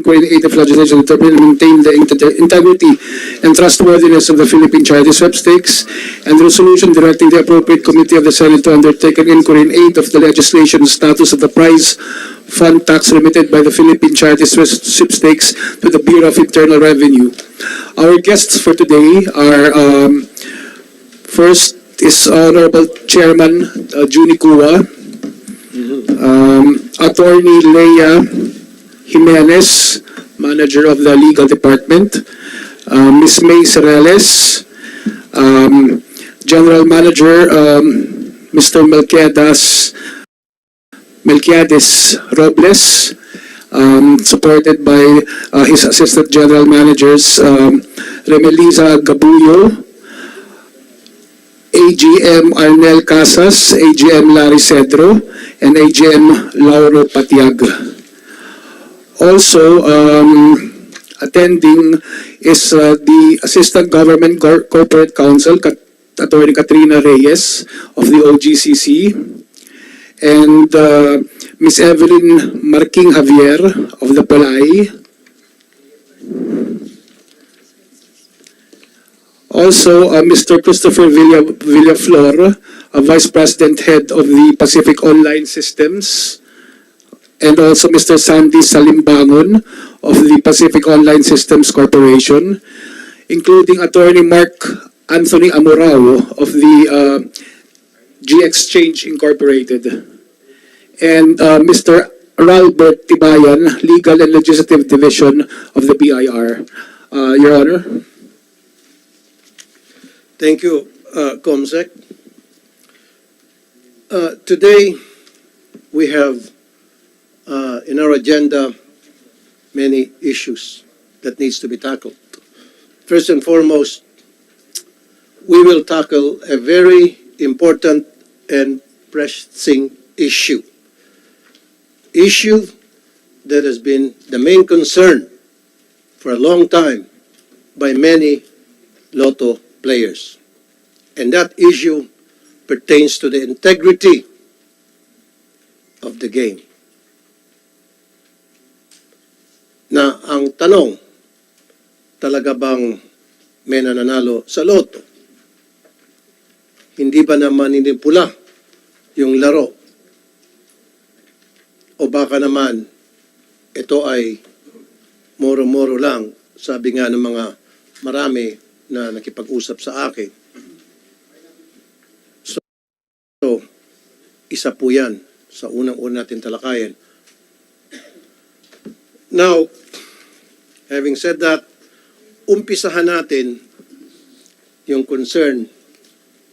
creative legislation to maintain the integrity and trustworthiness of the Philippine charity sweepstakes, and resolution directing the appropriate committee of the Senate to undertake an inquiry in aid of the legislation status of the prize fund tax remitted by the Philippine charity sweepstakes to the Bureau of Internal Revenue. Our guests for today are first is Honorable Chairman Juni Kua, Attorney Leia Jimenez, Manager of the Legal Department, Ms. May Cereles, General Manager Mr. Melquiades Robles, supported by his Assistant General Managers, Remeliza Gabuyo, AGM Arnel Casas, AGM Larry Cedro, and AGM Lauro Patiag. Also attending is the Assistant Government Corporate Counsel, Attorney Katrina Reyes of the OGCC, and Ms. Evelyn Marking Javier of the POLAI. Also, Mr. Christopher Villaflor, Vice President Head of the Pacific Online Systems, and also Mr. Sandy Salimbangon of the Pacific Online Systems Corporation, including Attorney Mark Anthony Amorao of the G-Exchange Incorporated, and Mr. Ralbert Tibayan, Legal and Legislative Division of the BIR. Your Honor. Thank you, Comsec. Today, we have in our agenda many issues that needs to be tackled. First and foremost, we will tackle a very important and pressing issue that has been the main concern for a long time by many lotto players. And that issue pertains to the integrity of the game. Na ang tanong, talaga bang may nananalo sa loto? Hindi ba na maninipula yung laro? O baka naman, ito ay moro-moro lang, sabi nga ng mga marami na nakipag-usap sa akin. So, isa po yan sa unang-una natin talakayan. Now, having said that, umpisahan natin yung concern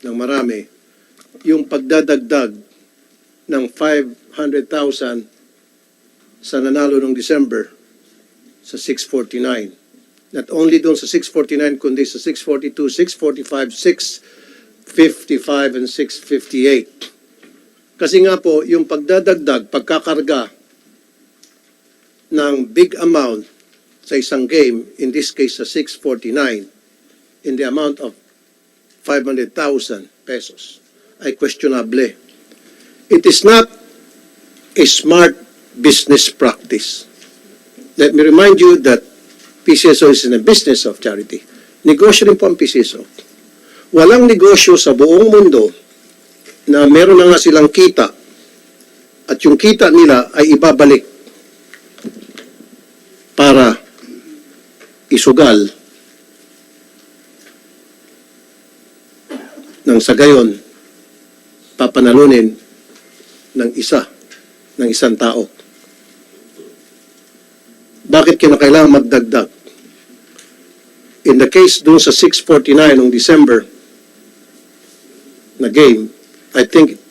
ng marami, yung pagdadagdag ng 500,000 sa nanalo ng December sa 649. Not only doon sa 649, kundi sa 642, 645, 655, and 658. Kasi nga po, yung pagdadagdag, pagkakarga ng big amount sa isang game, in this case sa 649, in the amount of 500,000 pesos, ay questionable. It is not a smart business practice. Let me remind you that PCSO is in a business of charity. Negosyo rin po ang PCSO. Walang negosyo sa buong mundo na meron na nga silang kita at yung kita nila ay ibabalik para isugal nang sa gayon papanalunin ng isang tao. Bakit kinakailangan magdagdag? In the case dun sa 649 ng December na game, I think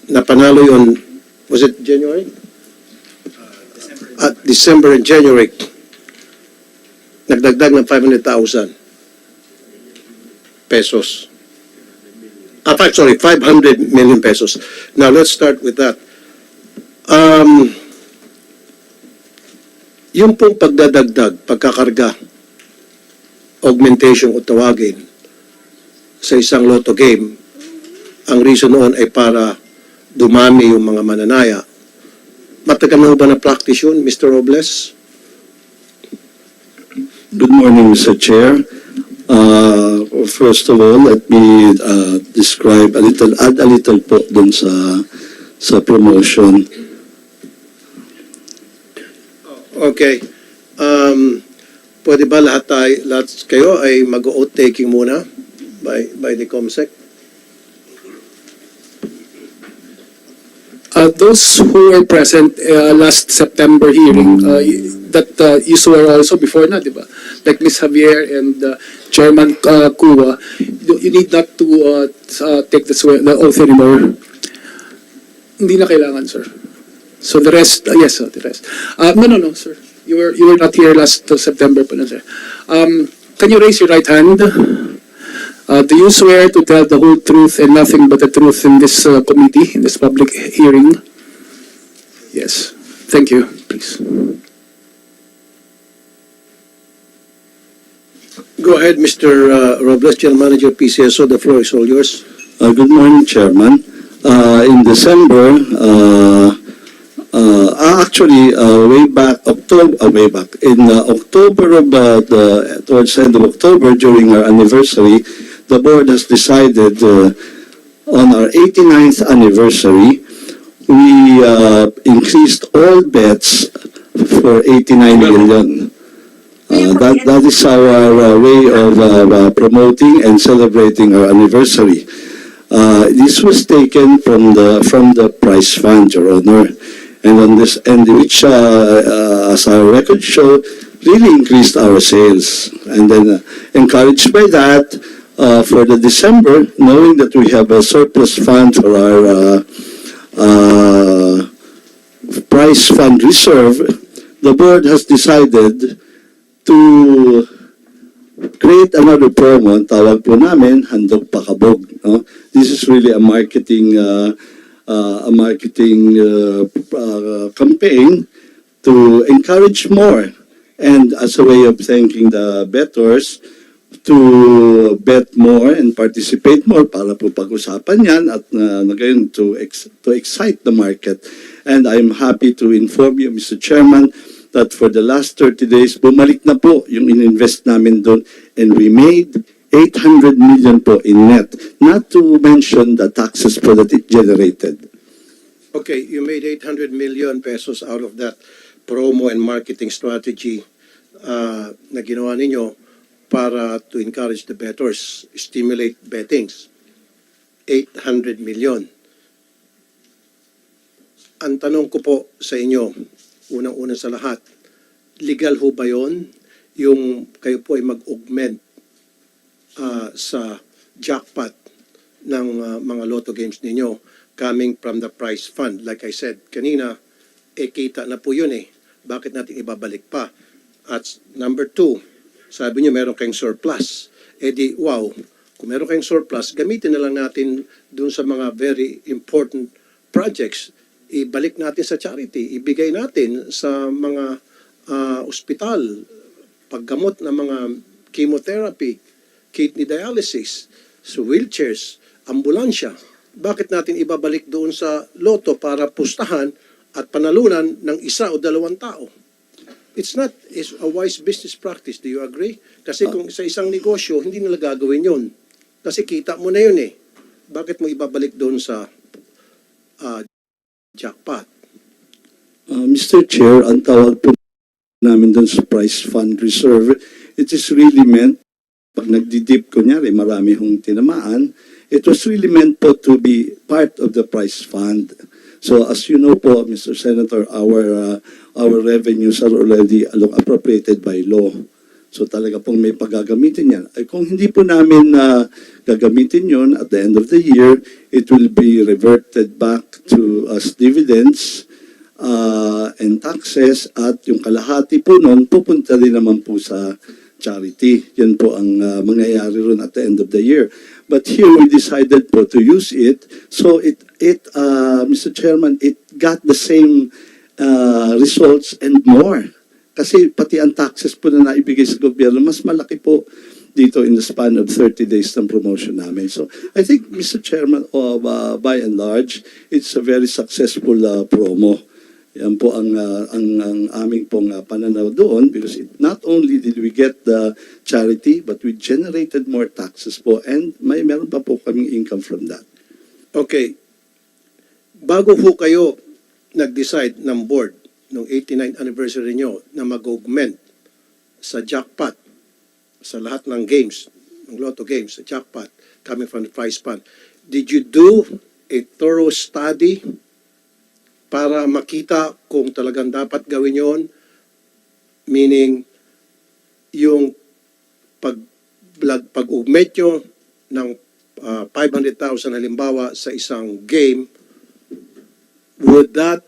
napanalo yun, was it January? At December and January, nagdagdag ng 500,000 pesos. 500 million pesos. Now, let's start with that. Yung pong pagdadagdag, pagkakarga, augmentation o tawagin sa isang lotto game, ang reason noon ay para dumami yung mga mananaya Matagal na ba na practice yun, Mr. Robles? Good morning, Mr. Chair. First of all, let me describe add a little po dun sa promotion. Okay. Pwede ba lahat kayo ay mag-oath taking muna by the COMSEC? Those who were present last September hearing, that you swear also before na, di ba? Like Ms. Javier and Chairman Kua, you need not to take the oath anymore. Hindi na kailangan, sir. So the rest, yes, the rest. No, sir. You were not here last September pa na, sir. Can you raise your right hand? Do you swear to tell the whole truth and nothing but the truth in this committee, in this public hearing? Yes. Thank you. Please. Go ahead, Mr. Robles, General Manager, PCSO. The floor is all yours. Good morning, Chairman. In December, way back in October towards the end of October, during our anniversary, the board has decided on our 89th anniversary, we increased all bets for 89 million. That is our way of promoting and celebrating our anniversary. This was taken from the prize fund, Your Honor, and which, as our records show, really increased our sales. And then, encouraged by that, for the December, knowing that we have a surplus fund for our prize fund reserve, the board has decided to create another promo. Ang tawag po namin, Handog Pakabog. No? This is really a marketing campaign to encourage more, and as a way of thanking the bettors to bet more and participate more para po pag-usapan yan at ngayon to excite the market. And I'm happy to inform you, Mr. Chairman, that for the last 30 days, bumalik na po yung in-invest namin doon, and we made 800 million po in net, not to mention the taxes po that it generated. Okay, you made 800 million pesos out of that promo and marketing strategy na ginawa ninyo para to encourage the bettors, stimulate bettings. 800 million. Ang tanong ko po sa inyo, unang-una sa lahat, legal ho ba yun? Yung kayo po ay mag-augment sa jackpot ng mga lotto games ninyo coming from the prize fund. Like I said kanina, kita na po yun eh. Bakit natin ibabalik pa? At number 2, sabi niyo meron kayong surplus. Eh di, wow, kung meron kayong surplus, gamitin na lang natin dun sa mga very important projects. Ibalik natin sa charity, ibigay natin sa mga ospital, paggamot ng mga chemotherapy, kidney dialysis, so wheelchairs, ambulansya. Bakit natin ibabalik doon sa loto para pustahan at panalunan ng isa o dalawang tao? It's a wise business practice. Do you agree? Kasi kung sa isang negosyo, hindi nila gagawin yun. Kasi kita mo na yun eh. Bakit mo ibabalik doon sa jackpot? Mr. Chair, ang tawag po namin doon sa prize fund reserve, it is really meant, pag nagdidip, kunyari, marami hong tinamaan, it was really meant po to be part of the prize fund. So as you know po, Mr. Senator, our revenues are already appropriated by law. So talaga pong may paggagamitin yan. Ay kung hindi po namin gagamitin yun, at the end of the year, it will be reverted back to as dividends and taxes, at yung kalahati po nun, pupunta din naman po sa charity. Yan po ang mangyayari ron at the end of the year. But here we decided po to use it. So Mr. Chairman, it got the same results and more. Kasi pati ang taxes po na naibigay sa gobyerno, mas malaki po dito in the span of 30 days ng promotion namin. So I think, Mr. Chairman, by and large, it's a very successful promo. Yan po ang aming pong pananaw doon, because not only did we get the charity, but we generated more taxes po, and meron pa po kaming income from that. Okay. Bago ho kayo nag-decide ng board ng 89th anniversary nyo na mag-augment sa jackpot, sa lahat ng games, ng lotto games, sa jackpot coming from the prize fund, did you do a thorough study para makita kung talagang dapat gawin yon? Meaning, yung pag-augment nyo ng 500,000 halimbawa sa isang game, would that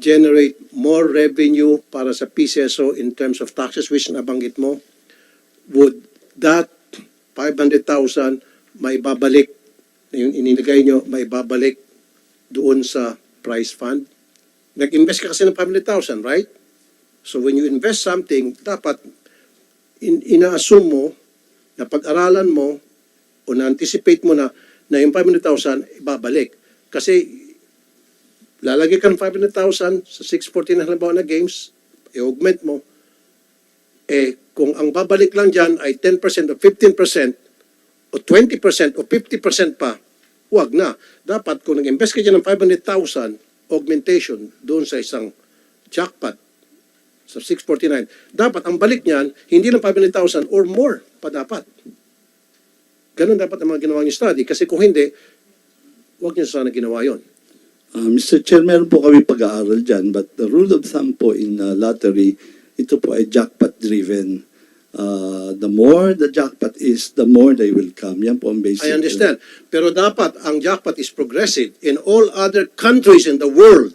generate more revenue para sa PCSO in terms of taxes, which nabanggit mo? Would that 500,000 may babalik, yung inilagay nyo, may babalik doon sa prize fund? Nag-invest ka kasi ng 500,000, right? So when you invest something, dapat ina-assume mo na pag-aralan mo o na-anticipate mo na yung 500,000 ibabalik. Kasi lalagay ka ng 500,000 sa 614 na halimbawa na games, i-augment mo, kung ang babalik lang dyan ay 10% o 15% o 20% o 50% pa, huwag na. Dapat kung nag-invest ka dyan ng 500,000 augmentation doon sa isang jackpot sa 649, dapat ang balik niyan, hindi lang 500,000 or more pa dapat. Ganun dapat ang mga ginawa niyo study. Kasi kung hindi, huwag niyo sana ginawa yon. Mr. Chair, meron po kami pag-aaral dyan, but the rule of thumb po in lottery, ito po ay jackpot-driven. The more the jackpot is, the more they will come. Yan po ang basic. I understand. Pero dapat ang jackpot is progressive. In all other countries in the world,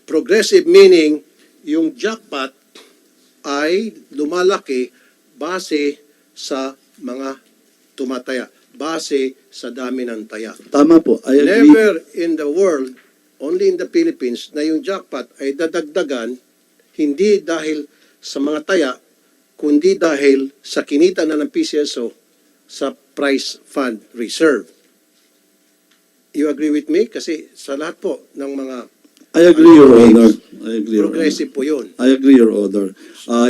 progressive meaning yung jackpot ay lumalaki base sa mga tumataya, base sa dami ng taya. Tama po, I agree. Never in the world, only in the Philippines, na yung jackpot ay dadagdagan hindi dahil sa mga taya, kundi dahil sa kinita na ng PCSO sa prize fund reserve. You agree with me? Kasi sa lahat po ng mga I agree, Your Honor. I agree, Your progressive Honor. po yun. I agree, Your Honor.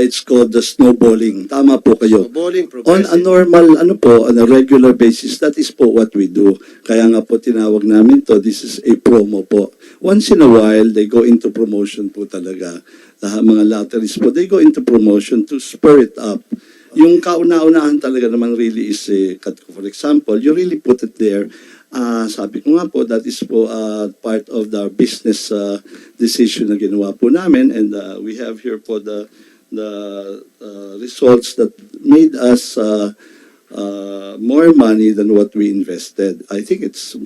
It's called the snowballing. Tama po kayo. Snowballing, On a progressive. normal, on a regular basis, that is po what we do. Kaya nga po tinawag namin to, this is a promo po. Once in a while, they go into promotion po talaga. Mga lotteries po, they go into promotion to spur it up. Yung kauna-unahan talaga naman really is, for example, you really put it there. Sabi ko nga po, that is po part of the business decision na ginawa po namin, and we have here po the results that made us more money than what we invested. I think it's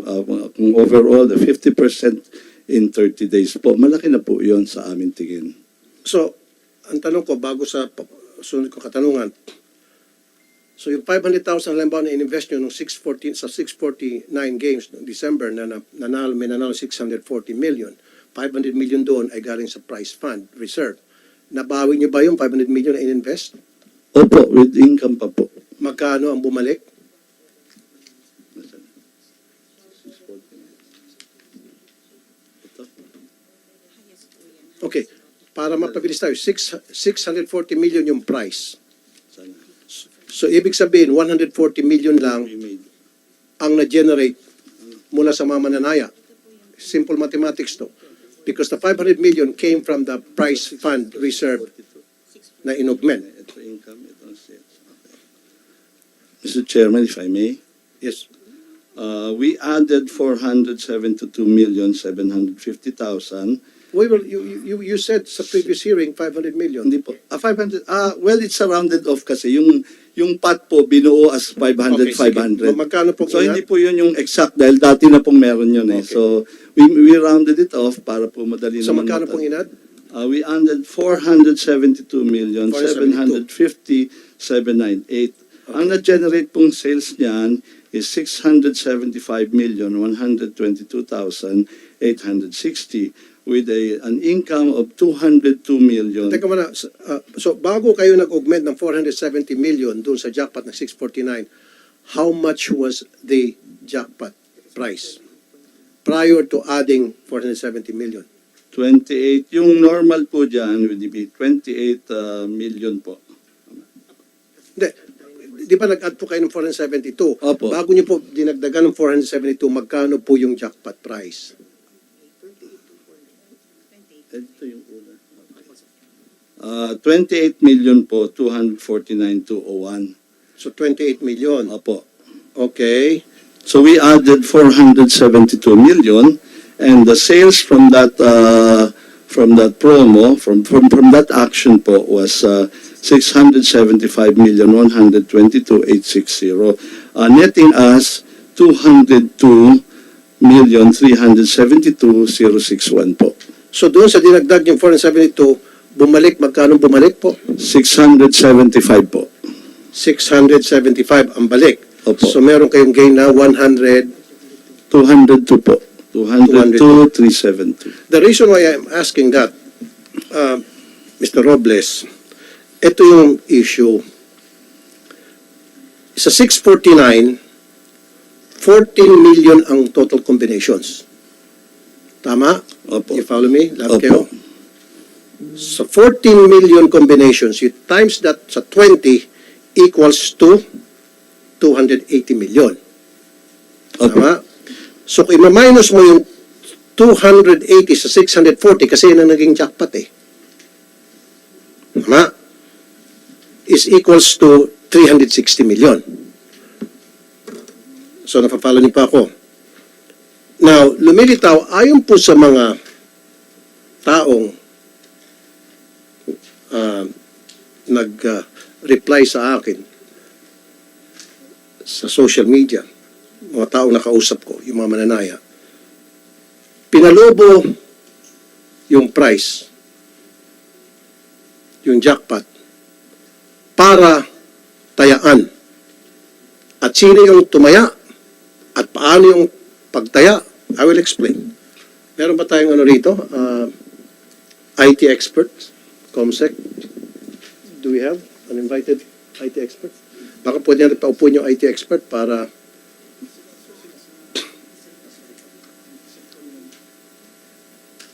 overall the 50% in 30 days po. Malaki na po yon sa aming tingin. So, ang tanong ko, bago sa sunod ko katanungan, so yung 500,000 halimbawa na in-invest nyo nung 649 games noong December na may nanalo 640 million. 500 million doon ay galing sa prize fund reserve. Nabawi nyo ba yung 500 million na in-invest? Opo, with income pa po. Magkano ang bumalik? Okay, para mapabilis tayo, 640 million yung price. So, ibig sabihin, 140 million lang ang na-generate mula sa mga mananaya. Simple mathematics to. Because the 500 million came from the prize fund reserve na inaugment. Mr. Chairman, if I may. Yes. We added 472,750,000. You said sa previous hearing, 500 million. Hindi po. 500. Well, it's rounded off kasi yung pot po binuo as 500, Okay, sige. 500. Magkano po So kaya? hindi po yun yung exact dahil dati na pong meron yun eh. Okay. So we rounded it off para po madali So naman. magkano pong inad? We added 472,750,798. Ang na-generate pong sales niyan is 675,122,860 with an income of 202 million. Teka muna, so bago kayo nag-augment ng 470 million doon sa jackpot ng 649, how much was the jackpot price? prior to adding 470 million? 28, yung normal po dyan would be 28 million po. Hindi. Di ba nag-add po kayo ng 472? Opo. Bago niyo po dinagdagan ng 472, magkano po yung jackpot price? Ito yung una. 28 million po, 249,201. So 28 million. Opo. Okay. So we added 472 million, and the sales from that promo, from that action po was 675,122,860, netting us 202,372,061 po. So doon sa dinagdag yung 472, bumalik, magkano bumalik po? 675 po. 675 ang balik. Opo. So meron kayong gain na 100. 202 po. 202,372. The reason why I'm asking that, Mr. Robles, ito yung issue. Sa 649, 14 million ang total combinations. Tama? Opo. You follow me? Lahat Opo. kayo? So 14 million combinations, you times that sa 20 equals to 280 million. Opo. Tama? So kung i-minus mo yung 280 sa 640, kasi yun ang naging jackpot eh. Tama? Is equals to 360 million. So napapalo niyo pa ako. Now, lumilitaw, ayon po sa mga taong nag-reply sa akin sa social media, mga taong nakausap ko, yung mga mananaya, pinalobo yung price, yung jackpot, para tayaan. At sino yung tumaya? At paano yung pagtaya? I will explain. Meron ba tayong ano rito? IT expert? ComSec? Do we have an invited IT expert? Baka pwede natin paupuin yung IT expert para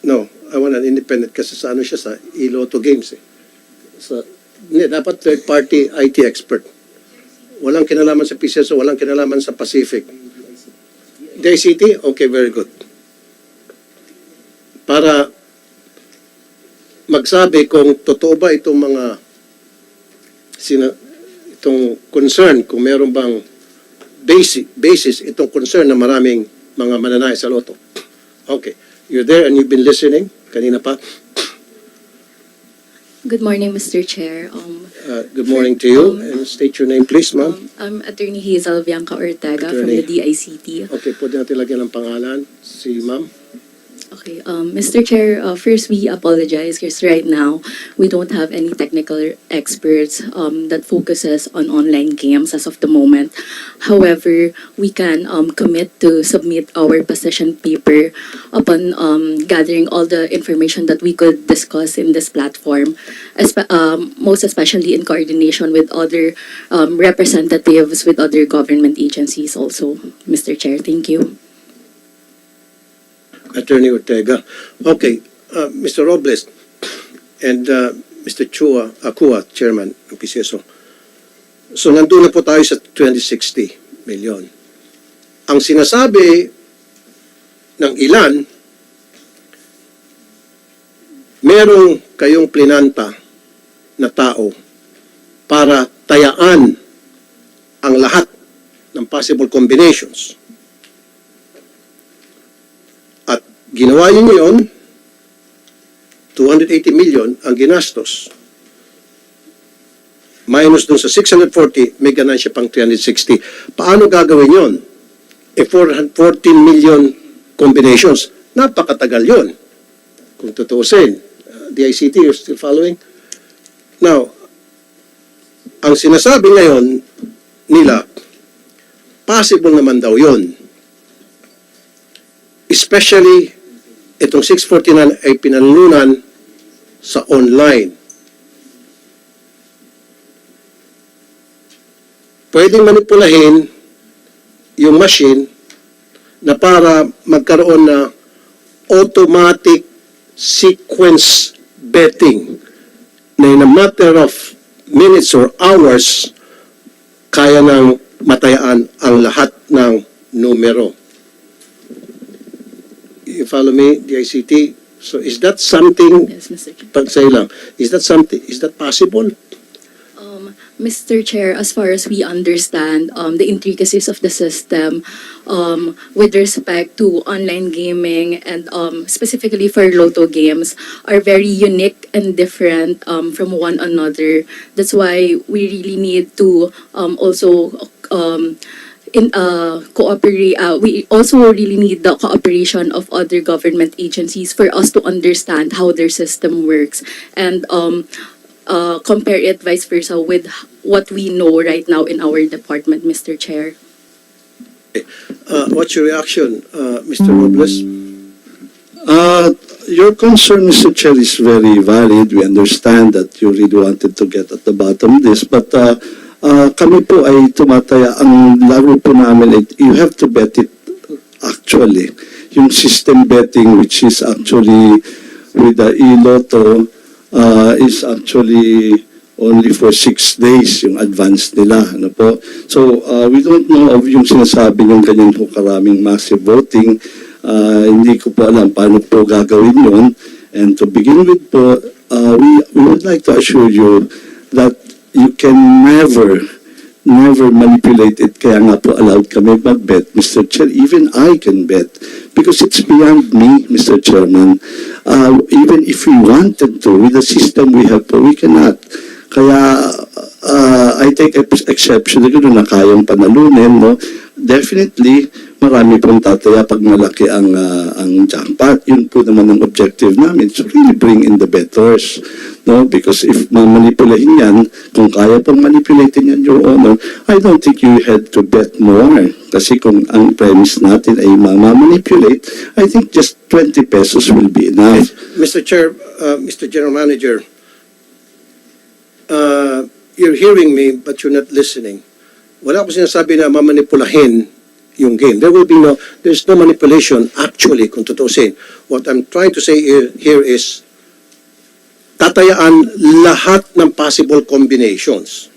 no, I want an independent kasi sa ano siya sa Iloto Games eh. Dapat third party IT expert. Walang kinalaman sa PCSO, walang kinalaman sa Pacific. DICT? Okay, very good. Para magsabi kung totoo ba itong mga itong concern, kung meron bang basis itong concern na maraming mga mananaya sa loto. Okay. You're there and you've been listening kanina pa. Good morning, Mr. Chair. Good morning to you. And state your name, please, ma'am. I'm Attorney Hazel Bianca Ortega from Attorney. the DICT. Okay, pwede natin lagyan ng pangalan. Si ma'am. Okay, Mr. Chair, first we apologize because right now we don't have any technical experts that focuses on online games as of the moment. However, we can commit to submit our position paper upon gathering all the information that we could discuss in this platform, most especially in coordination with other representatives with other government agencies also. Mr. Chair, thank you. Attorney Ortega. Okay, Mr. Robles and Mr. Acua, Chairman ng PCSO. So, nandun na po tayo sa 2060 million. Ang sinasabi ng ilan, merong kayong plinanta na tao para tayaan ang lahat ng possible combinations. Ginawa niyo yun, 280 million ang ginastos. Minus dun sa 640, may ganansya pang 360. Paano gagawin yun? 14 million combinations. Napakatagal yun. Kung tutuusin. DICT, you're still following? Now, ang sinasabi ngayon nila, possible naman daw yun. Especially, itong 649 ay pinanunan sa online. Pwedeng manipulahin yung machine na para magkaroon na automatic sequence betting na in a matter of minutes or hours, kaya nang matayaan ang lahat ng numero. You follow me, DICT? So is that something, Yes, Mr. Chair. pagsay lang, is that possible? Mr. Chair, as far as we understand, the intricacies of the system, with respect to online gaming and specifically for Lotto games are very unique and different from one another. That's why we really need to also cooperate. We also really need the cooperation of other government agencies for us to understand how their system works and compare it vice versa with what we know right now in our department, Mr. Chair. What's your reaction, Mr. Robles? Your concern, Mr. Chair, is very valid. We understand that you really wanted to get at the bottom of this. But kami po ay tumataya. Ang laro po namin, you have to bet it actually. Yung system betting, which is actually with the e-lotto, is actually only for 6 days yung advance nila. Ano po? So, we don't know of yung sinasabi ng ganyan po karaming massive voting. Hindi ko po alam paano po gagawin yun. And to begin with po, we would like to assure you that you can never manipulate it. Kaya nga po allowed kami mag-bet, Mr. Chair. Even I can bet because it's beyond me, Mr. Chairman. Even if we wanted to, with the system we have po, we cannot. Kaya I take exception na kayang panalunin, no? Definitely, marami pong tataya pag malaki ang jackpot. Yun po naman ang objective namin. So really bring in the bettors, no? Because if manipulahin yan, kung kaya pong manipulatin yan, Your Honor, I don't think you had to bet more. Kasi kung ang premise natin ay manipulate, I think just 20 pesos will be enough. Mr. Chair, Mr. General Manager, you're hearing me but you're not listening. Wala ko sinasabi na mamanipulahin yung game. There's no manipulation actually, kung tutusin. What I'm trying to say here is, tatayaan lahat ng possible combinations.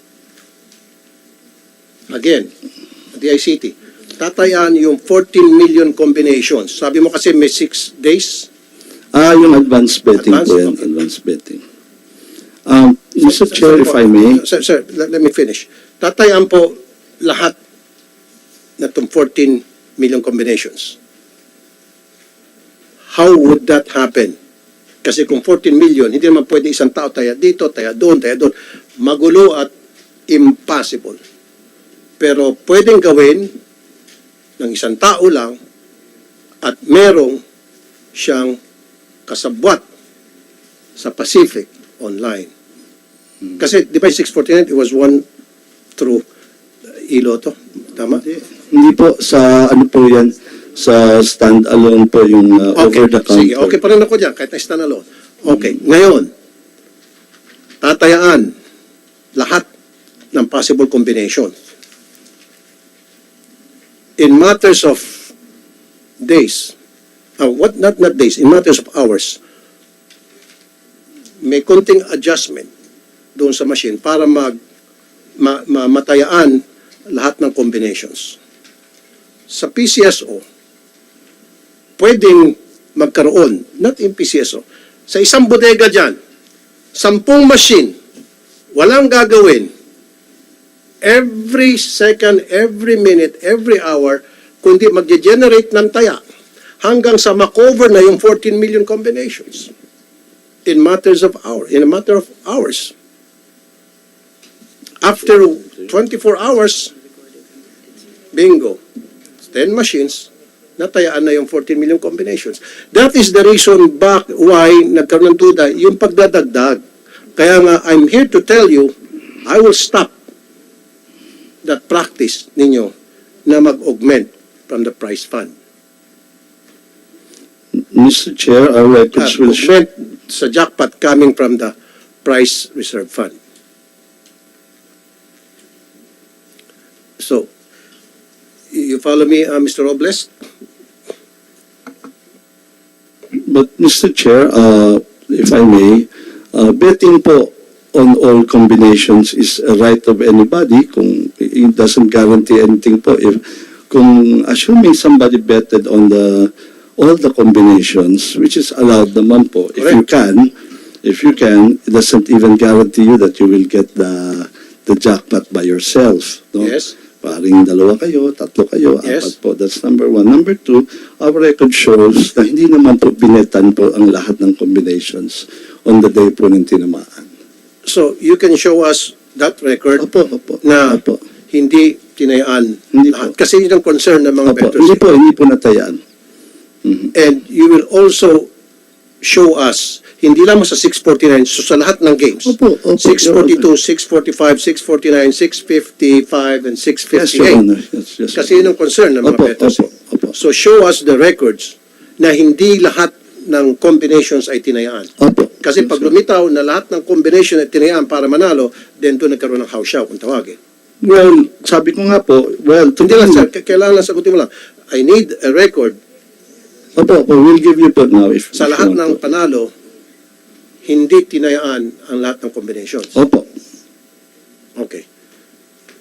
Again, DICT, tatayaan yung 14 million combinations. Sabi mo kasi may 6 days? Yung advance betting Advance? po yan, Okay. advance betting. Mr. Chair, if I may. Sir, let me finish. Tatayaan po lahat na itong 14 million combinations. How would that happen? Kasi kung 14 million, hindi naman pwede isang tao taya dito, taya doon, taya doon. Magulo at impossible. Pero pwedeng gawin ng isang tao lang at merong siyang kasabwat sa Pacific online. Kasi di ba 649, it was one through e-lotto. Tama? Hindi po, sa ano po yan, sa stand-alone po yung Okay, over-the-counter. sige. Okay pa rin ako dyan, kahit na stand-alone. Okay, ngayon, tatayaan lahat ng possible combinations. In matters of days, not days, in matters of hours, may konting adjustment doon sa machine para matayaan lahat ng combinations. Sa PCSO, pwedeng magkaroon, not in PCSO, sa isang bodega dyan, 10 machine, walang gagawin, every second, every minute, every hour, kundi mag-generate ng taya hanggang sa makover na yung 14 million combinations in a matter of hours. After 24 hours, bingo, 10 machines, natayaan na yung 14 million combinations. That is the reason why nagkaroon ng duda yung pagdadagdag. Kaya nga, I'm here to tell you, I will stop that practice ninyo na mag-augment from the prize fund. Mr. Chair, our records will show. Augment sa jackpot coming from the prize reserve fund. So, you follow me, Mr. Robles? But Mr. Chair, if I may, betting po on all combinations is a right of anybody. Kung it doesn't guarantee anything po, if kung assuming somebody betted on all the combinations, which is allowed naman po, if you can, it doesn't even guarantee you that you will get the jackpot by yourself. No? Yes. Paring dalawa kayo, tatlo kayo, Yes. apat po. That's number one. Number two, our record shows na hindi naman po binetan po ang lahat ng combinations on the day po ng tinamaan. So, you can show us that record Opo. na Opo. hindi tinayaan Hindi lahat. po. Kasi yun ang concern ng mga Opo. bettors. Hindi po natayaan. And you will also show us, hindi lamang sa 649, so sa lahat ng games. Opo. 642, 645, 649, 655, and Yes, 658. Your Honor. Yes. Kasi yun ang concern ng mga Opo, bettors. opo. So show us the records na hindi lahat ng combinations ay tinayaan. Opo. Kasi pag lumitaw na lahat ng combination ay tinayaan para manalo, then doon nagkaroon ng house show kung tawagin. Well, sabi ko nga po, Hindi lang, sir, kailangan lang sagutin mo lang. I need a record Opo, we'll give you po now if sa if lahat you want ng po. panalo, hindi tinayaan ang lahat ng combinations. Opo. Okay.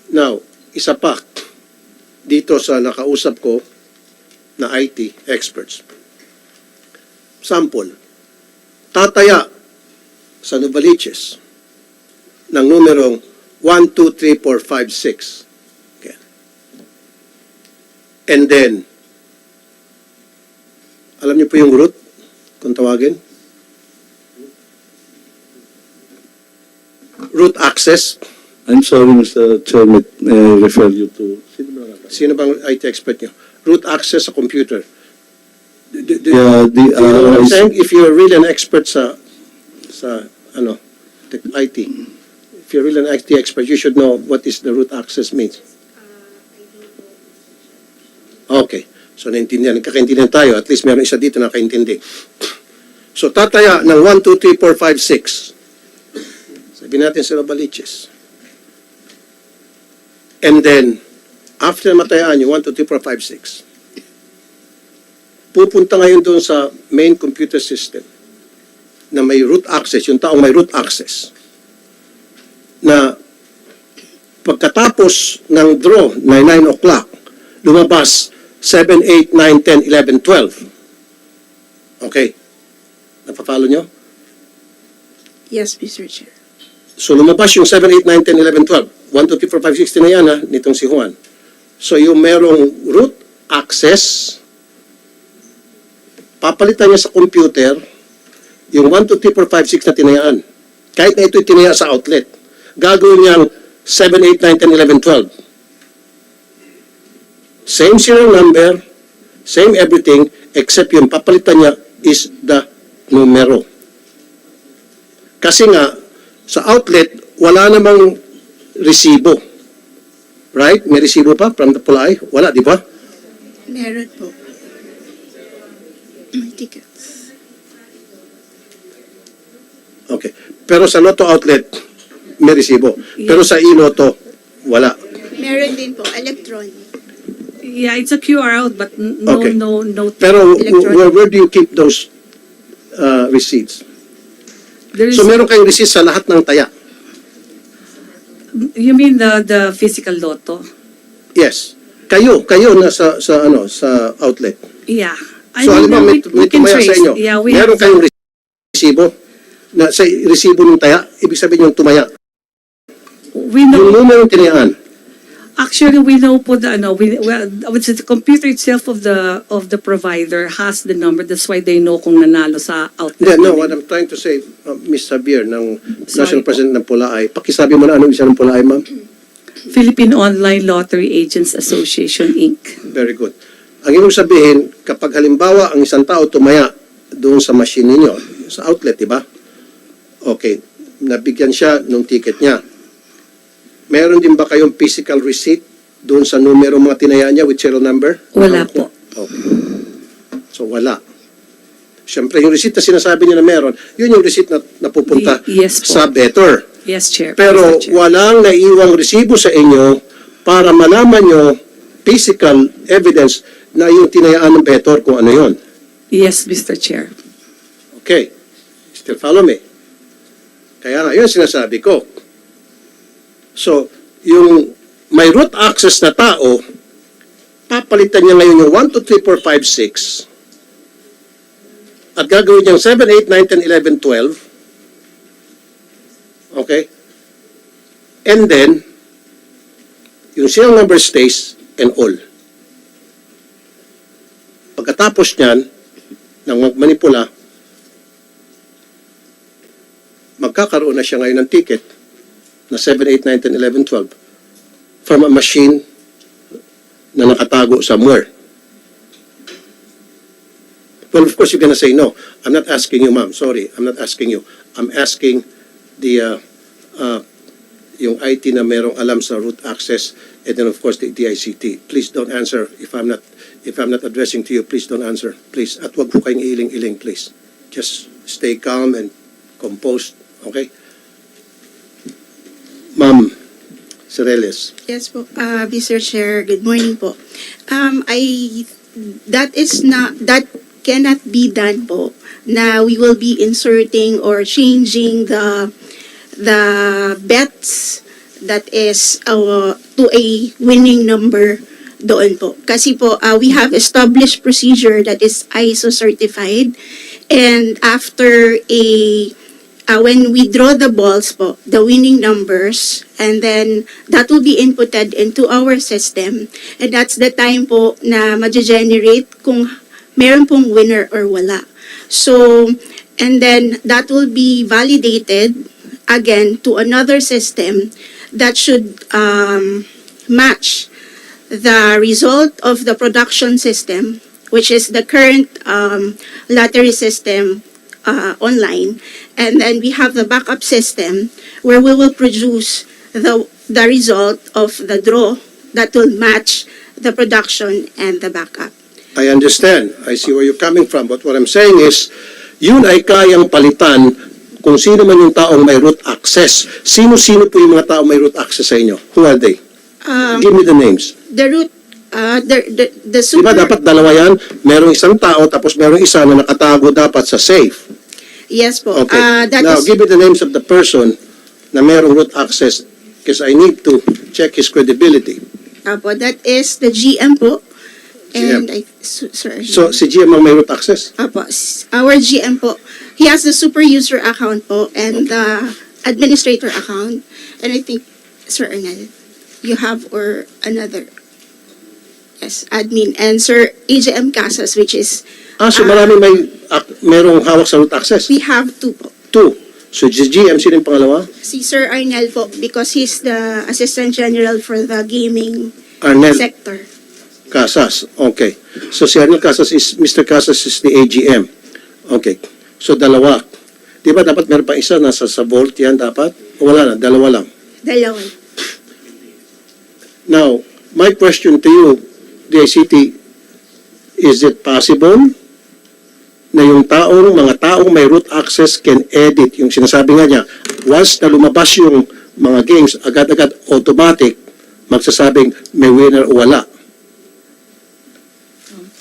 Now, isa pa, dito sa nakausap ko na IT experts. Sample, tataya sa Novaliches ng numerong 1, 2, 3, 4, 5, 6. Okay. And then, alam niyo po yung route, kung tawagin? Route access. I'm sorry, Mr. Chairman, may I refer you to... Sino bang IT expert niyo? Route access sa computer. Do Yeah, you know what I'm I- saying? If you're really an expert sa IT, if you're really an IT expert, you should know what is the route access means. Okay. So, nagkakaintindihan tayo. At least meron isa dito na nakaintindi. So, tataya ng 1, 2, 3, 4, 5, 6. Sabihin natin sa Novaliches. And then, after matayaan yung 1, 2, 3, 4, 5, 6, pupunta ngayon doon sa main computer system na may root access, yung taong may root access, na pagkatapos ng draw na 9 o'clock, lumabas 7, 8, 9, 10, 11, 12. Okay. Napapalo nyo? Yes, Mr. Chair. So lumabas yung 7, 8, 9, 10, 11, 12. 1, 2, 3, 4, 5, 6 na yan ha, nitong si Juan. So yung merong root access, papalitan niya sa computer yung 1, 2, 3, 4, 5, 6 na tinayaan. Kahit na ito'y tinaya sa outlet. Gagawin niyang 7, 8, 9, 10, 11, 12. Same serial number, same everything, except yung papalitan niya is the numero. Kasi nga, sa outlet, wala namang resibo. Right? May resibo pa from the Pulay? Wala, di ba? Meron po. May tickets. Okay. Pero sa Lotto outlet, may resibo. Pero sa iLotto, wala. Meron din po, electronic. Yeah, it's a QR out, but no, Okay. no. Pero Electronic. where do you keep those receipts? There is, So meron kayong receipts sa lahat ng taya? you mean the physical lotto? Yes. Kayo na sa outlet. Yeah. So halimbawa may can tumaya sa trace. inyo. Yeah, we Meron have, kayong resibo na sa resibo ng taya, ibig sabihin yung tumaya. we Yung know. numero yung tinayaan. Actually, we know po the the computer itself of the provider has the number. That's why they know kung nanalo sa outlet. No, what I'm trying to say, Ms. Javier, ng National Sorry po. President ng Pulaay, pakisabi mo na anong isa ng Pulaay, ma'am? Philippine Online Lottery Agents Association, Inc. Very good. Ang ibig sabihin, kapag halimbawa ang isang tao tumaya doon sa machine ninyo, sa outlet, di ba? Okay, nabigyan siya ng ticket niya. Meron din ba kayong physical receipt doon sa numero mga tinayaan niya with serial number? Wala po. Okay. So, wala. Siyempre, yung receipt na sinasabi niya na meron, yun yung receipt na napupunta Yes po. sa better. Yes, Chair. Pero Mr. Chair. walang naiiwang resibo sa inyo para malaman nyo physical evidence na yung tinayaan ng better kung ano yon. Yes, Mr. Chair. Okay. Still follow me? Kaya nga, yun sinasabi ko. So, yung may root access na tao, papalitan niya ngayon yung 1, 2, 3, 4, 5, 6 at gagawin niyang 7, 8, 9, 10, 11, 12. Okay? And then, yung serial number stays and all. Pagkatapos niyan, ng magmanipula, magkakaroon na siya ngayon ng ticket na 7, 8, 9, 10, 11, 12 from a machine na nakatago somewhere. Well, of course, you're gonna say no. I'm not asking you, ma'am. Sorry, I'm not asking you. I'm asking the yung IT na merong alam sa root access, and then of course the DICT. Please don't answer if I'm not addressing to you. Please don't answer, please. At wag po kayong iling-iling, please. Just stay calm and composed, okay? Ma'am Cireles. Yes po, Mr. Chair, good morning po. That cannot be done po, na we will be inserting or changing the bets that is to a winning number doon po. Kasi po, we have established procedure that is ISO certified, and after when we draw the balls po, the winning numbers, and then that will be inputted into our system, and that's the time po na ma-generate kung meron pong winner or wala. So, and then that will be validated again to another system that should match the result of the production system, which is the current lottery system online, and then we have the backup system where we will produce the result of the draw that will match the production and the backup. I understand. I see where you're coming from. But what I'm saying is, yun ay kayang palitan kung sino man yung taong may root access. Sino-sino po yung mga taong may root access sa inyo? Who are they? Give me the names. The root, the Diba super... dapat dalawa yan? Merong isang tao, tapos merong isa na nakatago dapat sa safe. Yes po. Okay. That Now, is, give me the names of the person na merong root access because I need to check his credibility. Apo, that is the GM po. GM. And sir, So, si GM ang may root access? Apo, our GM po, he has the super user account po and the administrator account. And I think, Sir Arnel, you have or another. Yes, admin. And Sir AJM Casas, which is, So marami merong hawak sa root access? we have two po. 2. So, si GM, sino yung pangalawa? Si Sir Arnel po, because he's the Assistant General for the gaming Arnel sector. Casas. Okay. So, si Arnel Casas is, Mr. Casas is the AGM. Okay. So, dalawa. Di ba dapat meron pa isa nasa sa vault yan dapat? O wala na, dalawa lang. Dalawa. Now, my question to you, DICT, is it possible na yung mga taong may root access can edit, yung sinasabi nga niya, once na lumabas yung mga games, agad-agad automatic, magsasabing may winner o wala.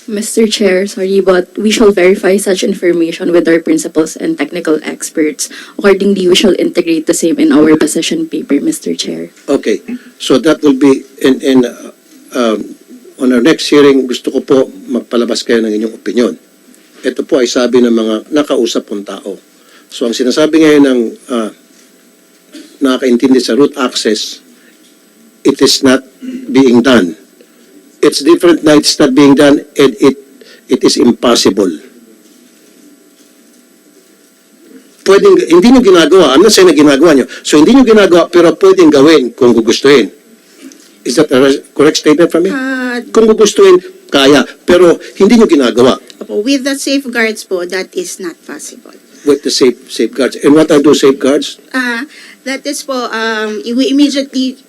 Mr. Chair, sorry, but we shall verify such information with our principals and technical experts. Accordingly, we shall integrate the same in our position paper, Mr. Chair. Okay. So that will be on our next hearing, gusto ko po magpalabas kayo ng inyong opinion. Ito po ay sabi ng mga nakausap pong tao. So ang sinasabi ngayon ng nakakaintindi sa root access, it is not being done. It's different na it's not being done and it is impossible. Hindi nyo ginagawa. I'm not saying na ginagawa nyo. So hindi nyo ginagawa pero pwedeng gawin kung gugustuhin. Is that a correct statement from me? Kung gugustuhin, kaya. Pero hindi nyo ginagawa. With the safeguards po, that is not possible. With the safeguards. And what are those safeguards? That is po, we immediately,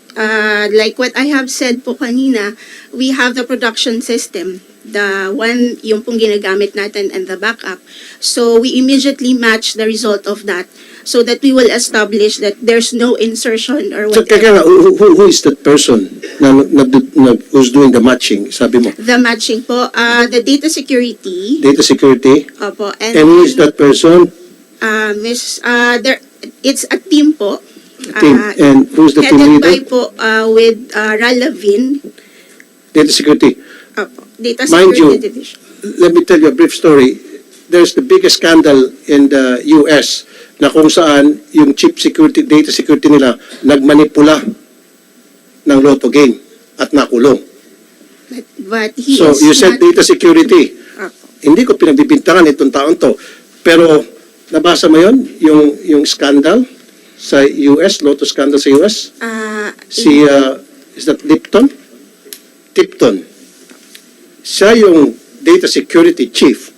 like what I have said po kanina, we have the production system the one yung pong ginagamit natin and the backup. So we immediately match the result of that so that we will establish that there's no insertion or So, whatever. kaya nga, who is that person who's doing the matching, sabi mo? The matching po, the data security. Data security? Opo, And who is that person? It's a team po. Team. And who's the team Headed by leader? po with Ralavin. Data security. Opo, Data Mind Security you, Division. let me tell you a brief story. There's the biggest scandal in the US na kung saan yung chief security, data security nila nagmanipula ng lotto game at nakulong. But he So is you said not- data security. Opo. Hindi ko pinagbibintangan itong taon to. Pero nabasa mo yun? Yung scandal sa US, lotto scandal sa US? Si, is that Lipton? Tipton. Siya yung data security chief.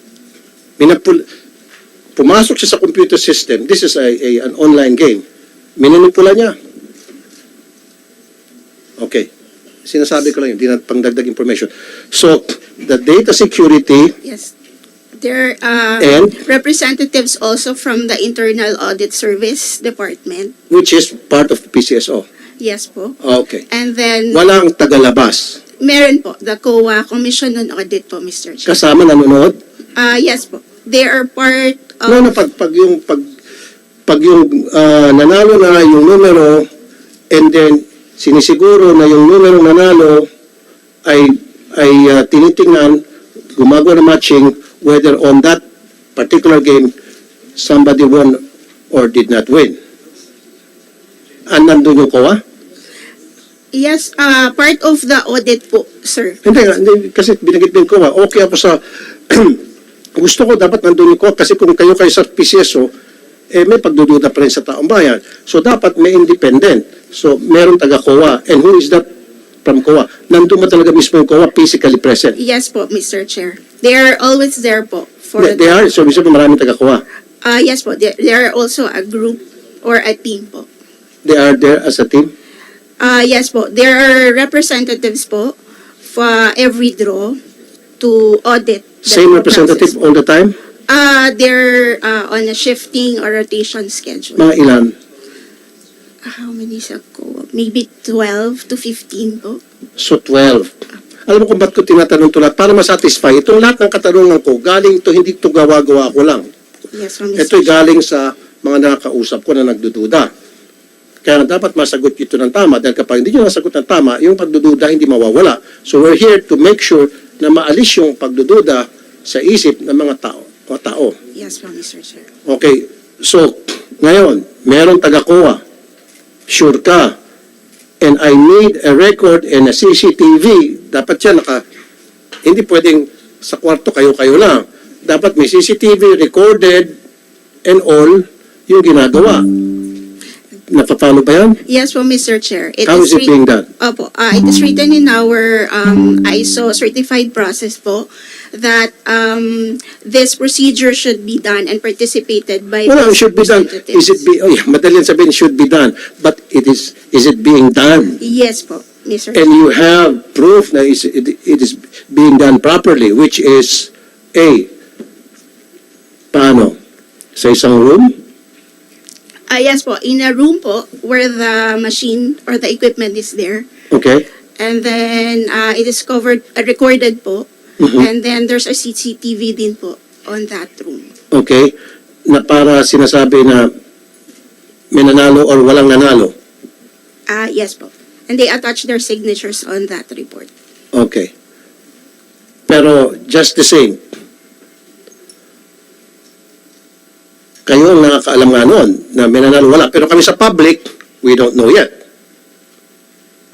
Pumasok siya sa computer system. This is an online game. Minanipula niya. Okay. Sinasabi ko lang yun. Di na pangdagdag information. So, the data security, Yes. There are And? representatives also from the Internal Audit Service Department. which is part of the PCSO. Yes po. Okay. And then, Walang tagalabas. meron po, the COA, Commission on Audit po, Mr. Chair. Kasama nanonood. Yes po. They are part of... No, pag yung nanalo na yung numero and then sinisiguro na yung numero nanalo ay tinitingnan, gumagawa ng matching whether on that particular game somebody won or did not win. And nandun yung COA? Yes, part of the audit po, sir. Hindi, kasi binagit din COA. Okay ako sa gusto ko dapat nandun yung COA kasi kung kayo sa PCSO, may pagdududa pa rin sa taong bayan. So, dapat may independent. So, meron taga-COA. And who is that from COA? Nandun ba talaga mismo yung COA physically present? Yes po, Mr. Chair. They are always there po. They are, so mismo maraming taga-COA. Yes po, they are also a group or a team po. They are there as a team? Yes po, there are representatives po for every draw to audit. the Same draw representative process. all the time? They're on a shifting or rotation schedule. Mga ilan? How many sa co? Maybe 12 to 15 po. So, 12. Alam mo kung ba't ko tinatanong ito lahat? Para masatisfy. Itong lahat ng katanungan ko, galing to, hindi to gawa-gawa ko lang. Yes, from Mr. Ito'y galing sa mga nakakausap ko na nagdududa. Kaya dapat masagot ito ng tama dahil kapag hindi nyo nasagot ng tama, yung pagdududa hindi mawawala. So we're here to make sure na maalis yung pagdududa sa isip ng mga tao. Yes, from Mr. Chair. Okay, so ngayon, meron taga-COA. Sure ka. And I need a record and a CCTV. Dapat yan hindi pwedeng sa kwarto kayo-kayo lang. Dapat may CCTV recorded and all yung ginagawa. Napapalo ba yan? Yes po, Mr. Chair. How is it being done? Opo, it is written in our ISO certified process po that this procedure should be done and participated by Well, it those should be done. representatives. Madali yan sabihin, should be done. But is it being done? Yes po, Mr. And you have proof na it is being done properly, which is paano? Sa isang room? Yes po, in a room po where the machine or the equipment is there. Okay. And then it is recorded po. Mhm. And then there's a CCTV din po on that room. Okay. Na para sinasabi na may nanalo or walang nanalo. Yes po. And they attach their signatures on that report. Okay. Pero just the same, kayo ang nakakaalam nga noon na may nanalo wala. Pero kami sa public, we don't know yet.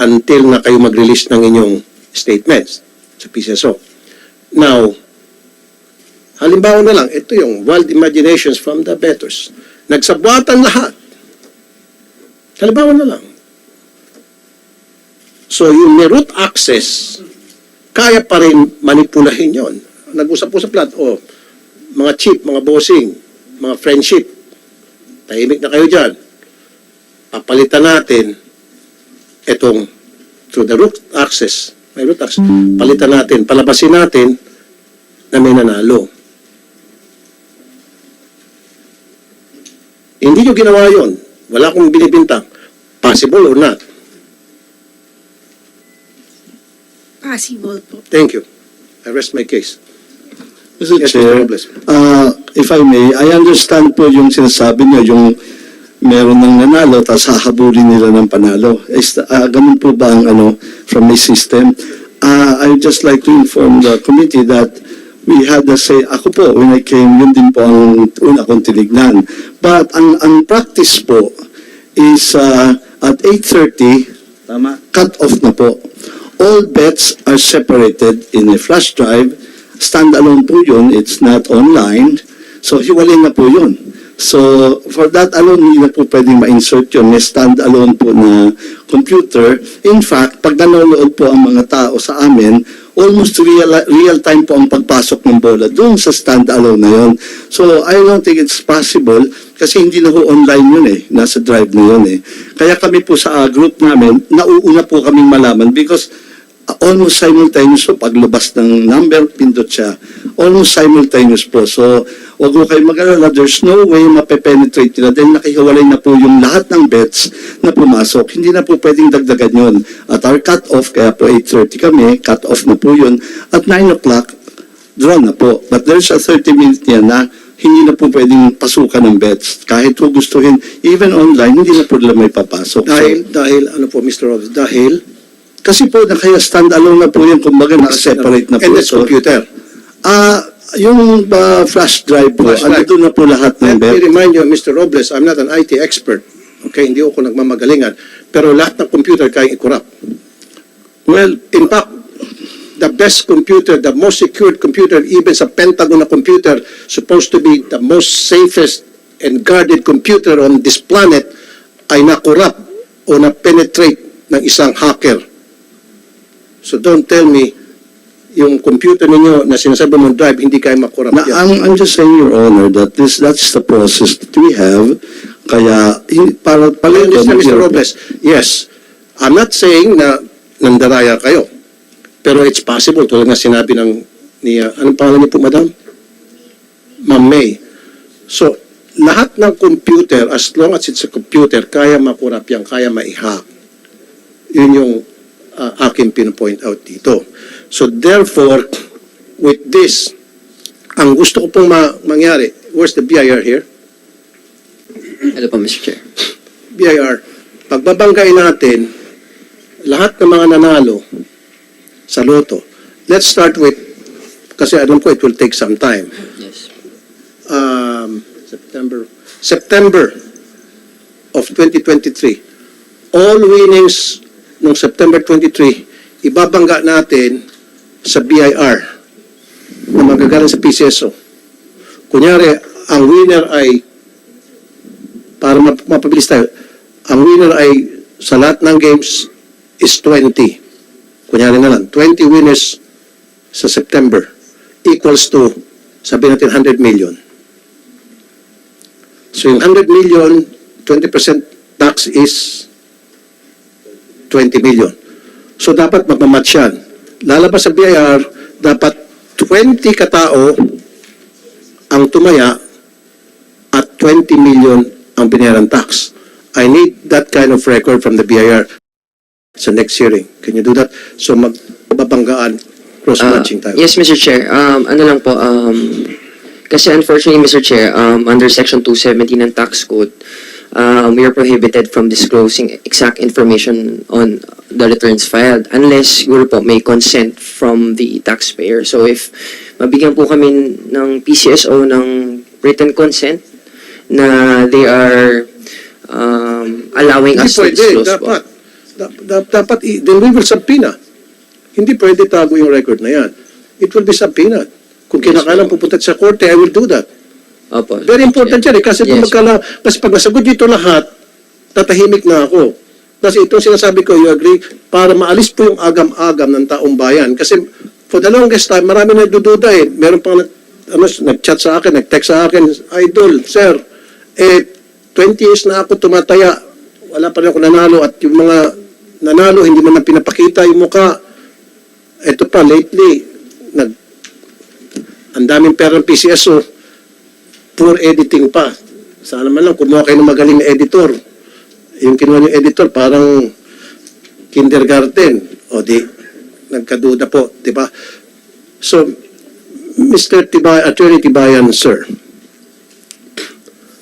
Until na kayo mag-release ng inyong statements sa PCSO. Now, halimbawa na lang, ito yung wild imaginations from the bettors. Nagsabwatan lahat. Halimbawa na lang. So, yung may root access, kaya pa rin manipulahin yon. Nag-usap-usap lahat, mga chief, mga bossing, mga friendship, tahimik na kayo dyan. Papalitan natin itong through the root access Mayroon tax. Palitan natin, palabasin natin na may nanalo. Hindi nyo ginawa yon. Wala akong binibintang. Possible or not? Possible po. Thank you. I rest my case. Mr. Yes, Mr. Chair, Robles. if I may, I understand po yung sinasabi niyo, yung meron ng nanalo, tapos hahabulin nila ng panalo. Ganun po ba ang from my system? I would just like to inform the committee that we had the say, ako po, when I came, yun din po ang una kong tinignan. But ang practice po is at 8:30, tama, cut off na po. All bets are separated in a flash drive. Standalone po yun, it's not online. So, hiwalay na po yun. So, for that alone, hindi na po pwedeng ma-insert yun. May stand-alone po na computer. In fact, pag nanonood po ang mga tao sa amin, almost real time po ang pagpasok ng bola doon sa stand-alone na yun. So, I don't think it's possible kasi hindi na po online yun eh. Nasa drive na yun eh. Kaya kami po sa group namin, nauuna po kaming malaman because almost simultaneous po, paglabas ng number, pindot siya. Almost simultaneous po. So, wag mo kayo mag-alala, there's no way mape-penetrate nila dahil nakihiwalay na po yung lahat ng bets na pumasok. Hindi na po pwedeng dagdagan yun. At our cut-off, kaya po 8:30 kami, cut-off na po yun. At 9 o'clock, draw na po. But there's a 30-minute yan na hindi na po pwedeng pasukan ng bets. Kahit po gustuhin, even online, hindi na po nila may papasok. Dahil, ano po, Mr. Robles, dahil Kasi po, kaya stand-alone na po yun, kumbaga naka-separate na po. and that's So, computer. yung flash drive po, Flash drive. doon na po lahat ng Let me bet. remind you, Mr. Robles, I'm not an IT expert. Okay, hindi ako nagmamagalingan. Pero lahat ng computer kaya i-corrupt. Well, In fact, the best computer, the most secured computer, even sa Pentagon na computer, supposed to be the most safest and guarded computer on this planet, ay na-corrupt o na-penetrate ng isang hacker. So don't tell me, yung computer ninyo na sinasabi mong drive, hindi kayo makorrupt na, yan. I'm just saying, Your Honor, that that's the process that we have. Kaya, para pala Mr. Robles, yes, I'm not saying na nandaraya kayo. Pero it's possible, tulad nga sinabi anong pangalan niyo po, madam? Ma'am May. So, lahat ng computer, as long as it's a computer, kaya makurap yan, kaya ma-hack. Yun yung aking pinopoint out dito. So, therefore, with this, ang gusto ko pong mangyari, where's the BIR here? Hello po, Mr. Chair. BIR, pagbabanggain natin, lahat ng mga nanalo sa loto. Let's start with, kasi alam ko it will take some time. Yes. September of 2023. All winnings noong September 23, ibabangga natin sa BIR na magagaling sa PCSO. Kunyari, ang winner ay, para mapabilis tayo, ang winner ay sa lahat ng games is 20. Kunyari na lang, 20 winners sa September equals to, sabihin natin, 100 million. So yung 100 million, 20% tax is 20 million. So dapat magmamatch yan. Lalabas sa BIR, dapat 20 katao ang tumaya at 20 million ang binayaran tax. I need that kind of record from the BIR sa next hearing. Can you do that? So magbabanggaan, cross-matching tayo. Yes, Mr. Chair. Ano lang po, kasi unfortunately, Mr. Chair, under Section 270 ng Tax Code, we are prohibited from disclosing exact information on the returns filed unless siguro po may consent from the taxpayer. So if mabigyan po kami ng PCSO ng written consent na they are allowing us to disclose po. Dapat, then we will subpoena. Hindi pwede tago yung record na yan. It will be subpoenaed. Kung kinakailangan pupunta sa korte, I will do that. Opo. Very important yan eh, kasi, Yes. kasi pag nasagot dito lahat, tatahimik na ako. Kasi itong sinasabi ko, you agree, para maalis po yung agam-agam ng taong bayan. Kasi for the longest time, marami nagdududa eh. Meron pang nag-chat sa akin, nag-text sa akin, Idol, sir, 20 years na ako tumataya, wala pa rin ako nanalo at yung mga nanalo, hindi man na pinapakita yung mukha. Ito pa, lately, ang daming pera ng PCSO, poor editing pa. Sana man lang, kumuha kayo ng magaling na editor. Yung kinuha yung editor, parang kindergarten. O di, nagkaduda po, di ba? So, Attorney Tibayan, sir.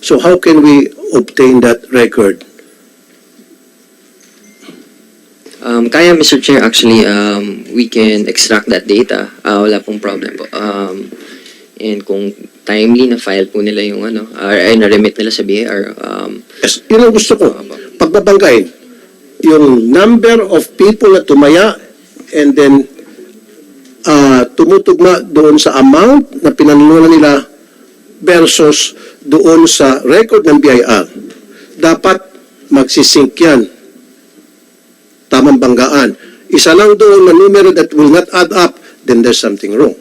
So how can we obtain that record? Kaya, Mr. Chair, actually, we can extract that data. Wala pong problem po. And kung timely na file po nila yung ay na-remit nila sa BAR. Yes, yun ang gusto ko. Pagbabanggain, yung number of people na tumaya and then tumutugma doon sa amount na pinanununan nila versus doon sa record ng BIR. Dapat magsisync yan. Tamang banggaan. Isa lang doon na numero that will not add up, then there's something wrong.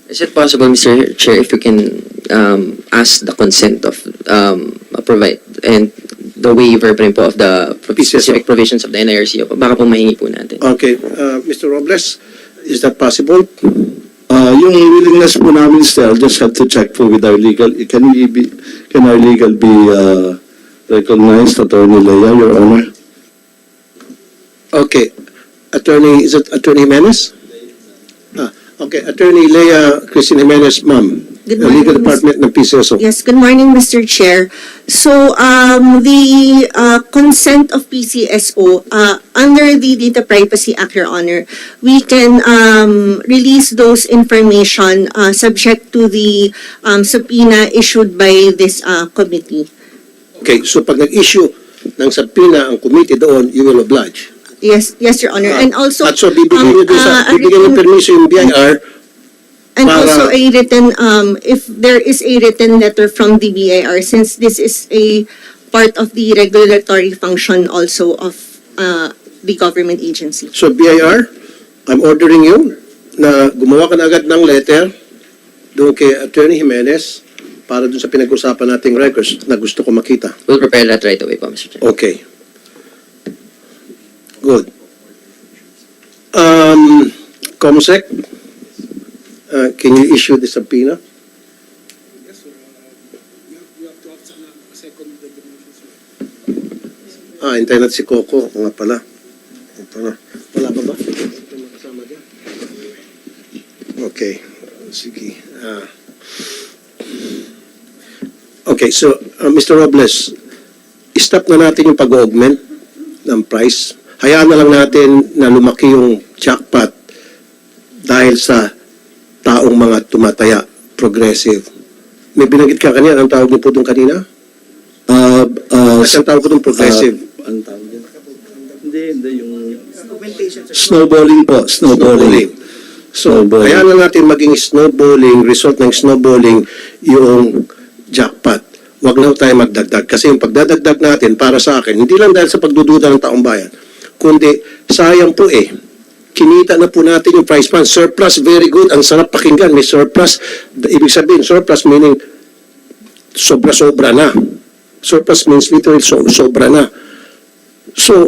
Is it possible, Mr. Chair, if you can ask the consent of provide and the waiver pa rin po of the specific provisions of the NIRC, baka po mahingi po natin. Okay, Mr. Robles, is that possible? Yung willingness po namin, sir, I'll just have to check po with our legal. Can our legal be recognized, Attorney Lea, Your Honor? Okay. Is it Attorney Jimenez? Okay, Attorney Lea Cristina Jimenez, ma'am. Good The morning, Legal Department ng PCSO. Yes, good morning, Mr. Chair. So, the consent of PCSO, under the Data Privacy Act, Your Honor, we can release those information subject to the subpoena issued by this committee. Okay, so pag nag-issue ng subpoena ang committee doon, you will oblige. Yes, Your Honor. And also, At so bibigyan niyo doon sa bibigyan ng permiso yung BIR. and para- also a written, if there is a written letter from the BIR, since this is a part of the regulatory function also of the government agency. So BIR, I'm ordering you na gumawa ka na agad ng letter doon kay Attorney Jimenez para doon sa pinag-usapan nating records na gusto ko makita. We'll prepare that right away po, Mr. Chair. Okay. Good. Comsec, can you issue the subpoena? Hintayin natin si Coco. O nga pala. Ito na. Wala ba ba? Kasama dyan? Okay. Sige. Okay, so, Mr. Robles, stop na natin yung pag-augment ng price. Hayaan na lang natin na lumaki yung jackpot dahil sa taong mga tumataya, progressive. May binanggit ka kanina, anong tawag niyo po doon kanina? Kasi ang tawag ko doon progressive. Anong tawag yan? Hindi yung... Snowballing po, snowballing. So, hayaan na natin maging snowballing, result ng snowballing yung jackpot. Huwag na tayo magdagdag. Kasi yung pagdadagdag natin, para sa akin, hindi lang dahil sa pagdududa ng taong bayan, kundi sayang po kinita na po natin yung price fund. Surplus, very good. Ang sarap pakinggan. May surplus. Ibig sabihin, surplus meaning sobra-sobra na. Surplus means literally sobra na. So,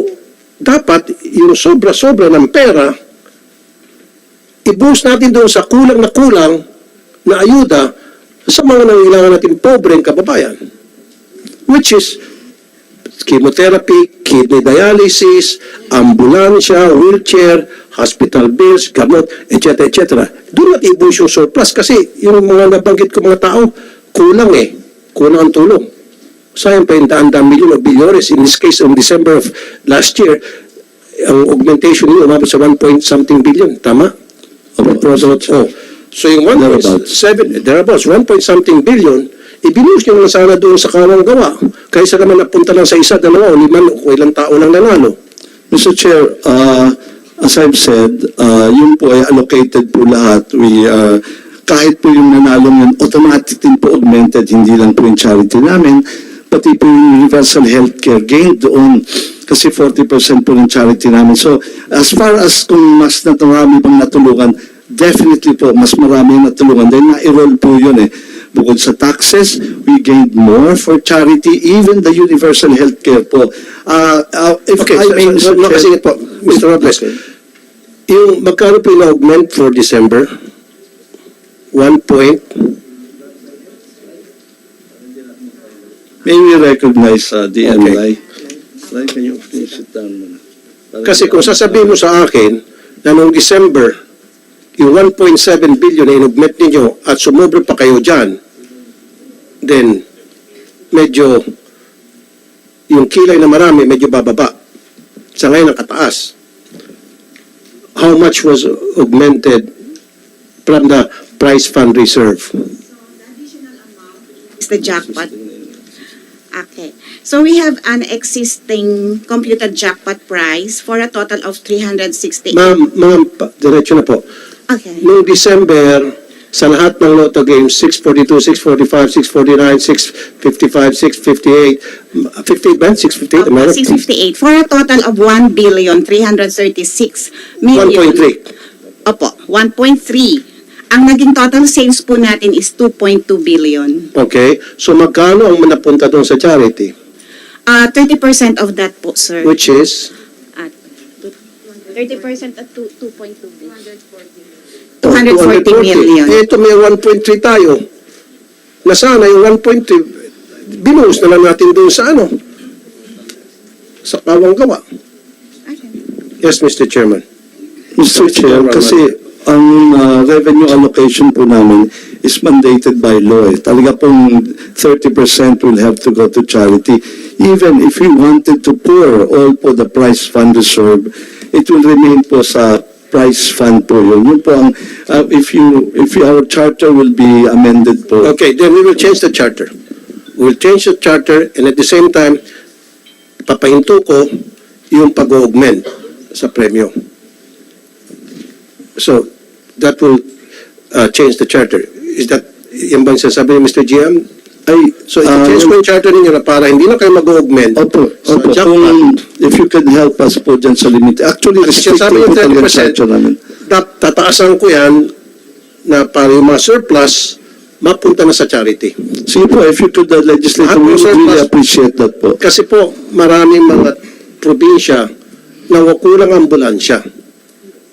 dapat yung sobra-sobra ng pera, i-boost natin doon sa kulang na ayuda sa mga nangailangan natin pobreng kababayan. Which is chemotherapy, kidney dialysis, ambulansya, wheelchair, hospital bills, gamot, etc. etc. Doon natin i-boost yung surplus kasi yung mga nabanggit ko mga tao, kulang ang tulong. Sayang pa yung daan-daan milyon o bilyones. In this case, in December of last year, ang augmentation nyo umabot sa 1 point something billion. Tama? So yung 1.7, thereabouts, 1 point something billion, ibinuhos nyo lang sana doon sa kawang gawa. Kaysa naman napunta lang sa isa, dalawa, o liman, o ilang tao lang nanalo. Mr. Chair, as I've said, yun po ay allocated po lahat. Kahit po yung nanalong yun, automatic din po augmented, hindi lang po yung charity namin, pati po yung universal healthcare gain doon, kasi 40% po ng charity namin. So, as far as kung mas marami pang natulungan, definitely po, mas marami ang natulungan. Dahil na-enroll po yun Bukod sa taxes, we gained more for charity, even the universal healthcare po. If Okay, I may, Mr. Chair, kasi po, Mr. Robles, Yung magkano po yung augment for December? 1 point. May we recognize the Okay. MLI? Right, can you please sit down muna? Kasi kung sasabihin mo sa akin na noong December, yung 1.7 billion na inugmet ninyo at sumobra pa kayo dyan, then medyo yung kilay na marami medyo bababa. Sa ngayon nakataas. How much was augmented from the prize fund reserve? Is the jackpot. Okay. So we have an existing computed jackpot price for a total of 368. Ma'am, diretso na po. Okay. Noong December, sa lahat ng Lotto games, 642, 645, 649, 655, 658, 58 ba? 658? Am I right? 658 for a total of 1,336,000,000. 1.3. Opo, 1.3. Ang naging total sales po natin is 2.2 billion. Okay. So magkano ang napunta doon sa charity? 30% of that po, sir. Which is? 30% at 2.2 billion. 240 million. Ito may 1.3 tayo. Nasana yung 1.3, binuhos na lang natin doon sa ano? Sa kawang gawa. Yes, Mr. Chairman. Mr. Chair, kasi ang revenue allocation po namin is mandated by law. Talaga pong 30% will have to go to charity. Even if we wanted to pour all po the prize fund reserve, it will remain po sa prize fund po yun. Yun po ang, if our charter will be amended po. Okay, then we will change the charter. We will change the charter and at the same time, papahinto ko yung pag-augment sa premyo. So, that will change the charter. Is that, yung bang sasabi ni Mr. GM? So, i-change ko yung charter ninyo na para hindi na kayo mag-augment. Opo, sa opo. jackpot. If you could help us po dyan sa limit. Actually, Sabi restricting yung po talaga ang 30%, charter namin. tataasan ko yan na para yung mga surplus, mapunta na sa charity. Sige po, if you could legislate, we would really appreciate that po. Kasi po, maraming mga probinsya na kulang ambulansya.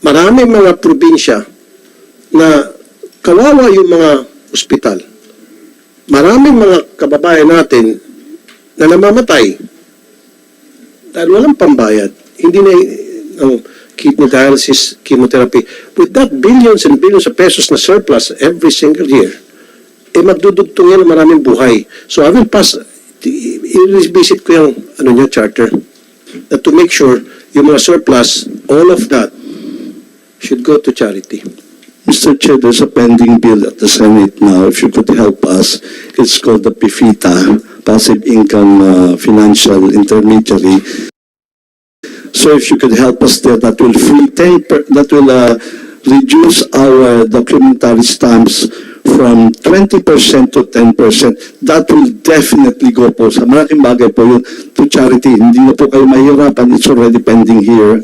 Maraming mga probinsya na kawawa yung mga ospital. Maraming mga kababayan natin na namamatay dahil walang pambayad. Hindi na ang kidney dialysis, chemotherapy. With that billions and billions of pesos na surplus every single year, magdudugtong yan ng maraming buhay. So I will pass, i-visit ko yung charter that to make sure yung mga surplus, all of that, should go to charity. Mr. Chair, there's a pending bill at the Senate now. If you could help us, it's called the PIFITA, Passive Income Financial Intermediary. So if you could help us there, that will reduce our documentary stamps from 20% to 10%. That will definitely go po sa malaking bagay po yun to charity. Hindi na po kayo mahirapan. It's already pending here.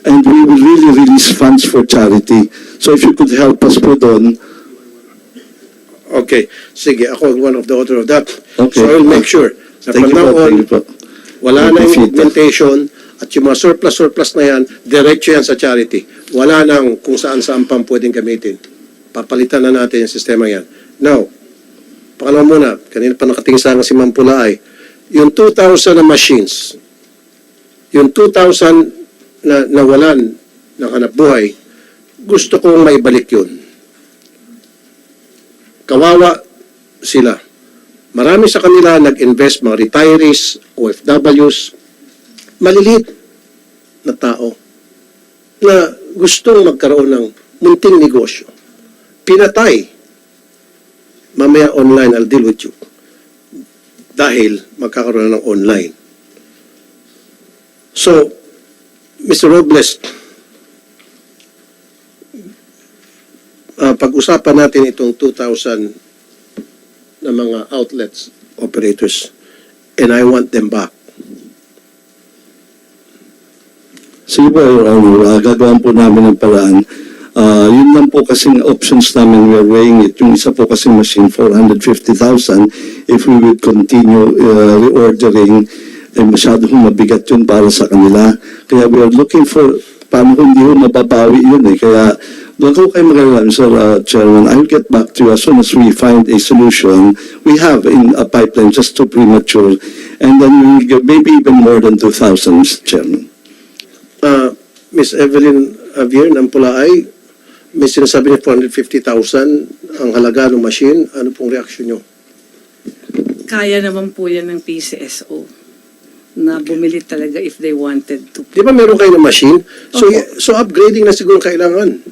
And we will really release funds for charity. So if you could help us po doon. Okay. Sige, ako one of the author of that. Okay. So I will make sure na Thank from you now po, on, thank you po. wala na yung PIFITA. augmentation at yung mga surplus na yan, diretso yan sa charity. Wala nang kung saan-saan pang pwedeng gamitin. Papalitan na natin yung sistema yan. Now, pangalawa muna, kanina pa nakatingin sa akin si Ma'am Pulaay, yung 2,000 na machines, yung 2,000 na nawalan ng hanap buhay, gusto kong maibalik yun. Kawawa sila. Marami sa kanila nag-invest, mga retirees, OFWs, maliliit na tao na gustong magkaroon ng munting negosyo. Pinatay. Mamaya online, I'll deal with you. Dahil magkakaroon ng online. So, Mr. Robles, pag-usapan natin itong 2,000 na mga outlets, operators, and I want them back. Sige po, Your Honor, gagawin po namin ng paraan. Yun lang po kasing options namin, we're weighing it. Yung isa po kasing machine, 450,000. If we would continue reordering, masyadong mabigat yun para sa kanila. Kaya we are looking for paano kung hindi ho mababawi yun eh. Kaya doon ko kayo mag-alala, Mr. Chairman. I'll get back to you as soon as we find a solution. We have in a pipeline just too premature. And then we will get maybe even more than 2,000, Mr. Chairman. Miss Evelyn Javier ng Pulaay, may sinasabi niya 450,000 ang halaga ng machine. Ano pong reaksyon niyo? Kaya naman po yan ng PCSO na bumili talaga if they wanted to. Di ba meron kayo ng machine? So, Opo. so upgrading na siguro kailangan.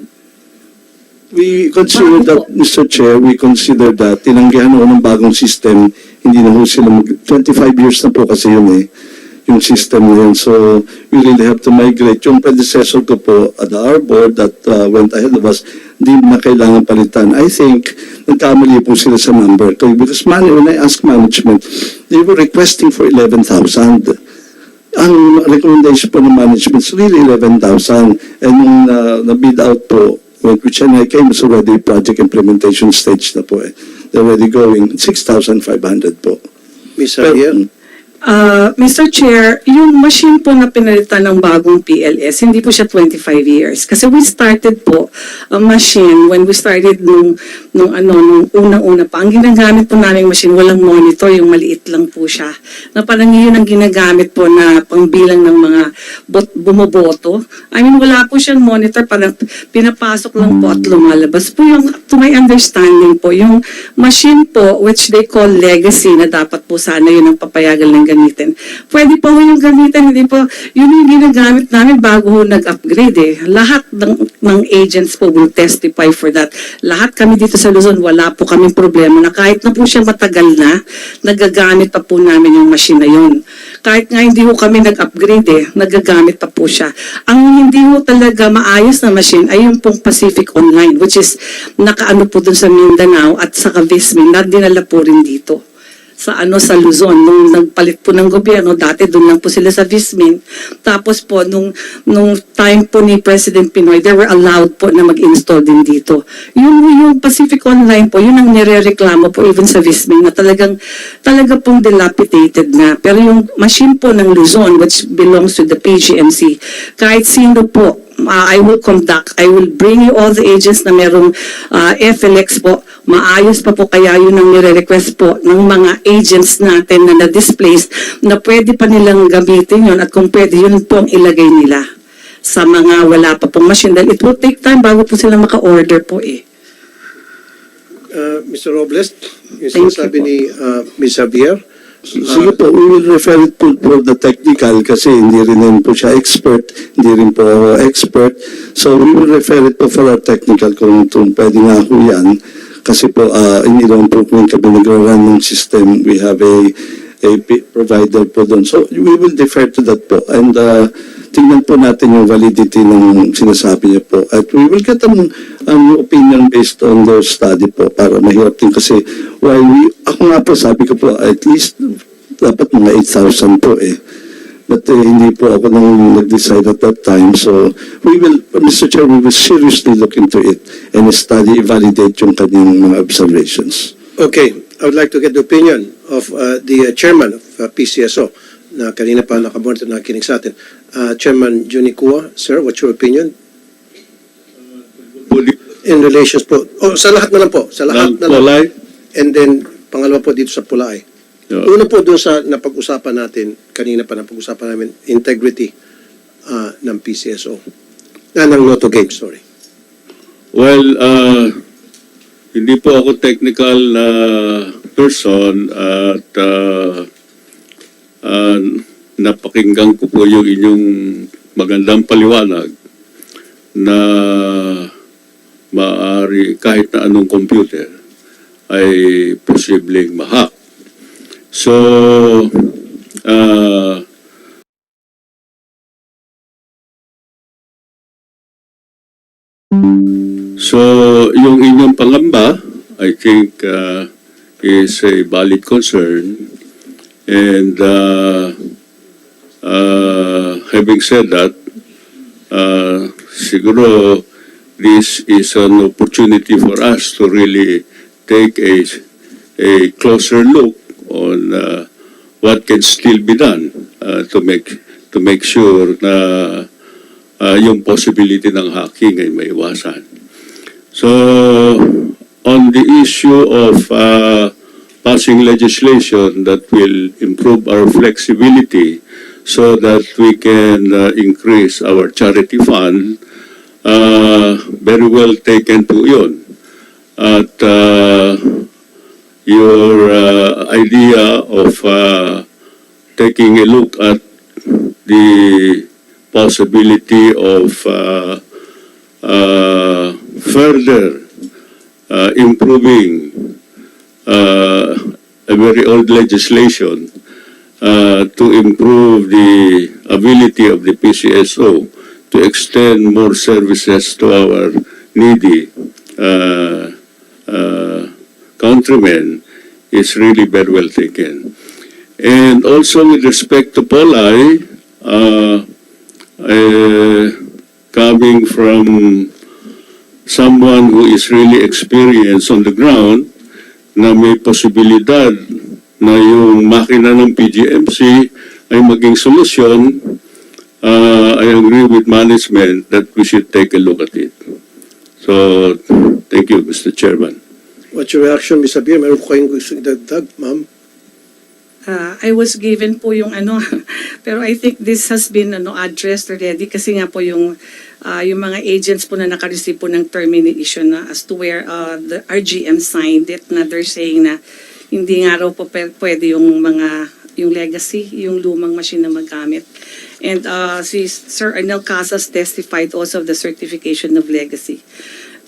We consider that, Mr. Chair, we consider that tinanggihan ho ng bagong system, hindi na ho sila 25 years na po kasi yun eh, yung system na yun. So, we really have to migrate. Yung predecessor ko po, our board that went ahead of us, hindi na kailangan palitan. I think, nagkamali po sila sa number. Because when I asked management, they were requesting for 11,000. Ang recommendation po ng management is really 11,000. And nung na-bid out po, which I came was already project implementation stage na po eh. They're already going 6,500 po. Miss Javier? Mr. Chair, yung machine po na pinalitan ng bagong PLS, hindi po siya 25 years. Kasi we started po a machine when we started nung unang-una pa. Ang ginagamit po namin machine, walang monitor, yung maliit lang po siya. Na parang yun ang ginagamit po na pangbilang ng mga bumoboto. I mean, wala po siyang monitor, parang pinapasok lang po at lumalabas po. Yung, to my understanding po, yung machine po, which they call legacy, na dapat po sana yun ang papayagan ng gamitin. Pwede po yung gamitin, hindi po, yun yung ginagamit namin bago nag-upgrade eh. Lahat ng agents po will testify for that. Lahat kami dito sa Luzon, wala po kaming problema na kahit na po siya matagal na, nagagamit pa po namin yung machine na yun. Kahit nga hindi po kami nag-upgrade eh, nagagamit pa po siya. Ang hindi po talaga maayos na machine ay yung pong Pacific Online, which is nakaano po dun sa Mindanao at sa Kavismin, na dinala po rin dito sa Luzon. Nung nagpalit po ng gobyerno, dati doon lang po sila sa Vismin. Tapos po, nung time po ni President Pinoy, they were allowed po na mag-install din dito. Yung Pacific Online po, yun ang nirereklamo po even sa Vismin na talaga pong dilapidated na. Pero yung machine po ng Luzon, which belongs to the PGMC, kahit sino po, I will bring you all the agents na merong FLX po. Maayos pa po kaya yun ang nire-request po ng mga agents natin na na-displace na pwede pa nilang gamitin yun at kung pwede yun po ang ilagay nila sa mga wala pa pong machine. Dahil it will take time bago po sila maka-order po eh. Mr. Robles, yung Thank you sinasabi po. ni Ms. Javier, Sige po, we will refer it po for the technical kasi hindi rin po siya expert, hindi rin po ako expert. So we will refer it po for our technical kung pwede nga po yan. Kasi po, hindi lang po kung kami nag-run ng system, we have a provider po doon. So we will defer to that po. And tingnan po natin yung validity ng sinasabi niya po. At we will get an opinion based on their study po para mahirap din kasi while ako nga po sabi ko po at least dapat mga 8,000 po eh. But hindi po ako nang nag-decide at that time. So we will, Mr. Chair, we will seriously look into it and study, validate yung kanyang mga observations. okay, I would like to get the opinion of the chairman of PCSO na kanina pa nakamonitor na nakikinig sa atin. Chairman Junicua, sir, what's your opinion? In relations po, sa lahat na lang po, sa lahat na lang. And then, pangalawa po dito sa Pulaay. Una po doon sa napag-usapan natin, kanina pa napag-usapan namin, integrity ng PCSO. Ng Lotto Games, sorry. Well, hindi po ako technical person at napakinggan ko po yung inyong magandang paliwanag na maaari kahit na anong computer ay posibleng ma-hack. So, yung inyong pangamba, I think, is a valid concern. And having said that, siguro this is an opportunity for us to really take a closer look on what can still be done to make sure na yung possibility ng hacking ay maiwasan. So, on the issue of passing legislation that will improve our flexibility so that we can increase our charity fund, very well taken po yun. At your idea of taking a look at the possibility of further improving a very old legislation to improve the ability of the PCSO to extend more services to our needy countrymen is really very well taken. And also with respect to Polay, coming from someone who is really experienced on the ground, na may posibilidad na yung makina ng PGMC ay maging solusyon, I agree with management that we should take a look at it. So, thank you, Mr. Chairman. What's your reaction, Ms. Abir? Meron ko kayong gusto idagdag, ma'am? I was given po yung pero I think this has been addressed already kasi nga po yung mga agents po na naka-receive po ng termination na as to where the RGM signed it na they're saying na hindi nga raw po pwede yung legacy, yung lumang machine na magamit. And si Sir Arnel Casas testified also of the certification of legacy.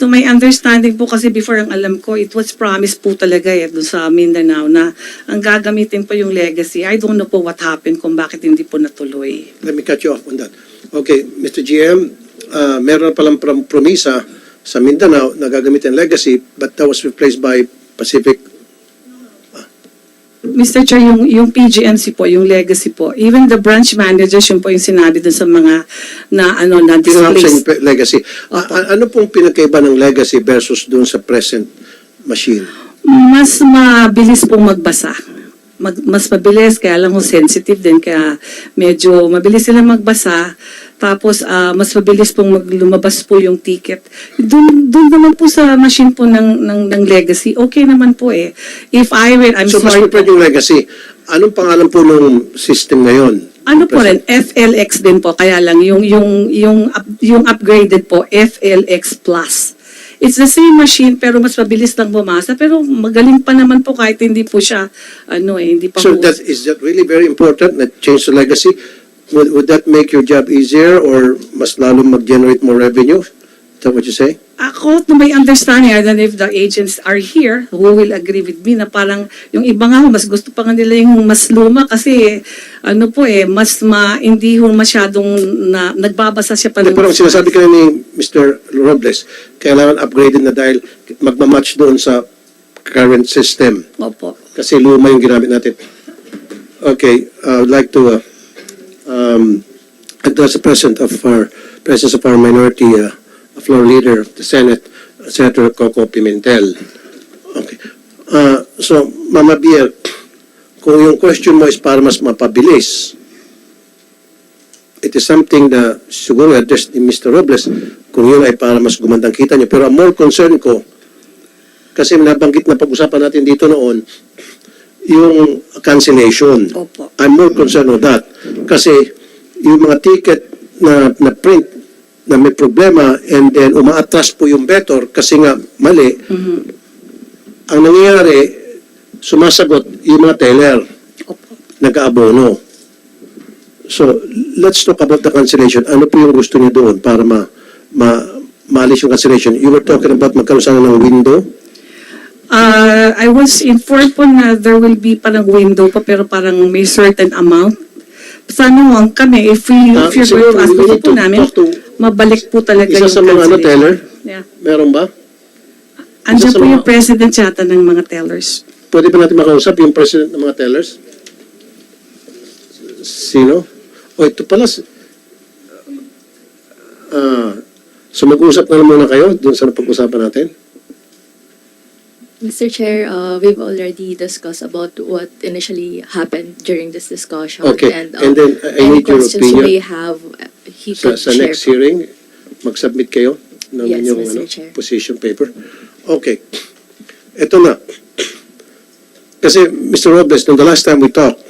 To my understanding po kasi before ang alam ko, it was promised po talaga doon sa Mindanao na ang gagamitin po yung legacy. I don't know po what happened kung bakit hindi po natuloy. Let me cut you off on that. Okay, Mr. GM, meron palang promisa sa Mindanao na gagamitin legacy, but that was replaced by Pacific. Mr. Chair, yung PGMC po, yung legacy po, even the branch managers, yun po yung sinabi dun sa mga na displaced. Legacy. Ano pong pinagkaiba ng legacy versus dun sa present machine? Mas mabilis pong magbasa. Mas mabilis, kaya lang sensitive din, kaya medyo mabilis silang magbasa. Tapos, mas mabilis pong lumabas po yung ticket. Doon naman po sa machine po ng legacy, okay naman po eh. If I were, So, mas prepared yung legacy. Anong pangalan po ng system ngayon? Ano po rin, FLX din po, kaya lang yung upgraded po, FLX Plus. It's the same machine pero mas mabilis lang bumasa pero magaling pa naman po kahit hindi po siya hindi pa So, po. is that really very important na change the legacy? Would that make your job easier or mas lalong mag-generate more revenue? Is that what you say? Ako, to my understanding, I don't know if the agents are here who will agree with me na parang yung iba nga mas gusto pa nga nila yung mas luma kasi hindi masyadong nagbabasa siya pa. Pero ang sinasabi ka ni Mr. Robles, kailangan upgraded na dahil magmamatch doon sa current system. Opo. Kasi luma yung ginamit natin. Okay, I would like to address the presence of our minority floor leader of the Senate, Senator Coco Pimentel. Okay. So, Mama Bier, kung yung question mo is para mas mapabilis, it is something na siguro address ni Mr. Robles, kung yun ay para mas gumandang kita niyo. Pero ang more concern ko, kasi nabanggit na pag-usapan natin dito noon, yung cancellation. Opo. I'm more concerned with that. Kasi yung mga ticket na print na may problema and then umaatras po yung vendor kasi nga mali, ang nangyayari, sumasagot yung mga teller, nag-aabono. So, let's talk about the cancellation. Ano po yung gusto niyo doon para maalis yung cancellation? You were talking about magkaroon sana ng window? I was informed po na there will be parang window pa pero parang may certain amount. Sana kami, if you're going to ask po namin, mabalik po talaga isa yung sa mga teller? Yeah. Meron ba? Andiyan po yung president yata ng mga tellers. Pwede ba natin makausap yung president ng mga tellers? Sino? O ito pala. So mag-usap na muna kayo dun sa napag-usapan natin. Mr. Chair, we've already discussed about what initially happened during this discussion. Okay, and then I any need your questions you opinion. may have He Sa could share next po. hearing, mag-submit kayo ng Yes, inyong Mr. Chair. position paper. Okay. Ito na. Kasi, Mr. Robles, nung the last time we talked,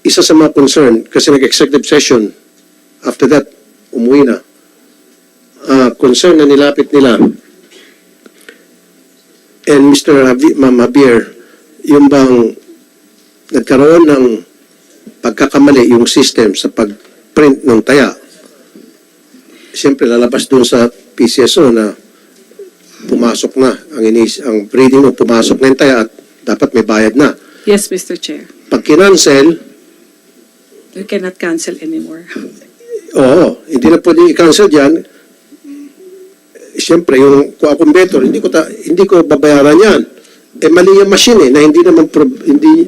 isa sa mga concern, kasi nag-executive session, after that, umuwi na, concern na nilapit nila, and Mr. Ma'am Javier, yung bang nagkaroon ng pagkakamali yung system sa pag-print ng taya, siyempre lalabas dun sa PCSO na pumasok na ang reading mo, pumasok na yung taya at dapat may bayad na. Yes, Mr. Chair. Pag kinancel, We cannot cancel anymore. oo, hindi na pwede i-cancel dyan. Siyempre, yung kung akong better, hindi ko babayaran yan. Eh, mali yung machine na hindi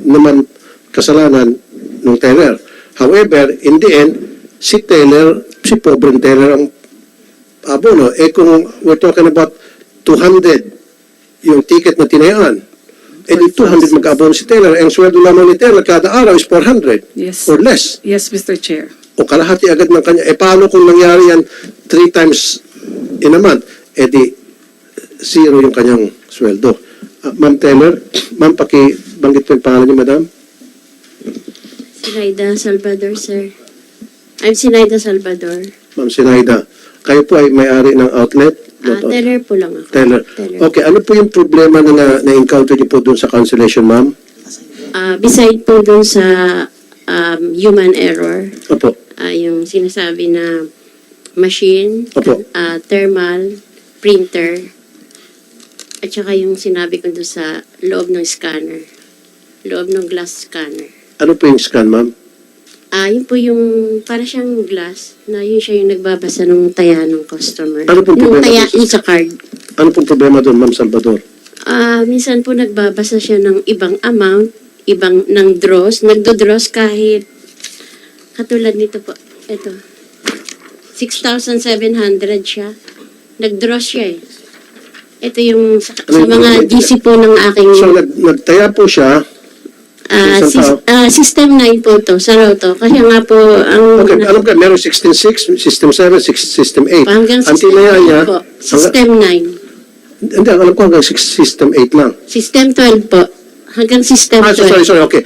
naman kasalanan ng teller. However, in the end, si pobreng teller ang abono. Eh, kung we're talking about 200 yung ticket na tinayaan, eh, di 200 mag-abono si teller. Ang sweldo lamang ni teller kada araw is 400 Yes. or less. Yes, Mr. Chair. O kalahati agad ng kanya. Eh, paano kung nangyari yan 3 times in a month? Eh, di zero yung kanyang sweldo. Ma'am Teller, ma'am, pakibanggit po yung pangalan niyo, madam. Sinaida Salvador, sir. I'm Sinaida Salvador. Ma'am Sinaida, kayo po ay may-ari ng outlet? Teller po lang ako. Teller. Teller. Okay, ano po yung problema na-encounter niyo po doon sa cancellation, ma'am? Beside po dun sa human error, Opo. yung sinasabi na machine, Opo. thermal, printer, at saka yung sinabi ko dun sa loob ng scanner, loob ng glass scanner. Ano po yung scan, ma'am? Yun po yung, para siyang glass, na yun siya yung nagbabasa ng taya ng customer. Ano pong Yung problema taya, dun? yung sa card. Ano pong problema doon, ma'am Salvador? Minsan po nagbabasa siya ng ibang amount, ng draws, nagdo-draws kahit, katulad nito po, ito, 6,700 siya. Nag-draws siya eh. Ito yung sa mga GC po ng aking... So, nagtaya po siya. System 9 po to, sa to. Kasi nga po, ang... Okay, alam ka, meron 16.6, System 7, System 8. Hanggang Ang System tinaya niya, 9 po. System 9. Hindi, alam ko hanggang System 8 lang. System 12 po. Hanggang System 12. Sorry, okay.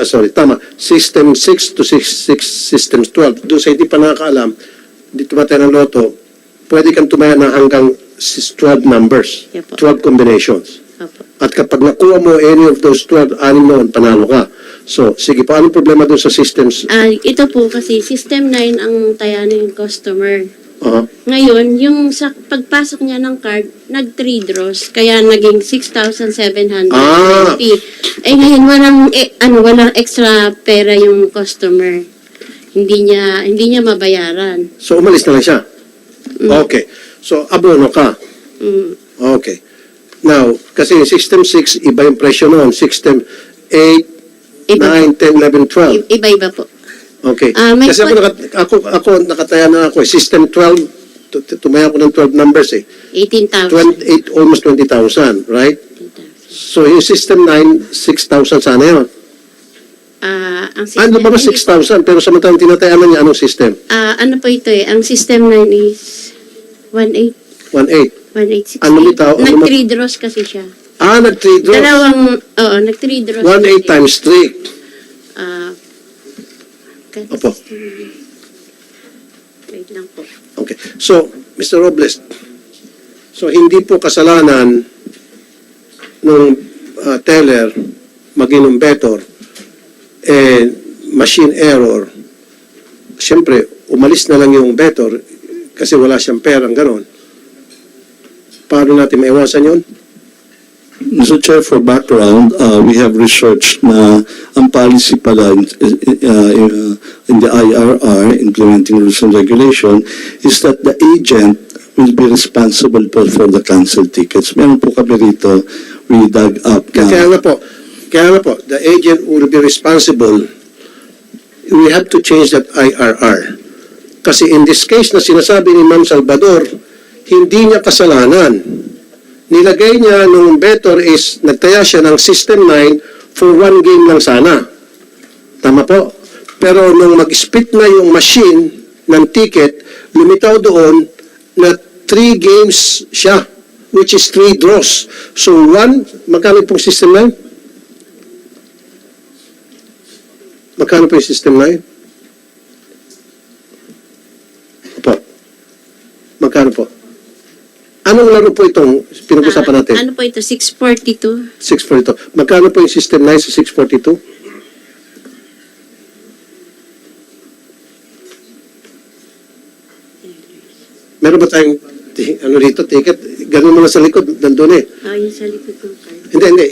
Sorry, tama. System 6 to System 12. Doon sa hindi pa nakakaalam, hindi tumataya ng loto, pwede kang tumaya na hanggang 12 numbers, Yeah po. 12 combinations. Opo. At kapag nakuha mo any of those 12, anim noon, panalo ka. So, sige po, anong problema doon sa systems? Ito po kasi, System 9 ang taya ng customer. Uh-huh. Ngayon, yung sa pagpasok niya ng card, nag-3 draws, kaya naging 6,720. Eh ngayon, walang extra pera yung customer. Hindi niya mabayaran. So, umalis na lang siya? Okay. So, abono ka? Mm. Okay. Now, kasi yung System 6, iba yung presyo noon. System 8, 9, 10, 11, 12. Iba-iba po. Okay. May Kasi ako nakataya na ako eh. System 12, tumaya ko ng 12 numbers eh. 18,000. Almost 20,000, right? So yung System 9, 6,000 sana yun. Ang system, Ano ba 6,000? Pero samantalang tinatayaan na niya anong system? ano po ito eh, ang System 9 is 18. 1,800. 1868. Ano bitaw? Nag-3 draws kasi siya. Nag-3 draws. Nag-3 draws. 1,800 times 3. Opo. Wait lang po. Okay. So, Mr. Robles, so hindi po kasalanan nung teller maging ng better, machine error. Siyempre, umalis na lang yung better kasi wala siyang perang gano'n. Paano natin maiwasan yun? Mr. Chair, for background, we have researched na ang policy pala in the IRR, Implementing Rules and Regulation, is that the agent will be responsible for the cancelled tickets. Meron po kami rito, we dug up. Kaya nga po, the agent will be responsible. We have to change that IRR. Kasi in this case na sinasabi ni Ma'am Salvador, hindi niya kasalanan. Nilagay niya nung better is, nagtaya siya ng System 9 for 1 game lang sana. Tama po? Pero nung mag-split na yung machine, ng ticket, lumitaw doon na 3 games siya, which is 3 draws. So magkano pong system na yun? Magkano po yung system na yun? Opo. Magkano po? Anong laro po itong pinag-usapan natin? Ano po ito? 642? 642. Magkano po yung system na yun sa 642? Meron ba tayong dito, ticket? Ganun mo na sa likod, nandun eh. Oh, yung sa likod ng card. Hindi.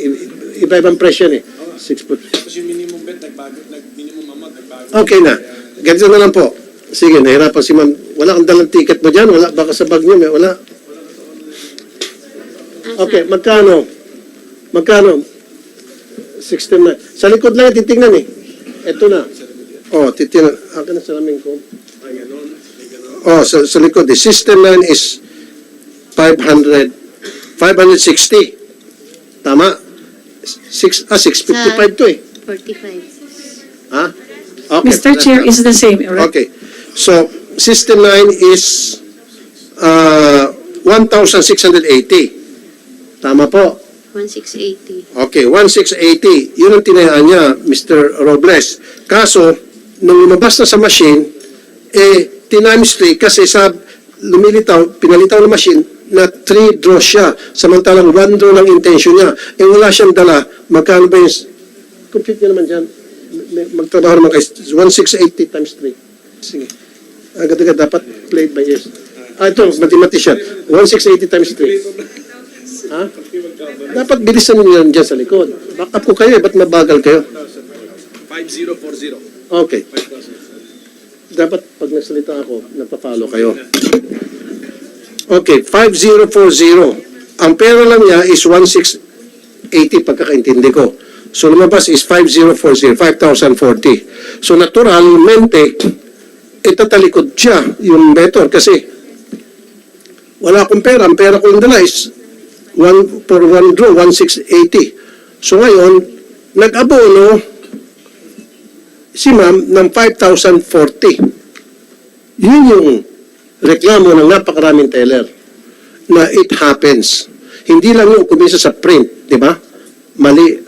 Iba-ibang presyo eh. 6 foot. Tapos yung minimum bet, minimum amount, nagbago. Okay na. Ganito na lang po. Sige, nahirapan si ma'am. Wala kang dalang ticket mo dyan? Wala? Baka sa bag niyo, may wala. Okay, magkano? Magkano? 69. Sa likod lang titingnan eh. Ito na. Oh, titingnan. Akin na salamin ko. Oh, sa likod. The system line is 560. Tama? 655 to eh. 45. Ha? Okay. Mr. Chair, is the same, right? Okay. So, system line is 1,680. Tama po. 1680. Okay, 1,680. Yun ang tinayaan niya, Mr. Robles. Kaso, nung lumabas na sa machine, times 3 kasi pinalitaw ng machine na 3 draws siya. Samantalang 1 draw lang intention niya. Wala siyang dala. Magkano ba yung... Compute niya naman dyan. Magtrabaho naman kayo. 1,680 times 3. Sige. Agad-agad dapat played by ears. Ito, mathematician. 1,680 times 3. Ha? Dapat bilisan niyo yan dyan sa likod. Back up ko kayo. Ba't mabagal kayo? 5040. Okay. Dapat pag nagsalita ako, nagpa-follow kayo. Okay, 5040. Ang pera lang niya is 1,680 pagkakaintindi ko. So lumabas is 5040, 5,040. So naturalmente, itatalikod siya yung better kasi wala akong pera. Ang pera ko yung dala is for one draw, 1,680. So ngayon, nag-abono si ma'am ng 5,040. Yun yung reklamo ng napakaraming teller na it happens. Hindi lang yung kumisa sa print, di ba? Mali.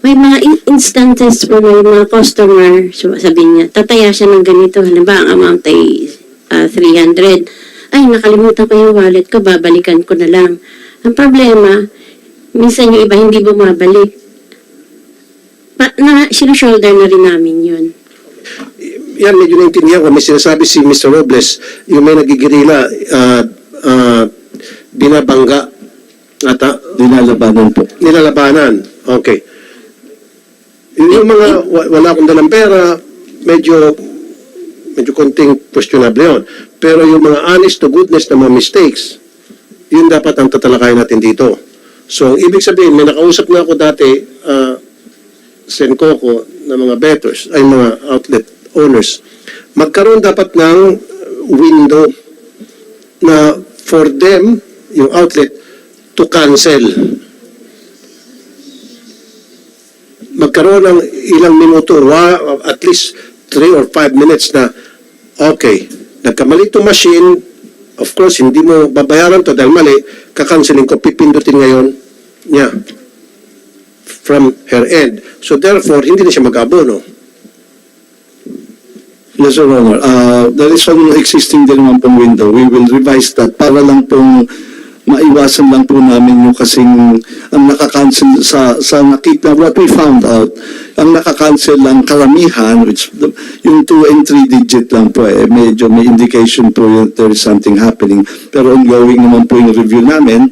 May mga instances po may mga customer, sabihin niya, tataya siya ng ganito, halimbawa ang amount ay 300. Ay, nakalimutan ko yung wallet ko, babalikan ko na lang. Ang problema, minsan yung iba hindi bumabalik. Sinushoulder na rin namin yun. Yan, medyo naintindihan ko. May sinasabi si Mr. Robles, yung may nagigirila, binabangga, ata? Nilalabanan po. Nilalabanan. Okay. Yung mga wala akong dalang pera, medyo konting questionable yun. Pero yung mga honest to goodness na mga mistakes, yun dapat ang tatalakayin natin dito. So, ibig sabihin, may nakausap na ako dati, Senkoko, na mga bettors, ay mga outlet owners. Magkaroon dapat ng window na for them, yung outlet, to cancel. Magkaroon ng ilang minuto, at least 3 or 5 minutes na, okay, nagkamali itong machine, of course, hindi mo babayaran to dahil mali, kakanceling ko, pipindutin ngayon niya from her end. So therefore, hindi na siya mag-abono. Yes, Your Honor. There is one existing din naman pong window. We will revise that para lang pong maiwasan lang po namin yung kasing ang nakakancel sa nakita, what we found out, ang nakakancel lang karamihan, which yung 2 and 3 digit lang po medyo may indication po yun there is something happening. Pero ongoing naman po yung review namin.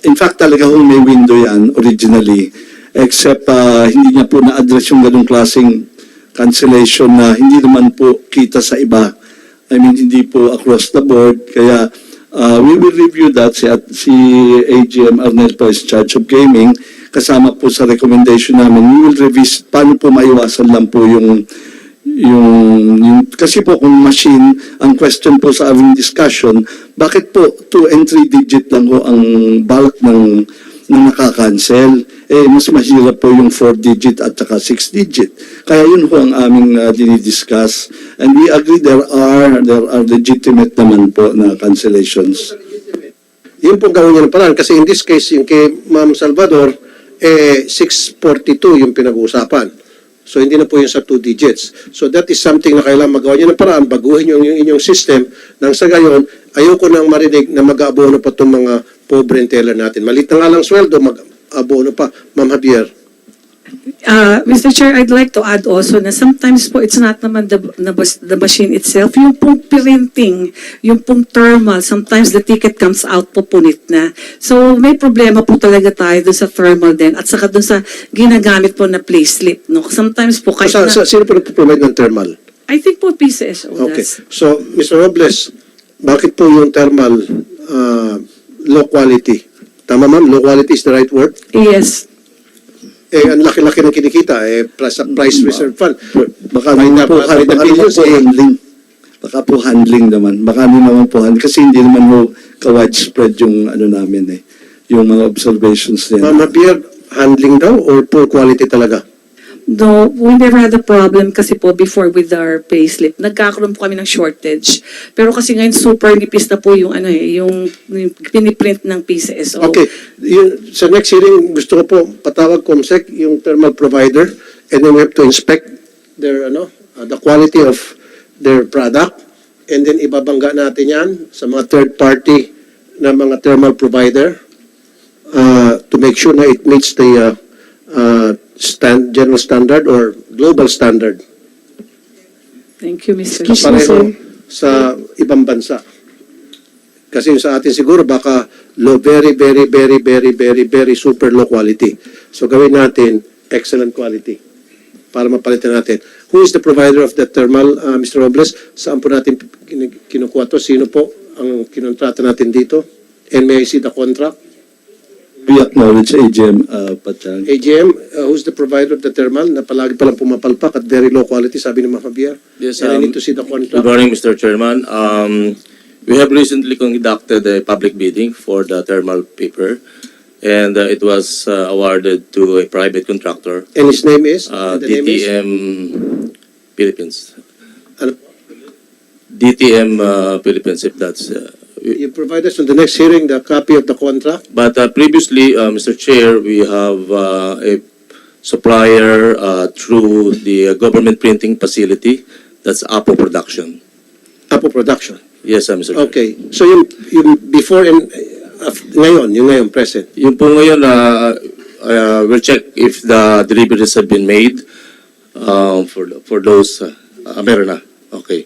In fact, talaga kung may window yan originally, except hindi niya po na-address yung ganung klaseng cancellation na hindi naman po kita sa iba. I mean, hindi po across the board. Kaya we will review that. Si AGM Arnel po is charge of gaming. Kasama po sa recommendation namin, we will revisit paano po maiwasan lang po yung kasi po kung machine, ang question po sa aming discussion, bakit po 2 and 3 digit lang po ang bulk ng nakakancel? mas mahirap po yung 4-digit at saka 6-digit. Kaya yun po ang aming dinidiscuss. And we agree there are legitimate naman po na cancellations. Yun po gawin niya ng paraan. Kasi in this case, yung kay Ma'am Salvador, 642 yung pinag-uusapan. So, hindi na po yung sa 2 digits. So, that is something na kailangan magawa niya ng paraan, baguhin yung inyong system, nang sa gayon, ayoko nang marinig na mag-aabono pa itong mga pobre teller natin. Malit na nga lang sweldo, mag-aabono pa. Ma'am Javier. Mr. Chair, I'd like to add also na sometimes po it's not naman the machine itself, yung pong printing, yung pong thermal, sometimes the ticket comes out po punit na. So may problema po talaga tayo dun sa thermal din at saka dun sa ginagamit po na playslip. No? Sometimes po kahit Sino po nagpo-provide ng thermal? I think po PCSO Okay. does. So, Mr. Robles, bakit po yung thermal low quality? Tama ma'am, low quality is the right word? Yes. Ang laki-laki ng kinikita, plus a price reserve fund. Baka naman po, handling. Baka po handling naman. Baka naman po handling. Kasi hindi naman po ka-widespread yung ano namin yung mga observations nila. Ma'am Javier, handling daw or poor quality talaga? No, we never had a problem kasi po before with our payslip. Nagkakaroon po kami ng shortage. Pero kasi ngayon super nipis na po yung yung piniprint ng PCSO. Okay. Sa next hearing, gusto ko po patawag COMSEC yung thermal provider and then we have to inspect their the quality of their product and then ibabangga natin yan sa mga third party na mga thermal provider to make sure na it meets the general standard or global standard. Thank you, Mr. Pareho sa ibang bansa. Kasi yung sa atin siguro baka very super low quality. So gawin natin excellent quality para mapalitan natin. Who is the provider of the thermal, Mr. Robles? Saan po natin kinukuha to? Sino po ang kinontrata natin dito? And may I see the contract? We acknowledge AGM, Pachang. AGM, who's the provider of the thermal na palagi palang pumapalpak at very low quality, sabi ni Ma'am Javier? Yes, And I need to see the contract. Good morning, Mr. Chairman. We have recently conducted a public bidding for the thermal paper, and it was awarded to a private contractor, And his name is? And the name is? DTM Philippines. Ano? DTM Philippines, if that's... You provide us on the next hearing the copy of the contract? But previously, Mr. Chair, we have a supplier through the government printing facility, that's Apo Production. Apo Production. Yes, Mr. Chair. Okay. So yung before and yung ngayon, present. Yung po ngayon, we'll check if the deliveries have been made for those. Meron na. Okay.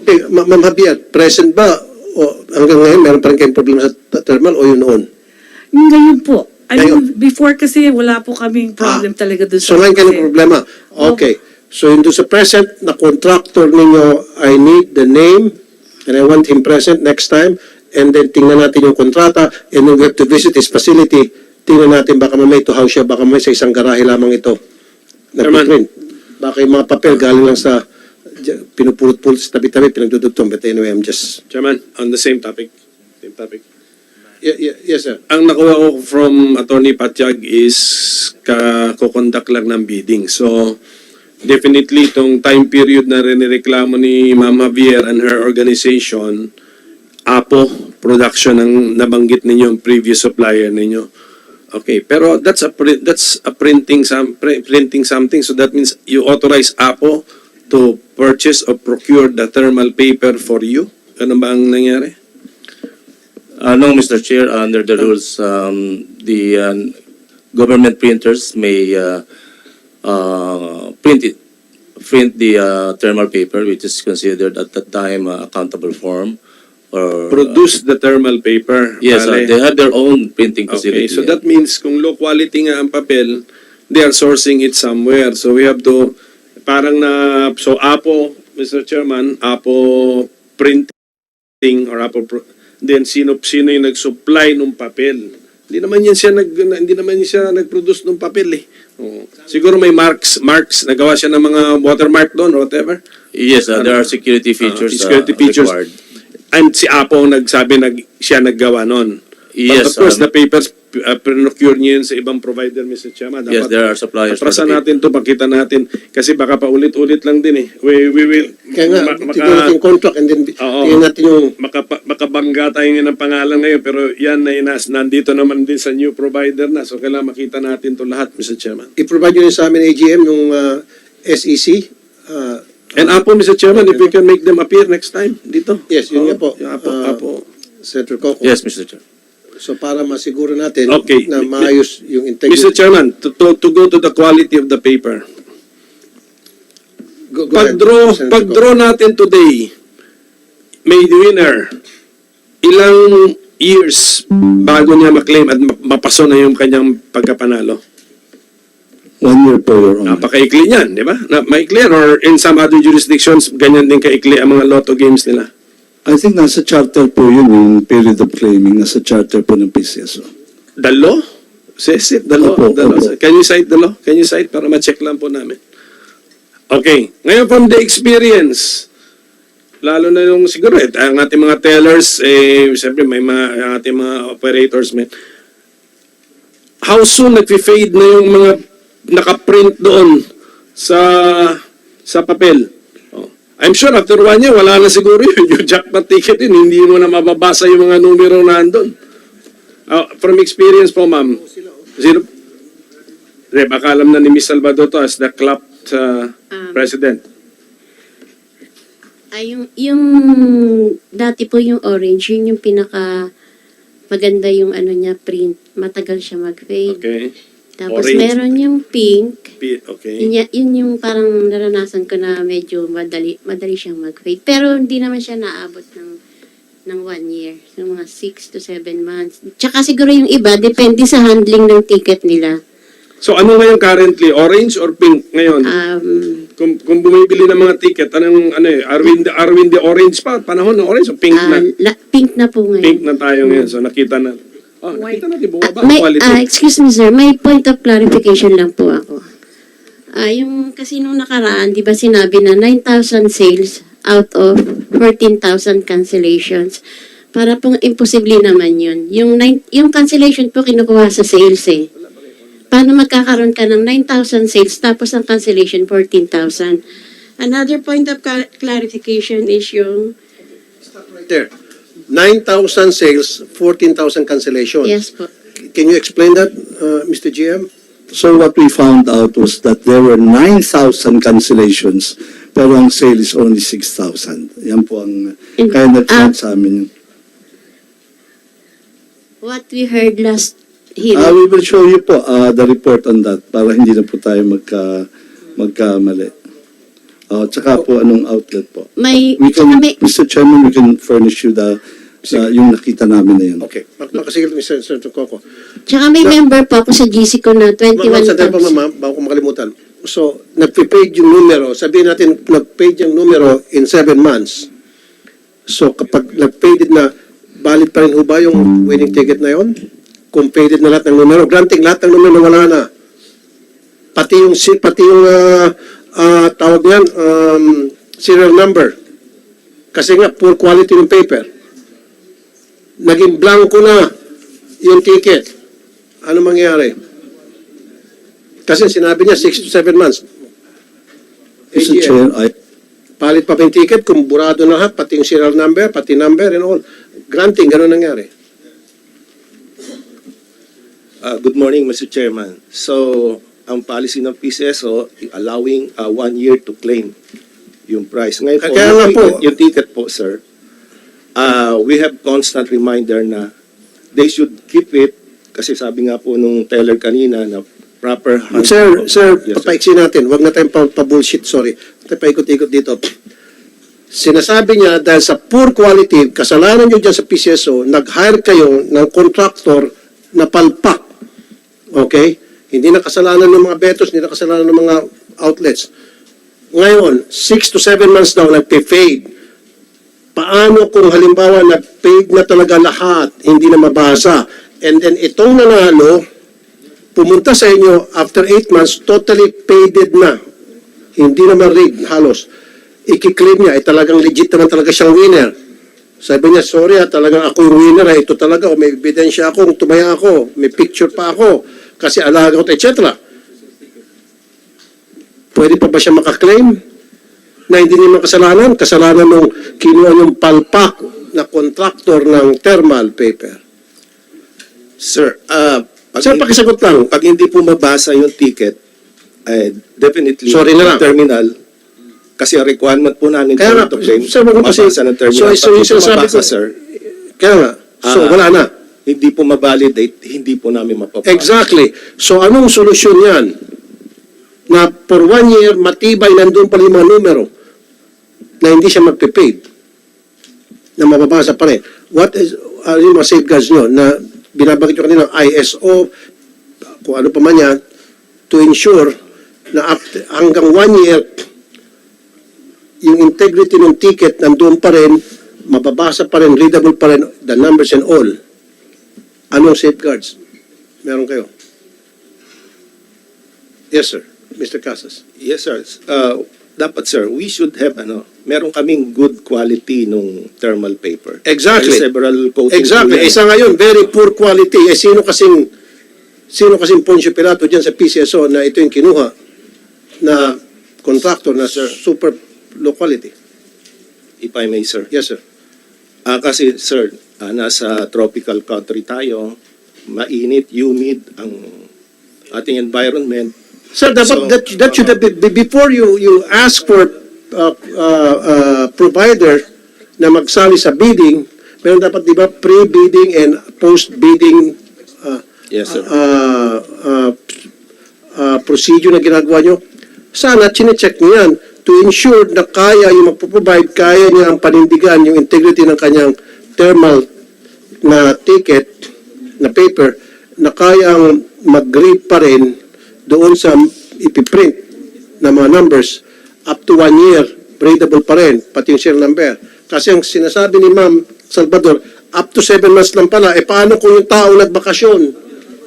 Okay, Ma'am Javier, present ba? O hanggang ngayon, meron pa rin kayong problema sa thermal o yun noon? Ngayon po. I Ngayon. mean, before kasi wala po kaming problem talaga doon So ngayon kayo ng problema. Okay. So yung doon sa present na contractor ninyo, I need the name and I want him present next time and then tingnan natin yung kontrata and then we have to visit his facility. Tingnan natin baka mamay to house siya, baka mamay sa isang garahe lamang ito. Nagpiprint. Baka yung mga papel galing lang sa pinupulot-pulot sa tabi-tabi, pinagdudugtong. But anyway, I'm just... Chairman, on the same topic. Yes, sir. Ang nakuha ko from Attorney Pagdinig is kukonduct lang ng bidding. So, definitely, itong time period na rinireklamo ni Ma'am Javier and her organization, Apo Production ang nabanggit ninyo, yung previous supplier ninyo. Okay, pero that's a printing something. So that means you authorize Apo to purchase or procure the thermal paper for you? Ano ba ang nangyari? No, Mr. Chair, under the rules, the government printers may print the thermal paper, which is considered at that time accountable form. Or, Produce the thermal paper. yes, Bale. they have their own printing Okay, facility. so that means kung low quality nga ang papel, they are sourcing it somewhere. So we have to, so Apo, Mr. Chairman, Apo printing or Apo, then sino yung nag-supply ng papel? Hindi naman siya nag-produce ng papel eh. Oo. Siguro may marks, nagawa siya ng mga watermark doon or whatever. Yes, there are security features, security features. required. And si Apo ang nagsabi siya naggawa noon. Yes, But of course, the procure niyo yun sa ibang provider, Mr. Chairman. Yes, there are suppliers for Atrasan the natin to, pakita natin. Kasi baka paulit-ulit lang din eh. We will... Kaya nga, tignan natin yung contract and then tignan natin yung... Makabangga tayo ng pangalan ngayon, pero yan na nandito naman din sa new provider na. So kailangan makita natin to lahat, Mr. Chairman. I-provide nyo rin sa amin AGM yung SEC. And Apo, Mr. Chairman, if we can make them appear next time dito. Yes, yun nga po. Yung Apo. Senator Coco. Yes, Mr. Chair. So para masiguro natin Okay. na maayos yung integrity. Mr. Chairman, to go to the quality of the paper. Go ahead, Senator Pag-draw natin today, may winner, ilang years bago niya maklaim at mapaso na yung kanyang pagkapanalo? 1 year po, Your Honor. Napakaikli niyan, di ba? Maikli yan, or in some other jurisdictions, ganyan din kaikli ang mga lotto games nila. I think nasa charter po yun, yung period of claiming, nasa charter po ng PCSO. The law? Says it, the law. Opo, The law. opo. Can you cite the law? Can you cite para ma-check lang po namin? Okay. Ngayon from the experience, lalo na yung siguro, ang ating mga tellers, siyempre may ang ating mga operators, how soon nag-fade na yung mga nakaprint doon sa papel? I'm sure after 1 year, wala na siguro yun. Yung jackpot ticket yun, hindi mo na mababasa yung mga numero na andun. From experience po, ma'am, baka alam na ni Miss Salvador to as the clapped president. Yung dati po yung orange, yun yung pinaka maganda yung ano niya, print. Matagal siya mag-fade. Okay. Tapos Orange. meron yung pink. Okay. Yun yung parang naranasan ko na medyo madali siyang mag-fade. Pero hindi naman siya naabot ng 1 year. Yung mga 6 to 7 months. Tsaka siguro yung iba, depende sa handling ng ticket nila. So ano ngayon currently? Orange or pink ngayon? Kung bumibili ng mga ticket, are we in the orange pa? Panahon ng orange o pink na? Pink na po ngayon. Pink na tayo ngayon. So nakita na. Nakita natin, bumaba ang May, quality. excuse me sir, may point of clarification lang po ako. Yung kasi nung nakaraan, di ba sinabi na 9,000 sales out of 14,000 cancellations. Para pong imposible naman yun. Yung cancellation po kinukuha sa sales eh. Paano magkakaroon ka ng 9,000 sales tapos ang cancellation 14,000? Another point of clarification is yung... Right there. 9,000 sales, 14,000 cancellations. Yes po. Can you explain that, Mr. GM? So what we found out was that there were 9,000 cancellations, pero ang sale is only 6,000. Yan po ang kaya nag-flag sa amin. What we heard last hearing. We will show you po the report on that para hindi na po tayo magkamali. Tsaka po anong outlet po. Mr. Chairman, we can furnish you yung nakita namin na yun. Okay. Makasigil Mr. Senator Coco. Tsaka may member po ako sa GC ko na 21,000. Bago ko makalimutan. So, nag-page yung numero. Sabihin natin, nag-page yung numero in 7 months. So, kapag nag-faded na, valid pa rin ho ba yung winning ticket na yon? Kung faded na lahat ng numero. Granting lahat ng numero wala na. Pati yung tawag niyan, serial number. Kasi nga, poor quality ng paper. Naging blanco na yung ticket. Ano mangyari? Kasi sinabi niya 6 to 7 months. Mr. Chair, Palit pa yung ticket, kung burado na lahat, pati yung serial number, pati number and all. Granting, gano'n nangyari. Good morning, Mr. Chairman. So, ang policy ng PCSO, allowing 1 year to claim yung price. Ngayon po, Kaya nga po. yung ticket po, sir, we have constant reminder na they should keep it, kasi sabi nga po nung teller kanina na proper handling. Sir, Yes, papaiksi natin. Huwag na tayong pa-bullshit, sorry. Tayo paikot-ikot dito. Sinasabi niya, dahil sa poor quality, kasalanan niyo dyan sa PCSO, nag-hire kayo ng contractor na palpak. Okay? Hindi na kasalanan ng mga betos, hindi na kasalanan ng mga outlets. Ngayon, 6 to 7 months daw nagpe-fade. Paano kung halimbawa nag-fade na talaga lahat, hindi na mabasa, and then itong nanalo, pumunta sa inyo after 8 months, totally faded na. Hindi naman rigged, halos. I-claim niya, talagang legit naman talaga siyang winner. Sabi niya, sorry talagang ako yung winner, ito talaga, may ebidensya ako, tumaya ako, may picture pa ako, kasi alaga ko, etc. Pwede pa ba siya makaklaim na hindi niya kasalanan? Kasalanan nung kinuha yung palpak na contractor ng thermal paper. Sir, Sir, pakisagot lang. pag hindi po mabasa yung ticket, definitely, Sorry na lang. terminal, kasi ang requirement po namin Kaya nga, to claim, sir, wag mo kasi- mabasa ng terminal. so Pag yung hindi po sinasabi mabasa, ko- sir, Kaya nga, so wala na. hindi po ma-validate, hindi po namin mapapasa. Exactly. So anong solusyon yan? Na for 1 year, matibay nandun pa yung mga numero na hindi siya magpipaid. Na mababasa pa rin. What is, yung mga safeguards nyo na binabanggit nyo kanina, ISO, kung ano pa man yan, to ensure na hanggang 1 year, yung integrity ng ticket nandun pa rin, mababasa pa rin, readable pa rin, the numbers and all. Anong safeguards? Meron kayo? Yes, sir. Mr. Casas. Yes, sir. Dapat, sir, we should have, meron kaming good quality nung thermal paper. Exactly. May several coatings. Exactly. po yan. Isa ngayon, very poor quality. Sino kasing Poncio Pilato dyan sa PCSO na ito yung kinuha na contractor na super low quality? If I may, sir. Yes, sir. Kasi, sir, nasa tropical country tayo, mainit, humid ang ating environment. Sir, dapat, So, that should have been, before you ask for provider na magsali sa bidding, meron dapat, di ba, pre-bidding and post-bidding Yes, sir. Procedure na ginagawa nyo. Sana, chinecheck nyo yan to ensure na kaya yung magpo-provide, kaya niya ang panindigan, yung integrity ng kanyang thermal na ticket, na paper, na kayang mag-read pa rin doon sa ipiprint na mga numbers up to 1 year, readable pa rin, pati yung serial number. Kasi ang sinasabi ni Ma'am Salvador, up to 7 months lang pala, paano kung yung tao nagbakasyon?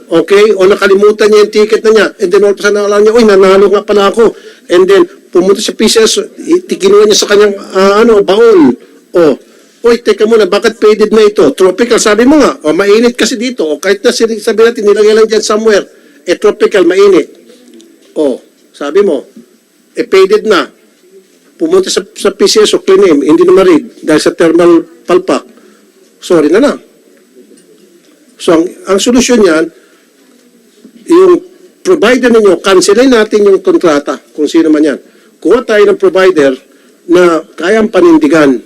Okay? O nakalimutan niya yung ticket na niya, and then all of a sudden naalala niya, uy, nanalo nga pala ako. And then, pumunta sa PCS, kinuha niya sa kanyang, baon. Uy, teka muna, bakit faded na ito? Tropical, sabi mo nga, mainit kasi dito. O kahit na sabi natin, nilagay lang dyan somewhere. Tropical, mainit. Sabi mo, faded na. Pumunta sa PCS o claim, hindi na ma-read dahil sa thermal palpak. Sorry na lang. So, ang solusyon yan, yung provider ninyo, cancelin natin yung kontrata, kung sino man yan. Kuha tayo ng provider na kayang panindigan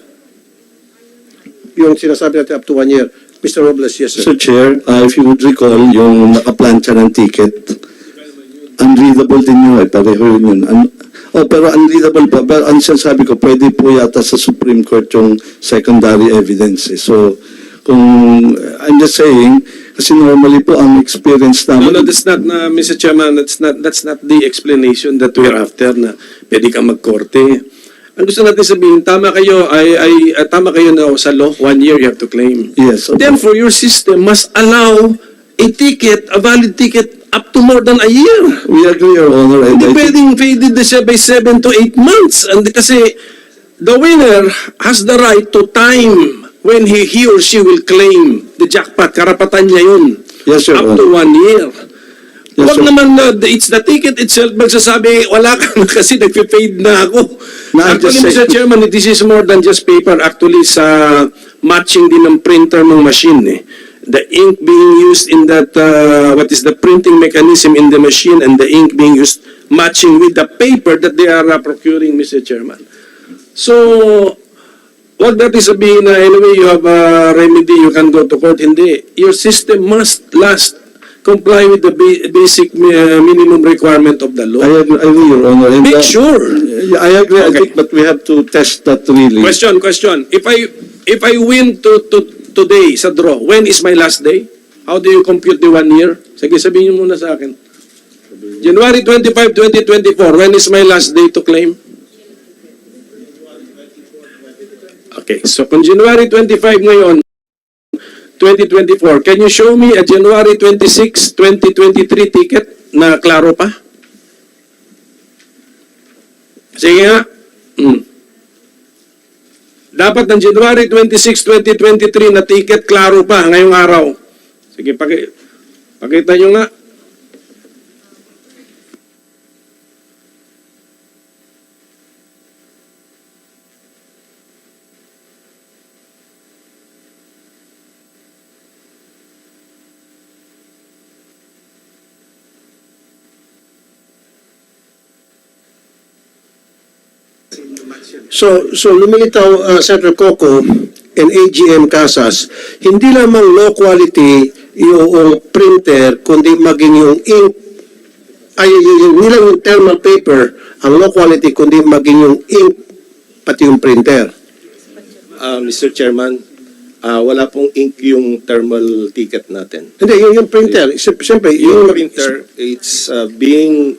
yung sinasabi natin up to 1 year. Mr. Robles, yes, sir. Mr. Chair, if you would recall, yung nakaplansya ng ticket, unreadable din yun, pareho yun. Pero unreadable pa. Pero ang sinasabi ko, pwede po yata sa Supreme Court yung secondary evidence. So, I'm just saying, kasi normally po ang experience namin. No, that's not, Mr. Chairman, that's not the explanation that we're after na pwede kang magkorte. Ang gusto natin sabihin, tama kayo na sa law, 1 year you have to claim. Yes. Okay. Therefore, your system must allow a valid ticket up to more than a year. We agree, Your Honor. And Hindi I think- pwedeng faded na siya by 7 to 8 months. And kasi the winner has the right to time when he or she will claim the jackpot. Karapatan niya yun. Yes, Your Up to Honor. 1 year. Yes, Huwag sir. naman na it's the ticket itself magsasabi, wala ka na kasi nagpe-fade na ako. No, I'm just Actually, Mr. saying- Chairman, this is more than just paper. Actually, sa matching din ng printer ng machine. The ink being used in that, what is the printing mechanism in the machine and the ink being used matching with the paper that they are procuring, Mr. Chairman. So, wag natin sabihin na anyway you have a remedy, you can go to court. Hindi. Your system must comply with the basic minimum requirement of the law. I agree, Your Honor. And, Make sure. I agree, I Okay. think, but we have to test that really. Question. If I win today sa draw, when is my last day? How do you compute the 1 year? Sige, sabihin niyo muna sa akin. January 25, 2024, when is my last day to claim? Okay, so kung January 25 ngayon, 2024, can you show me a January 26, 2023 ticket na klaro pa? Sige nga. Dapat ng January 26, 2023 na ticket klaro pa ngayong araw. Sige, pakita nyo nga. So lumilitaw, Senator Coco and AGM Casas, hindi lamang low quality yung printer, kundi maging yung ink, hindi lang yung thermal paper, ang low quality, kundi maging yung ink, pati yung printer. Mr. Chairman, wala pong ink yung thermal ticket natin. Hindi, yung printer, siyempre, Yung printer, it's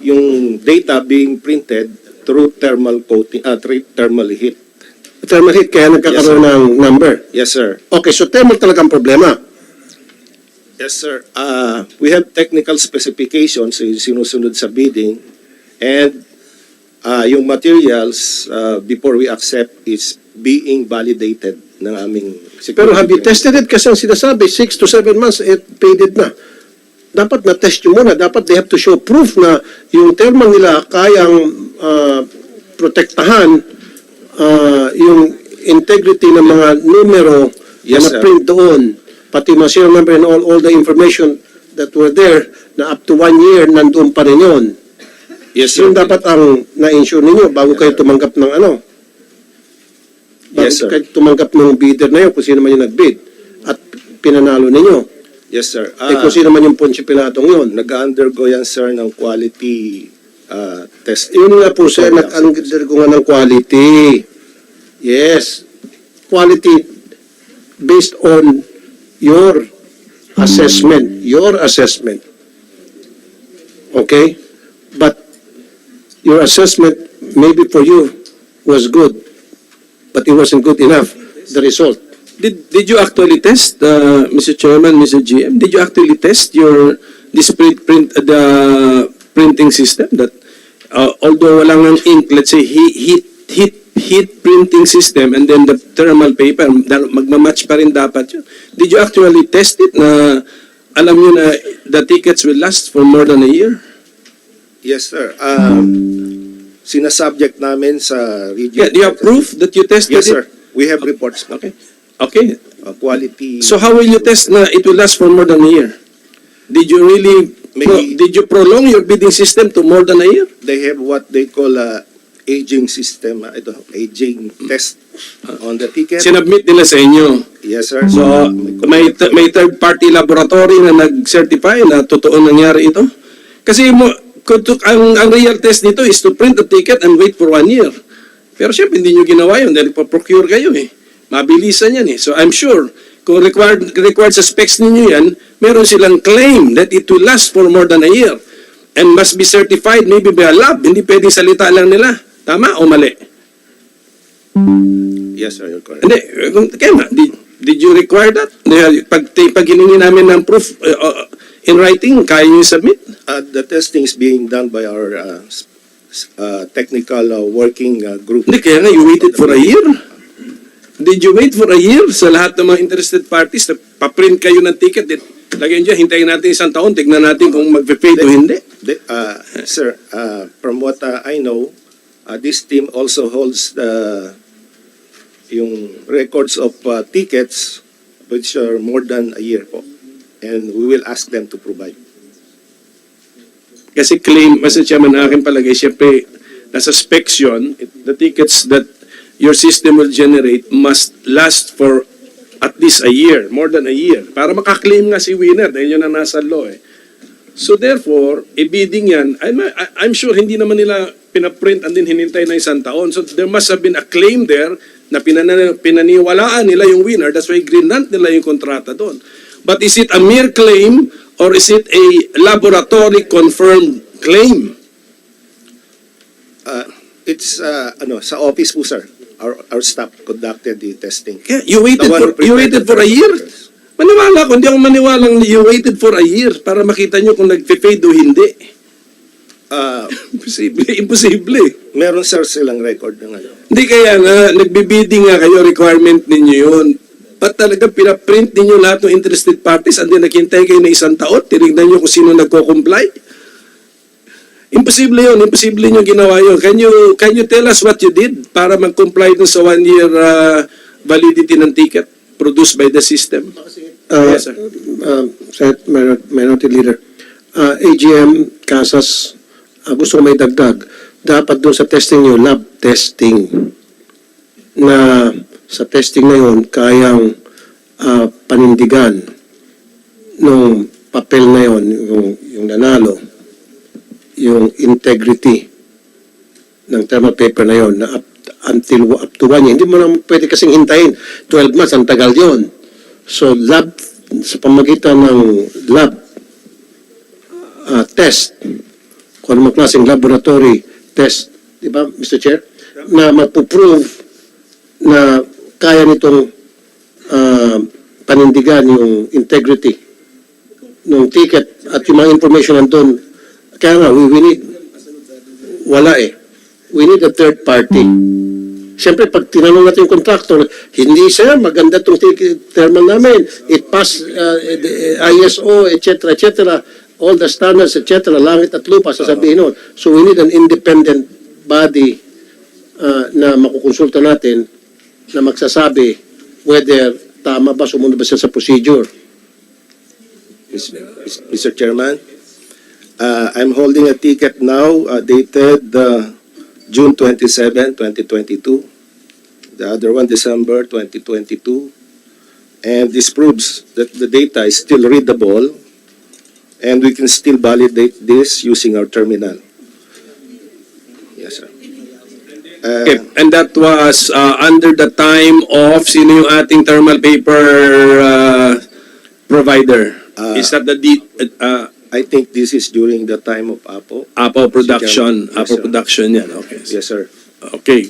yung data being printed through thermal coating, thermal heat. thermal heat, kaya nagkakaroon Yes, sir. ng number. Yes, sir. Okay, so thermal talagang problema. Yes, sir. We have technical specifications yung sinusunod sa bidding, and yung materials before we accept is being validated ng aming security. Pero have you tested it? Kasi ang sinasabi, 6 to 7 months, paid na. Dapat na-test nyo muna. Dapat they have to show proof na yung thermal nila kayang protektahan yung integrity ng mga numero Yes, na sir. print doon. Pati mga serial number and all the information that were there na up to 1 year nandoon pa rin yun. Yes, sir. Yung dapat ang na-insure ninyo bago kayo tumanggap ng ano. Bago Yes, sir. kayo tumanggap ng bidder na yun kung sino man yung nag-bid at pinanalo ninyo. Yes, sir. Kung sino man yung Ponce Pilatong yun. Nag-undergo yan, sir, ng quality test. Yun nga po sir, nag-undergo nga ng quality. Yes. Quality based on your assessment. Your assessment. Okay? But your assessment maybe for you was good, but it wasn't good enough. The result. Did you actually test, Mr. Chairman, Mr. GM? Did you actually test the printing system that although walang ng ink, let's say heat printing system and then the thermal paper, magmamatch pa rin dapat yun. Did you actually test it na alam nyo na the tickets will last for more than a year? Yes, sir. Sinasubject namin sa review. Yeah, do you have proof that you tested Yes, sir. it? We have reports. Okay. Okay. Quality. So how will you test na it will last for more than a year? Did you really did you prolong your bidding system to more than a year? They have what they call aging system, aging test on the ticket. Sinubmit nila sa inyo. Yes, sir. So may third party laboratory na nag-certify na totoo nangyari ito? Kasi ang real test nito is to print the ticket and wait for 1 year. Pero syempre hindi nyo ginawa yun dahil pa-procure kayo eh. Mabilisan yan eh. So I'm sure kung required sa specs ninyo yan, meron silang claim that it will last for more than a year and must be certified maybe by a lab. Hindi pwedeng salita lang nila. Tama o mali? Yes, sir, you're correct. Hindi. Kaya nga, did you require that? Pag hiningi namin ng proof in writing, kaya nyo submit? The testing is being done by our technical working group. Hindi, kaya nga, you waited for a year? Did you wait for a year sa lahat ng mga interested parties na paprint kayo ng ticket? Lagyan dyan, hintayin natin 1 taon, tignan natin kung mag-pay o hindi. Sir, from what I know, this team also holds yung records of tickets which are more than a year po. And we will ask them to provide. Kasi claim, Mr. Chairman, akin palagay, siyempre, nasa specs yun, the tickets that your system will generate must last for at least a year, more than a year, para makaklaim nga si winner, dahil yun ang nasa law eh. So therefore, bidding yan, I'm sure hindi naman nila pinaprint and then hinintay na 1 taon. So there must have been a claim there na pinaniwalaan nila yung winner, that's why grinant nila yung kontrata doon. But is it a mere claim or is it a laboratory confirmed claim? It's sa office po, sir. Our staff conducted the testing. Yeah, you waited for a year? Maniwala ko, hindi ako maniwalang you waited for a year para makita nyo kung nag-fade o hindi. Imposible. Meron sir silang record ng ano. Hindi kaya nga, nagbibidding nga kayo, requirement ninyo yun. Ba't talaga pinaprint ninyo lahat ng interested parties and then naghintay kayo na isang taon, tinignan nyo kung sino nagko-comply? Imposible yun, imposible nyo ginawa yun. Can you tell us what you did para mag-comply dun sa 1 year validity ng ticket produced by the system? Yes, sir. Senate Minority Leader, AGM, Casas, gusto ko may dagdag. Dapat doon sa testing nyo, lab testing, na sa testing na yun, kayang panindigan nung papel na yun, yung nanalo, yung integrity ng thermal paper na yun, na up to 1 year. Hindi mo naman pwede kasing hintayin. 12 months, ang tagal yun. So, lab, sa pamagitan ng lab test, kung anong klaseng laboratory test, di ba, Mr. Chair, na mapuprove na kaya nitong panindigan yung integrity ng ticket at yung mga information nandun. Kaya nga, we need, wala eh. We need a third party. Siyempre, pag tinanong natin yung contractor, hindi sir, maganda itong thermal namin. It pass ISO, etc., etc., all the standards, etc., langit at lupa, sasabihin nun. So we need an independent body na makukonsulta natin na magsasabi whether tama ba, sumunod ba siya sa procedure. Mr. Chairman, I'm holding a ticket now dated June 27, 2022. The other one, December 2022. And this proves that the data is still readable and we can still validate this using our terminal. Yes, sir. Okay. And that was under the time of sino yung ating thermal paper provider? Is that the I think this is during the time of Apo. Apo production? Yes, Apo sir. production yan. Okay. Yes, sir. Okay.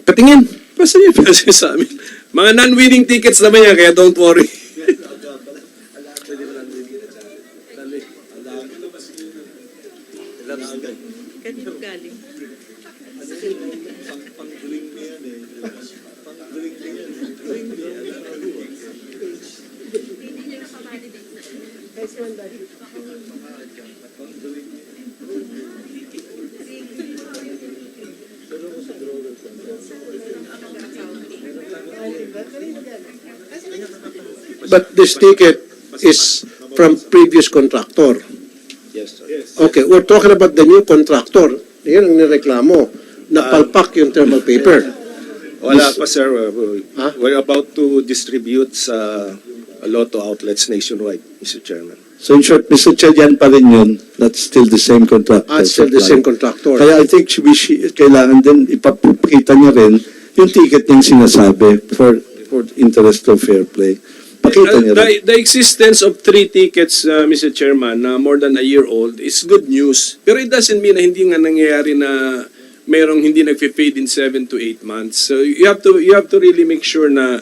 Patingin. Basta yun kasi sa amin. Mga non-winning tickets naman yan, kaya don't worry. But this ticket is from previous contractor. Yes, sir. Okay, we're talking about the new contractor. Yan ang nireklamo. Napalpak yung thermal paper. Wala pa, sir. Huh? We're about to distribute sa lotto outlets nationwide, Mr. Chairman. So in short, Mr. Chair, yan pa rin yun. That's still the same contractor. It's still the same contractor. Kaya I think kailangan din ipapakita niya rin yung ticket niyang sinasabi for interest of fair play. Pakita niya rin. The existence of 3 tickets, Mr. Chairman, na more than a year old is good news. Pero it doesn't mean na hindi nga nangyayari na merong hindi nag-fade in 7 to 8 months. So you have to really make sure na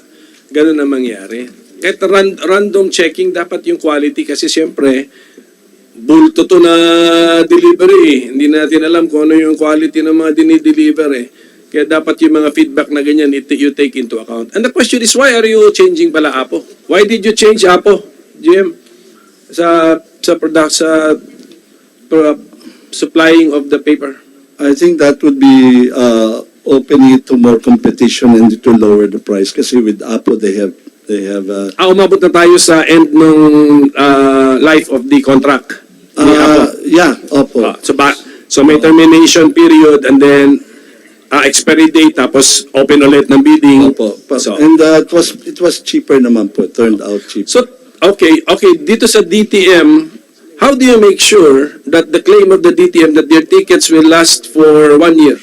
ganun ang mangyari. Kahit random checking, dapat yung quality kasi siyempre, bulto to na delivery. Hindi natin alam kung ano yung quality ng mga dinideliver eh. Kaya dapat yung mga feedback na ganyan, you take into account. And the question is, why are you changing pala Apo? Why did you change Apo, GM? Sa supplying of the paper? I think that would be opening it to more competition and it will lower the price. Kasi with Apo, they have Umabot na tayo sa end ng life of the contract. Ni Apo. yeah, Opo. So may termination period and then expiry date tapos open ulit ng bidding. Opo. So, And it was cheaper naman po. It turned out cheaper. so okay, dito sa DTM, how do you make sure that the claim of the DTM that their tickets will last for 1 year?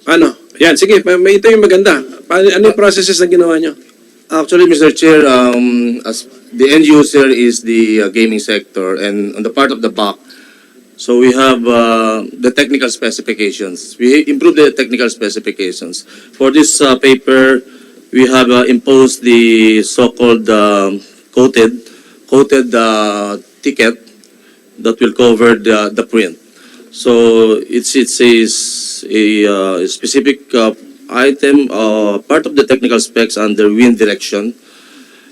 Ano? Yan, sige, may ito yung maganda. Ano yung processes na ginawa nyo? Actually, Mr. Chair, as the end user is the gaming sector, and on the part of the BAC, so we have the technical specifications. We improved the technical specifications. For this paper, we have imposed the so-called coated ticket that will cover the print. So it says a specific item, part of the technical specs under wind direction.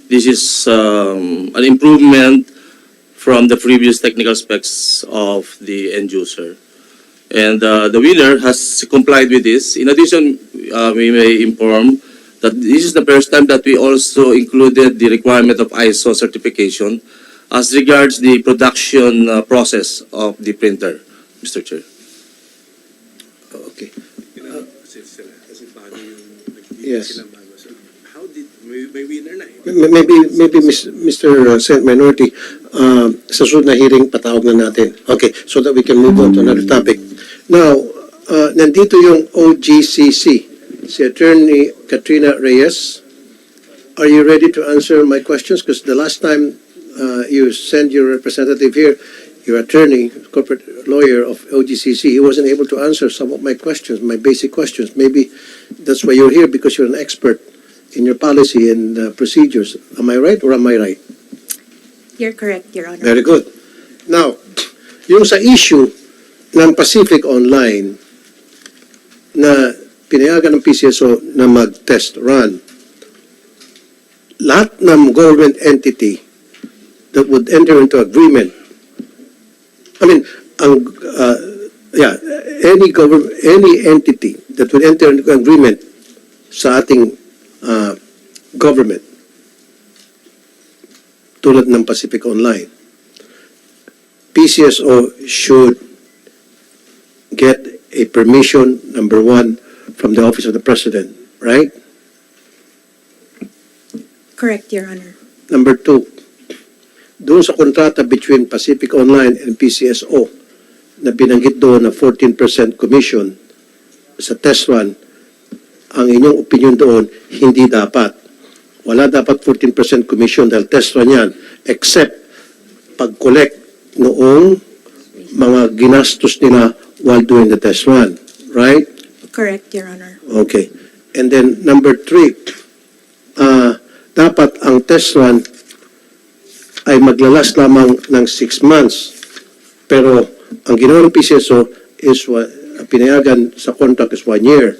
This is an improvement from the previous technical specs of the end user. And the winner has complied with this. In addition, we may inform that this is the first time that we also included the requirement of ISO certification as regards the production process of the printer, Mr. Chair. Okay. Yes. How did, may winner na eh. Maybe Mr. Senate Minority, sa susunod na hearing, patawag na natin. Okay, so that we can move on to another topic. Now, nandito yung OGCC, si Attorney Katrina Reyes. Are you ready to answer my questions? Because the last time you sent your representative here, your attorney, corporate lawyer of OGCC, he wasn't able to answer some of my questions, my basic questions. Maybe that's why you're here, because you're an expert in your policy and procedures. Am I right or am I right? You're correct, Your Honor. Very good. Now, yung sa issue ng Pacific Online na pinayagan ng PCSO na mag-test run, lahat ng government entity that would enter into agreement, any entity that would enter into agreement sa ating government, tulad ng Pacific Online, PCSO should get a permission, number one, from the Office of the President, right? Correct, Your Honor. Number two, doon sa kontrata between Pacific Online and PCSO na binanggit doon na 14% commission sa test run, ang inyong opinion doon, hindi dapat. Wala dapat 14% commission dahil test run yan, except pag-collect noong mga ginastos nila while doing the test run, right? Correct, Your Honor. Okay. And then number three, dapat ang test run ay maglalas lamang ng 6 months. Pero ang ginawa ng PCSO is pinayagan sa contract is 1 year.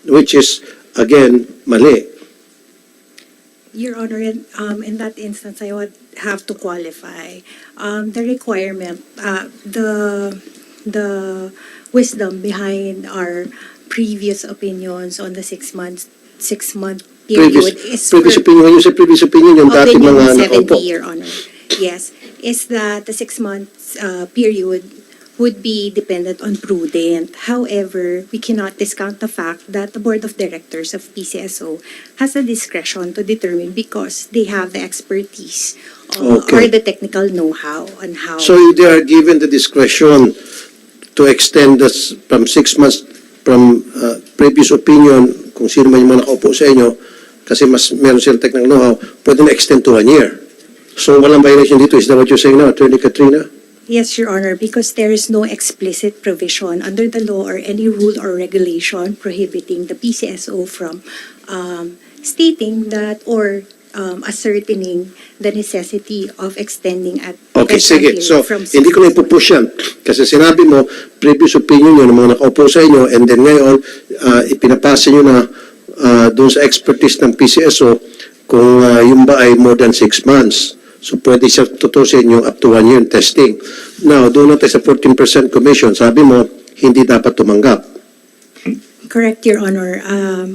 Which is, again, mali. Your Honor, in that instance, I would have to qualify the requirement, the wisdom behind our previous opinions on the 6 month period Previous opinion, when you say previous opinion, yung dati opinion mga 70, nakaupo. Your Honor. Yes, is that the 6 months period would be dependent on prudent. However, we cannot discount the fact that the Board of Directors of PCSO has the discretion to determine because they have the expertise or the technical know-how on how. So they are given the discretion to extend this from 6 months from previous opinion, kung sino man yung mga nakaupo sa inyo, kasi mas meron silang technical know-how, pwede na extend to 1 year. So walang violation dito. Is that what you're saying now, Attorney Katrina? Yes, Your Honor, because there is no explicit provision under the law or any rule or regulation prohibiting the PCSO from stating that or ascertaining the necessity of extending at Okay, sige. So, from hindi ko na ipupush yan. Kasi sinabi mo, previous opinion yun ng mga nakaupo sa inyo, and then ngayon, ipinapasa nyo na doon sa expertise ng PCSO kung yung ba ay more than 6 months. So, pwede siya tutusin yung up to 1 year testing. Now, doon natin sa 14% commission, sabi mo, hindi dapat tumanggap. Correct, Your Honor.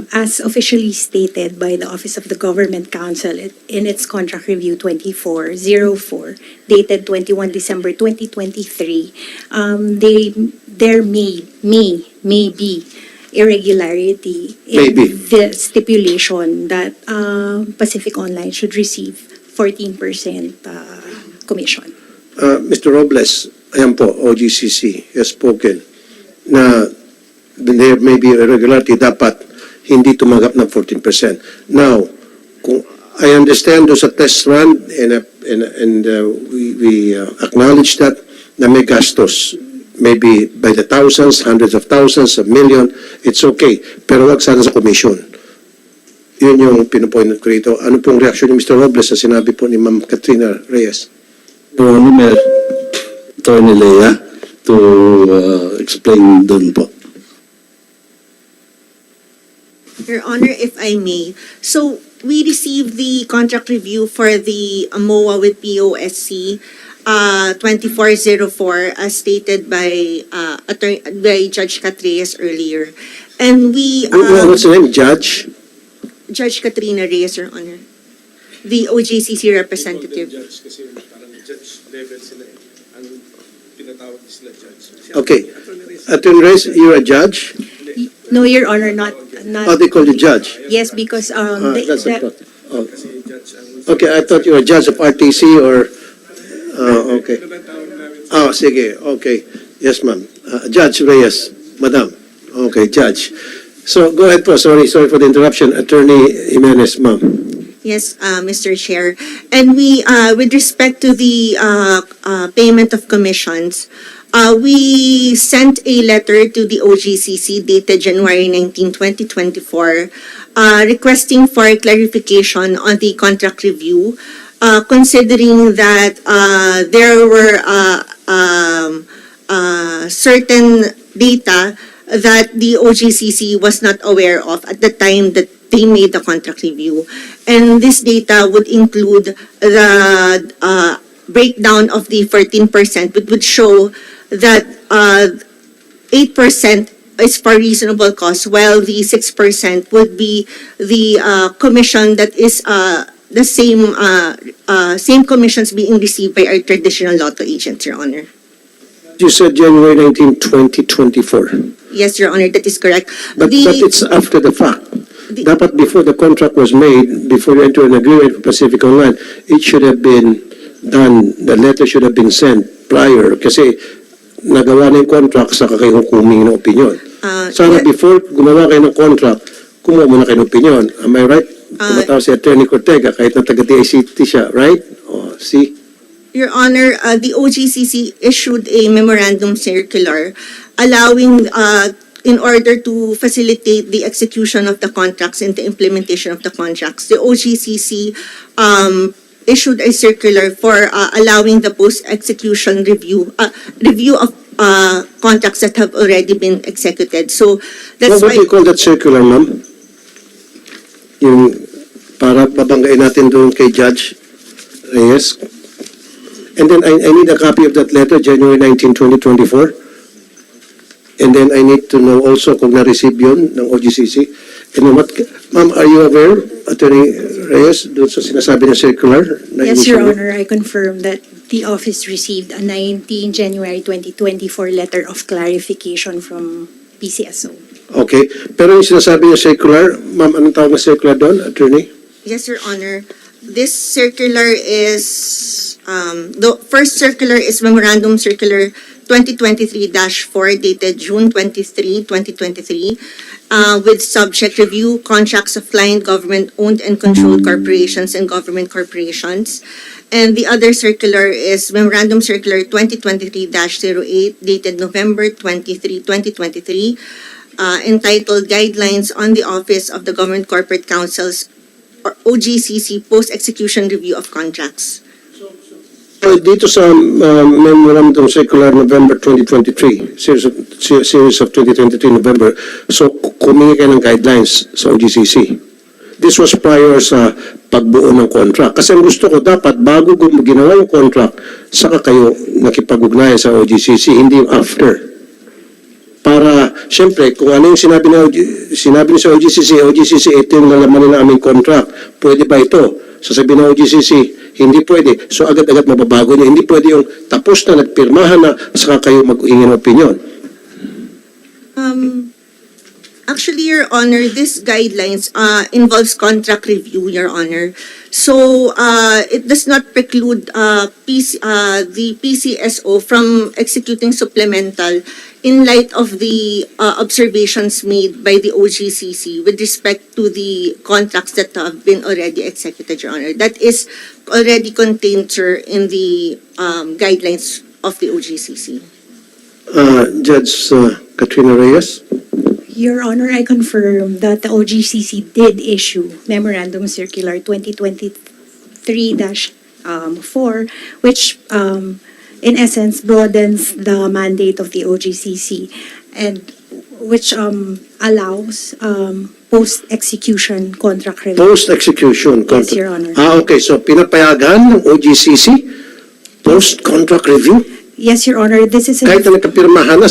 As officially stated by the Office of the Government Counsel in its Contract Review 2404, dated 21 December 2023, there may be irregularity in the stipulation that Pacific Online should receive 14% commission. Mr. Robles, ayan po, OGCC has spoken na there may be irregularity, dapat hindi tumanggap ng 14%. Now, kung I understand doon sa test run and we acknowledge that na may gastos, maybe by the thousands, hundreds of thousands, a million, it's okay. Pero wag sana sa commission. Yun yung pinupoint ko rito. Ano pong reaction ni Mr. Robles sa sinabi po ni Ma'am Katrina Reyes? Your Honor, may Attorney Lea to explain dun po. Your Honor, if I may. So we received the contract review for the MOA with POSC 2404 as stated by Judge Catrias earlier. And we What's the name? Judge? Judge Katrina Reyes, Your Honor, the OJCC representative. Okay. Attorney Reyes, you're a judge? No, Your Honor, not. Oh, they call you judge? Yes, because That's a thought. Oh. Okay, I thought you were a judge of RTC or... okay. Oh, sige. Okay. Yes, ma'am. Judge Reyes, madam. Okay, judge. So, go ahead po. Sorry for the interruption. Attorney Jimenez, ma'am. Yes, Mr. Chair. And we, with respect to the payment of commissions, we sent a letter to the OGCC dated January 19, 2024, requesting for clarification on the contract review, considering that there were certain data that the OGCC was not aware of at the time that they made the contract review. And this data would include the breakdown of the 14%, which would show that 8% is for reasonable cost, while the 6% would be the commission that is the same commissions being received by our traditional lotto agents, Your Honor. You said January 19, 2024. Yes, Your Honor, that is correct. But it's after the fact. Dapat before the contract was made, before you enter an agreement with Pacific Online, it should have been done, the letter should have been sent prior kasi nagawa na yung contract sa kayo humingi ng opinion. Sana before gumawa kayo ng contract, kumuha muna kayo ng opinion. Am I right? Tumatawa si Attorney Cortega kahit na taga-DICT siya, right? Oh, see? Your Honor, the OGCC issued a memorandum circular allowing, in order to facilitate the execution of the contracts and the implementation of the contracts, the OGCC issued a circular for allowing the post-execution review of contracts that have already been executed. So that's What do you call that circular, ma'am? Yung para babanggain natin doon kay Judge Reyes. And then I need a copy of that letter, January 19, 2024. And then I need to know also kung na-receive yun ng OGCC. And then ma'am, are you aware, Attorney Reyes, doon sa sinasabi ng circular? Yes, Your Honor, I confirm that the office received a 19 January 2024 letter of clarification from PCSO. Okay. Pero yung sinasabi ng circular, ma'am, anong tawag na circular doon, Attorney? Yes, Your Honor. This circular is, the first circular is Memorandum Circular 2023-4 dated June 23, 2023, with subject review contracts of client government-owned and controlled corporations and government corporations. And the other circular is Memorandum Circular 2023-08 dated November 23, 2023, entitled Guidelines on the Office of the Government Corporate Councils or OGCC Post-Execution Review of Contracts. So dito sa Memorandum Circular November 2023, series of 2023 November, so kumingi kayo ng guidelines sa OGCC. This was prior sa pagbuo ng contract. Kasi ang gusto ko, dapat bago ginawa yung contract, saka kayo nakipag-ugnayan sa OGCC, hindi yung after. Para, syempre, kung ano yung sinabi niyo sa OGCC, ito yung nalaman na aming contract. Pwede ba ito? Sasabihin ng OGCC, hindi pwede. So agad-agad mababago niya. Hindi pwede yung tapos na, nagpirmahan na, saka kayo mag-hingi ng opinion. Actually, Your Honor, this guidelines involves contract review, Your Honor. So it does not preclude the PCSO from executing supplemental in light of the observations made by the OGCC with respect to the contracts that have been already executed, Your Honor. That is already contained, sir, in the guidelines of the OGCC. Judge Katrina Reyes? Your Honor, I confirm that the OGCC did issue Memorandum Circular 2023-08 4, which in essence broadens the mandate of the OGCC and which allows post-execution contract review. Post-execution Yes, contract. Your Honor. Okay. So pinapayagan ng OGCC post-contract review? Yes, Your Honor. This is Kahit na nagkapirmahan na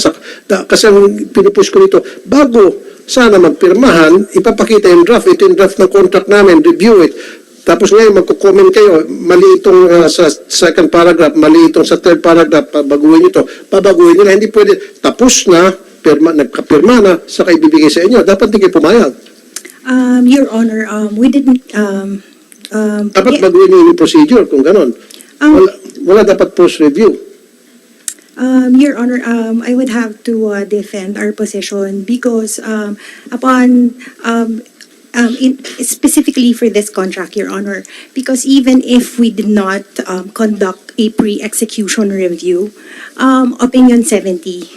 kasi ang pinupush ko nito, bago sana magpirmahan, ipapakita yung draft. Ito yung draft ng contract namin, review it. Tapos ngayon, magko-comment kayo, mali itong sa second paragraph, mali itong sa third paragraph, babaguhin ito. Babaguhin nila, hindi pwede. Tapos na, nagkapirma na, saka ibibigay sa inyo. Dapat hindi kayo pumayag. Your Honor, we didn't Dapat baguhin nyo yung procedure kung ganon. Wala dapat post-review. Your Honor, I would have to defend our position because specifically for this contract, Your Honor, because even if we did not conduct a pre-execution review, Opinion 70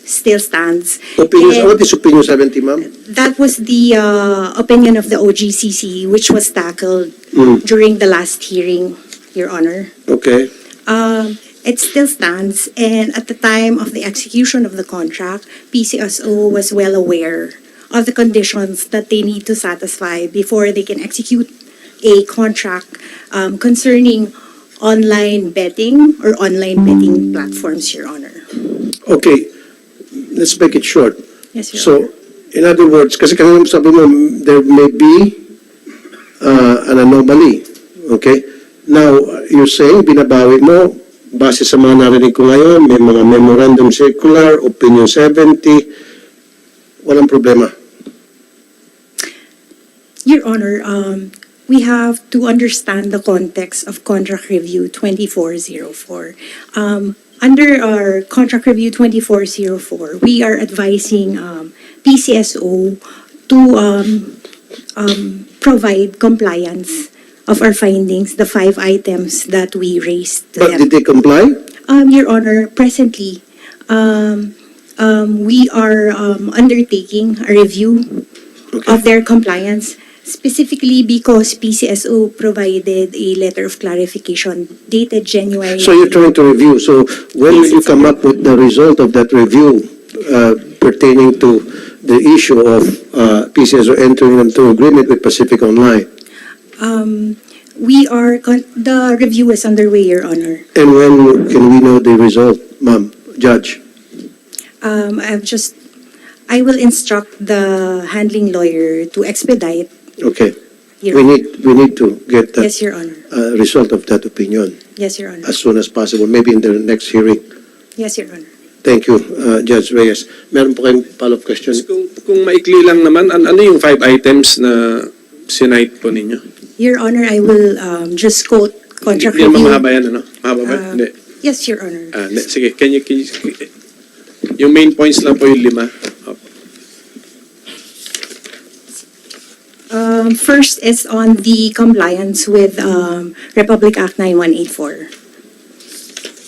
still stands. What is Opinion 70, ma'am? That was the opinion of the OGCC, which was tackled during the last hearing, Your Honor. Okay. It still stands, and at the time of the execution of the contract, PCSO was well aware of the conditions that they need to satisfy before they can execute a contract concerning online betting or online betting platforms, Your Honor. Okay. Let's make it short. Yes, Your So, in other words, kasi kanina sabi mo, there may be an anomaly. Okay? Now, you're saying, binabawi mo, base sa mga narinig ko ngayon, may mga memorandum circular, opinion 70, walang problema. Your Honor, we have to understand the context of Contract Review 2404. Under our Contract Review 2404, we are advising PCSO to provide compliance of our findings, the 5 items that we raised to But them. did they comply? Your Honor, presently, we are undertaking a review of their compliance, specifically because PCSO provided a letter of clarification dated January. So you're trying to review. So when will you come up with the result of that review pertaining to the issue of PCSO entering into agreement with Pacific Online? The review is underway, Your Honor. And when can we know the result, ma'am, judge? I will instruct the handling lawyer to expedite. Okay. Your We need to get that Yes, Your Honor. result of that opinion Yes, Your Honor. as soon as possible, maybe in the next hearing. Yes, Your Honor. Thank you, Judge Reyes. Meron po kayong follow-up question? Kung maikli lang naman, ano yung 5 items na sinite po ninyo? Your Honor, I will just quote contract Hindi naman review. mahaba yan, ano? Mahaba ba? Hindi. Yes, Your Honor. Hindi. Sige, can you, yung main points lang po yung 5. First is on the compliance with Republic Act 9184.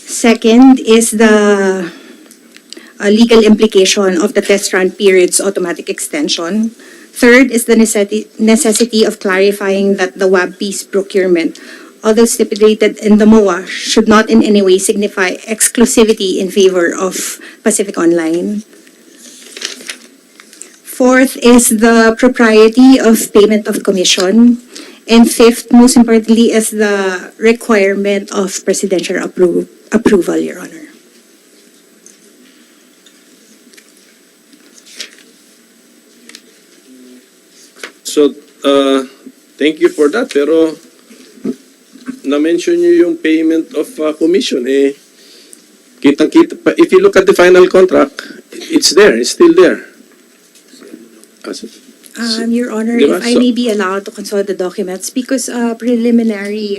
Second is the legal implication of the test run period's automatic extension. Third is the necessity of clarifying that the WAB piece procurement, although stipulated in the MOA, should not in any way signify exclusivity in favor of Pacific Online. Fourth is the propriety of payment of commission. And fifth, most importantly, is the requirement of presidential approval, Your Honor. So, thank you for that. Pero, na-mention nyo yung payment of commission. Kitang-kita pa. If you look at the final contract, it's there. It's still there. Your Honor, Diba? if I may be allowed to consult the documents, because preliminary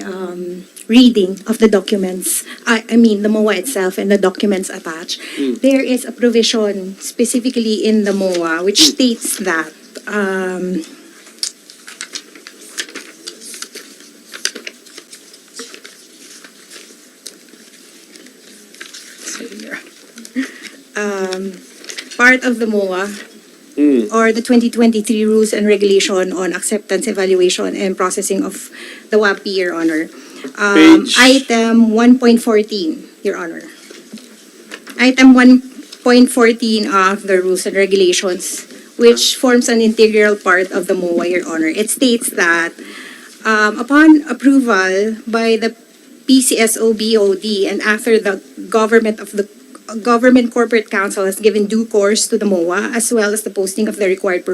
reading of the documents, I mean the MOA itself and the documents attached, there is a provision specifically in the MOA which states that part of the MOA or the 2023 Rules and Regulation on Acceptance, Evaluation, and Processing of the WAPI, Your Honor. Page- Item 1.14, Your Honor. Item 1.14 of the Rules and Regulations, which forms an integral part of the MOA, Your Honor. It states that upon approval by the PCSO BOD and after the Government Corporate Council has given due course to the MOA as well as the posting of the required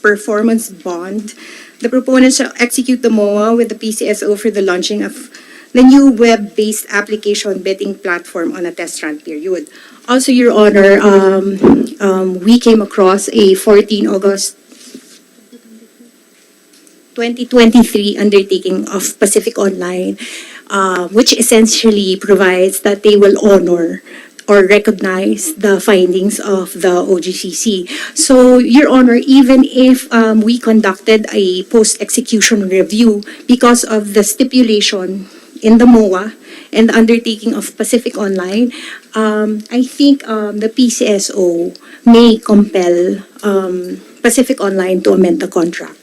performance bond, the proponent shall execute the MOA with the PCSO for the launching of the new web-based application bidding platform on a test run period. Also, Your Honor, we came across a 14 August 2023 undertaking of Pacific Online, which essentially provides that they will honor or recognize the findings of the OGCC. So, Your Honor, even if we conducted a post-execution review because of the stipulation in the MOA and the undertaking of Pacific Online, I think the PCSO may compel Pacific Online to amend the contract.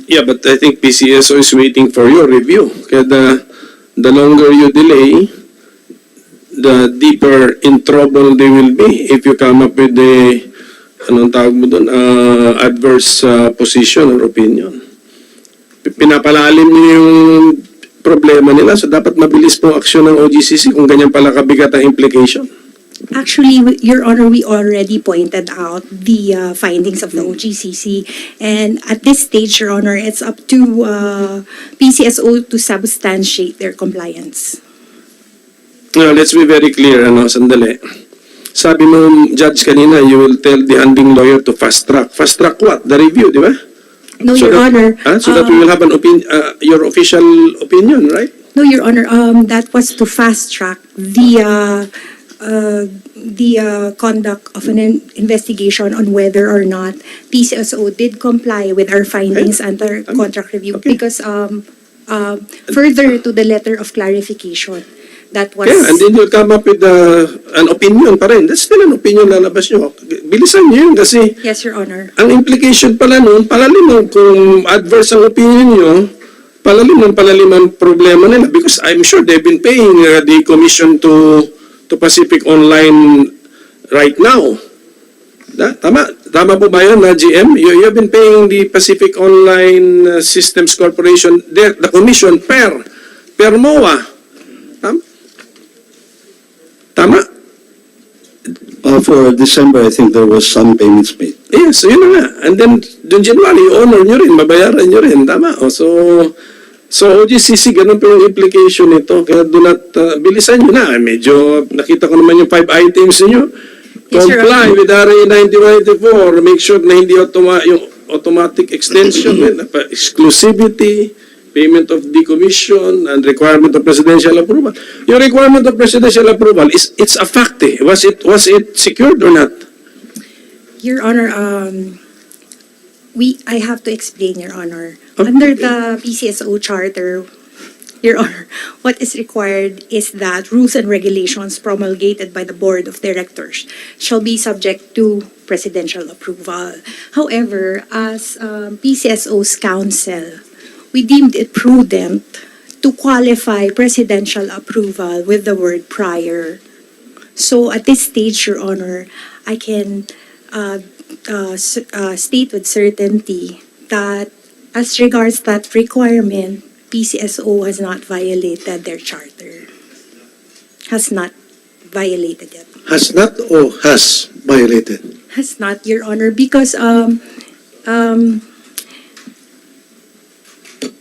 Yeah, but I think PCSO is waiting for your review. Kaya the longer you delay, the deeper in trouble they will be if you come up with a, anong tawag mo dun, adverse position or opinion. Pinapalalim niyo yung problema nila, so dapat mabilis pong aksyon ng OGCC kung ganyan pala kabigat ang implication. Actually, Your Honor, we already pointed out the findings of the OGCC, and at this stage, Your Honor, it's up to PCSO to substantiate their compliance. Now, let's be very clear, sandali. Sabi mo, Judge, kanina, you will tell the handling lawyer to fast track. Fast track what? The review, di ba? No, Your Honor. So that we will have an your official opinion, right? No, Your Honor, that was to fast track the conduct of an investigation on whether or not PCSO did comply with our findings under contract review. Because further to the letter of clarification, that was... Yeah, and then you'll come up with an opinion pa rin. That's still an opinion lalabas nyo. Bilisan nyo yun kasi... Yes, Your Honor. Ang implication pala nun, palalim kung adverse ang opinion nyo, palalim ang problema nila. Because I'm sure they've been paying the commission to Pacific Online right now. Tama po ba yun, GM? You have been paying the Pacific Online Systems Corporation the commission per MOA. Tama? For December, I think there was some payments made. Yes, yun na nga. And then, January, honor nyo rin, mabayaran nyo rin. Tama? So OGCC, ganun po yung implication nito. Kaya do not, bilisan nyo na. Medyo, nakita ko naman yung 5 items nyo. Comply with RA 9184. Make sure na hindi yung automatic extension, exclusivity, payment of decommission, and requirement of presidential approval. Yung requirement of presidential approval, it's a fact eh. Was it secured or not? Your Honor, I have to explain, Your Honor. Under the PCSO charter, Your Honor, what is required is that rules and regulations promulgated by the Board of Directors shall be subject to presidential approval. However, as PCSO's counsel, we deemed it prudent to qualify presidential approval with the word prior. So at this stage, Your Honor, I can state with certainty that as regards that requirement, PCSO has not violated their charter. Has not violated it. Has not or has violated? Has not, Your Honor, because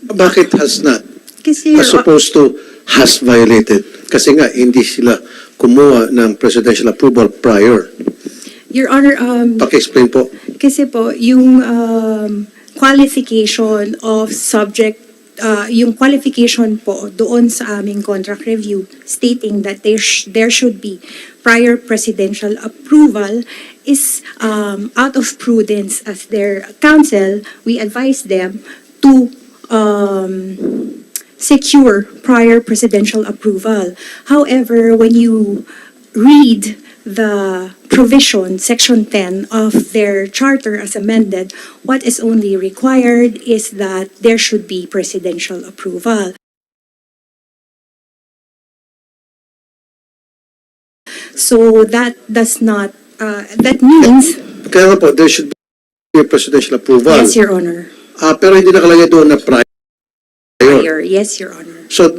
Bakit has not? kasi As opposed to has violated? Kasi nga, hindi sila kumuha ng presidential approval prior. Your Honor, Paki-explain po. kasi po, yung qualification of subject, yung qualification po doon sa aming contract review stating that there should be prior presidential approval is out of prudence as their counsel, we advise them to secure prior presidential approval. However, when you read the provision, Section 10 of their charter as amended, what is only required is that there should be presidential approval. So that does not, that means, Kaya nga po, there should be presidential approval. yes, Your Honor, Pero hindi nakalagay doon na prior. prior, yes, Your Honor. So,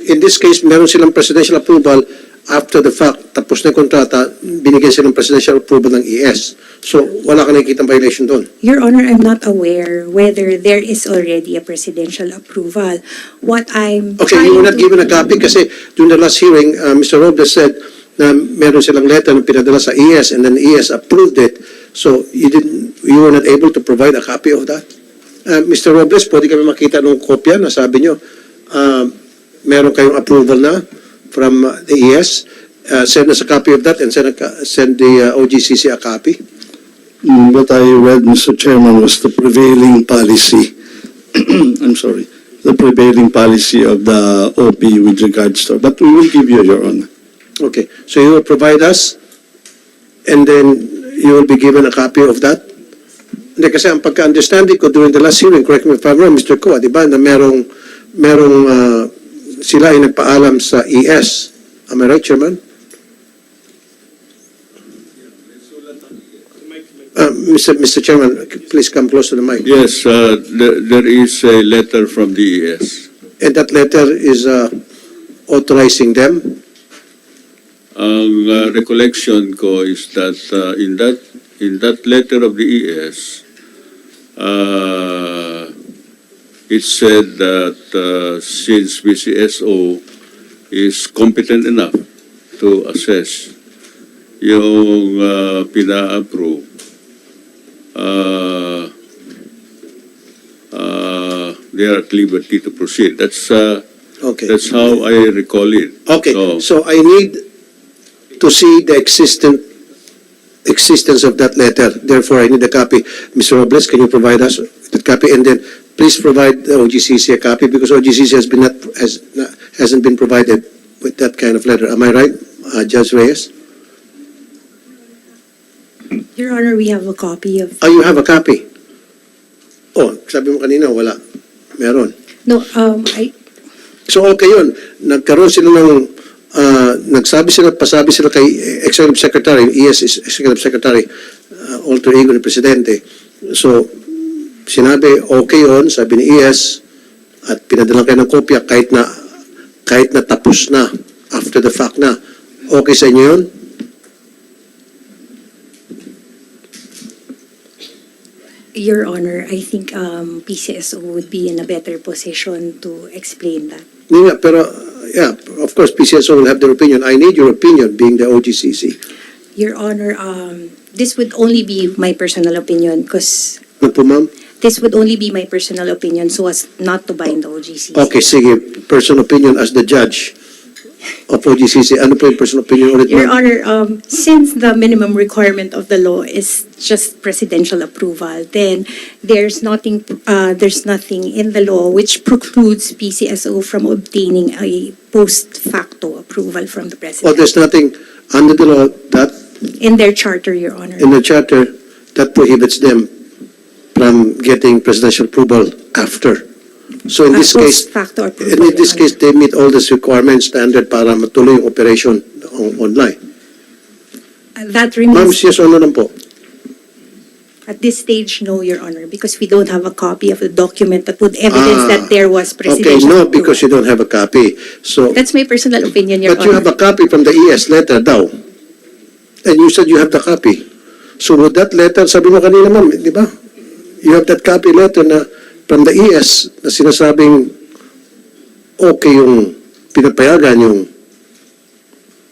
in this case, meron silang presidential approval after the fact. Tapos na yung kontrata, binigyan silang presidential approval ng ES. So, wala ka nakikita violation doon. Your Honor, I'm not aware whether there is already a presidential approval. What I'm Okay, you were not trying to- given a copy kasi during the last hearing, Mr. Robles said na meron silang letter na pinadala sa ES and then ES approved it. So, you were not able to provide a copy of that? Mr. Robles, pwede kami makita ng kopya na sabi nyo, meron kayong approval na from the ES. Send us a copy of that and send the OGCC a copy. What I read, Mr. Chairman, was the prevailing policy. I'm sorry. The prevailing policy of the OP with regards to, but we will give you, Your Honor. Okay, so you will provide us and then you will be given a copy of that? Hindi, kasi ang pagka-understanding ko during the last hearing, correct me if I'm wrong, Mr. Koa, di ba, na merong sila ay nagpaalam sa ES. Am I right, Chairman? Mr. Chairman, please come close to the mic. Yes, there is a letter from the ES. And that letter is authorizing them? Ang recollection ko is that in that letter of the ES, it said that since BCSO is competent enough to assess yung pina-approve, they are at liberty to proceed. That's how I recall it. Okay, so I need to see the existence of that letter. Therefore, I need a copy. Mr. Robles, can you provide us that copy? And then please provide the OGCC a copy because OGCC hasn't been provided with that kind of letter. Am I right, Judge Reyes? Your Honor, we have a copy of... Oh, you have a copy? Oh, sabi mo kanina, wala. Meron. No, So okay yun. Nagkaroon sila ng pasabi sila kay Executive Secretary, ES is Executive Secretary, alter ego ni Presidente. So, sinabi, okay yun, sabi ni ES, at pinadala kayo ng kopya kahit na tapos na, after the fact na. Okay sa inyo yun? Your Honor, I think PCSO would be in a better position to explain that. Yeah, pero, yeah, of course, PCSO will have their opinion. I need your opinion, being the OGCC. Your Honor, this would only be my personal opinion because Ano po, ma'am? this would only be my personal opinion so as not to bind the OGCC. Okay, sige. Personal opinion as the judge of OGCC. Ano po yung personal opinion ulit, Your ma'am? Honor, since the minimum requirement of the law is just presidential approval, then there's nothing in the law which precludes PCSO from obtaining a post facto approval from the Oh, President. there's nothing under the law that, In their charter, Your Honor. in the charter, that prohibits them from getting presidential approval after. So in this case, Post facto approval. in this Your case, they meet all these requirements standard para matuloy yung operation online. Honor. That Ma'am, remains, yes or no lang po? at this stage, no, Your Honor, because we don't have a copy of the document that would evidence that there was Okay, presidential no, approval. because you don't have a copy. So, That's my personal opinion, Your but you have Honor. a copy from the ES letter daw. And you said you have the copy. So with that letter, sabi mo kanina, ma'am, di ba? You have that copy letter na from the ES na sinasabing okay yung pinapayagan yung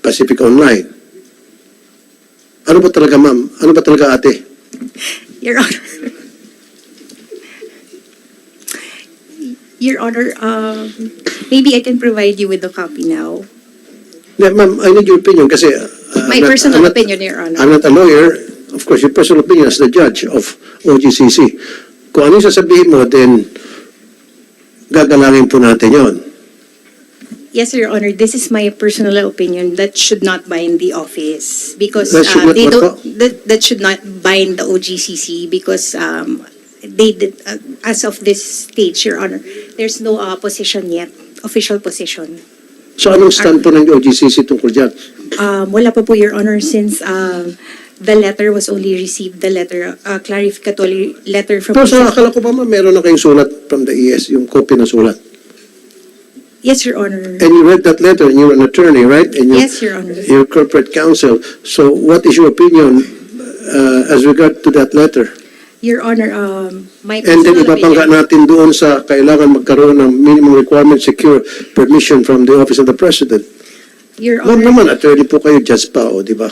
Pacific Online. Ano ba talaga, ma'am? Ano ba talaga, ate? Your Honor. Your Honor, maybe I can provide you with a copy now. Yeah, ma'am, I need your opinion kasi... My personal opinion, Your Honor. I'm not a lawyer. Of course, your personal opinion as the judge of OGCC. Kung ano yung sasabihin mo, then gagalangin po natin yon. Yes, Your Honor, this is my personal opinion. That should not bind the office because That should not they what don't. po? That should not bind the OGCC because they did, as of this stage, Your Honor, there's no position yet, official position. So anong stand po ng OGCC tungkol dyan? Wala pa po, Your Honor, since the letter was only received, the letter, clarificatory letter from. Pero sa akala ko ba meron na kayong sulat from the ES, yung copy ng sulat? Yes, Your Honor. And you read that letter, and you're an attorney, right? And Yes, Your Honor. you're corporate counsel. So what is your opinion as regard to that letter? Your Honor, my And then personal ibabangga opinion. natin doon sa kailangan magkaroon ng minimum requirement secure permission from the Office of the President. Your Ma'am Honor, naman, attorney po kayo, judge pa, o, di ba?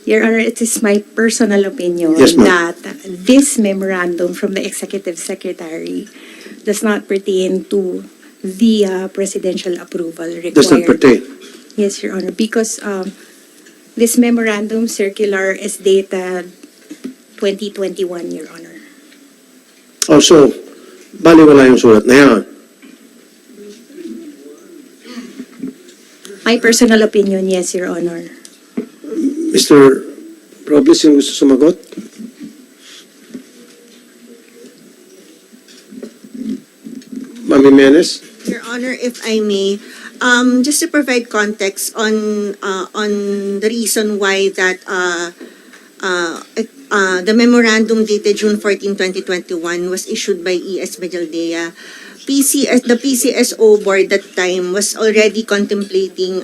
Your Honor, it is my personal opinion Yes, ma'am. that this memorandum from the Executive Secretary does not pertain to the presidential approval required. Does not pertain. Yes, Your Honor, because this memorandum circular is dated 2021, Your Honor. Also, baliwala yung sulat na yan. My personal opinion, yes, Your Honor. Mr. Robles, yung gusto sumagot? Ma'am Jimenez? Your Honor, if I may, just to provide context on the reason why that the memorandum dated June 14, 2021 was issued by ES Medialdea. The PCSO board that time was already contemplating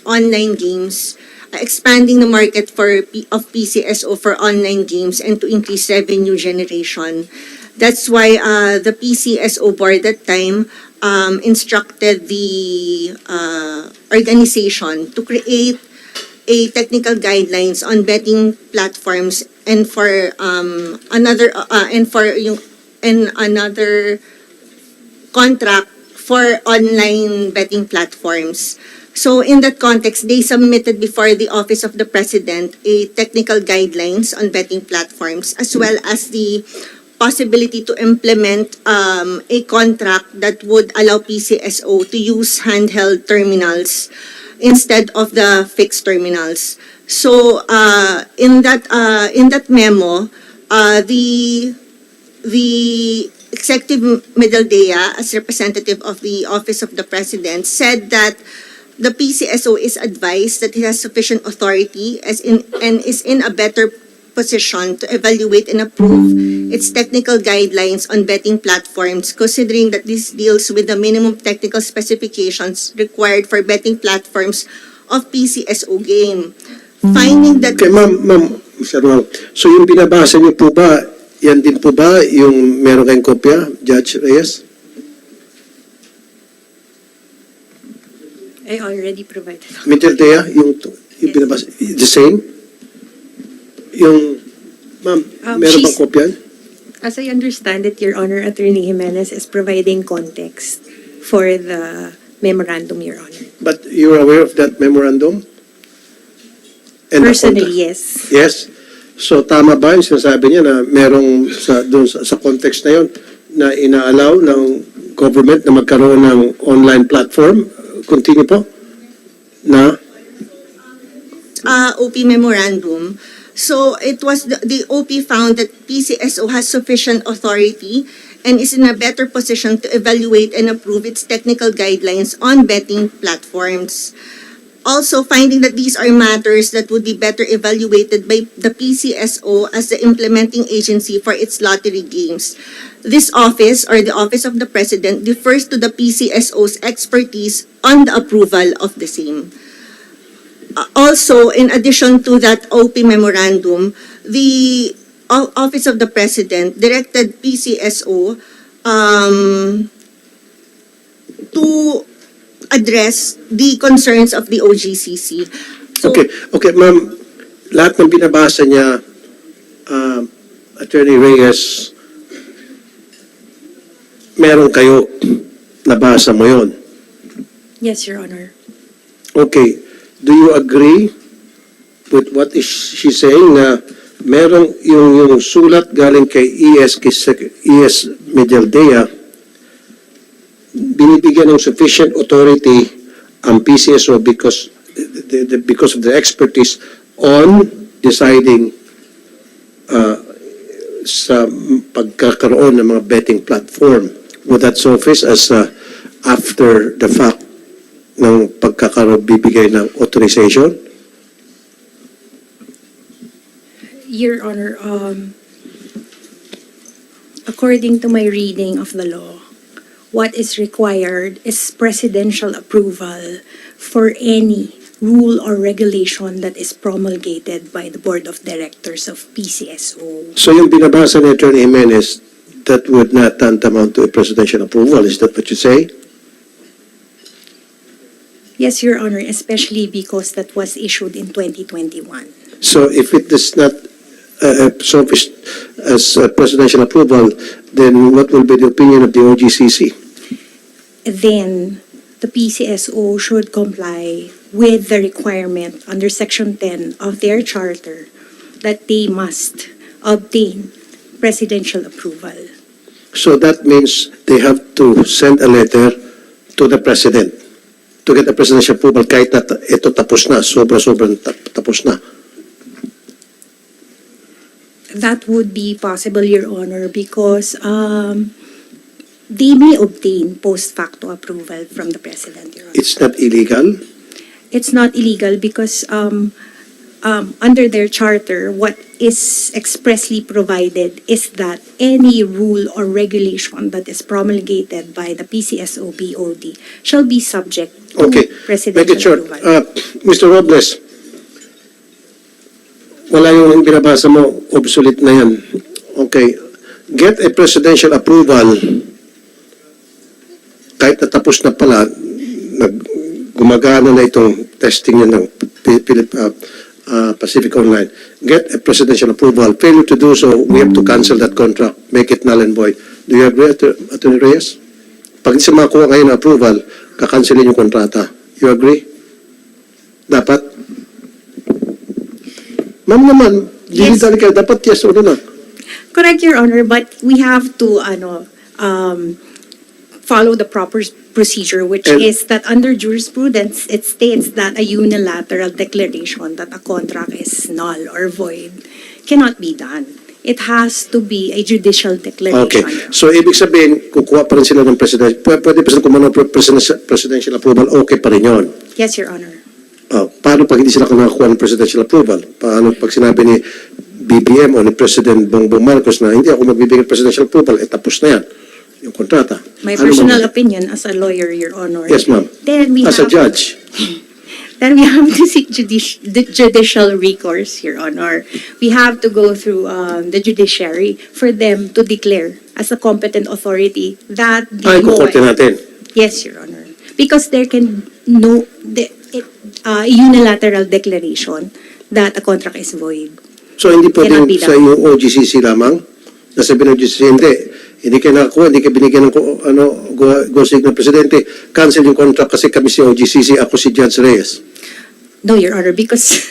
online games, expanding the market of PCSO for online games and to increase revenue generation. That's why the PCSO board that time instructed the organization to create a technical guidelines on betting platforms and for another contract for online betting platforms. So in that context, they submitted before the Office of the President a technical guidelines on betting platforms as well as the possibility to implement a contract that would allow PCSO to use handheld terminals instead of the fixed terminals. So in that memo, the Executive Medialdea, as representative of the Office of the President, said that the PCSO is advised that it has sufficient authority and is in a better position to evaluate and approve its technical guidelines on betting platforms, considering that this deals with the minimum technical specifications required for betting platforms of PCSO game. Finding that... Okay, ma'am, Mr. Ronald. So yung binabasa niyo po ba, yan din po ba yung meron kayong kopya, Judge Reyes? I already provided. Medialdea, yung binabasa, the same? Yung, ma'am, meron bang kopya? As I understand it, Your Honor, Attorney Jimenez is providing context for the memorandum, Your Honor. But you're aware of that memorandum? And the Personally, context? yes. Yes. So tama ba yung sinasabi niya na merong sa context na yun na ina-allow ng government na magkaroon ng online platform? Continue po. Na? OP memorandum. So it was the OP found that PCSO has sufficient authority and is in a better position to evaluate and approve its technical guidelines on betting platforms. Also finding that these are matters that would be better evaluated by the PCSO as the implementing agency for its lottery games. This office, or the Office of the President, defers to the PCSO's expertise on the approval of the same. Also, in addition to that OP memorandum, the Office of the President directed PCSO to address the concerns of the OGCC. So, Okay, ma'am. Lahat ng binabasa niya, Attorney Reyes, meron kayo, nabasa mo yon. Yes, Your Honor. Okay. Do you agree with what is she saying na merong yung sulat galing kay ES Medialdea binibigyan ng sufficient authority ang PCSO because of the expertise on deciding sa pagkakaroon ng mga betting platform. Would that surface as after the fact ng pagkakaroon bibigay ng authorization? Your Honor, according to my reading of the law, what is required is presidential approval for any rule or regulation that is promulgated by the Board of Directors of PCSO. So yung binabasa ni Attorney Jimenez, that would not tantamount to a presidential approval. Is that what you say? Yes, Your Honor, especially because that was issued in 2021. So if it is not surface as presidential approval, then what will be the opinion of the OGCC? Then the PCSO should comply with the requirement under Section 10 of their charter that they must obtain presidential approval. So that means they have to send a letter to the president to get a presidential approval kahit na ito tapos na, sobrang tapos na. That would be possible, Your Honor, because they may obtain post facto approval from the President, Your Honor. It's not illegal. It's not illegal because under their charter, what is expressly provided is that any rule or regulation that is promulgated by the PCSO BOD shall be subject to Okay, make it presidential short. approval. Mr. Robles, wala yung binabasa mo, obsolete na yan. Okay, get a presidential approval kahit natapos na pala, gumagana na itong testing yun ng Pacific Online. Get a presidential approval. Failure to do so, we have to cancel that contract, make it null and void. Do you agree, Attorney Reyes? Pag hindi sila makakuha ngayon ng approval, kakancelin yung kontrata. You agree? Dapat? Ma'am naman, Yes. dapat yes o no na. Correct, Your Honor, but we have to follow the proper procedure, which And- is that under jurisprudence, it states that a unilateral declaration that a contract is null or void cannot be done. It has to be a judicial declaration. Okay. So, ibig sabihin, kukuha pa rin sila ng president. Pwede pa sila kumuha ng presidential approval, okay pa rin yun. Yes, Your Honor. Paano pag hindi sila nakakuha ng presidential approval? Paano pag sinabi ni BBM o ni President Bongbong Marcos na hindi ako magbibigay ng presidential approval, tapos na yan, yung kontrata. My Ano personal man- opinion as a lawyer, Your Honor. Yes, ma'am. Then we As a have, judge. Then we have to seek judicial recourse, Your Honor. We have to go through the judiciary for them to declare as a competent authority that the Ay, law- kukorte natin. Yes, Your Honor. Because there can unilateral declaration that a contract is void. So, hindi Cannot pwedeng be sa done. yung OGCC lamang? Nasabi ng OGCC, hindi kayo nakakuha, hindi kayo binigyan ng go-sig ng presidente, cancel yung contract kasi kami si OGCC, ako si Judge Reyes. No, Your Honor, because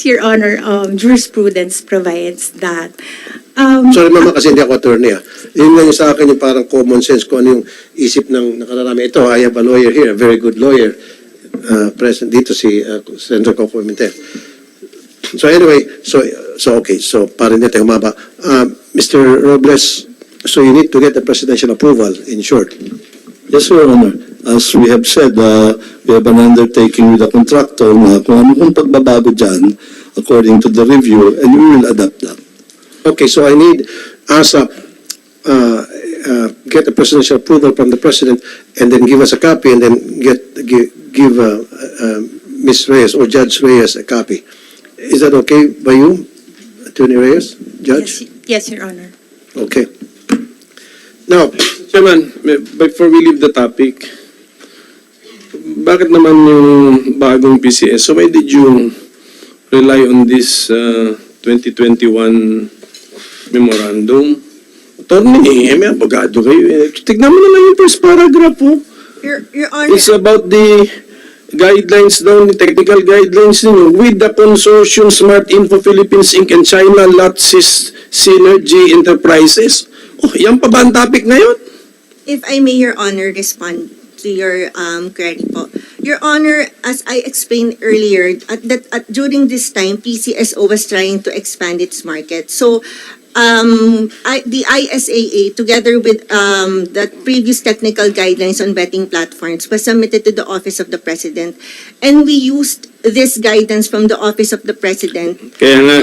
Your Honor, jurisprudence provides that. Sorry mama kasi hindi ako attorney. Yun lang yung sa akin yung parang common sense kung ano yung isip ng nakararami. Ito, I have a lawyer here, a very good lawyer, present dito si Senator Coco Pimentel. So anyway, so okay, so parang hindi tayo humaba. Mr. Robles, so you need to get the presidential approval, in short. Yes, Your Honor. As we have said, we have an undertaking with the contractor na kung ano kung pagbabago dyan according to the review, and we will adapt that. Okay, so I need ASAP get the presidential approval from the president and then give us a copy and then give Ms. Reyes or Judge Reyes a copy. Is that okay by you, Attorney Reyes, Judge? Yes, Your Honor. Okay. Now, Chairman, before we leave the topic, bakit naman yung bagong PCS? So why did you rely on this 2021 memorandum? Attorney, may abogado kayo. Tignan mo naman yung first paragraph po. Your Honor. It's about the guidelines daw, the technical guidelines ninyo with the consortium Smart Info Philippines Inc. and China Lot Synergy Enterprises. Oh, yan pa ba ang topic ngayon? If I may, Your Honor, respond to your query po. Your Honor, as I explained earlier, during this time, PCSO was trying to expand its market. So, the ISAA, together with the previous technical guidelines on betting platforms, was submitted to the Office of the President. And we used this guidance from the Office of the President. Kaya nga,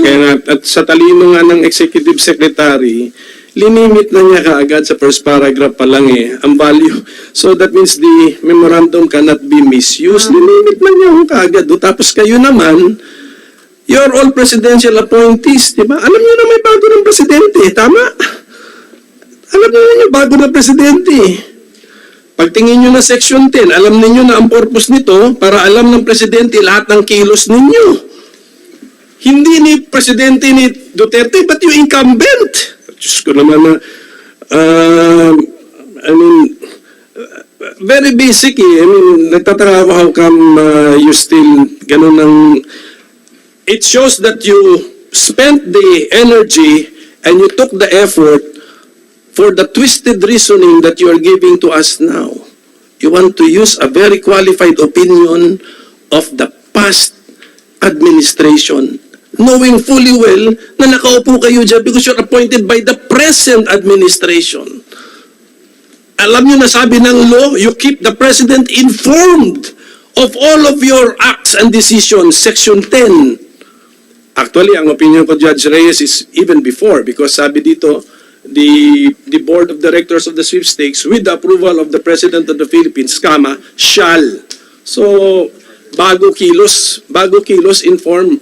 at sa talino nga ng Executive Secretary, linimit na niya kaagad sa first paragraph pa lang ang value. So that means the memorandum cannot be misused. Linimit na niya kaagad. Tapos kayo naman, you're all presidential appointees, di ba? Alam niyo na may bago ng presidente, tama? Alam niyo na bago ng presidente. Pagtingin niyo na Section 10, alam niyo na ang purpose nito para alam ng presidente lahat ng kilos ninyo. Hindi ni presidente ni Duterte, but yung incumbent. Diyos ko naman na, very basic nagtataka ako how come you still, ganun ng, it shows that you spent the energy and you took the effort for the twisted reasoning that you are giving to us now. You want to use a very qualified opinion of the past administration, knowing fully well na nakaupo kayo dyan because you're appointed by the present administration. Alam nyo na sabi ng law, you keep the president informed of all of your acts and decisions, Section 10. Actually, ang opinion ko, Judge Reyes, is even before because sabi dito, the Board of Directors of the Sweepstakes, with the approval of the President of the Philippines, shall. So, bago kilos, inform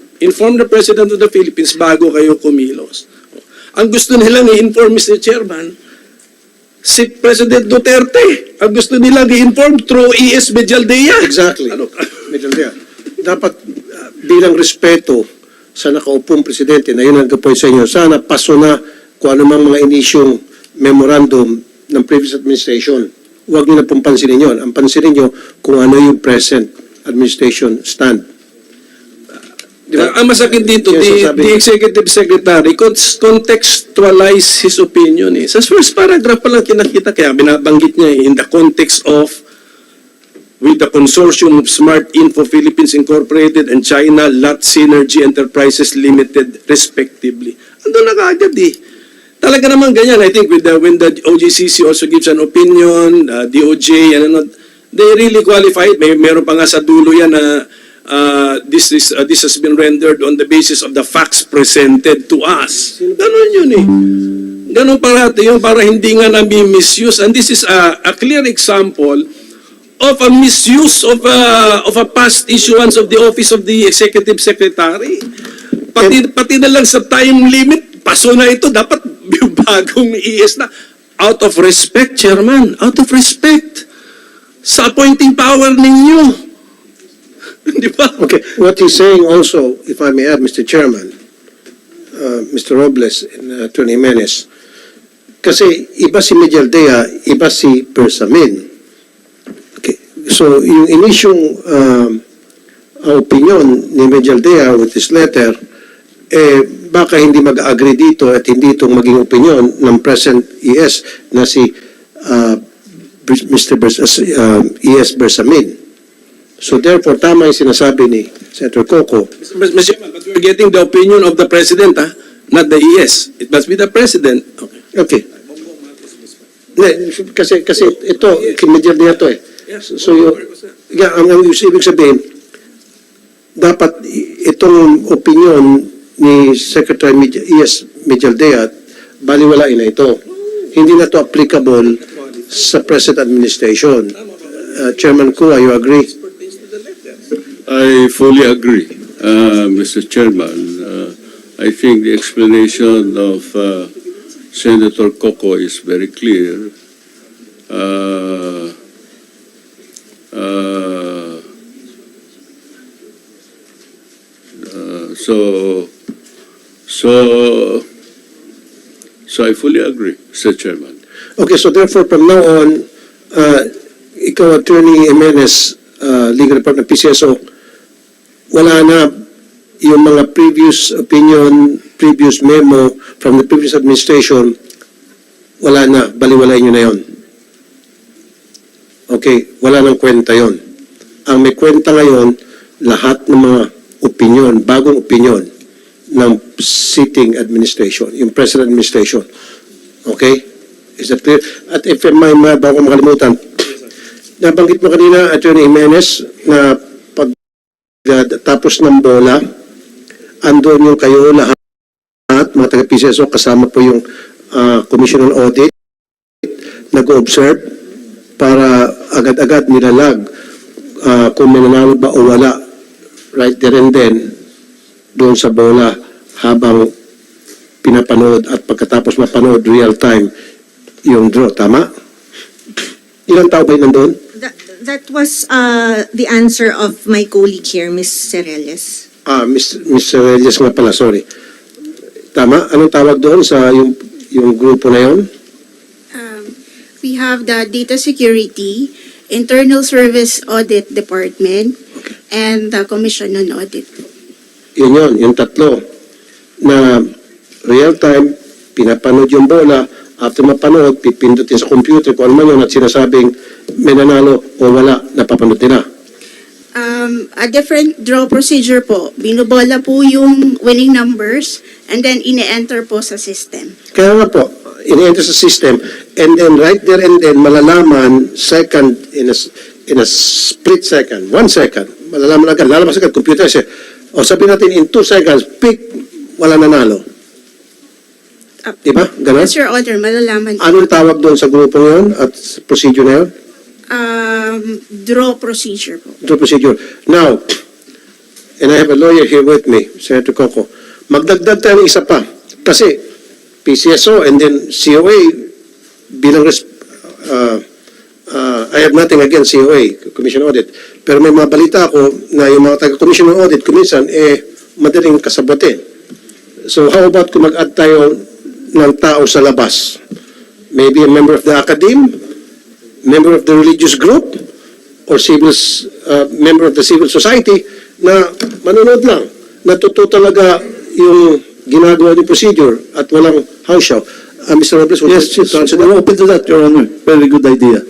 the President of the Philippines bago kayo kumilos. Ang gusto nilang i-inform, Mr. Chairman, si President Duterte. Ang gusto nilang i-inform through E.S. Medialdea. Exactly. Medialdea. Dapat bilang respeto sa nakaupong presidente na yun ang point sa inyo, sana paso na kung ano mang mga inisyong memorandum ng previous administration. Huwag nyo na pong pansinin yun. Ang pansinin nyo kung ano yung present administration stand. Ang masakit dito, the Executive Secretary contextualize his opinion. Sa first paragraph pa lang kinakita, kaya binabanggit niya in the context of with the consortium of Smart Info Philippines Incorporated and China Lot Synergy Enterprises Limited respectively. Ando na kaagad Talaga naman ganyan. I think when the OGCC also gives an opinion, DOJ, they really qualified. Meron pa nga sa dulo yan na this has been rendered on the basis of the facts presented to us. Ganon yun Ganon parati yun para hindi nga nami-misuse. And this is a clear example of a misuse of a past issuance of the office of the Executive Secretary. Pati na lang sa time limit, paso na ito, dapat bagong ES na. Out of respect, Chairman, out of respect sa appointing power ninyo. Di ba? Okay, what he's saying also, if I may add, Mr. Chairman, Mr. Robles and Attorney Jimenez, kasi iba si Medialdea, iba si Persamin. Okay, so yung inisyong opinion ni Medialdea with his letter, baka hindi mag-agree dito at hindi itong maging opinion ng present ES na si Mr. ES Bersamin. So therefore, tama yung sinasabi ni Senator Coco. Mr. Chairman, but we're getting the opinion of the President, not the ES. It must be the President. Okay. Kasi ito, kimedya niya ito So, ang ibig sabihin, dapat itong opinion ni Secretary ES Medialdea, baliwalain na ito. Hindi na ito applicable sa present administration. Chairman Kua, you agree? I fully agree, Mr. Chairman. I think the explanation of Senator Coco is very clear. So I fully agree, Mr. Chairman. Okay, so therefore, from now on, ikaw, Attorney Jimenez, Legal Department ng PCSO, wala na yung mga previous opinion, previous memo from the previous administration, wala na, baliwalay nyo na yon. Okay, wala nang kwenta yon. Ang may kwenta ngayon, lahat ng mga opinion, bagong opinion ng sitting administration, yung present administration. Okay? Is that clear? At if may bago makalimutan, nabanggit mo kanina, Attorney Jimenez, na pag tapos ng bola, andun yung kayo lahat, mga taga-PCSO, kasama po yung Commission on Audit, nag-observe para agad-agad nilalag kung may nanalo ba o wala right there and then doon sa bola habang pinapanood at pagkatapos mapanood real time yung draw. Tama? Ilang tao ba yun nandun? That was the answer of my colleague here, Ms. Cerelles. Miss Reyes nga pala, sorry. Tama? Anong tawag doon sa yung grupo na yun? We have the Data Security, Internal Service Audit Department, and the Commission on Audit. Yun, yung tatlo. Na real time, pinapanood yung bola, after mapanood, pipindutin sa computer kung ano man yun at sinasabing may nanalo o wala, napapanood nila. A different draw procedure po. Binubola po yung winning numbers and then ine-enter po sa system. Kaya nga po, in-enter sa system, and then right there and then, malalaman second, in a split second, 1 second, malalaman agad, lalabas agad, computer siya. O sabihin natin, in 2 seconds, pick, wala nanalo. Diba? Ganun? Yes, Your Honor, malalaman po. Anong tawag doon sa grupo yun at procedure na yun? Draw procedure po. Draw procedure. Now, and I have a lawyer here with me, Senator Coco, magdagdag tayo ng isa pa. Kasi, PCSO and then COA, bilang I have nothing against COA, Commission Audit, pero may mga balita ako na yung mga taga-Commission on Audit, kuminsan, madaling kasabotin. So, how about kung mag-add tayo ng tao sa labas? Maybe a member of the academe, member of the religious group, or member of the civil society na manonood lang. Natuto talaga yung ginagawa ni procedure at walang house show. Mr. Robles, Yes, I'm open to that, Your Honor. Very good idea.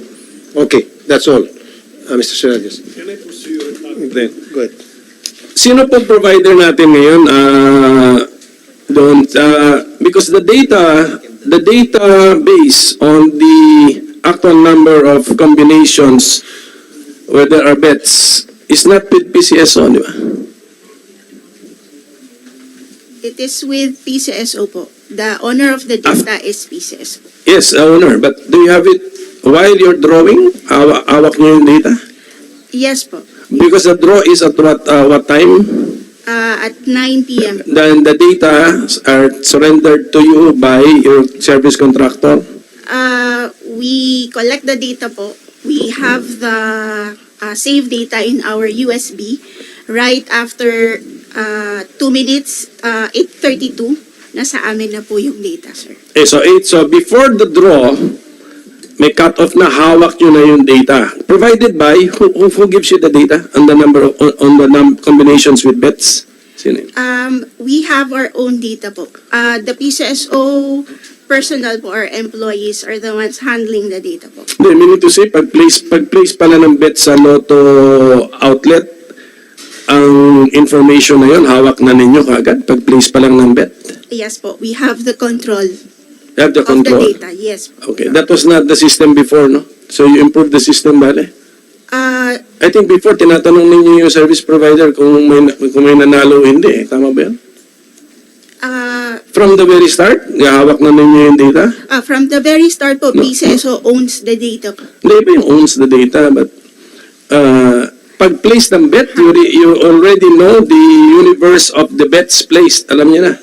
Okay, that's all. Mr. Serrades. Can I pursue your topic then? Go ahead. Sino pong provider natin ngayon doon? Because the database on the actual number of combinations where there are bets is not with PCSO, di ba? It is with PCSO po. The owner of the data is PCSO. Yes, owner. But do you have it while you're drawing? Hawak niyo yung data? Yes po. Because the draw is at what time? At 9 p.m. Then the data are surrendered to you by your service contractor? We collect the data po. We have the save data in our USB right after 2 minutes, 8:32, nasa amin na po yung data, sir. So before the draw, may cut-off na hawak nyo na yung data. Provided by, who gives you the data on the number combinations with bets? Sino? We have our own data po. The PCSO personnel po or employees are the ones handling the data po. Hindi, meaning to say, pag-place pala ng bet sa Lotto outlet, ang information na yun, hawak na ninyo kaagad pag-place pa lang ng bet? Yes po, we have the control You have the control? of the data. Yes po. Okay, that was not the system before, no? So you improved the system, bale? I think before, tinatanong ninyo yung service provider kung may nanalo o hindi. Tama ba yan? From the very start, hawak na ninyo yung data? From the very start po, PCSO owns the data po. Hindi ba yung owns the data, but pag-place ng bet, you already know the universe of the bets placed. Alam niyo na?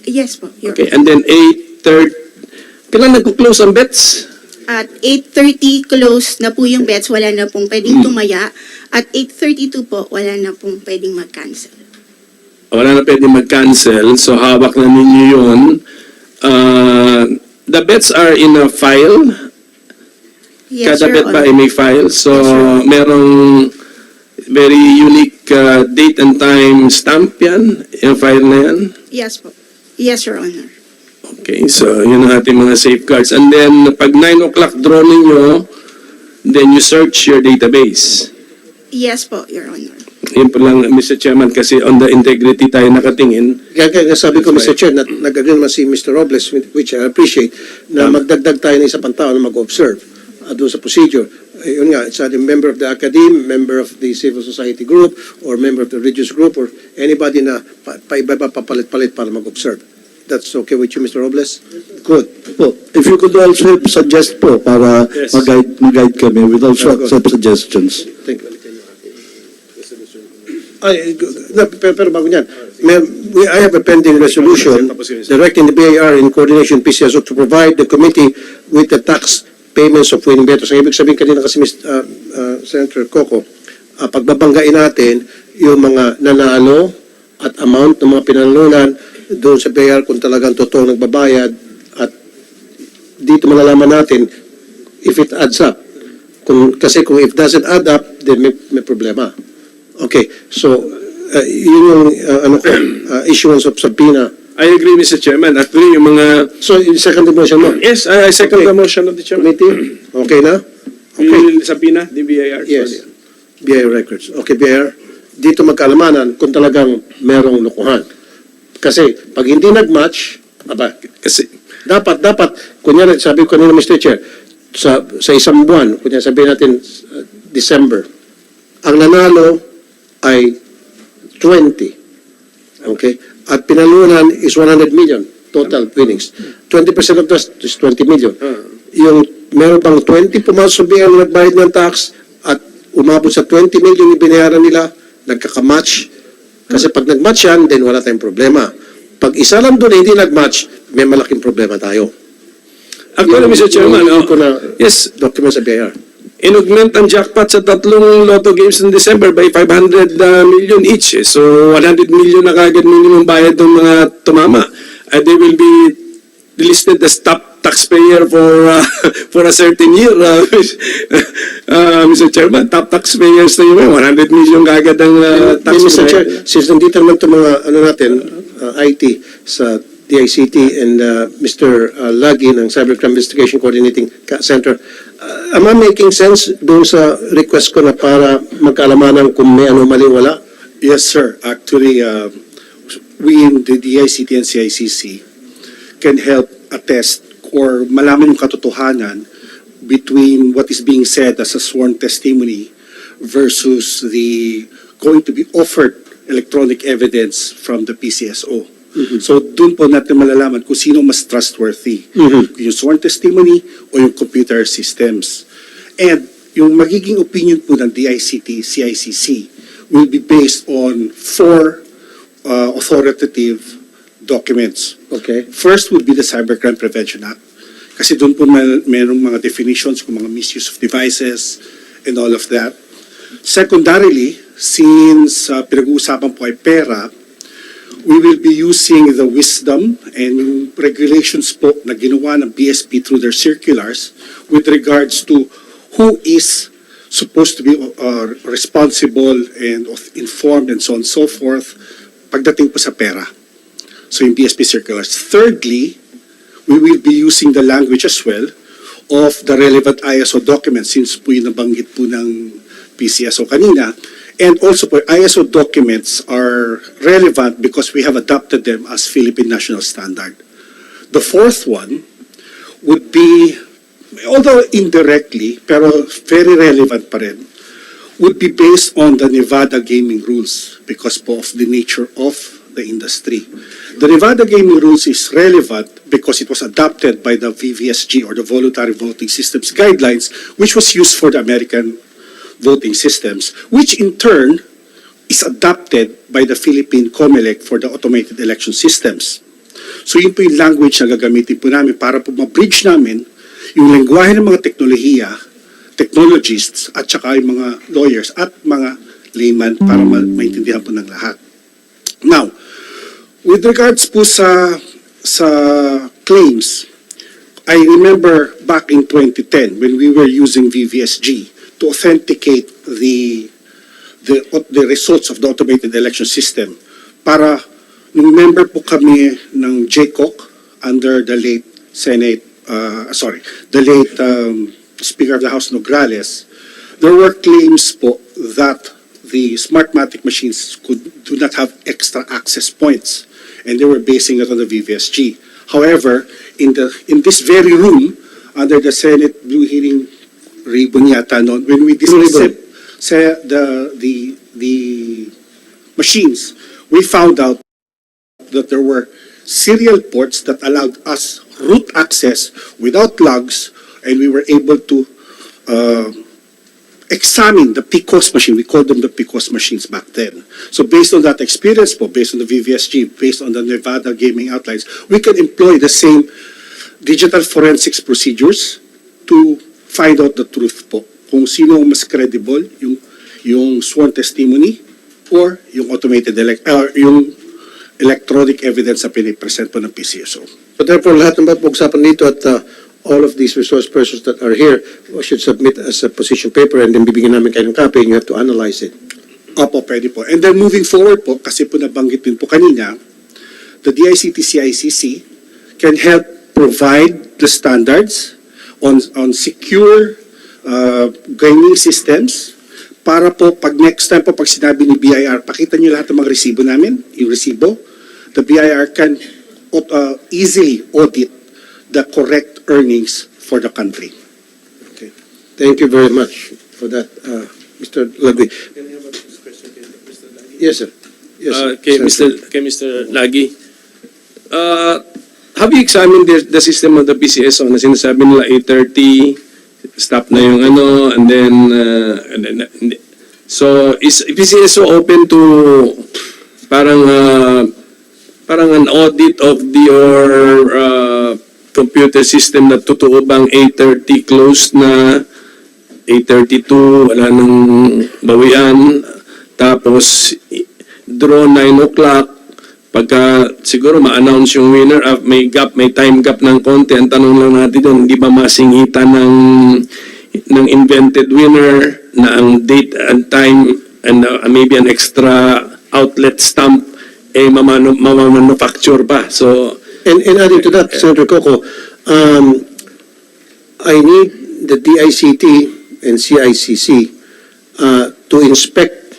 Yes po. Okay, and then 8:30, kailan nag-close ang bets? At 8:30 close na po yung bets, wala na pong pwedeng tumaya. At 8:32 po, wala na pong pwedeng mag-cancel. Wala na pwedeng mag-cancel, so hawak na ninyo yun. The bets are in a file. Yes, Kada Your bet ba Honor. ay may file. So Yes, sir. merong very unique date and time stamp yan, yung file na yan. Yes po. Yes, Your Honor. Okay, so yun ang ating mga safeguards. And then, pag 9 o'clock draw ninyo, then you search your database. Yes po, Your Honor. Yun po lang, Mr. Chairman, kasi on the integrity tayo nakatingin. Kaya sabi ko, That's Mr. Chair, nag-agree naman si Mr. Robles, which I appreciate, na magdagdag tayo ng isa pang tao na mag-observe doon sa procedure. Yun nga, it's either member of the academe, member of the civil society group, or member of the religious group, or anybody na paiba-iba papalit-palit para mag-observe. That's okay with you, Mr. Robles? Good. Po, if you could also suggest po para Yes. mag-guide kami with also Very good. some suggestions. Thank you. Pero bago niyan, I have a pending resolution directing the BIR in coordination PCSO to provide the committee with the tax payments of winning bettors. Ang ibig sabihin kanina kasi Senator Coco, pagbabanggain natin yung mga nanalo at amount ng mga pinalunan doon sa BIR kung talagang totoo nagbabayad, at dito malalaman natin if it adds up. Kasi kung it doesn't add up, then may problema. Okay, so yun yung issuance of subpoena. I agree, Mr. Chairman. Actually, yung mga... So, yung second motion mo? Yes, I second the motion of the Chairman. Committee? Okay na? Okay. Will Sabina, the BIR? Yes. BIR records. Okay, BIR. Dito magkaalamanan kung talagang merong lukuhan. Kasi pag hindi nag-match, Kasi, dapat, kunyari, sabi ko kanina, Mr. Chair, sa isang buwan, kunyari sabihin natin December, ang nanalo ay 20. Okay? At pinalunan is 100 million total winnings. 20% of that is 20 million. Yung meron bang 20 pumasok sa BIR na nagbayad ng tax at umabot sa 20 million yung binayaran nila, nagkakamatch. Kasi pag nagmatch yan, then wala tayong problema. Pag isa lang doon hindi nagmatch, may malaking problema tayo. actually, Mr. Chairman, yes, Document sa BIR. inaugment ang jackpot sa 3 lotto games in December by 500 million each. So, 100 million na kagad minimum bayad ng mga tumama. They will be listed as top taxpayer for a certain year. Mr. Chairman, top taxpayers na yun. 100 million kagad ang tax. Mr. Chair, since nandito naman itong mga IT sa DICT and Mr. Lagi ng Cybercrime Investigation Coordinating Center, am I making sense doon sa request ko na para magkaalamanan kung may anomaly wala? Yes, sir. Actually, we in the DICT and CICC can help attest or malaman yung katotohanan between what is being said as a sworn testimony versus the going to be offered electronic evidence from the PCSO. So doon po natin malalaman kung sino mas trustworthy, yung sworn testimony o yung computer systems. And yung magiging opinion po ng DICT, CICC will be based on 4 authoritative documents. Okay. First would be the Cybercrime Prevention Act. Kasi doon po merong mga definitions kung mga misuse of devices and all of that. Secondarily, since pinag-uusapan po ay pera, we will be using the wisdom and yung regulations po na ginawa ng BSP through their circulars with regards to who is supposed to be responsible and informed and so on and so forth pagdating po sa pera. So yung BSP circulars. Thirdly, we will be using the language as well of the relevant ISO documents since po yung nabanggit po ng PCSO kanina. And also po, ISO documents are relevant because we have adopted them as Philippine national standard. The fourth one would be, although indirectly, pero very relevant pa rin, would be based on the Nevada gaming rules because po of the nature of the industry. The Nevada gaming rules is relevant because it was adopted by the VVSG or the Voluntary Voting Systems Guidelines, which was used for the American voting systems, which in turn is adopted by the Philippine COMELEC for the automated election systems. So yun po yung language na gagamitin po namin para po ma-bridge namin yung lengguwahe ng mga technologists at saka yung mga lawyers at mga layman para maintindihan po ng lahat. Now, with regards po sa claims, I remember back in 2010 when we were using VVSG to authenticate the results of the automated election system. Para nung member po kami ng JCOC under the late Speaker of the House Nograles, there were claims po that the Smartmatic machines do not have extra access points, and they were basing it on the VVSG. However, in this very room, under the Senate Blue Hearing ribbon yata noon, when we discussed the machines, we found out that there were serial ports that allowed us root access without logs, and we were able to examine the PCOS machine. We called them the PCOS machines back then. So based on that experience po, based on the VVSG, based on the Nevada gaming outlines, we can employ the same digital forensics procedures to find out the truth po. Kung sino mas credible, yung sworn testimony or yung yung electronic evidence na pinipresent po ng PCSO. So therefore, lahat ng pag-usapan dito at all of these resource persons that are here should submit as a position paper and then bibigyan namin kayo ng copy and you have to analyze it. Opo, pwede po. And then moving forward po, kasi po nabanggit din po kanina, the DICT-CICC can help provide the standards on secure gaming systems para po pag next time po pag sinabi ni BIR, pakita niyo lahat ng mga resibo namin, yung resibo, the BIR can easily audit the correct earnings for the country. Okay. Thank you very much for that, Mr. Lagui. Yes, sir. Yes, sir. Mr. Lagi, have you examined the system of the PCSO na sinasabi nila 8:30, stop na yung ano, and then so is PCSO open to parang an audit of your computer system na totoo bang 8:30 closed na, 8:32 wala nang bawian, tapos draw 9 o'clock, pagka siguro ma-announce yung winner, may time gap ng konti, ang tanong lang natin doon, hindi ba masingitan ng invented winner na ang date and time and maybe an extra outlet stamp mamanufacture pa. So and adding to that, Senator Coco, I need the DICT and CICC to inspect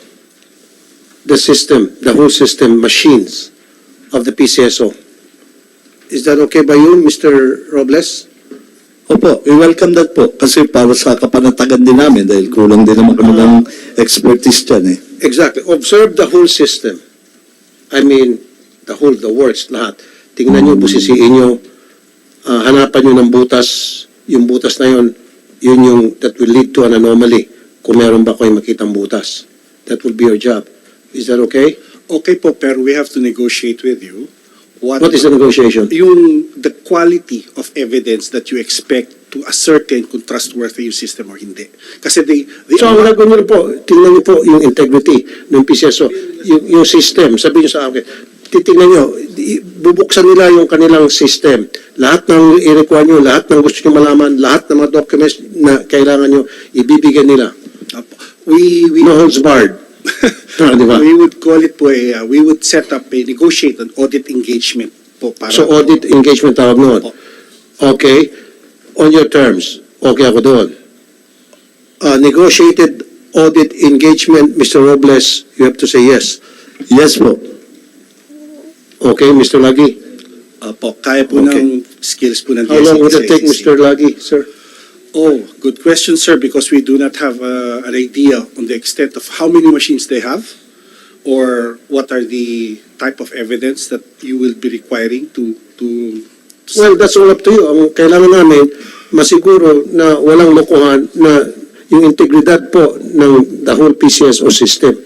the system, the whole system, machines of the PCSO. Is that okay by you, Mr. Robles? Opo, we welcome that po. Kasi para sa kapanatagan din namin dahil kulang din naman kami ng expertise dyan eh. Exactly. Observe the whole system. I mean, the works, lahat. Tingnan nyo, busisiin nyo, hanapan nyo ng butas, yung butas na yun yung that will lead to an anomaly kung meron ba kayong makitang butas. That will be your job. Is that okay? Okay po, pero we have to negotiate with you. What is the negotiation? The quality of evidence that you expect to ascertain kung trustworthy yung system or hindi. Kasi so, ang gagawin nyo po, tingnan nyo po yung integrity ng PCSO, yung system. Sabihin nyo sa akin, titingnan nyo, bubuksan nila yung kanilang system. Lahat ng i-require nyo, lahat ng gusto nyo malaman, lahat ng mga documents na kailangan nyo, ibibigyan nila. No holds barred. Diba? We would call it po we would set up a negotiate an audit engagement po para. So audit engagement tawag noon. Okay. On your terms. Okay ako doon. Negotiated audit engagement, Mr. Robles, you have to say yes. Yes po. Okay, Mr. Lagi. Po, kaya po ng skills po ng How long would it take, Mr. Lagi, sir? Oh, good question, sir, because we do not have an idea on the extent of how many machines they have or what are the type of evidence that you will be requiring to Well, that's all up to you. Ang kailangan namin, masiguro na walang lokohan na yung integridad po ng the whole PCSO system.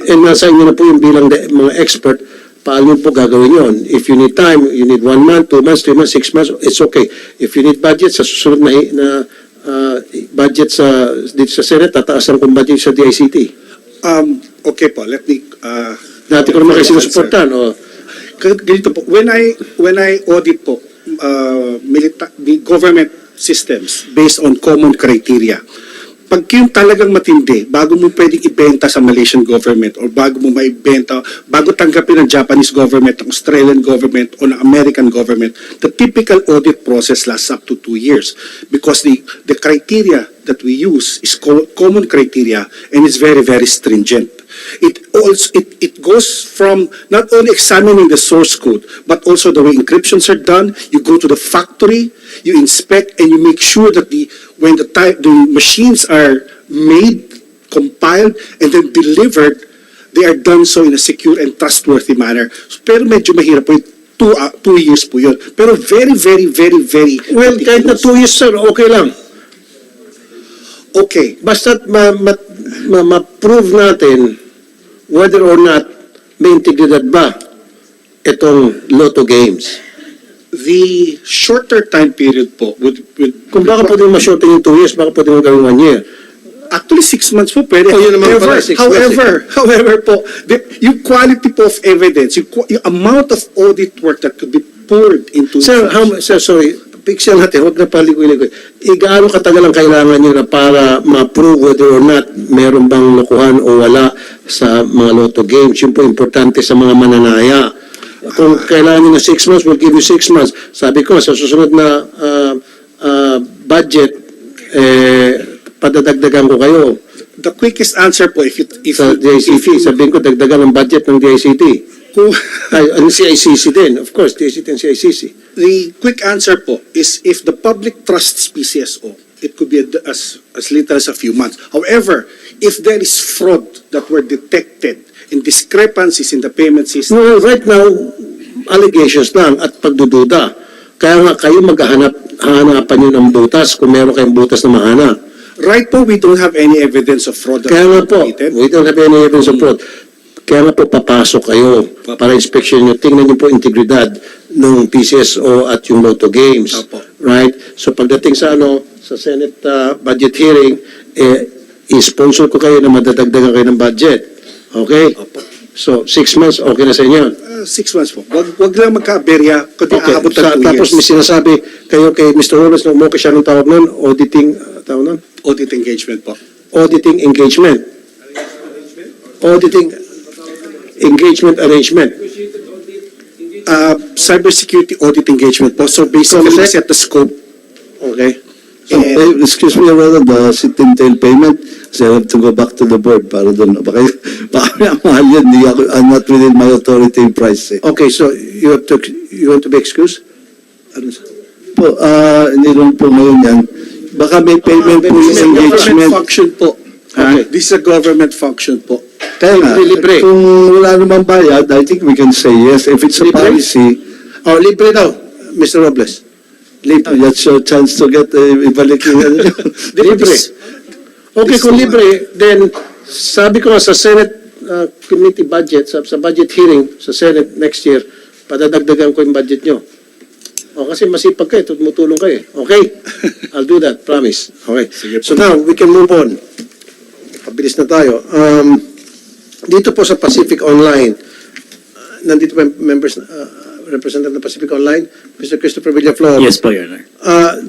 And nasa inyo na po yung bilang mga expert, paano po gagawin yon? If you need time, you need 1 month, 2 months, 3 months, 6 months, it's okay. If you need budget, sa susunod na budget dito sa Senate, tataasan kong budget sa DICT. Okay po, let me... Dati ko naman kayo sinusuportan. Ganito po, when I audit po the government systems based on common criteria, pag yung talagang matindi, bago mo pwedeng ibenta sa Malaysian government or bago mo maibenta, bago tanggapin ng Japanese government, ng Australian government, o ng American government, the typical audit process lasts up to 2 years because the criteria that we use is common criteria and is very, very stringent. It goes from not only examining the source code, but also the way encryptions are done. You go to the factory, you inspect, and you make sure that when the machines are made, compiled, and then delivered, they are done so in a secure and trustworthy manner. Pero medyo mahirap po yun. 2 years po yun. Pero very, very, very, very... Well, kahit na 2 years, sir, okay lang. Okay. Basta't ma-prove natin whether or not may integridad ba itong Lotto games. The shorter time period po would Kung baka pwede ma-shorten yung 2 years, baka pwede mo gawin 1 year. actually 6 months po pwede. Oh, yun naman pala, 6 months. However po, yung quality po of evidence, yung amount of audit work that could be poured into... Sir, sorry, picture natin, huwag na paligoy-ligoy. Gaano katagal ang kailangan nyo na para ma-prove whether or not meron bang nakuhan o wala sa mga Lotto games? Yun po importante sa mga mananaya. Kung kailangan nyo na 6 months, we'll give you 6 months. Sabi ko, sa susunod na budget, padadagdagan ko kayo. The quickest answer po, if Sa DICT, sabihin ko, dagdagan ang budget ng DICT. Ang CICC din, of course, DICT and CICC. The quick answer po is if the public trusts PCSO, it could be as little as a few months. However, if there is fraud that were detected in discrepancies in the payment system... No, right now, allegations lang at pagdududa. Kaya nga kayo hanapan nyo ng butas kung meron kayong butas na mahanap. Right po, we don't have any evidence of fraud. Kaya nga po, we don't have any evidence of fraud. Kaya nga po, papasok kayo para inspection nyo. Tingnan nyo po integridad ng PCSO at yung Lotto games. Right? So pagdating sa sa Senate budget hearing, i-sponsor ko kayo na madadagdagan kayo ng budget. Okay? So, 6 months, okay na sa inyo? 6 months po. Wag lang magka-aberya, kundi aabot ng 2 years. Tapos may sinasabi kayo kay Mr. Robles na umukay siya ng tawag nun, auditing, tawag nun? Audit engagement po. Auditing engagement. Auditing engagement arrangement. Cybersecurity audit engagement po. So basically, we set the scope. Okay. Excuse me, Your Honor, the sit-and-tail payment, so I have to go back to the board para doon. Baka mahal yun, I'm not within my authority in price. Okay, so you want to be excused? Po, hindi lang po ngayon yan. Baka may payment po yung engagement. Function po. Okay. This is a government function po. Kaya nga, Libre. kung wala namang bayad, I think we can say yes. If it's a Libre? policy, Libre daw, Mr. Robles. Libre. that's your chance to get ibalik yung ano nyo. Libre. Okay, kung libre, then sabi ko nga sa Senate committee budget, sa budget hearing sa Senate next year, padadagdagan ko yung budget nyo. Kasi masipag kayo, tumutulong kayo. Okay? I'll do that, promise. Okay. So now, we can move on. Pabilis na tayo. Dito po sa Pacific Online, nandito pa members, representative ng Pacific Online, Mr. Christopher Villaflor. Yes po, Your Honor.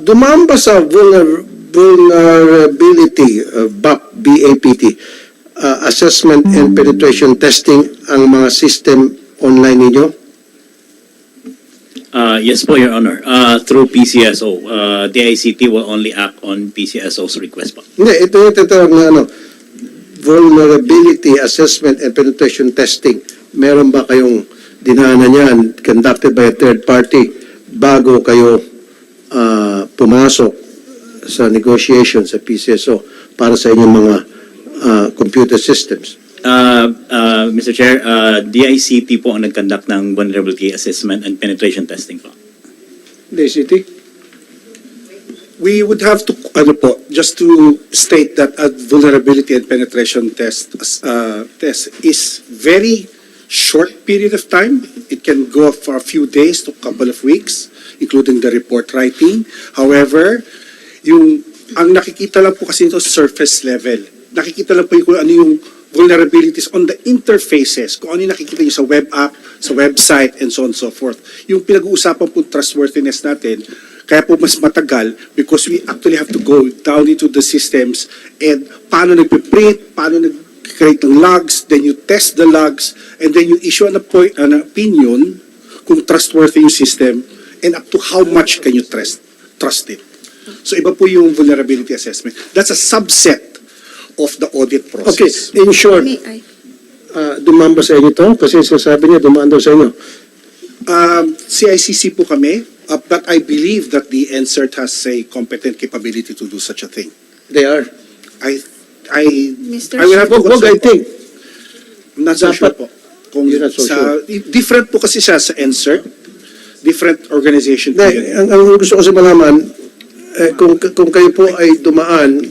Dumaan ba sa vulnerability, BAPT, assessment and penetration testing ang mga system online ninyo? Yes po, Your Honor. Through PCSO, the ICT will only act on PCSO's request po. Hindi, ito yung tatawag na vulnerability assessment and penetration testing. Meron ba kayong dinaanan yan, conducted by a third party, bago kayo pumasok sa negotiation sa PCSO para sa inyong mga computer systems? Mr. Chair, DICT po ang nag-conduct ng vulnerability assessment and penetration testing po. DICT? We would have to, just to state that a vulnerability and penetration test is very short period of time. It can go for a few days to a couple of weeks, including the report writing. However, ang nakikita lang po kasi ito surface level. Nakikita lang po kung ano yung vulnerabilities on the interfaces, kung ano yung nakikita nyo sa web app, sa website, and so on and so forth. Yung pinag-uusapan po trustworthiness natin, Kaya po mas matagal because we actually have to go down into the systems and paano nagpe-print, paano nag-create ng logs, then you test the logs, and then you issue an opinion kung trustworthy yung system and up to how much can you trust it. So iba po yung vulnerability assessment. That's a subset of the audit Okay, process. in short, May I? dumaan ba sa inyo to? Kasi sasabi niya, dumaan daw sa inyo. CICC po kami, but I believe that the NCERT has a competent capability to do such a thing. They are. I Mr. will have to Wag I think. I'm not so sure Dapat- po. Kung You're not so different po kasi siya sa NCERT, different organization po Hindi, yun. ang gusto ko kasi malaman, kung kayo po ay dumaan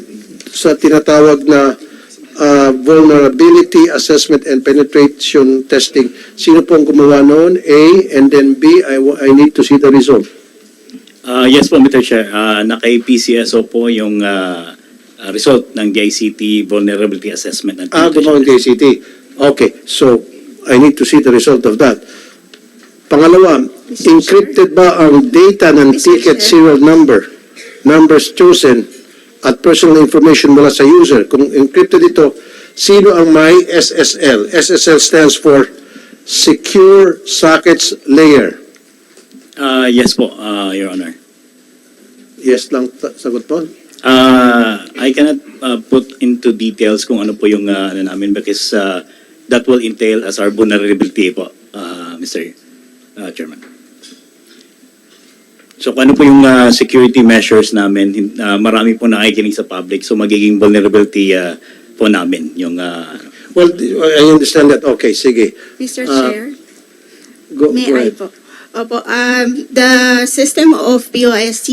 sa tinatawag na vulnerability assessment and penetration testing, sino po ang gumawa noon? A, and then B, I need to see the result. Yes po, Mr. Chair. Naka-PCSO po yung result ng DICT Vulnerability Assessment and Gumawa ng DCT. Okay, so I need to see the result of that. Pangalawa, encrypted ba ang data ng ticket serial number, numbers chosen, at personal information mula sa user? Kung encrypted ito, sino ang may SSL? SSL stands for Secure Sockets Layer. Yes po, Your Honor. Yes lang, sagot po. I cannot put into details kung ano po yung ano namin because that will entail as our vulnerability po, Mr. Chairman. So kung ano po yung security measures namin, marami po nakikinig sa public, so magiging vulnerability po namin yung... Well, I understand that. Okay, sige. Mr. Chair, may go I ahead. po? Opo, the system of POST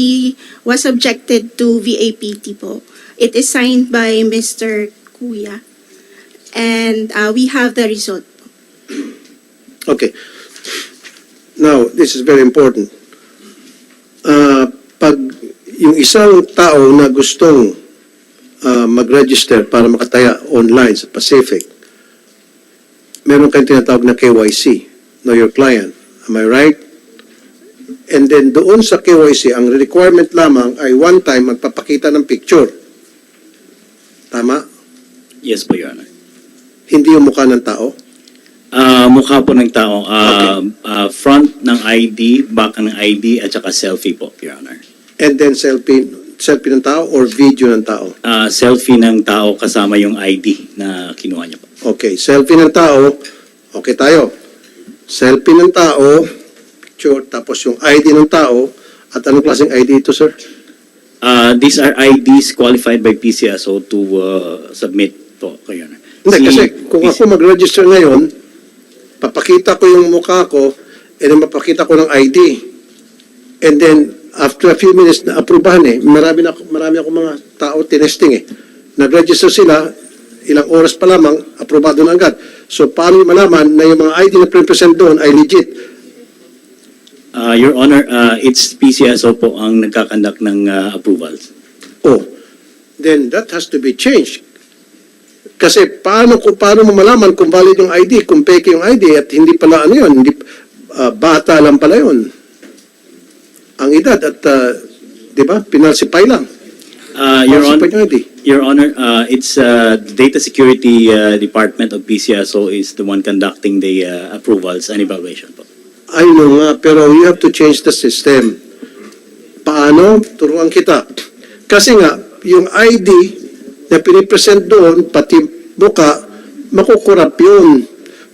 was subjected to VAPT po. It is signed by Mr. Kuya. And we have the result. Okay. Now, this is very important. Pag yung isang tao na gustong mag-register para makataya online sa Pacific, meron kayong tinatawag na KYC, Know Your Client. Am I right? And then doon sa KYC, ang requirement lamang ay one time magpapakita ng picture. Tama? Yes po, Your Honor. Hindi yung mukha ng tao? Mukha po ng tao, front ng ID, back ng ID, at saka selfie po, Your Honor. And then selfie ng tao or video ng tao? Selfie ng tao kasama yung ID na kinuha niya po. Okay, selfie ng tao. Okay tayo. Selfie ng tao, picture, tapos yung ID ng tao. At anong klaseng ID ito, sir? These are IDs qualified by PCSO to submit po, Your Honor. Hindi, kasi kung ako mag-register ngayon, papakita ko yung mukha ko, and then mapakita ko ng ID. And then, after a few minutes na aprubahan marami ako mga tao tinesting Nag-register sila, ilang oras pa lamang, aprobado na agad. So, paano malaman na yung mga ID na present doon ay legit? Your Honor, it's PCSO po ang nagkakandak ng approvals. Oh, then that has to be changed. Kasi paano mo malaman kung valid yung ID, kung fake yung ID at hindi pala ano yun, hindi, bata lang pala yun. Ang edad at, di ba, pinalsipay lang. Your Honor, it's Data Security Department of PCSO is the one conducting the approvals and evaluation po. I know nga, pero you have to change the system. Paano? Turuan kita. Kasi nga, yung ID na pinipresent doon, pati buka, makukurap yun.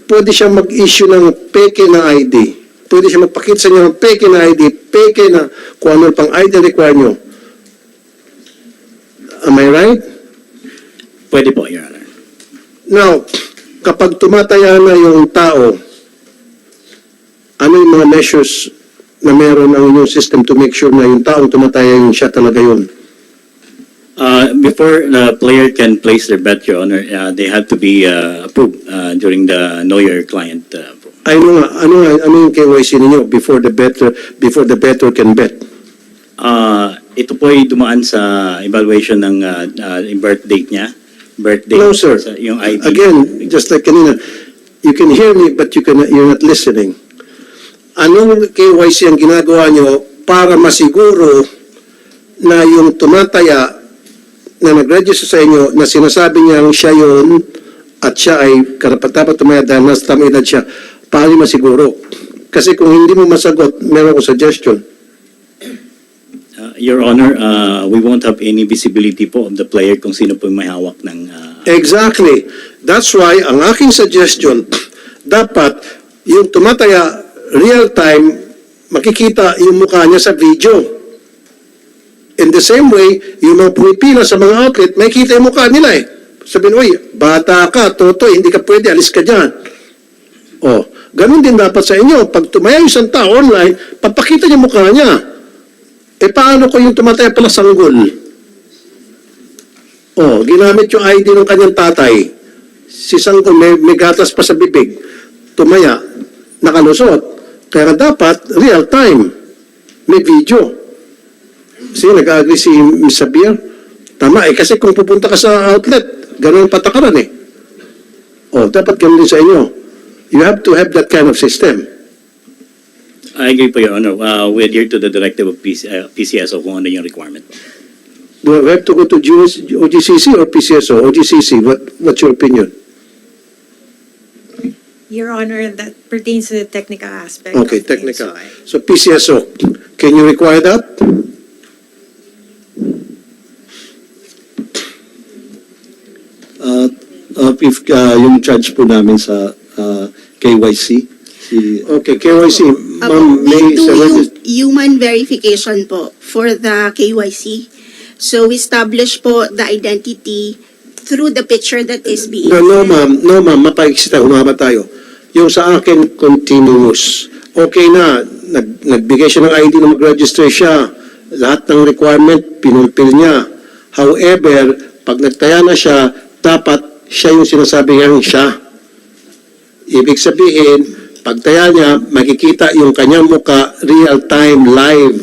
Pwede siya mag-issue ng peke na ID. Pwede siya magpakita sa inyo ng peke na ID, peke na kung ano pang ID require nyo. Am I right? Pwede po, Your Honor. Now, kapag tumataya na yung tao, ano yung mga measures na meron ang inyong system to make sure na yung taong tumataya yung siya talaga yun? Before the player can place their bet, Your Honor, they have to be approved during the Know Your Client. Ano yung KYC ninyo before the bettor can bet? Ito po ay dumaan sa evaluation ng birth date niya. No, sir. Yung ID. Again, just like kanina, you can hear me but you're not listening. Anong KYC ang ginagawa nyo para masiguro na yung tumataya na nag-register sa inyo na sinasabi niyang siya yun at siya ay karapat-dapat tumaya dahil nasa tamang edad siya, paano masiguro? Kasi kung hindi mo masagot, meron akong suggestion. Your Honor, we won't have any visibility po of the player kung sino po yung may hawak ng... Exactly. That's why ang aking suggestion, dapat yung tumataya real time, makikita yung mukha niya sa video. In the same way, yung mga pumipila sa mga outlet, makikita yung mukha nila eh. Sabihin, uy, bata ka, totoy, hindi ka pwede, alis ka dyan. Oh, ganun din dapat sa inyo. Pag tumaya yung isang tao online, papakita niya mukha niya. Eh paano ko yung tumataya pala sanggol? Oh, ginamit yung ID ng kanyang tatay. Si sanggol may gatas pa sa bibig. Tumaya, nakalusot. Kaya dapat real time. May video. Kasi nag-agree si Ms. Sabir. Tama eh, kasi kung pupunta ka sa outlet, ganun ang patakaran eh. Oh, dapat ganun din sa inyo. You have to have that kind of system. I agree po, Your Honor. We adhere to the directive of PCSO kung ano yung requirement. Do I have to go to OGCC or PCSO? OGCC, what's your opinion? Your Honor, that pertains to the technical aspect. Okay, of things, technical. so So PCSO, can you require that? If yung charge po namin sa KYC, Okay, KYC, ma'am, We may do sa human verification po for the KYC. So we establish po the identity through the picture that is being No, ma'am, mapaiksi tayo, humaba tayo. Yung sa akin, continuous. Okay na, nagbigay siya ng ID na mag-register siya. Lahat ng requirement, pinulpil niya. However, pag nagtaya na siya, dapat siya yung sinasabi niyang siya. Ibig sabihin, pagtaya niya, makikita yung kanyang muka real-time, live,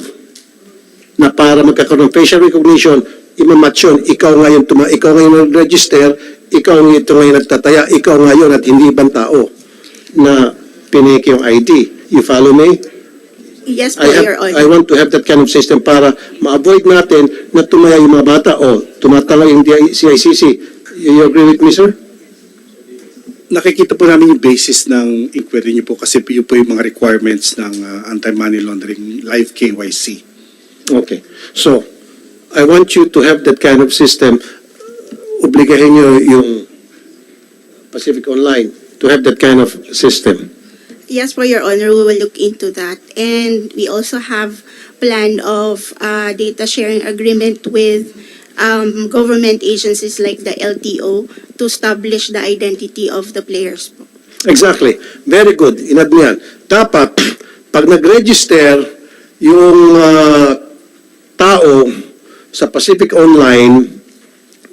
na para magkakaroon ng facial recognition, imamatch yun. Ikaw ngayon nag-register, ikaw ngayon nagtataya, ikaw ngayon at hindi ibang tao na pinake yung ID. You follow me? Yes po, Your Honor. I want to have that kind of system para ma-avoid natin na tumaya yung mga bata o tumatala yung CICC. You agree with me, sir? Nakikita po namin yung basis ng inquiry niyo po kasi yun po yung mga requirements ng anti-money laundering live KYC. Okay. So, I want you to have that kind of system. Obligahin nyo yung Pacific Online to have that kind of system. Yes, for Your Honor, we will look into that. And we also have plan of data sharing agreement with government agencies like the LTO to establish the identity of the players po. Exactly. Very good. Inad mo yan. Dapat, pag nag-register yung tao sa Pacific Online,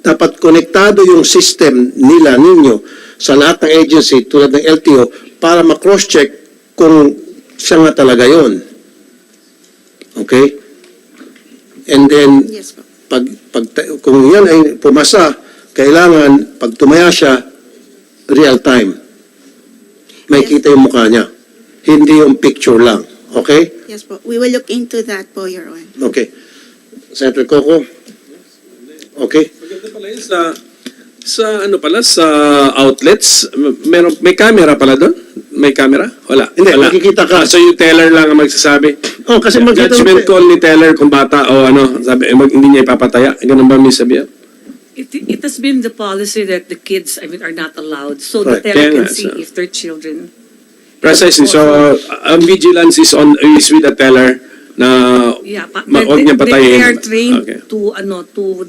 dapat konektado yung system nila, ninyo, sa lahat ng agency tulad ng LTO para ma-cross-check kung siya nga talaga yun. Okay? And then, Yes po. kung yan ay pumasa, kailangan, pag tumaya siya, real time. May kita yung mukha niya. Hindi yung picture lang. Okay? Yes po. We will look into that po, Your Honor. Okay. Senator Coco? Okay? Maganda pala yun sa outlets, may camera pala doon? May camera? Wala. Hindi, Wala. makikita ka. So yung teller lang ang magsasabi. Oh, kasi Judgment call ni teller kung bata o ano, sabi, hindi niya ipapataya. Ganun ba, Miss Sabia? It has been the policy that the kids, are not allowed, so Right. the teller Kaya can nga, see so- if their children. Precisely. So, ang vigilance is with the teller na Yeah, huwag niya patayin. they are trained Okay. to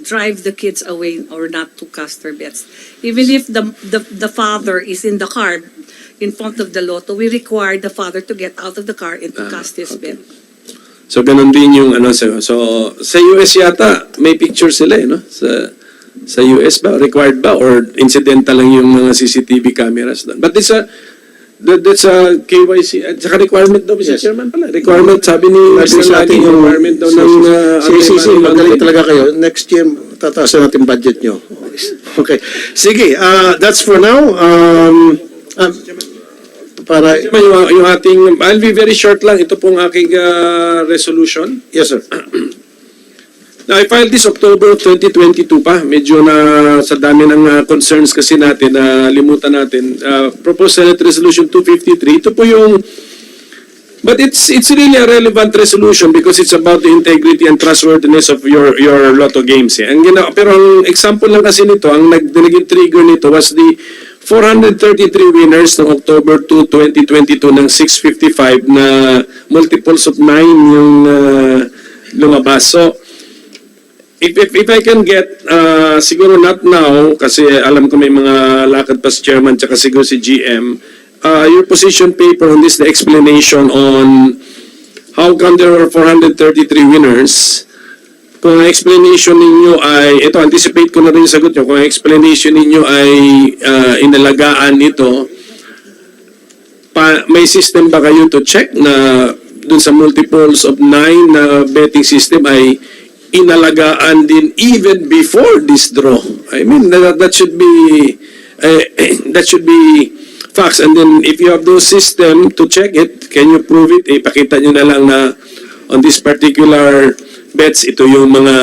drive the kids away or not to cast their bets. Even if the father is in the car in front of the lotto, we require the father to get out of the car and to cast his bet. So, ganun din yung so sa US yata, may picture sila no? Sa US ba? Required ba? Or incidental lang yung mga CCTV cameras doon? But that's a KYC. At saka requirement daw, Mr. Chairman pala. Requirement, sabi ni Mr. Lagi, yung requirement daw ng CCC, magaling talaga kayo. Next year, tataasan natin budget nyo. Okay. Sige, that's for now. para... Yung ating, I'll be very short lang. Ito pong aking resolution. Yes, sir. Now, I filed this October 2022 pa. Medyo na sa dami ng concerns kasi natin, limutan natin. Proposed Senate Resolution 253. Ito po yung... But it's really a relevant resolution because it's about the integrity and trustworthiness of your lotto games. Eh. Pero ang example lang kasi nito, ang naging trigger nito was the 433 winners ng October 2, 2022 ng 655 na multiples of 9 yung lumabas. So, if I can get, siguro not now, kasi alam ko may mga lakad pa si chairman tsaka siguro si GM, your position paper on this, the explanation on how come there were 433 winners. Kung ang explanation ninyo ay, ito, anticipate ko na rin yung sagot nyo, kung ang explanation ninyo ay inalagaan nito, may system ba kayo to check na dun sa multiples of 9 na betting system ay inalagaan din even before this draw? I mean, that should be facts. And then if you have those system to check it, can you prove it? Ipakita nyo na lang na on this particular bets, ito yung mga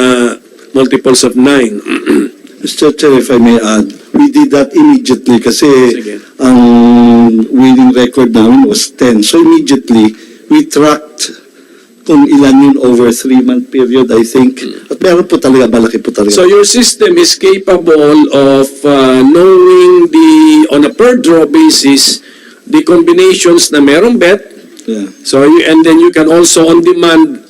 multiples of 9. Mr. Chair, if I may add, we did that immediately kasi ang winning record namin was 10. So immediately, we tracked kung ilan yun over 3-month period, I think. At meron po talaga, malaki po talaga. So your system is capable of knowing on a per draw basis, the combinations na merong bet. Yeah. So and then you can also on demand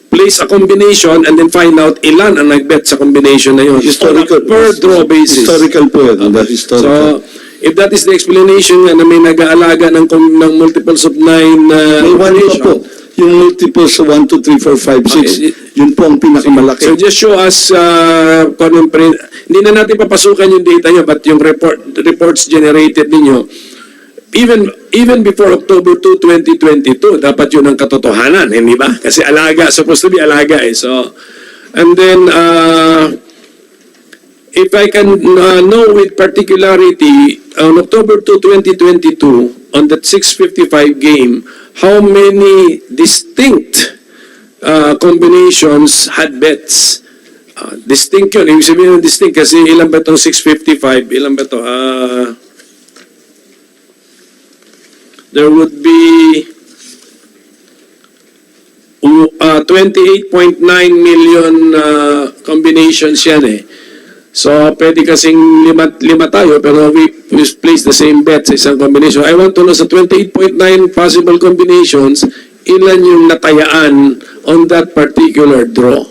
place a combination and then find out ilan ang nag-bet sa combination na yun. Historical. Per draw basis. Historical po yun. Historical. So, if that is the explanation na may nag-aalaga ng multiples of 9 may one pa po. Yung multiples 1, 2, 3, 4, 5, 6, yun po ang pinakamalaki. So just show us, hindi na natin papasukan yung data nyo, but yung reports generated ninyo, even before October 2, 2022, dapat yun ang katotohanan, hindi ba? Kasi alaga, supposed to be alaga eh. So, and then, if I can know with particularity, on October 2, 2022, on that 655 game, how many distinct combinations had bets? Distinct yun. Ibig sabihin ng distinct kasi ilan ba itong 655? Ilan ba ito? There would be 28.9 million combinations yan eh. So, pwede kasing lima tayo, pero we place the same bet sa isang combination. I want to know sa 28.9 possible combinations, ilan yung natayaan on that particular draw.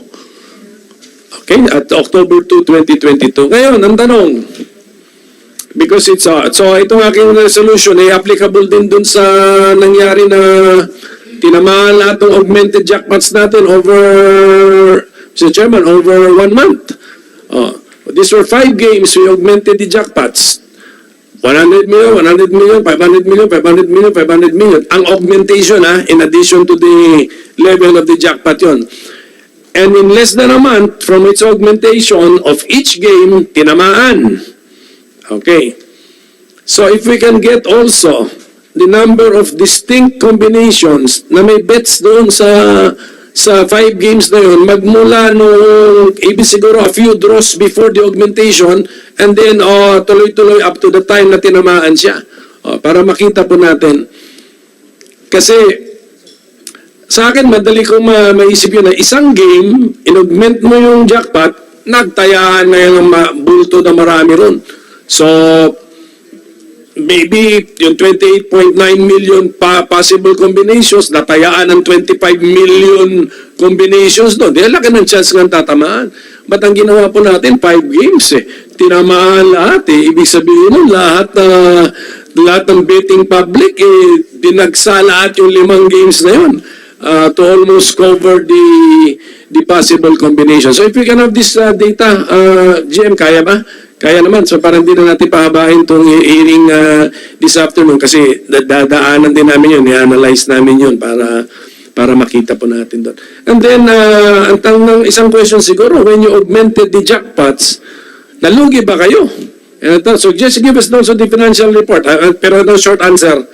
Okay, at October 2, 2022. Ngayon, ang tanong, because it's, so itong aking resolution ay applicable din dun sa nangyari na tinamaan lahat ng augmented jackpots natin over, Mr. Chairman, over 1 month. These were 5 games, we augmented the jackpots. 100 million, 100 million, 500 million, 500 million, 500 million. Ang augmentation, in addition to the level of the jackpot yun. And in less than a month, from its augmentation of each game, tinamaan. Okay. So if we can get also the number of distinct combinations na may bets doon sa 5 games na yun, magmula nung ibig siguro a few draws before the augmentation and then tuloy-tuloy up to the time na tinamaan siya. Para makita po natin. Kasi sa akin, madali kong maisip yun na isang game, in-augment mo yung jackpot, nagtayaan na yung bulto na marami ron. So, maybe yung 28.9 million possible combinations, natayaan ng 25 million combinations doon. Di laki ng chance ng tatamaan. Ba't ang ginawa po natin? 5 games eh. Tinamaan lahat eh. Ibig sabihin nun, lahat ng betting public eh, dinagsa lahat yung 5 games na yun to almost cover the possible combination. So if we can have this data, GM, kaya ba? Kaya naman, so parang hindi na natin pahabain itong hearing this afternoon kasi dadaanan din namin yun, i-analyze namin yun para makita po natin doon. And then, ang isang question siguro, when you augmented the jackpots, nalugi ba kayo? So just give us also the financial report. Pero no short answer,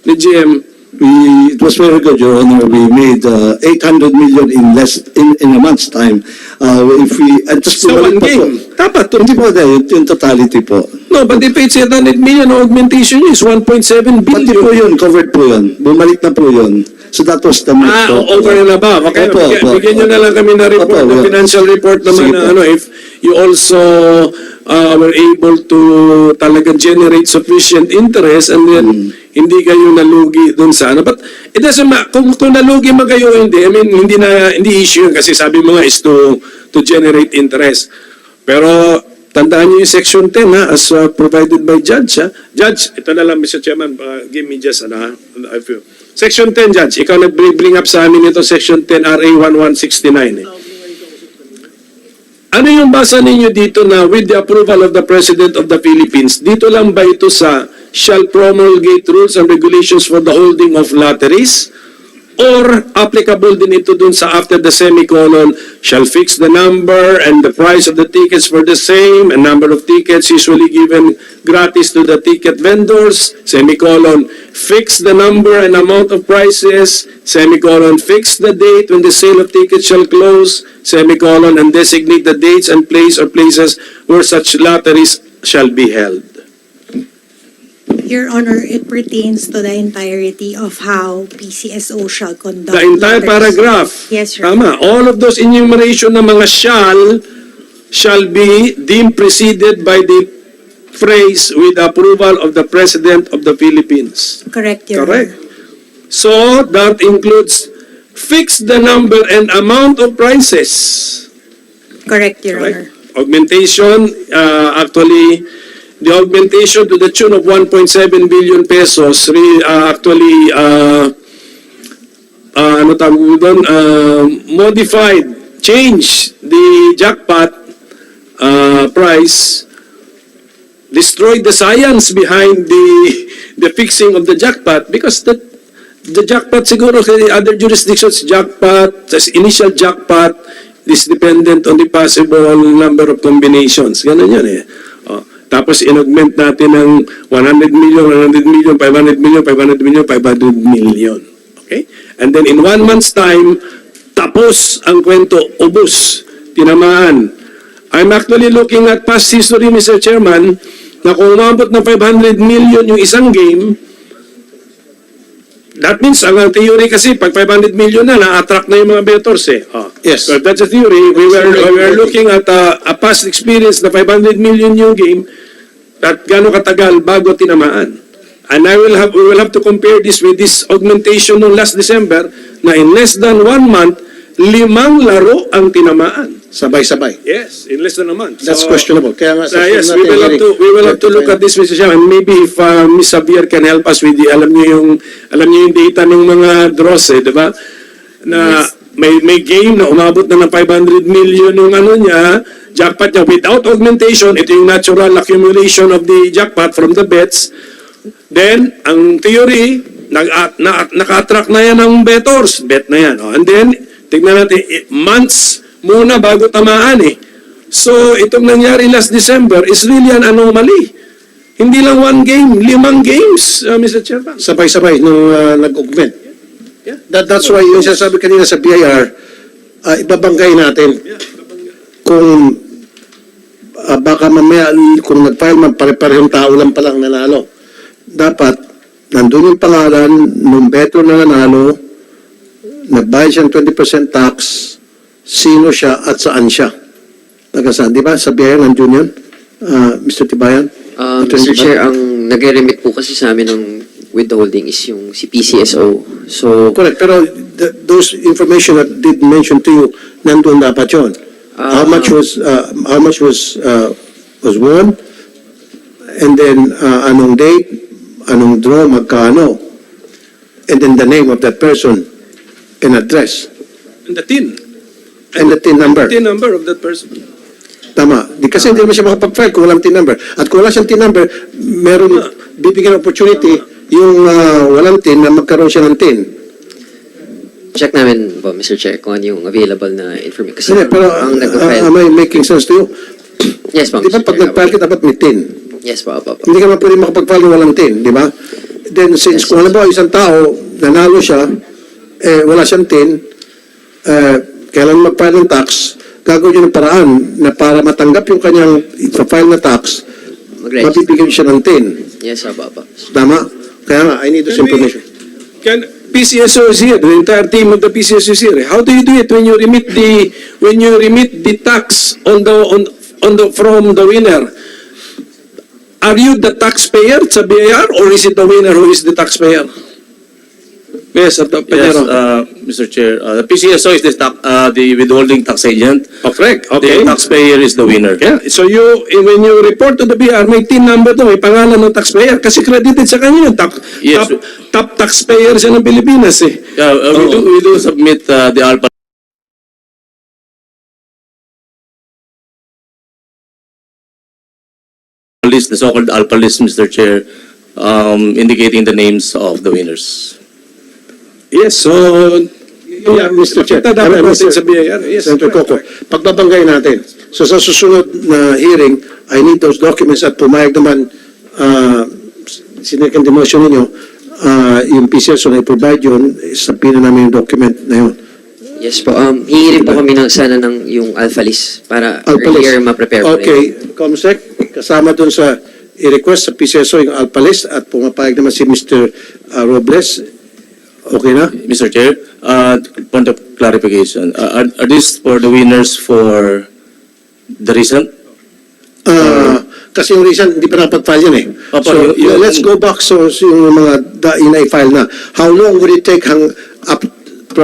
ni GM. It was very good, Your Honor. We made 800 million in a month's time. If we just So one bumalik pa po. game. Dapat to. Hindi po, yung totality po. No, but they paid 700 million, augmentation is 1.7 Pati po billion. yun, covered po yun. Bumalik na po yun. So that was the math po. Over and above. Okay, Opo, opo. bigyan nyo na lang kami na report, Opo, na opo. financial report naman Sige na po. if you also were able to talaga generate sufficient interest and then hindi kayo nalugi dun sa ano. But it doesn't matter. Kung nalugi man kayo o hindi, I mean, hindi issue yun kasi sabi mo nga is to generate interest. Pero tandaan niyo yung section 10 as provided by Judge. Judge, ito na lang Mr. Chairman, give me just I feel. Section 10, Judge, ikaw nag-bring up sa amin ito, Section 10, RA 1169. Ano yung basa ninyo dito na with the approval of the President of the Philippines, dito lang ba ito sa shall promulgate rules and regulations for the holding of lotteries? Or applicable din ito dun sa after the semicolon, shall fix the number and the price of the tickets for the same, and number of tickets usually given gratis to the ticket vendors, semicolon, fix the number and amount of prices, semicolon, fix the date when the sale of tickets shall close, semicolon, and designate the dates and place or places where such lotteries shall be held. Your Honor, it pertains to the entirety of how PCSO shall conduct. The entire lotteries. paragraph. Yes, Your Tama. All of those enumeration ng mga shall be deemed preceded by the phrase with the approval of the President of the Philippines. Correct, Your Correct. Honor. So that includes fix the number and amount of prices. Correct, Your Correct. Honor. Augmentation, actually, the augmentation to the tune of 1.7 billion pesos actually modified, changed the jackpot price, destroyed the science behind the fixing of the jackpot, because the jackpot siguro sa other jurisdictions, jackpot, initial jackpot is dependent on the possible number of combinations. Ganun yan eh. Tapos in-augment natin ng 100 million, 100 million, 500 million, 500 million, 500 million. Okay? And then in 1 month's time, tapos ang kwento, ubos, tinamaan. I'm actually looking at past history, Mr. Chairman, na kung umabot ng 500 million yung isang game, that means, ang theory kasi, pag 500 million na-attract na yung mga bettors eh. Yes. So that's a theory. We were looking at a past experience na 500 million yung game, at gano'ng katagal bago tinamaan. And we will have to compare this with this augmentation noong last December na in less than 1 month, 5 laro ang tinamaan. Sabay-sabay. Yes, in less than a month. That's questionable. Kaya nga, Yes, we will have to look at this, Mr. Chairman. Maybe if Ms. Xavier can help us with alam niyo yung data ng mga draws di ba? Na may game na umabot na ng 500 million yung niya, jackpot niya without augmentation. Ito yung natural accumulation of the jackpot from the bets. Then, ang theory, naka-attract na yan ng bettors. Bet na yan. And then, tignan natin, months muna bago tamaan eh. So, itong nangyari last December is really an anomaly. Hindi lang 1 game, 5 games, Mr. Chairman. Sabay-sabay nung nag-augment. Yeah. That's why yung sinasabi kanina sa BIR, ibabangkay natin. Kung baka mamaya, kung nag-file man, pare-parehong tao lang palang nanalo. Dapat, nandun yung pangalan, nung beto na nanalo, nagbayad siyang 20% tax, sino siya at saan siya. Nagasaan, di ba? Sa BIR, nandun yun? Mr. Tibayan? Mr. Chair, ang nag-remit po kasi sa amin ng withholding is yung si PCSO. So, Correct, pero those information that did mention to you, nandun dapat yun. How much was won? And then, anong date, anong draw, magkano? And then the name of that person and address. And the TIN. And the TIN number. The TIN number of that person. Tama. Kasi hindi naman siya makapag-file kung walang TIN number. At kung wala siyang TIN number, meron bibigyan opportunity yung walang TIN na magkaroon siya ng TIN. check namin po, Mr. Chair, kung ano yung available na information. Kasi Hindi, pero ang nag-file. am I making sense to you? Yes po, Di ba Mr. pag Chair. nag-file ka dapat may TIN? Yes po, po. Hindi ka man pwede makapag-file ng walang TIN, di ba? Then since kung halimbawa isang tao, nanalo siya, wala siyang tin, kailan mag-file ng tax, gagawin niya ng paraan na para matanggap yung kanyang file na tax, mabibigyan siya ng tin. Yes, Papa. Tama? Kaya nga, I need this information. PCSO is here. The entire team of the PCSO is here. How do you do it when you remit the tax from the winner? Are you the taxpayer sa BIR or is it the winner who is the taxpayer? Yes, Yes, Mr. Chair. The PCSO is the withholding tax agent. Oh, correct. Okay. The taxpayer is the winner. Yeah. So when you report to the BR, may TIN number doon, may pangalan ng taxpayer kasi credited sa kanya yung Yes. top taxpayer siya ng Pilipinas eh. We do submit the ALPA list, the so-called ALPA list, Mr. Chair, indicating the names of the winners. Yes, so Yeah, Mr. Chair. dapat natin sa BIR. Yes. Senator Coco, pagbabanggay natin. So sa susunod na hearing, I need those documents at pumayag naman, sinecond motion ninyo, yung PCSO na i-provide yun, sabihin na namin yung document na yun. Yes po. Hihirin po kami sana ng yung alpha list para earlier ma-prepare po. Okay, Comsec, kasama dun sa i-request sa PCSO yung alpha list at pumapayag naman si Mr. Robles. Okay na? Mr. Chair, point of clarification. Are these for the winners for the recent? Kasi yung reason, hindi pa napag-file yan eh. Opo, So, let's go back so yung mga ina-file na. How long would it take up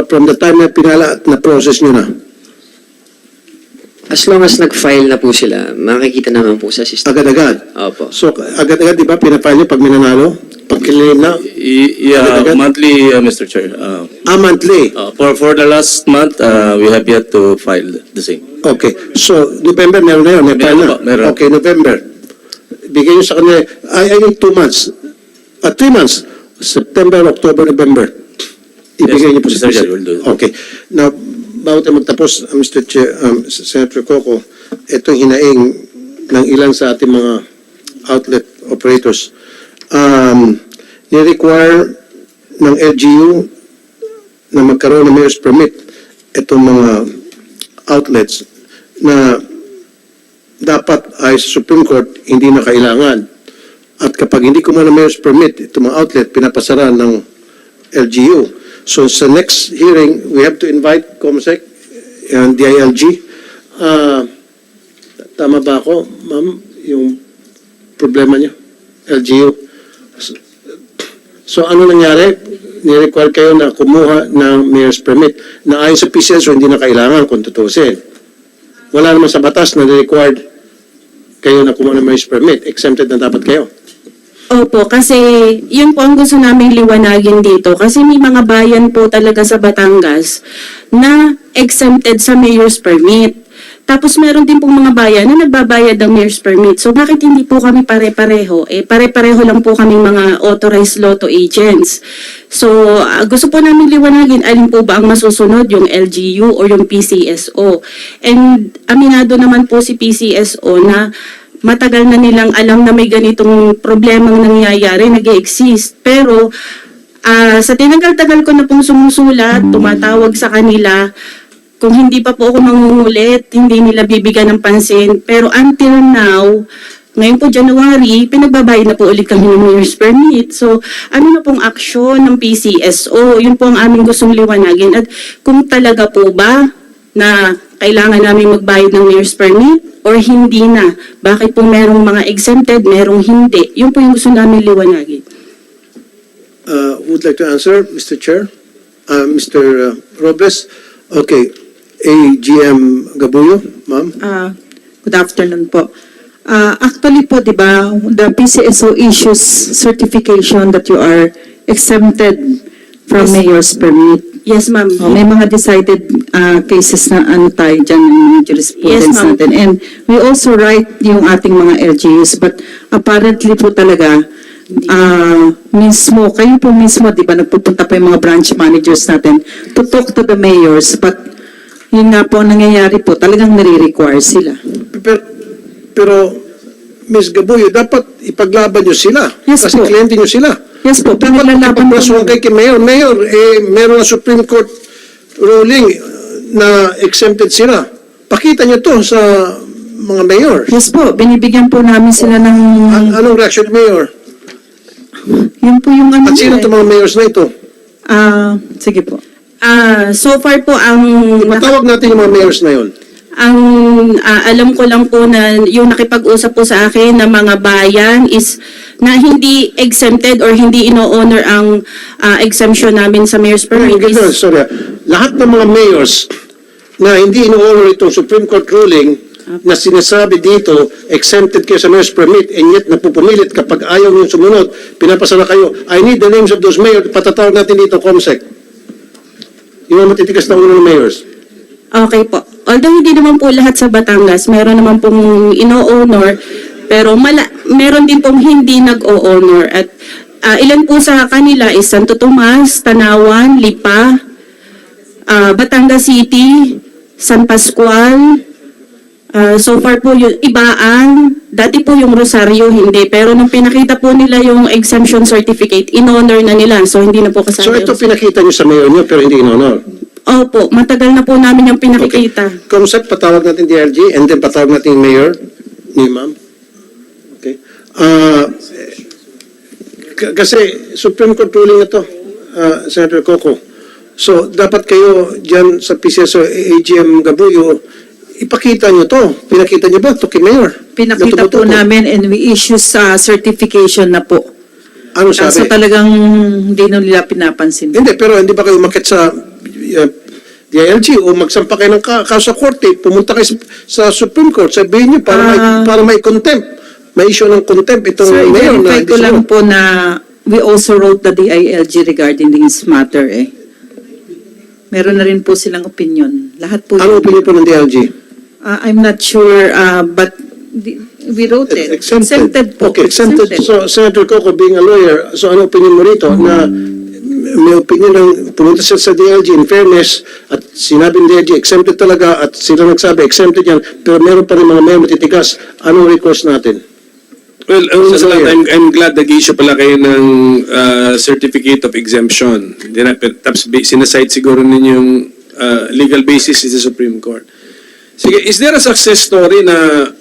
from the time na pinala at na-process nyo na? As long as nag-file na po sila, makikita naman po sa system. Agad-agad? Opo. So, agad-agad, di ba, pinafile nyo pag minanalo? Pag kinilim na? Yeah, monthly, Mr. Chair. Monthly? For the last month, we have yet to file the same. Okay. So, November, meron na yun? May-file na? Meron. Okay, November. Bigay nyo sa kanila, I need 2 months. 3 months. September, October, November. Ibigay nyo po sa Mr. Chair, we'll do it. Okay. Now, bago tayo magtapos, Mr. Chair, Senator Coco, itong hinaing ng ilan sa ating mga outlet operators, ni-require ng LGU na magkaroon ng mayor's permit itong mga outlets na dapat ay sa Supreme Court hindi na kailangan. At kapag hindi ko man ng mayor's permit, itong mga outlet, pinapasara ng LGU. So sa next hearing, we have to invite COMSEC and DILG. Tama ba ako, ma'am, yung problema niyo? LGU. So ano nangyari? Ni-require kayo na kumuha ng mayor's permit na ayon sa PCSO hindi na kailangan kung tutusin. Wala naman sa batas na required kayo na kumuha ng mayor's permit. Exempted na dapat kayo. Opo, kasi yun po ang gusto naming liwanagin dito. Kasi may mga bayan po talaga sa Batangas na exempted sa mayor's permit. Tapos meron din pong mga bayan na nagbabayad ng mayor's permit. So bakit hindi po kami pare-pareho? Pare-pareho lang po kami mga authorized lotto agents. So gusto po namin liwanagin alin po ba ang masusunod, yung LGU o yung PCSO. And aminado naman po si PCSO na matagal na nilang alam na may ganitong problemang nangyayari, nag-exist. Pero sa tinagal-tagal ko na pong sumusulat, tumatawag sa kanila, kung hindi pa po ako mangungulit, hindi nila bibigyan ng pansin. Pero until now, ngayon po January, pinagbabayad na po ulit kami ng mayor's permit. So, ano na pong aksyon ng PCSO? Yun po ang aming gustong liwanagin. At kung talaga po ba na kailangan namin magbayad ng mayor's permit or hindi na? Bakit po merong mga exempted, merong hindi? Yun po yung gusto namin liwanagin. Would like to answer, Mr. Chair? Mr. Robles? Okay. AGM Gabuyo, ma'am? Good afternoon po. Actually po, di ba, the PCSO issues certification that you are exempted from mayor's permit. Yes, ma'am. May mga decided cases na ano tayo dyan ng mga jurisprudence natin. And we also write yung ating mga LGUs, but apparently po talaga, mismo, kayo po mismo, di ba, nagpupunta pa yung mga branch managers natin to talk to the mayors, but yun nga po ang nangyayari po, talagang nare-require sila. Pero Ms. Gabuyo, dapat ipaglaban nyo sila. Yes kasi po. kliyente nyo sila. Yes po, Dapat pinilalaban po makipagprasuhan namin. kay Mayor. Mayor, meron na Supreme Court ruling na exempted sila. Pakita niyo to sa mga mayor. Yes po, binibigyan po namin sila ng... Anong reaction ni Mayor? Yun po yung ano. At sino itong mga mayors na ito? Sige po. So far po, Matawag natin yung mga mayors na yun. alam ko lang po na yung nakipag-usap po sa akin na mga bayan is na hindi exempted or hindi ino-honor ang exemption namin sa mayor's permit. Sorry. Lahat ng mga mayors na hindi ino-honor itong Supreme Court ruling na sinasabi dito, exempted kayo sa mayor's permit, and yet napupumilit kapag ayaw nyo sumunod, pinapasala kayo. I need the names of those mayors. Patatawag natin dito, COMSEC. Yung mga matitigas na ulo ng mayors. Okay po. Although hindi naman po lahat sa Batangas, meron naman pong ino-honor, pero meron din pong hindi nag-o-honor. At ilan po sa kanila is Santo Tomas, Tanawan, Lipa, Batangas City, San Pascual. So far po yung Ibaan, dati po yung Rosario hindi, pero nung pinakita po nila yung exemption certificate, in-honor na nila, so hindi na po kasama. So ito pinakita nyo sa mayor nyo pero hindi in-honor? Opo, matagal na po namin yung pinakikita. Okay. Concept, patawag natin DLG and then patawag natin yung mayor ni ma'am. Okay. Kasi Supreme Court ruling na to, Senator Coco. So dapat kayo dyan sa PCSO AGM Gabuyo, ipakita nyo to. Pinakita nyo ba to kay Mayor? Pinakita po namin and we issue sa certification na po. Ano sabi? Kaso talagang hindi na nila pinapansin. Hindi, pero hindi ba kayo umakit sa DILG o magsampa kayo ng kaso sa korte, pumunta kayo sa Supreme Court, sabihin nyo para may contempt. May issue ng contempt itong Sir, Mayor na i-verify ko lang po na we also wrote the DILG regarding this matter eh. Meron na rin po silang opinion. Lahat po. Ano opinion po ng DILG? I'm not sure, but we wrote it. Exempted po. Okay, exempted. So, Senator Coco, being a lawyer, so ano opinion mo rito na may opinion ng pumunta sila sa DLG in fairness at sinabi ng DLG exempted talaga at sila nagsabi exempted yan pero meron pa rin mga mayor matitigas. Anong recourse natin? Well, I'm glad nag-issue pala kayo ng certificate of exemption. Tapos sinasite siguro ninyong legal basis is the Supreme Court. Sige, is there a success story na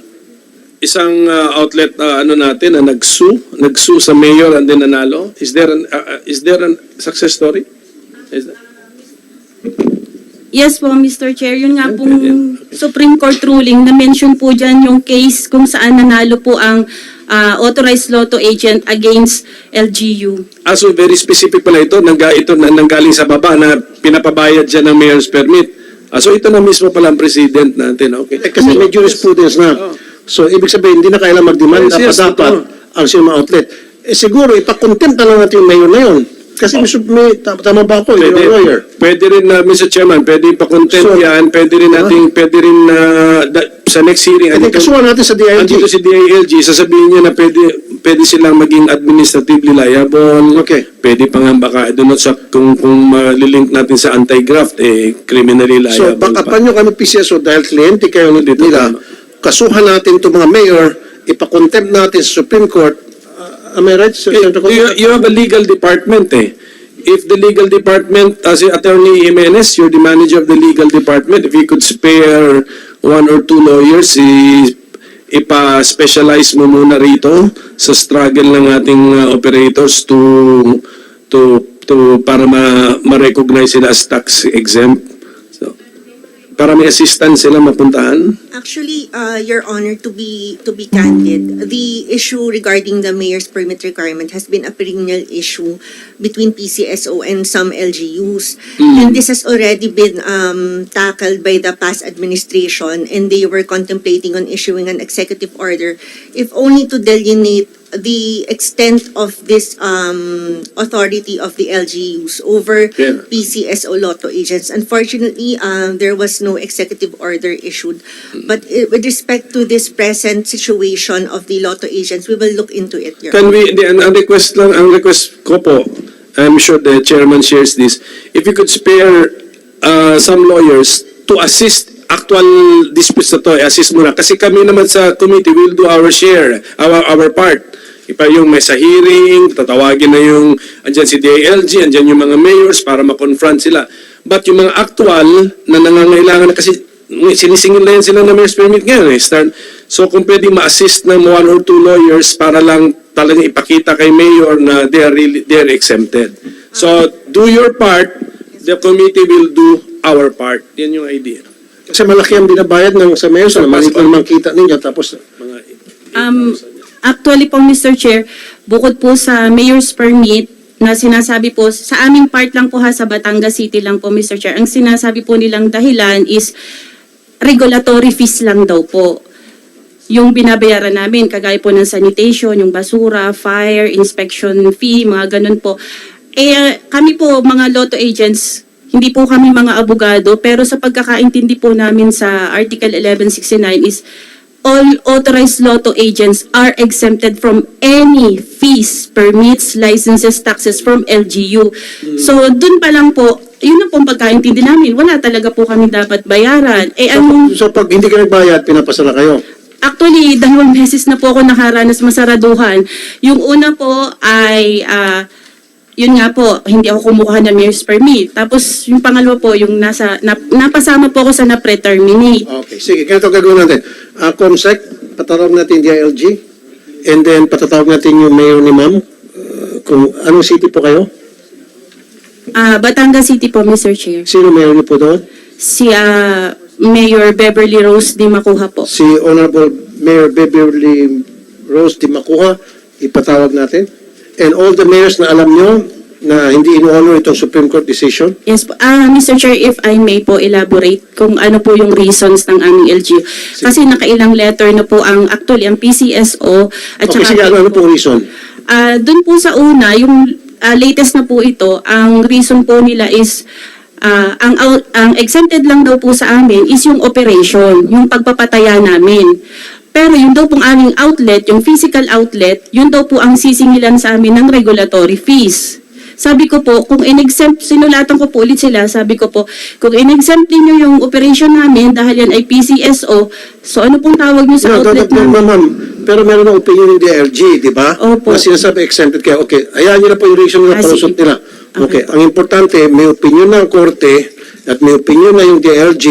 isang outlet na natin na nag-sue sa mayor and then nanalo? Is there a success story? Yes po, Mr. Chair. Yun nga pong Supreme Court ruling, na-mention po dyan yung case kung saan nanalo po ang authorized lotto agent against LGU. So very specific pala ito, nanggaling sa baba na pinapabayad dyan ng mayor's permit. So ito na mismo pala ang president natin. Okay. Kasi may jurisprudence na. So ibig sabihin, hindi na kailangan mag-demand dapat ang sinumang outlet. Siguro, ipakontempt na lang natin yung mayor na yun. Kasi may tama ba ako, you're a lawyer. Pwede rin, Mr. Chairman, pwede ipakontempt yan, pwede rin sa next hearing. Kasuhan natin sa DILG. Andito si DILG, sasabihin niya na pwede silang maging administratively liable. Okay. Pwede pa nga baka, doon sa, kung malilink natin sa anti-graft, criminally liable. So, bakapan nyo kami PCSO dahil kliyente kayo nila, kasuhan natin itong mga mayor, ipakontempt natin sa Supreme Court. Am I right, Sir? You have a legal department If the legal department, as Attorney Jimenez, you're the manager of the legal department, if you could spare 1 or 2 lawyers, ipa-specialize mo muna rito sa struggle ng ating operators para ma-recognize sila as tax exempt. So, para may assistance sila mapuntahan. Actually, Your Honor, to be candid, the issue regarding the mayor's permit requirement has been a perennial issue between PCSO and some LGUs. And this has already been tackled by the past administration, and they were contemplating on issuing an executive order, if only to delineate the extent of this authority of the LGUs over PCSO lotto agents. Unfortunately, there was no executive order issued. But with respect to this present situation of the lotto agents, we will look into it. Can we, ang request ko po, I'm sure the chairman shares this, if you could spare some lawyers to assist actual disputes na to, assist muna. Kasi kami naman sa committee, we'll do our share, our part. Yung may sa hearing, tatawagin na yung, andyan si DILG, andyan yung mga mayors para ma-confront sila. But yung mga actual na nangangailangan na kasi sinisingil na yan sila na mayor's permit ngayon. So kung pwede ma-assist ng 1 or 2 lawyers para lang talagang ipakita kay mayor na they are exempted. So do your part, the committee will do our part. Yan yung idea. Kasi malaki ang binabayad ng sa mayor, so maliit lang naman kita ninyo, tapos Actually po, Mr. Chair, bukod po sa mayor's permit na sinasabi po, sa aming part lang po sa Batangas City lang po, Mr. Chair, ang sinasabi po nilang dahilan is regulatory fees lang daw po. Yung binabayaran namin, kagaya po ng sanitation, yung basura, fire, inspection fee, mga ganun po. Kami po, mga lotto agents, hindi po kami mga abogado, pero sa pagkakaintindi po namin sa Article 1169 is all authorized lotto agents are exempted from any fees, permits, licenses, taxes from LGU. So, dun pa lang po, yun ang pong pagkaintindi namin. Wala talaga po kami dapat bayaran. so pag hindi ka nagbayad, pinapasa na kayo. Actually, 2 beses na po ako nakaranas masaraduhan. Yung una po ay, yun nga po, hindi ako kumukuha ng mayor's permit. Tapos yung pangalawa po, yung napasama po ako sa na-pre-terminate. Okay, sige, ganito gagawin natin. Comsec, patawag natin DILG, and then patatawag natin yung mayor ni ma'am. Kung anong city po kayo? Batangas City po, Mr. Chair. Sino mayor niyo po doon? Si Mayor Beverly Rose Di Macuja po. Si Honorable Mayor Beverly Rose Di Macuja, ipatawag natin. And all the mayors na alam nyo na hindi ino-honor itong Supreme Court decision? Yes po. Mr. Chair, if I may po elaborate kung ano po yung reasons ng aming LGU. Kasi nakailang letter na po ang PCSO at Okay, sige, ano pong reason? Doon po sa una, yung latest na po ito, ang reason po nila is ang exempted lang daw po sa amin is yung operation, yung pagpapataya namin. Pero yun daw pong aming outlet, yung physical outlet, yun daw po ang sisingilan sa amin ng regulatory fees. Sabi ko po, kung in-exempt, sinulatan ko po ulit sila, sabi ko po, kung in-exempt niyo yung operation namin dahil yan ay PCSO, so ano pong tawag niyo sa outlet namin? Ma'am, pero meron ng opinion ng DILG, di ba? Opo. Na sinasabi exempted kayo. Okay, ayan nyo na po yung reason na palusot nila. Okay, ang importante, may opinion ng korte at may opinion na yung DILG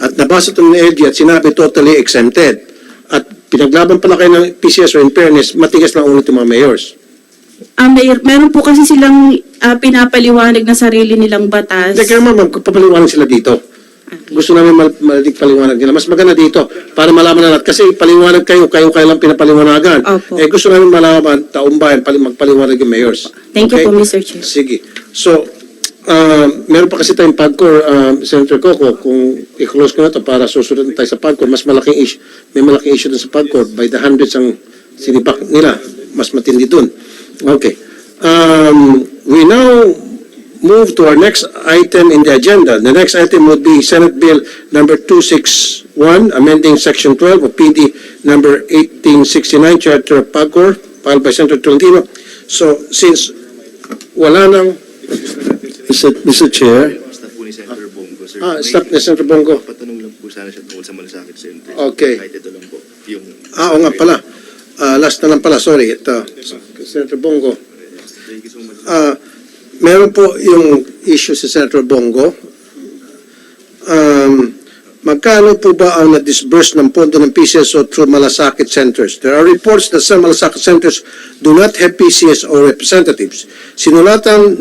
at nabasa ito ng DILG at sinabi totally exempted. At pinaglaban pala kayo ng PCSO, in fairness, matigas lang ulit yung mga mayors. Meron po kasi silang pinapaliwanag na sarili nilang batas. Hindi, kaya ma'am, papaliwanag sila dito. Gusto namin malilig paliwanag nila. Mas maganda dito para malaman na lahat. Kasi paliwanag kayo lang pinapaliwanagan. Opo. Gusto namin malaman, taong bayan, magpaliwanag yung mayors. Thank you po, Mr. Chair. Sige. So, meron pa kasi tayong PAGCOR, Senator Coco, kung i-close ko na ito para susunod na tayo sa PAGCOR, may malaking issue dun sa PAGCOR. By the hundreds ang sinipak nila. Mas matindi dun. Okay. We now move to our next item in the agenda. The next item would be Senate Bill number 261, amending Section 12 of PD number 1869, Charter of PAGCOR, filed by Senator Tolentino. So, since wala nang... Mr. Chair, Staff ni Senator Bongo. Patanong lang po sana siya tungkol sa malasakit center. Okay. Kahit ito lang po. Yung... Oo nga pala. Last na lang pala, sorry. Ito, Senator Bongo. Thank you so much. Meron po yung issue sa Senator Bongo. Magkano po ba ang na-disburse ng pondo ng PCSO through malasakit centers? There are reports that some malasakit centers do not have PCSO representatives. Sinulatan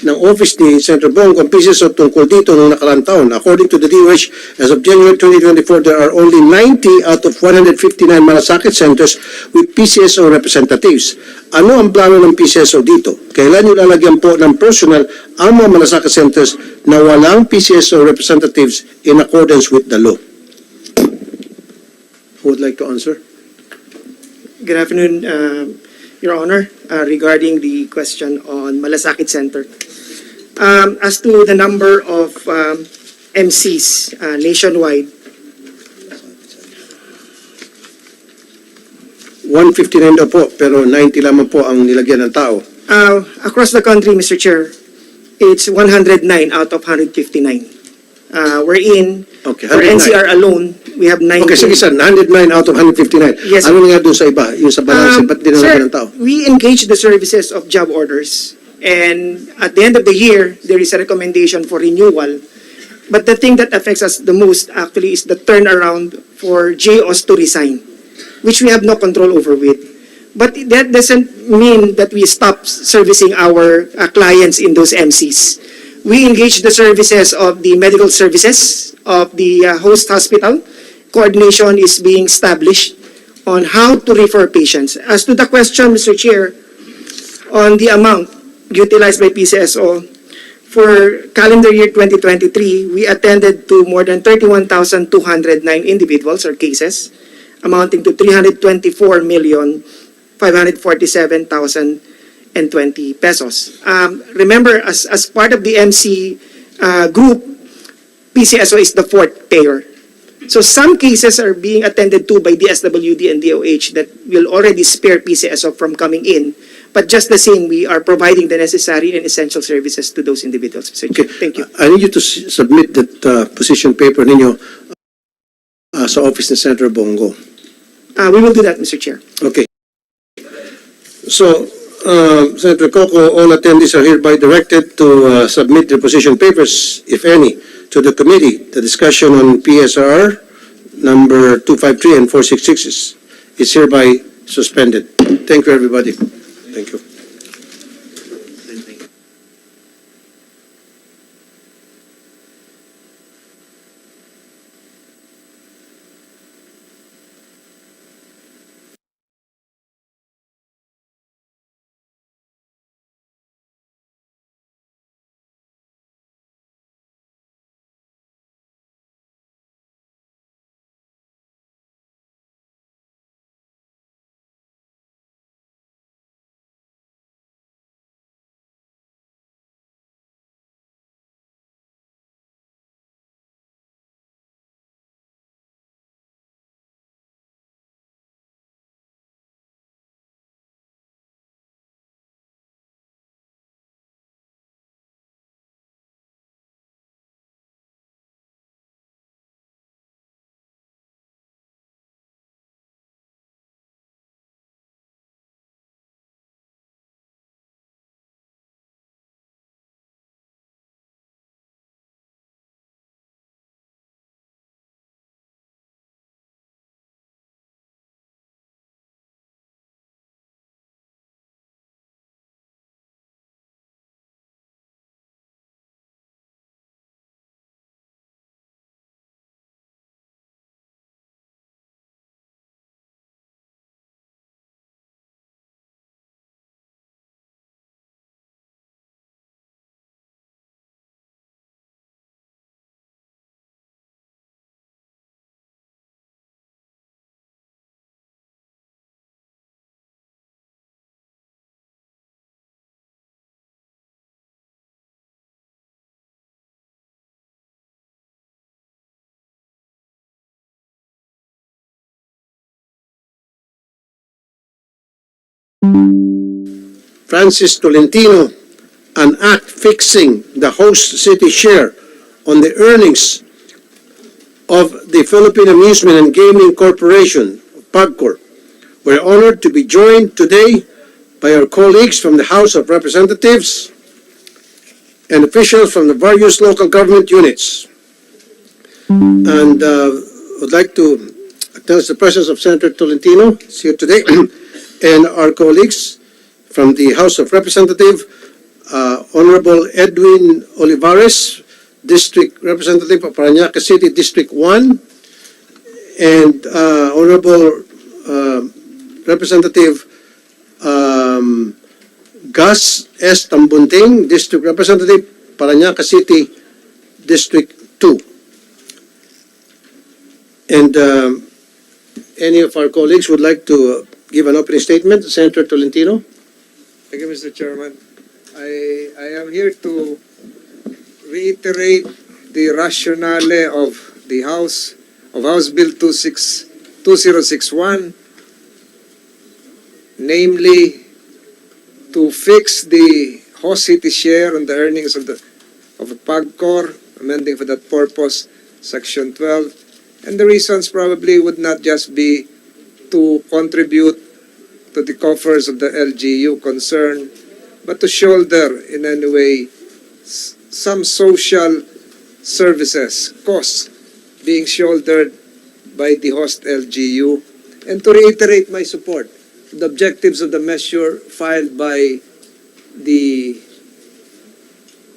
ng office ni Senator Bongo ang PCSO tungkol dito noong nakaraang taon. According to the DOH, as of January 2024, there are only 90 out of 159 malasakit centers with PCSO representatives. Ano ang plano ng PCSO dito? Kailan yung lalagyan po ng personnel ang mga malasakit centers na walang PCSO representatives in accordance with the law? Who would like to answer? Good afternoon, Your Honor. Regarding the question on Malasakit Center. As to the number of MCs nationwide, 159 daw po, pero 90 lamang po ang nilagyan ng tao. across the country, Mr. Chair, it's 109 out of 159. Wherein, Okay, for 109. NCR alone, we have 19. Okay, sige sir, 109 out of 159. Yes, Ano nga doon sa iba? Yung sa balance, ba't di na Sir, ng tao? we engage the services of job orders, and at the end of the year, there is a recommendation for renewal. But the thing that affects us the most actually is the turnaround for JOs to resign, which we have no control over with. But that doesn't mean that we stop servicing our clients in those MCs. We engage the services of the medical services of the host hospital. Coordination is being established on how to refer patients. As to the question, Mr. Chair, on the amount utilized by PCSO, for calendar year 2023, we attended to more than 31,209 individuals or cases, amounting to 324,547,020 pesos. Remember, as part of the MC group, PCSO is the fourth payer. So some cases are being attended to by DSWD and DOH that will already spare PCSO from coming in. But just the same, we are providing the necessary and essential services to those individuals. Mr. Chair. Thank you. I need you to submit that position paper ninyo sa office ni Senator Bongo. We will do that, Mr. Chair. Okay. So, Senator Coco, all attendees are hereby directed to submit their position papers, if any, to the committee. The discussion on PSR number 253 and 466 is hereby suspended. Thank you, everybody. Thank you. Francis Tolentino, an act fixing the host city share on the earnings of the Philippine Amusement and Gaming Corporation, PAGCOR. We're honored to be joined today by our colleagues from the House of Representatives and officials from the various local government units. And would like to acknowledge the presence of Senator Tolentino, is here today, and our colleagues from the House of Representatives, Honorable Edwin Olivares, District Representative of Parañaque City, District 1, and Honorable Representative Gus S. Tambunting, District Representative, Parañaque City, District 2. And any of our colleagues would like to give an opening statement? Senator Tolentino? Thank you, Mr. Chairman. I am here to reiterate the rationale of the House Bill 2061, namely to fix the host city share on the earnings of the PAGCOR, amending for that purpose Section 12, And the reasons probably would not just be to contribute to the coffers of the LGU concern, but to shoulder in any way some social services costs being shouldered by the host LGU. And to reiterate my support, the objectives of the measure filed by the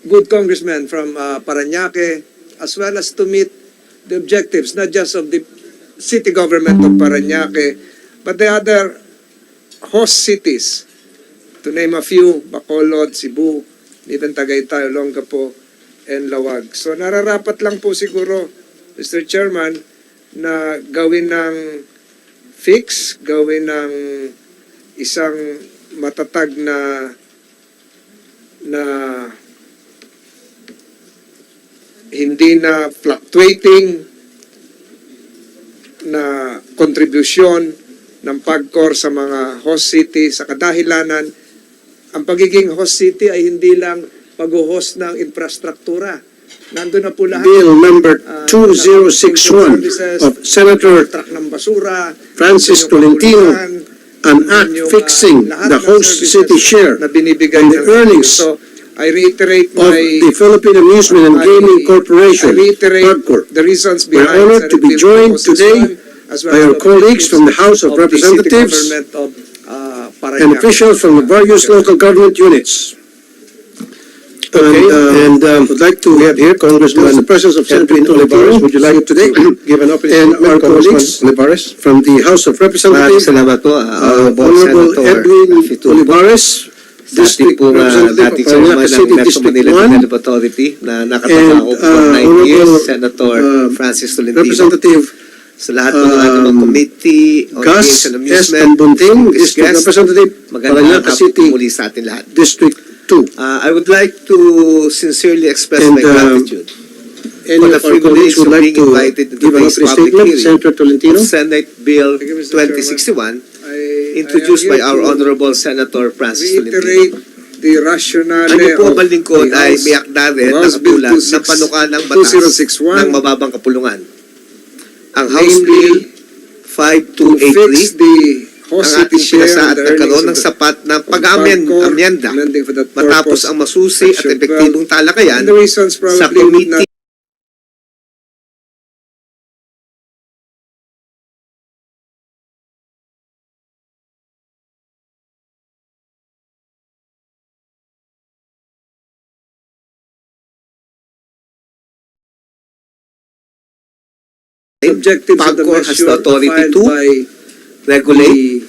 good congressman from Parañaque, as well as to meet the objectives not just of the city government of Parañaque, but the other host cities, to name a few, Bacolod, Cebu, even Tagaytay, Olongapo, and Lawag. So nararapat lang po siguro, Mr. Chairman, na gawin ng fix, gawin ng isang matatag na hindi na fluctuating na kontribusyon ng PAGCOR sa mga host city sa kadahilanan. Ang pagiging host city ay hindi lang pag-host ng infrastruktura. Nandun na po lahat. Bill number 2061 of Senator truck ng basura, Francis Tolentino, an act fixing the host city share na binibigay on the ng earnings So, I reiterate of the Philippine Amusement and Gaming Corporation, I reiterate PAGCOR. the reasons We're behind honored to be Senate Bill joined 261, today as by our as the colleagues from the House of the city Representatives government of and Parañaque. officials from the various local government units. And would like to have here Congressman the presence of Senator Olivares. Would you like today give an opening and our colleagues from the House of Representatives, Honorable Edwin Olivares, District Representative of Parañaque City District 1, Authority na and nakatapa ako for 9 years, Honorable Senator Francis Tolentino. Representative Sa lahat po ng ating committee on Gus Games and S. Amusement, Bunting, District guest, Representative, magandang Parañaque hapon City muli sa atin lahat. District 2. I would like to sincerely express And, my gratitude Any for the of our colleagues privilege would of like being to invited to give an today's opening public statement? hearing Senator Tolentino. of Senate Bill Thank you, Mr. 2061, I introduced am by here our to Honorable Senator Francis reiterate Tolentino. the rationale Ang po of balingkod the ay House- may akda rin na House Bill katulad ng panukalang batas 2061 ng mababang kapulungan. Ang House Namely, Bill to fix 5283 the ang host ating city share pinasa and at the nagkaroon ng earnings of sapat na PAGCOR, pag-amenda amending for that matapos purpose, ang masusi at Section 12. epektibong talakayan And the reasons sa probably would committee not objectives of the PAGCOR has the measure authority filed to by regulate,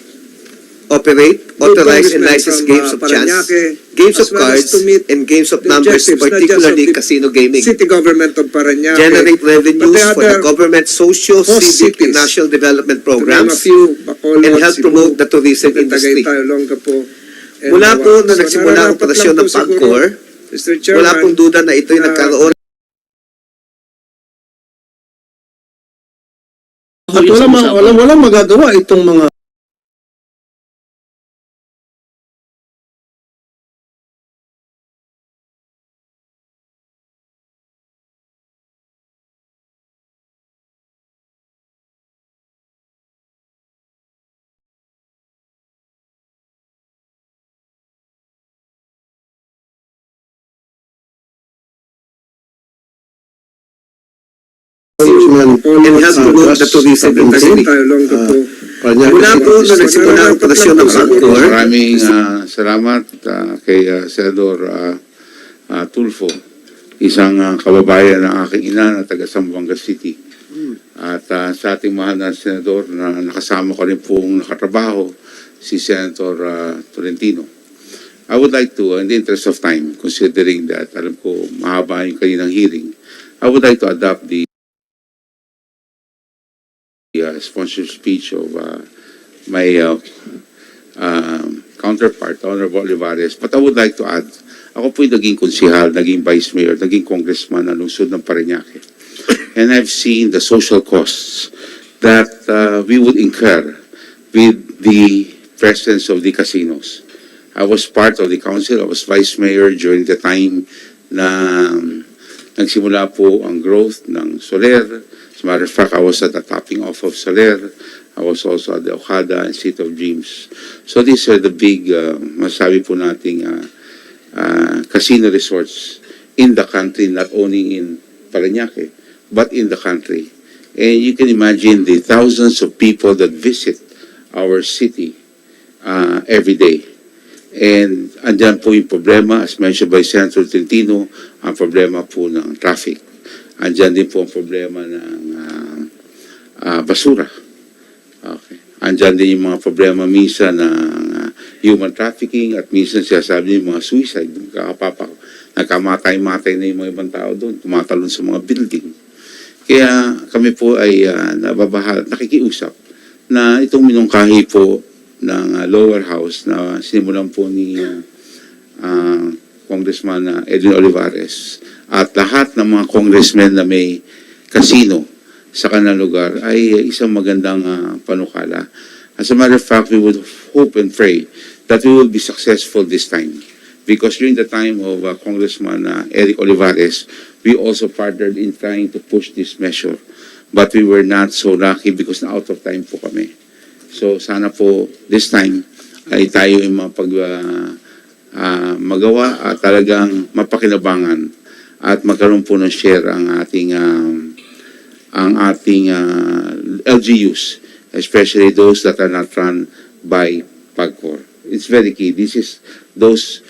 operate, authorize, and congressman license from, games of chance, Parañaque, games as of well as cards, to meet and games of the numbers, objectives, not just of particularly the casino gaming, city government of Parañaque, generate revenues but for the the other government social, host civic, and cities, national development to name a programs, few, Bacolod, and help Cebu, promote the tourism even industry. Tagaytay, Olongapo, and Mula po Lawag. na So, nagsimula ang nararapat operasyon lang ng po siguro, PAGCOR, Mr. Chairman, wala pong duda na ito'y na- nagkaroon At walang magagawa itong mga and help promote the tourism industry. Mula po na nagsimula ang operasyon ng PAGCOR, Maraming salamat kay Senador Tulfo, isang kababayan ng aking ina na taga Zamboanga City. At sa ating mahal na Senador na nakasama ko rin pong nakatrabaho, si Senator Tolentino. I would like to, in the interest of time, considering that alam ko mahaba yung kaninang hearing, I would like to adopt the sponsored speech of my counterpart, Honorable Olivares. But I would like to add, ako po'y naging konsihal, naging vice mayor, naging congressman ng lungsod ng Parañaque. And I've seen the social costs that we would incur with the presence of the casinos. I was part of the council, I was vice mayor during the time na nagsimula po ang growth ng Soler, As a matter of fact, I was at the topping off of Soler. I was also at the Okada and City of Dreams. So these are the big, masabi po nating casino resorts in the country, not only in Parañaque, but in the country. And you can imagine the thousands of people that visit our city every day. And andyan po yung problema, as mentioned by Senator Tolentino, ang problema po ng traffic. Andyan din po ang problema ng basura. Okay. Andyan din yung mga problema minsan ng human trafficking at minsan sinasabi yung mga suicide. Nagkamatay-matay na yung mga ibang tao doon, tumatalon sa mga building. Kaya kami po ay nakikiusap na itong minungkahi po ng lower house na sinimulan po ni Congressman Edwin Olivares at lahat ng mga congressmen na may casino sa kanilang lugar ay isang magandang panukala. As a matter of fact, we would hope and pray that we will be successful this time. Because during the time of Congressman Eric Olivares, we also partnered in trying to push this measure. But we were not so lucky because na out of time po kami. So sana po this time ay tayo ay magawa at talagang mapakinabangan at magkaroon po ng share ang ating LGUs, especially those that are not run by PAGCOR. It's very key. This is those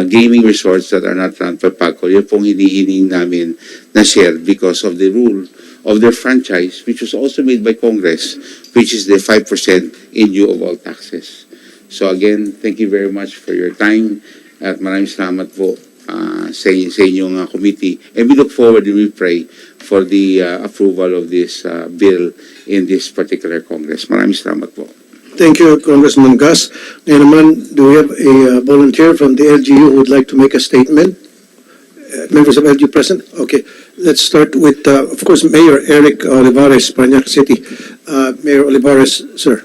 gaming resorts that are not run by PAGCOR. Yun pong hinihiling namin na share because of the rule of their franchise, which was also made by Congress, which is the 5% in lieu of all taxes. So again, thank you very much for your time at maraming salamat po sa inyong committee. And we look forward and we pray for the approval of this bill in this particular Congress. Maraming salamat po. Thank you, Congressman Gus. Ngayon naman, do we have a volunteer from the LGU who would like to make a statement? Members of LGU present? Okay. Let's start with, of course, Mayor Eric Olivares, Parañaque City. Mayor Olivares, sir.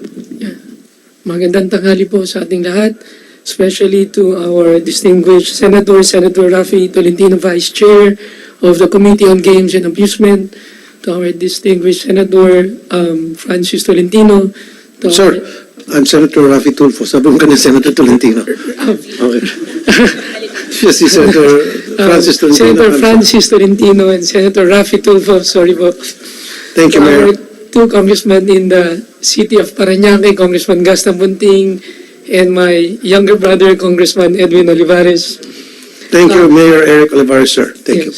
Magandang tanghali po sa ating lahat, especially to our distinguished Senator, Senator Rafi Tolentino, Vice Chair of the Committee on Games and Amusement, to our distinguished Senator Francis Tolentino. Sir, I'm Senator Rafi Tulfo. Sabi mo ka na Senator Tolentino. Okay. Si Senator Francis Tolentino. Senator Francis Tolentino and Senator Rafi Tulfo, sorry po. Thank you, Mayor. Two congressmen in the city of Parañaque, Congressman Gaston Bunting, and my younger brother, Congressman Edwin Olivares. Thank you, Mayor Eric Olivares, sir. Thank you.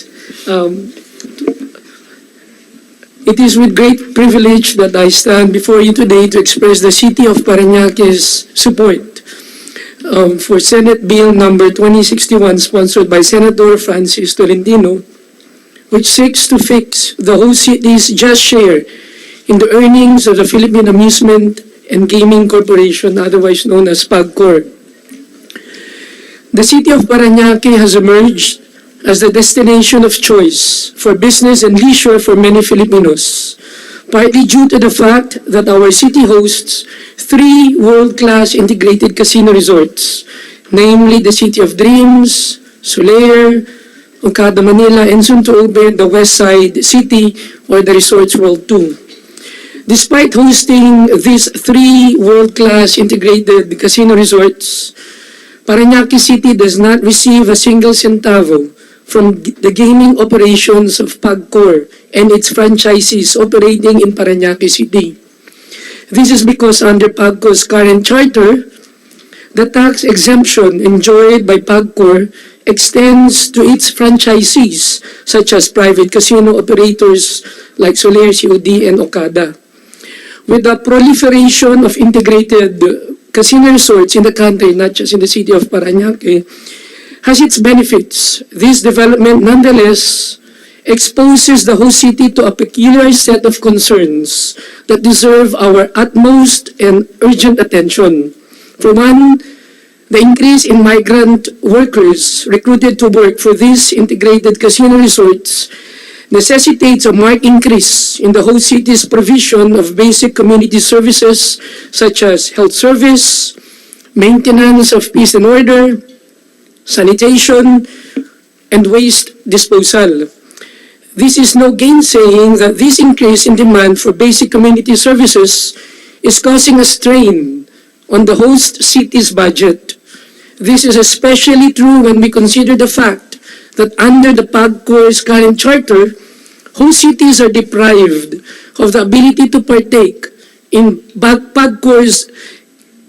It is with great privilege that I stand before you today to express the city of Parañaque's support for Senate Bill number 2061, sponsored by Senator Francis Tolentino, which seeks to fix the whole city's just share in the earnings of the Philippine Amusement and Gaming Corporation, otherwise known as PAGCOR. The city of Parañaque has emerged as the destination of choice for business and leisure for many Filipinos, partly due to the fact that our city hosts 3 world-class integrated casino resorts, namely the City of Dreams, Soler, Okada, Manila, and soon to open the West Side City or the Resorts World 2. Despite hosting these 3 world-class integrated casino resorts, Parañaque City does not receive a single centavo from the gaming operations of PAGCOR and its franchisees operating in Parañaque City. This is because under PAGCOR's current charter, the tax exemption enjoyed by PAGCOR extends to its franchisees, such as private casino operators like Soler, COD, and Okada. With the proliferation of integrated casino resorts in the country, not just in the city of Parañaque, has its benefits. This development nonetheless exposes the whole city to a peculiar set of concerns that deserve our utmost and urgent attention. For one, the increase in migrant workers recruited to work for these integrated casino resorts necessitates a marked increase in the whole city's provision of basic community services such as health service, maintenance of peace and order, sanitation, and waste disposal. This is no gainsaying that this increase in demand for basic community services is causing a strain on the host city's budget. This is especially true when we consider the fact that under the PAGCOR's current charter, host cities are deprived of the ability to partake in PAGCOR's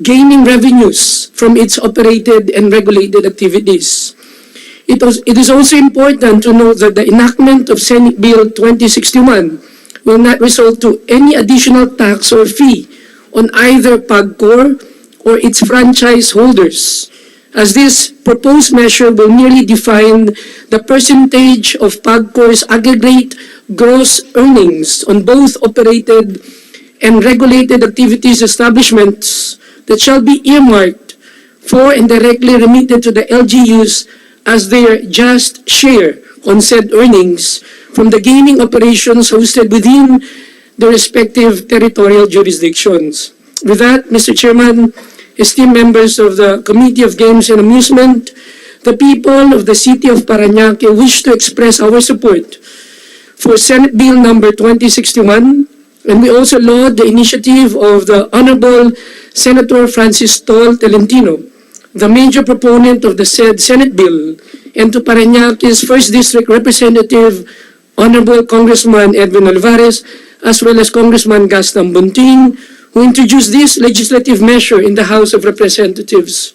gaining revenues from its operated and regulated activities. It is also important to note that the enactment of Senate Bill 2061 will not result to any additional tax or fee on either PAGCOR or its franchise holders, as this proposed measure will merely define the percentage of PAGCOR's aggregate gross earnings on both operated and regulated activities establishments that shall be earmarked for and directly remitted to the LGUs as their just share on said earnings from the gaming operations hosted within the respective territorial jurisdictions. With that, Mr. Chairman, esteemed members of the Committee of Games and Amusement, the people of the city of Parañaque wish to express our support for Senate Bill number 2061, and we also laud the initiative of the Honorable Senator Francis Tolentino, the major proponent of the said Senate bill, and to Parañaque's 1st District Representative, Honorable Congressman Edwin Olivares, as well as Congressman Gaston Bunting, who introduced this legislative measure in the House of Representatives.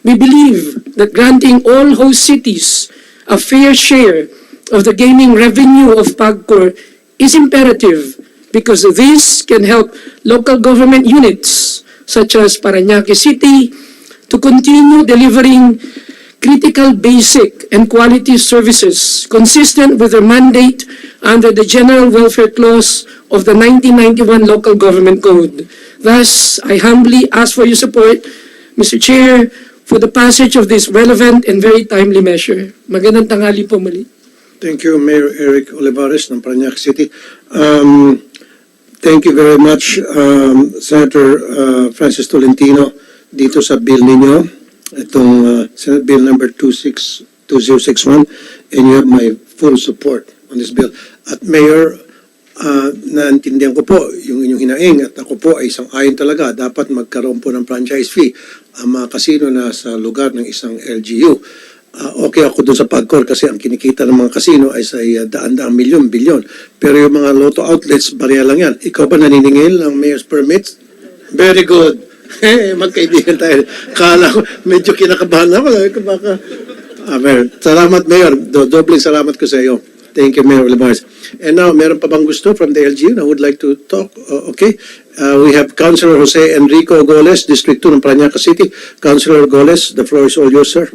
We believe that granting all host cities a fair share of the gaming revenue of PAGCOR is imperative because this can help local government units such as Parañaque City to continue delivering critical basic and quality services consistent with their mandate under the General Welfare Clause of the 1991 Local Government Code. Thus, I humbly ask for your support, Mr. Chair, for the passage of this relevant and very timely measure. Magandang tanghali po muli. Thank you, Mayor Eric Olivares ng Parañaque City. Thank you very much, Senator Francis Tolentino, dito sa bill ninyo, itong Senate Bill number 2061, and you have my full support on this bill. At Mayor, naintindihan ko po yung inyong hinaing at ako po ay isang ayon talaga, dapat magkaroon po ng franchise fee ang mga kasino na sa lugar ng isang LGU. Okay ako doon sa PAGCOR kasi ang kinikita ng mga kasino ay sa daan-daang milyon, bilyon. Pero yung mga lotto outlets, bariya lang yan. Ikaw ba naniningil ng mayor's permits? Very good. Magkaibigan tayo. Kala ko, medyo kinakabahan ako. Baka... salamat, Mayor. Dobleng salamat ko sa iyo. Thank you, Mayor Olivares. And now, meron pa bang gusto from the LGU na would like to talk? Okay. We have Councilor Jose Enrico Goles, District 2 ng Parañaque City. Councilor Goles, the floor is all yours, sir.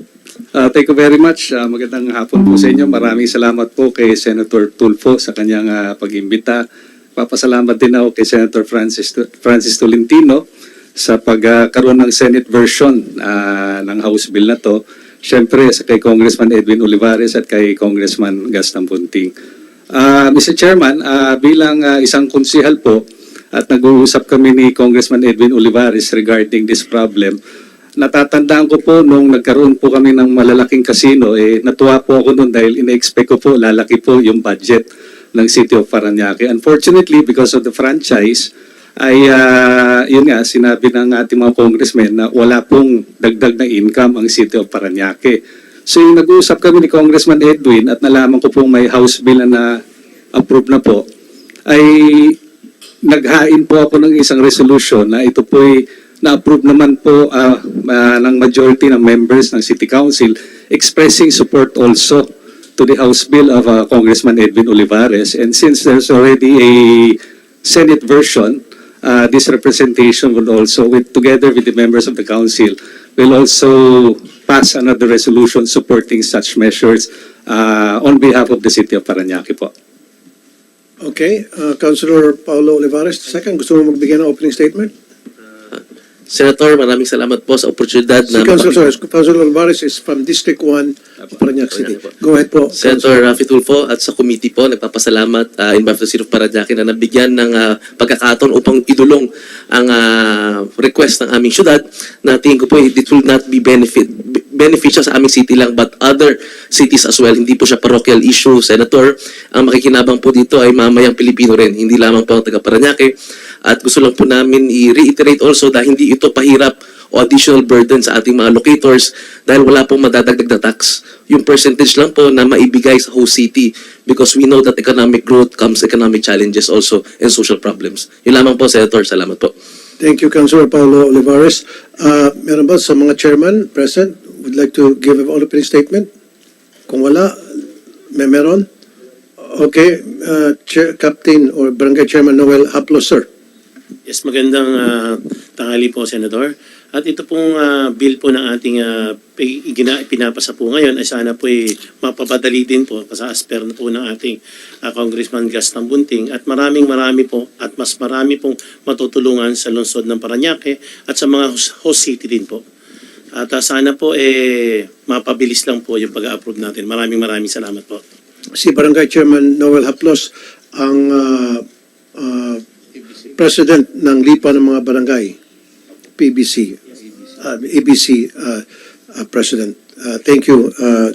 Thank you very much. Magandang hapon po sa inyo. Maraming salamat po kay Senator Tulfo sa kanyang pag-imbita. Papasalamat din ako kay Senator Francis Tolentino sa pagkaroon ng Senate version ng House Bill na to. Siyempre, kay Congressman Edwin Olivares at kay Congressman Gaston Bunting. Mr. Chairman, bilang isang konsihal po at nag-uusap kami ni Congressman Edwin Olivares regarding this problem, natatandaan ko po nung nagkaroon po kami ng malalaking casino, natuwa po ako noon dahil ina-expect ko po lalaki po yung budget ng City of Parañaque. Unfortunately, because of the franchise, ay yun nga, sinabi ng ating mga congressmen na wala pong dagdag na income ang City of Parañaque. So yung nag-uusap kami ni Congressman Edwin at nalaman ko pong may House Bill na approve na po, ay naghain po ako ng isang resolution na ito po'y na-approve naman po ng majority ng members ng City Council, expressing support also to the House Bill of Congressman Edwin Olivares. And since there's already a Senate version, this representation will also, together with the members of the Council, will also pass another resolution supporting such measures on behalf of the City of Parañaque po. Okay. Councilor Paulo Olivares, second, gusto mo magbigay ng opening statement? Senator, maraming salamat po sa oportunidad na... Councilor Olivares is from District 1 of Parañaque City. Go ahead po. Senator Rafi Tulfo at sa committee po, nagpapasalamat in behalf of the City of Parañaque na nabigyan ng pagkakataon upang idulong ang request ng aming syudad na tingin ko po it will not be beneficial sa aming city lang but other cities as well. Hindi po siya parochial issue, Senator. Ang makikinabang po dito ay mamayang Pilipino rin, hindi lamang po ang taga Parañaque. At gusto lang po namin i-reiterate also na hindi ito pahirap o additional burden sa ating mga locators dahil wala pong madadagdag na tax. Yung percentage lang po na maibigay sa host city because we know that economic growth comes economic challenges also and social problems. Yun lamang po, Senator. Salamat po. Thank you, Councilor Paulo Olivares. Meron ba sa mga chairman present would like to give an opening statement? Kung wala, meron? Okay, Captain or Barangay Chairman Noel Haplos, sir. Yes, magandang tanghali po, Senator. At ito pong bill po ng ating pinapasa po ngayon ay sana po mapapadali din po sa asper na po ng ating Congressman Gastang Bunting at marami po at mas marami pong matutulungan sa lungsod ng Parañaque at sa mga host city din po. At sana po mapabilis lang po yung pag-approve natin. Maraming salamat po. Si Barangay Chairman Noel Haplos ang President ng Lipa ng mga Barangay, PBC, ABC President. Thank you,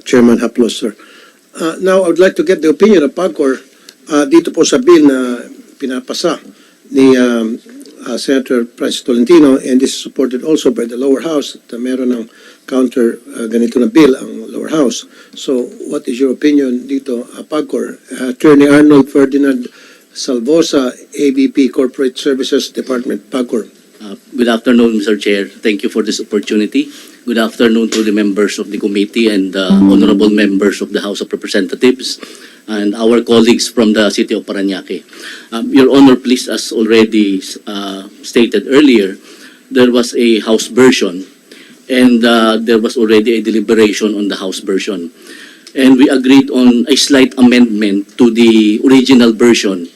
Chairman Haplos, sir. Now, I would like to get the opinion of PAGCOR dito po sa bill na pinapasa ni Senator Francis Tolentino, and this is supported also by the lower house at meron ng counter ganito na bill ang lower house. So, what is your opinion dito, PAGCOR? Attorney Arnold Ferdinand Salvosa, ABP Corporate Services Department, PAGCOR. Good afternoon, Mr. Chair. Thank you for this opportunity. Good afternoon to the members of the committee and honorable members of the House of Representatives and our colleagues from the City of Parañaque. Your Honor, please, as already stated earlier, there was a House version and there was already a deliberation on the House version. And we agreed on a slight amendment to the original version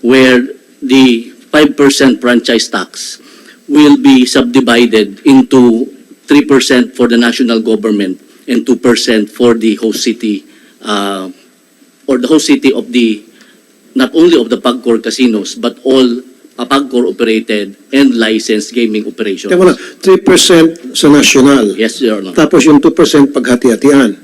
where the 5% franchise tax will be subdivided into 3% for the national government and 2% for the host city or the host city of the not only of the PAGCOR casinos but all PAGCOR operated and licensed gaming operations. Teka muna, 3% sa national. Yes, Your Honor. Tapos yung 2% paghati-hatian.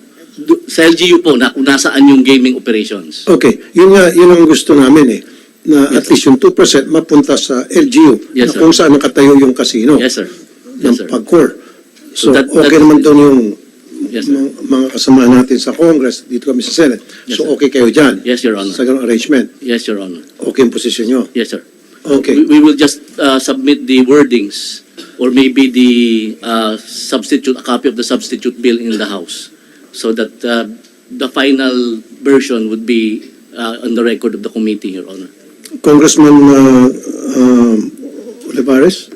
Sa LGU po, na kung nasaan yung gaming operations. Okay, yun ang gusto namin na at least yung 2% mapunta sa LGU, Yes, na kung saan nakatayo yung casino Yes, sir. ng Yes, sir. PAGCOR. So, that okay naman doon yung Yes, sir. mga kasama natin sa Congress, dito kami sa Senate. Yes, So, sir. okay kayo dyan Yes, Your Honor. sa ganung arrangement. Yes, Your Honor. Okay yung posisyon nyo. Yes, sir. Okay. We will just submit the wordings or maybe the a copy of the substitute bill in the House so that the final version would be on the record of the committee, Your Honor. Congressman Olivares,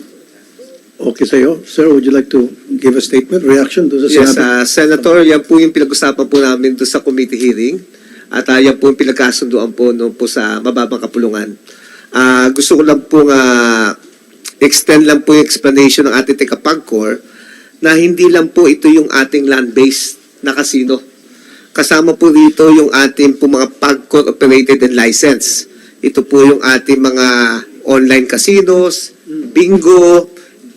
okay sa'yo. Sir, would you like to give a statement, reaction to sa Yes, sinabi? Senator, yan po yung pinag-usapan po namin doon sa committee hearing at yan po yung pinagkasunduan po noon po sa mababang kapulungan. Gusto ko lang po extend lang po yung explanation ng ating PAGCOR na hindi lang po ito yung ating land-based na casino. Kasama po dito yung ating po mga PAGCOR operated and licensed. Ito po yung ating mga online casinos, bingo,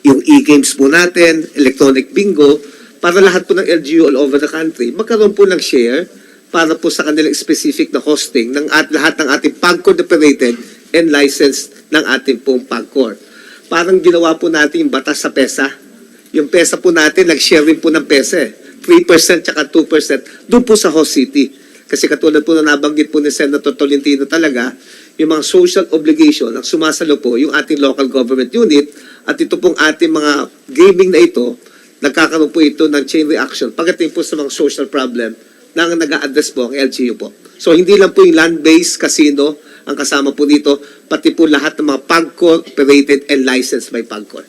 yung e-games po natin, electronic bingo, para lahat po ng LGU all over the country, magkaroon po ng share para po sa kanilang specific na hosting ng lahat ng ating PAGCOR operated and licensed ng ating pong PAGCOR. Parang ginawa po natin yung batas sa PESA. Yung PESA po natin, nag-share rin po ng PESA. 3% tsaka 2% doon po sa host city. Kasi katulad po na nabanggit po ni Senator Tolentino talaga, yung mga social obligation ang sumasalo po yung ating local government unit at ito pong ating mga gaming na ito, nagkakaroon po ito ng chain reaction pagdating po sa mga social problem na nag-a-address po ang LGU po. So hindi lang po yung land-based casino ang kasama po dito, pati po lahat ng mga PAGCOR operated and licensed by PAGCOR.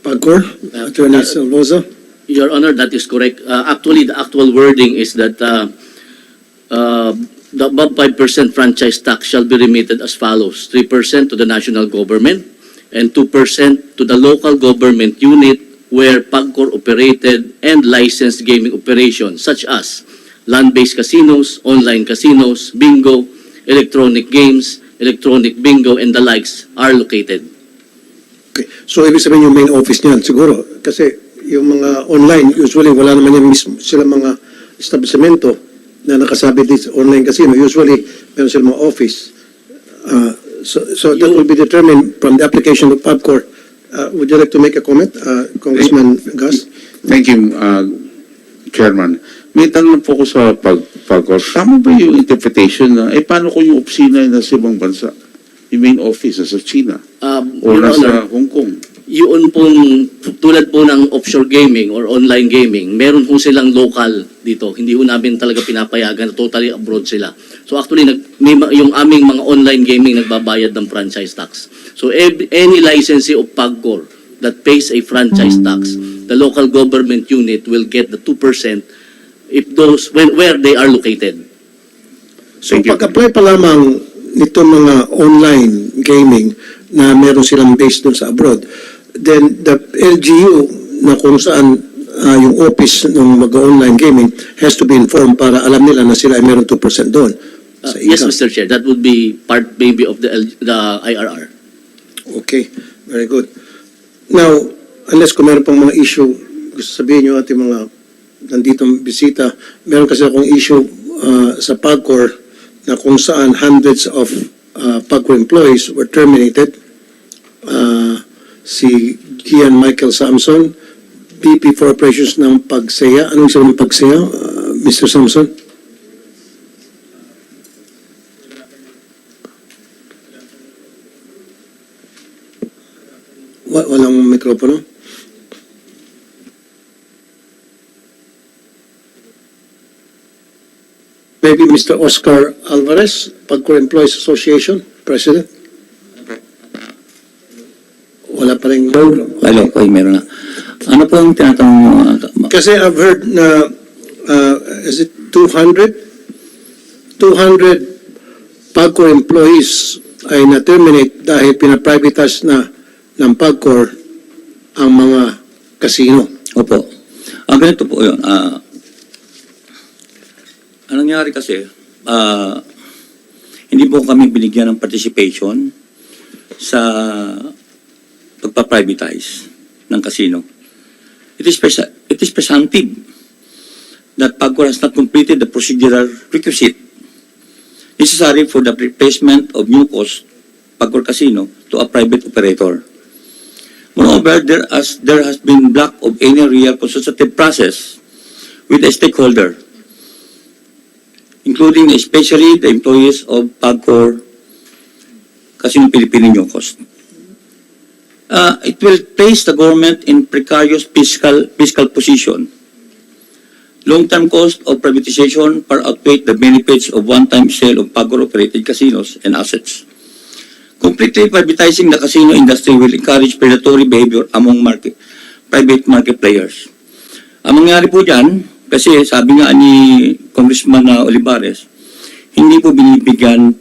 PAGCOR? Attorney Salvosa? Your Honor, that is correct. Actually, the actual wording is that the above 5% franchise tax shall be remitted as follows: 3% to the national government and 2% to the local government unit where PAGCOR operated and licensed gaming operations such as land-based casinos, online casinos, bingo, electronic games, electronic bingo, and the likes are located. Okay. So, ibig sabihin yung main office niyan, siguro. Kasi yung mga online, usually wala naman yan mismo sila mga establishmento na nakasabi dito online casino. Usually, meron sila mga office. So that will be determined from the application of PAGCOR. Would you like to make a comment, Congressman Gus? Thank you, Chairman. May tanong po ko sa PAGCOR. Tama ba yung interpretation na, paano ko yung opisina na sa ibang bansa? Yung main office sa China? O Your nasa Honor, Hong Kong? Yun pong, tulad po ng offshore gaming or online gaming, meron po silang local dito. Hindi po namin talaga pinapayagan na totally abroad sila. So actually, yung aming mga online gaming nagbabayad ng franchise tax. So any licensee of PAGCOR that pays a franchise tax, the local government unit will get the 2% if where they are located. So pag-apply pa lamang nito mga online gaming na meron silang base doon sa abroad, then the LGU na kung saan yung office ng mag-online gaming has to be informed para alam nila na sila ay meron 2% doon. Yes, Mr. Chair, that would be part maybe of the IRR. Okay, very good. Now, unless kung meron pang mga issue, gusto sabihin nyo ating mga nanditong bisita, meron kasi akong issue sa PAGCOR na kung saan hundreds of PAGCOR employees were terminated. Si Gian Michael Samson, VP for Operations ng Pagseya. Anong sabi ng Pagseya, Mr. Samson? Walang mikropono? Maybe Mr. Oscar Alvarez, PAGCOR Employees Association, President? Wala pa rin. Hello, meron na. Ano po ang tinatanong mo? Kasi I've heard na, is it 200? 200 PAGCOR employees ay na-terminate dahil pinaprivatize na ng PAGCOR ang mga casino. Opo. Ganito po yun. Anong nangyari kasi, hindi po kami binigyan ng participation sa pagpa-privatize ng casino. It is presumptive that PAGCOR has not completed the procedural requisite necessary for the replacement of new cost PAGCOR casino to a private operator. Moreover, there has been lack of any real consultative process with the stakeholder, including especially the employees of PAGCOR Casino Philippine new cost. It will place the government in precarious fiscal position. Long-term cost of privatization far outweigh the benefits of one-time sale of PAGCOR-operated casinos and assets. Completely privatizing the casino industry will encourage predatory behavior among private market players. Ang mangyari po dyan, kasi sabi nga ni Congressman Olivares, hindi po binibigyan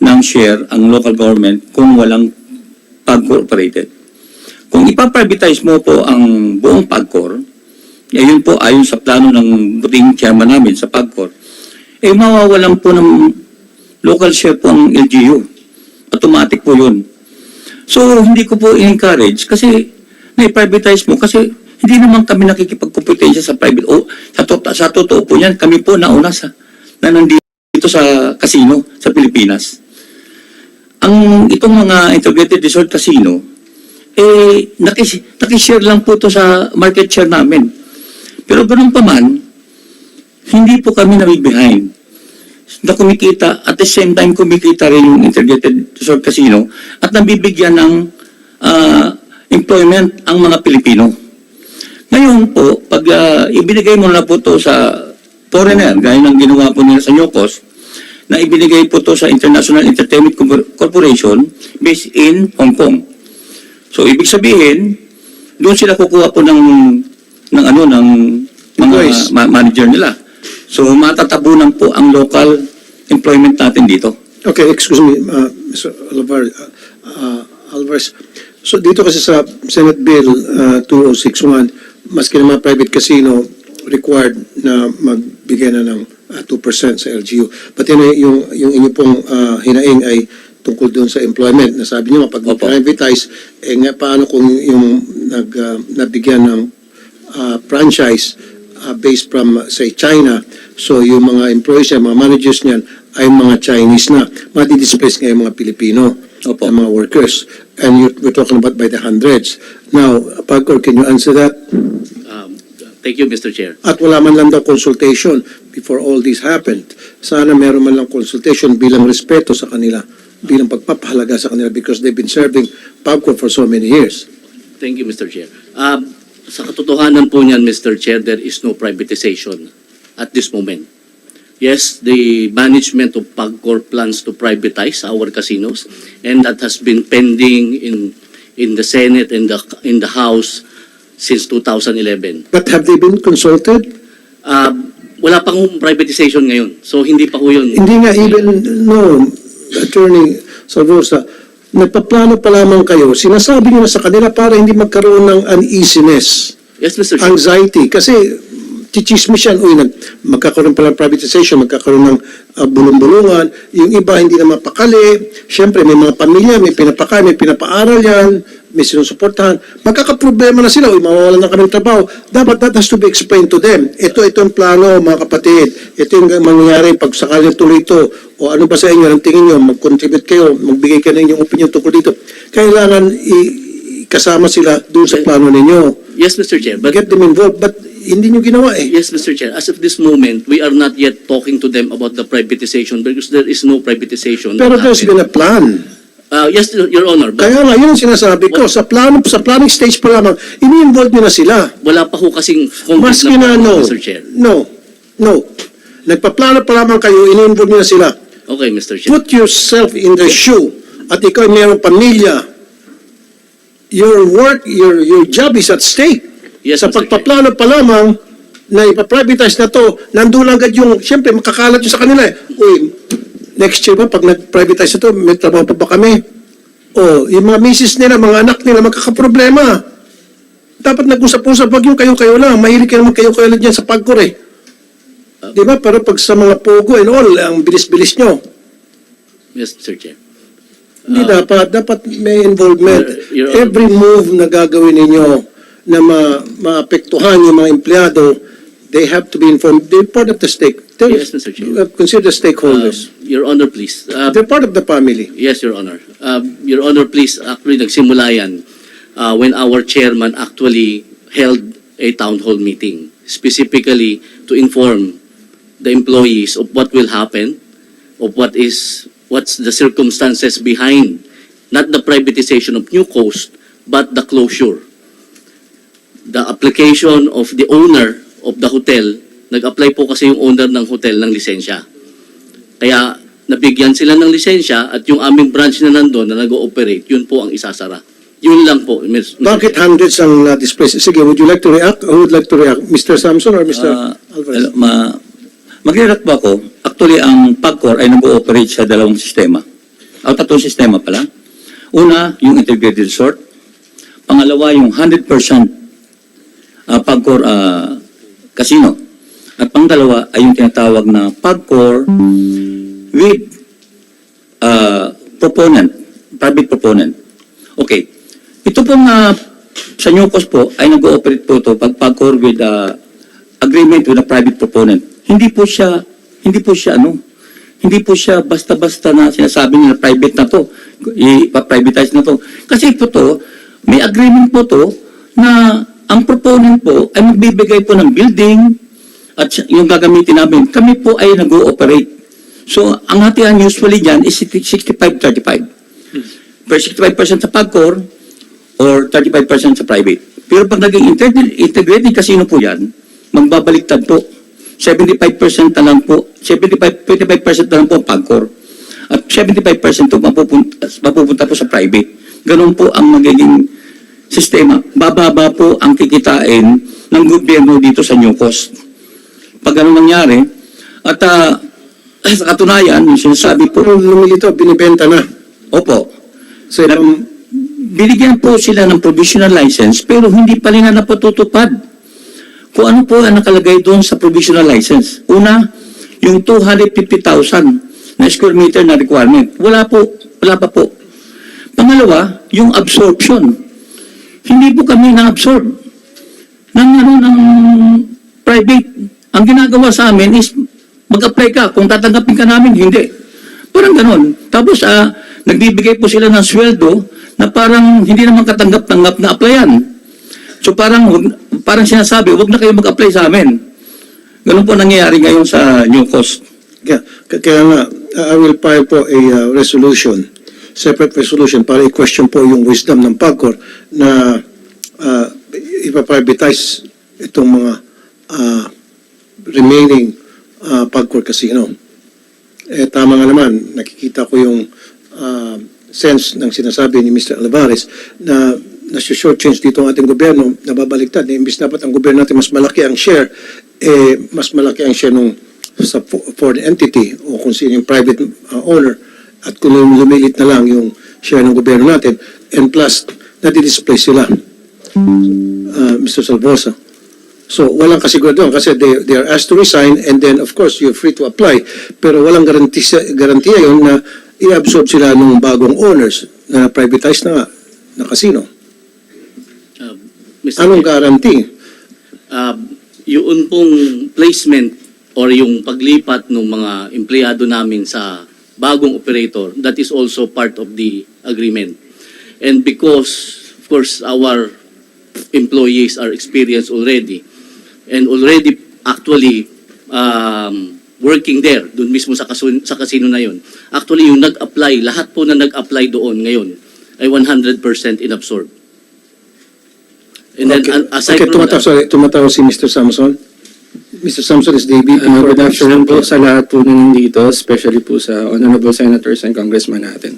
ng share ang local government kung walang PAGCOR-operated. Kung ipaprivatize mo po ang buong PAGCOR, yun po ayon sa plano ng buting chairman namin sa PAGCOR, mawawalan po ng local share po ang LGU. Automatic po yun. So, hindi ko po i-encourage kasi na-privatize mo kasi hindi naman kami nakikipagkompetensya sa private. Sa totoo po yan, kami po nauna na nandito sa casino sa Pilipinas. Itong mga integrated resort casino, nakishare lang po to sa market share namin. Pero ganun pa man, hindi po kami nabibehind. Na kumikita, at the same time kumikita rin yung integrated resort casino at nabibigyan ng employment ang mga Pilipino. Ngayon po, pag ibinigay mo na po to sa foreigner, gaya ng ginawa po nila sa Nyokos, na ibinigay po to sa International Entertainment Corporation based in Hong Kong. So, ibig sabihin, doon sila kukuha po ng mga manager nila. So, matatabunan po ang local employment natin dito. Okay, excuse me, Mr. Alvarez. So, dito kasi sa Senate Bill 2061, maski na mga private casino required na magbigay na ng 2% sa LGU. But yung inyo pong hinaing ay tungkol doon sa employment. Nasabi niyo, pag privatize, nga paano kung yung nabigyan ng franchise based from, say, China. So yung mga employees niya, mga managers niyan ay mga Chinese na. Mati-displace nga yung mga Pilipino, ang mga workers. And we're talking about by the hundreds. Now, Pagcor, can you answer that? Thank you, Mr. Chair. At wala man lang daw consultation before all this happened. Sana meron man lang consultation bilang respeto sa kanila, bilang pagpapahalaga sa kanila because they've been serving Pagcor for so many years. Thank you, Mr. Chair. Sa katotohanan po niyan, Mr. Chair, there is no privatization at this moment. Yes, the management of Pagcor plans to privatize our casinos, and that has been pending in the Senate and in the House since 2011. But have they been consulted? Wala pang privatization ngayon. So hindi pa ho yun. Hindi nga even, no, Attorney Salvosa, nagpaplano pa lamang kayo, sinasabi niyo na sa kanila para hindi magkaroon ng uneasiness, yes, Mr. Chair. anxiety, kasi chichismis yan, uy, magkakaroon pala ng privatization, magkakaroon ng bulong-bulungan, yung iba hindi na mapakali, syempre may mga pamilya, may pinapakain, may pinapaaral yan, may sinusuportahan, magkakaproblema na sila, uy, mawawalan na kami ng trabaho. Dapat that has to be explained to them. Ito yung plano, mga kapatid. Ito yung mangyayari pag sakaling tuloy ito. O ano ba sa inyo, ang tingin nyo, mag-contribute kayo, magbigay kayo ng inyong opinion tungkol dito. Kailangan kasama sila doon sa plano ninyo. Yes, Mr. Chair. But Get them involved, but hindi nyo ginawa eh. yes, Mr. Chair. As of this moment, we are not yet talking to them about the privatization because there is no privatization. Pero that there's happened. been a plan. Yes, Your Honor. But Kaya nga, yun ang sinasabi ko. Sa planning stage pa lamang, ini-involve nyo na sila. wala pa ho kasing concrete Maski na plano, no. Mr. Chair. No. Nagpaplano pa lamang kayo, ini-involve nyo na sila. Okay, Mr. Chair. Put yourself in the shoe. At ikaw ay mayroong pamilya. Your work, your job is at stake. Yes, Sa Mr. Chair. pagpaplano pa lamang na ipaprivatize na to, nandun lang agad yung, siyempre, makakalat yun sa kanila eh. Uy, next year ba, pag nag-privatize na to, may trabaho pa ba kami? O, yung mga misis nila, mga anak nila, magkakaproblema. Dapat nag-usap-usap, wag yung kayo-kayo lang. Mahilig kayo naman kayo-kayo lang dyan sa Pagcor eh. Di ba? Pero pag sa mga pogo and all, ang bilis-bilis nyo. Yes, Mr. Chair. Hindi dapat may involvement. Your Every move na gagawin ninyo na maapektuhan yung mga empleyado, they have to be informed. They're part of the stake. Yes, Mr. Chair. Consider stakeholders. Your Honor, please. They're part of the family. Yes, Your Honor. Your Honor, please, actually nagsimula yan when our chairman actually held a town hall meeting, specifically to inform the employees of what will happen, of what's the circumstances behind, not the privatization of New Coast, but the closure. The application of the owner of the hotel, nag-apply po kasi yung owner ng hotel ng lisensya. Kaya nabigyan sila ng lisensya at yung aming branch na nandun na nag-ooperate, yun po ang isasara. Yun lang po. Mr. Bakit hundreds ang na-displace? Sige, would you like to react? Who would like to react? Mr. Samson or Mr. Alvarez? Mag-react ba ako? Actually, ang Pagcor ay nag-ooperate sa dalawang sistema. Tatlong sistema pala. Una, yung integrated resort. Pangalawa, yung 100% Pagcor casino. At pangdalawa ay yung tinatawag na Pagcor with proponent, private proponent. Okay. Ito pong sa New Coast po ay nag-ooperate po ito Pagcor with agreement with a private proponent. Hindi po siya basta-basta na sinasabi niya private na to, i-privatize na to. Kasi po to, may agreement po to na ang proponent po ay magbibigay po ng building at yung gagamitin namin. Kami po ay nag-ooperate. So, ang hatian usually dyan is 65-35. Per 65% sa Pagcor or 35% sa private. Pero pag naging integrated casino po yan, magbabaliktad po. 75% na lang po, 25% na lang po ang Pagcor. At 75% po mapupunta po sa private. Ganun po ang magiging sistema. Bababa po ang kikitain ng gobyerno dito sa New Coast. Pag ganun nangyari, at sa katunayan, yung sinasabi po, lumilito, binibenta na. Opo. So, binigyan po sila ng provisional license pero hindi pa rin na napatutupad. Kung ano po ang nakalagay doon sa provisional license. Una, yung 250,000 na square meter na requirement. Wala pa po. Pangalawa, yung absorption. Hindi po kami na-absorb. ng private. Ang ginagawa sa amin is mag-apply ka. Kung tatanggapin ka namin, hindi. Parang ganon. Tapos, nagbibigay po sila ng sweldo na parang hindi naman katanggap-tanggap na applyan. So parang sinasabi, huwag na kayo mag-apply sa amin. Ganun po nangyayari ngayon sa new cost. Kaya nga, I will file po a resolution, separate resolution, para i-question po yung wisdom ng PAGCOR na ipaprivatize itong mga remaining PAGCOR casino. Tama nga naman, nakikita ko yung sense ng sinasabi ni Mr. Alvarez na nasi-short change dito ang ating gobyerno, nababaliktad. Imbis dapat ang gobyerno natin mas malaki ang share, mas malaki ang share nung sa foreign entity o kung sino yung private owner at kung lumilit na lang yung share ng gobyerno natin. And plus, nadi-display sila, Mr. Salvosa. So, walang kasiguraduhan kasi they are asked to resign and then, of course, you're free to apply. Pero walang garantiya yun na i-absorb sila ng bagong owners na privatize na casino. Anong guarantee? Yung pong placement or yung paglipat ng mga empleyado namin sa bagong operator, that is also part of the agreement. And because, of course, our employees are experienced already and already actually working there, dun mismo sa casino na yun. Actually, yung nag-apply, lahat po na nag-apply doon ngayon ay 100% inabsorb. And then, aside from that, tumatawa si Mr. Samson. Mr. Samson is the VP. Good afternoon po sa lahat po nandito, especially po sa honorable senators and congressman natin.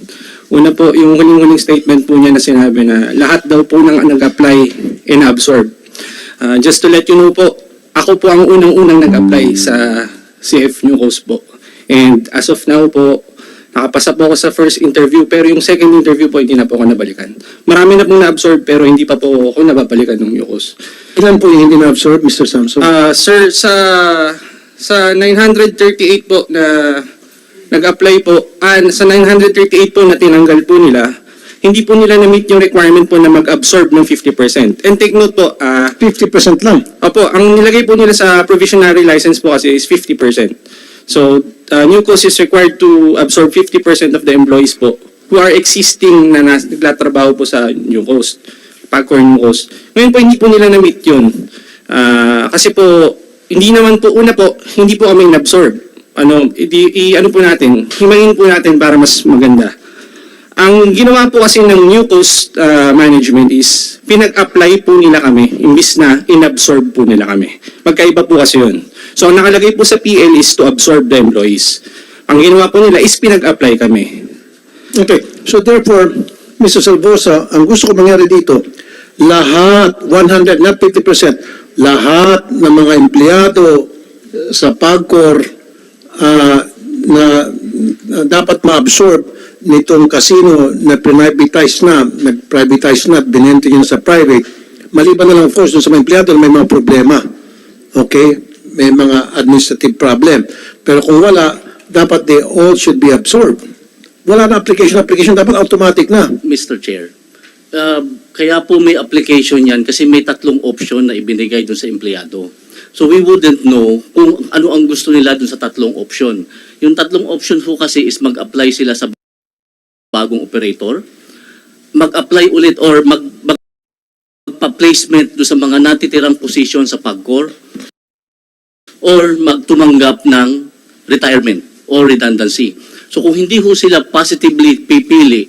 Una po, yung huling-huling statement po niya na sinabi na lahat daw po ng nag-apply in-absorb. Just to let you know po, ako po ang unang-unang nag-apply sa CF New Coast po. And as of now po, nakapasa po ako sa first interview, pero yung second interview po, hindi na po ako nabalikan. Marami na pong na-absorb, pero hindi pa po ako nababalikan ng New Coast. Ilan po yung hindi na-absorb, Mr. Samson? Sir, sa 938 po na nag-apply po, sa 938 po na tinanggal po nila, hindi po nila na-meet yung requirement po na mag-absorb ng 50%. And take note po, 50% lang? Opo, ang nilagay po nila sa provisionary license po kasi is 50%. So, New Coast is required to absorb 50% of the employees po who are existing na nagtatrabaho po sa New Coast, PAGCOR New Coast. Ngayon po, hindi po nila na-meet yun. Kasi po, hindi naman po, una po, hindi po kami na-absorb. Ano po natin, himayin po natin para mas maganda. Ang ginawa po kasi ng New Coast management is, pinag-apply po nila kami, imbis na in-absorb po nila kami. Magkaiba po kasi yun. So, ang nakalagay po sa PL is to absorb the employees. Ang ginawa po nila is pinag-apply kami. Okay. So, therefore, Mr. Salvosa, ang gusto ko mangyari dito, lahat, 100, not 50%, lahat ng mga empleyado sa PAGCOR na dapat ma-absorb nitong casino na nag-privatize na, binente nyo sa private, maliban na lang, of course, dun sa mga empleyado na may mga problema. Okay? May mga administrative problem. Pero kung wala, dapat they all should be absorbed. Wala na application, dapat automatic na. Mr. Chair, kaya po may application yan kasi may tatlong option na ibinigay dun sa empleyado. So we wouldn't know kung ano ang gusto nila dun sa tatlong option. Yung tatlong option po kasi is mag-apply sila sa bagong operator, mag-apply ulit or magpa-placement dun sa mga natitirang position sa PAGCOR, or magtumanggap ng retirement or redundancy. So kung hindi ho sila positively pipili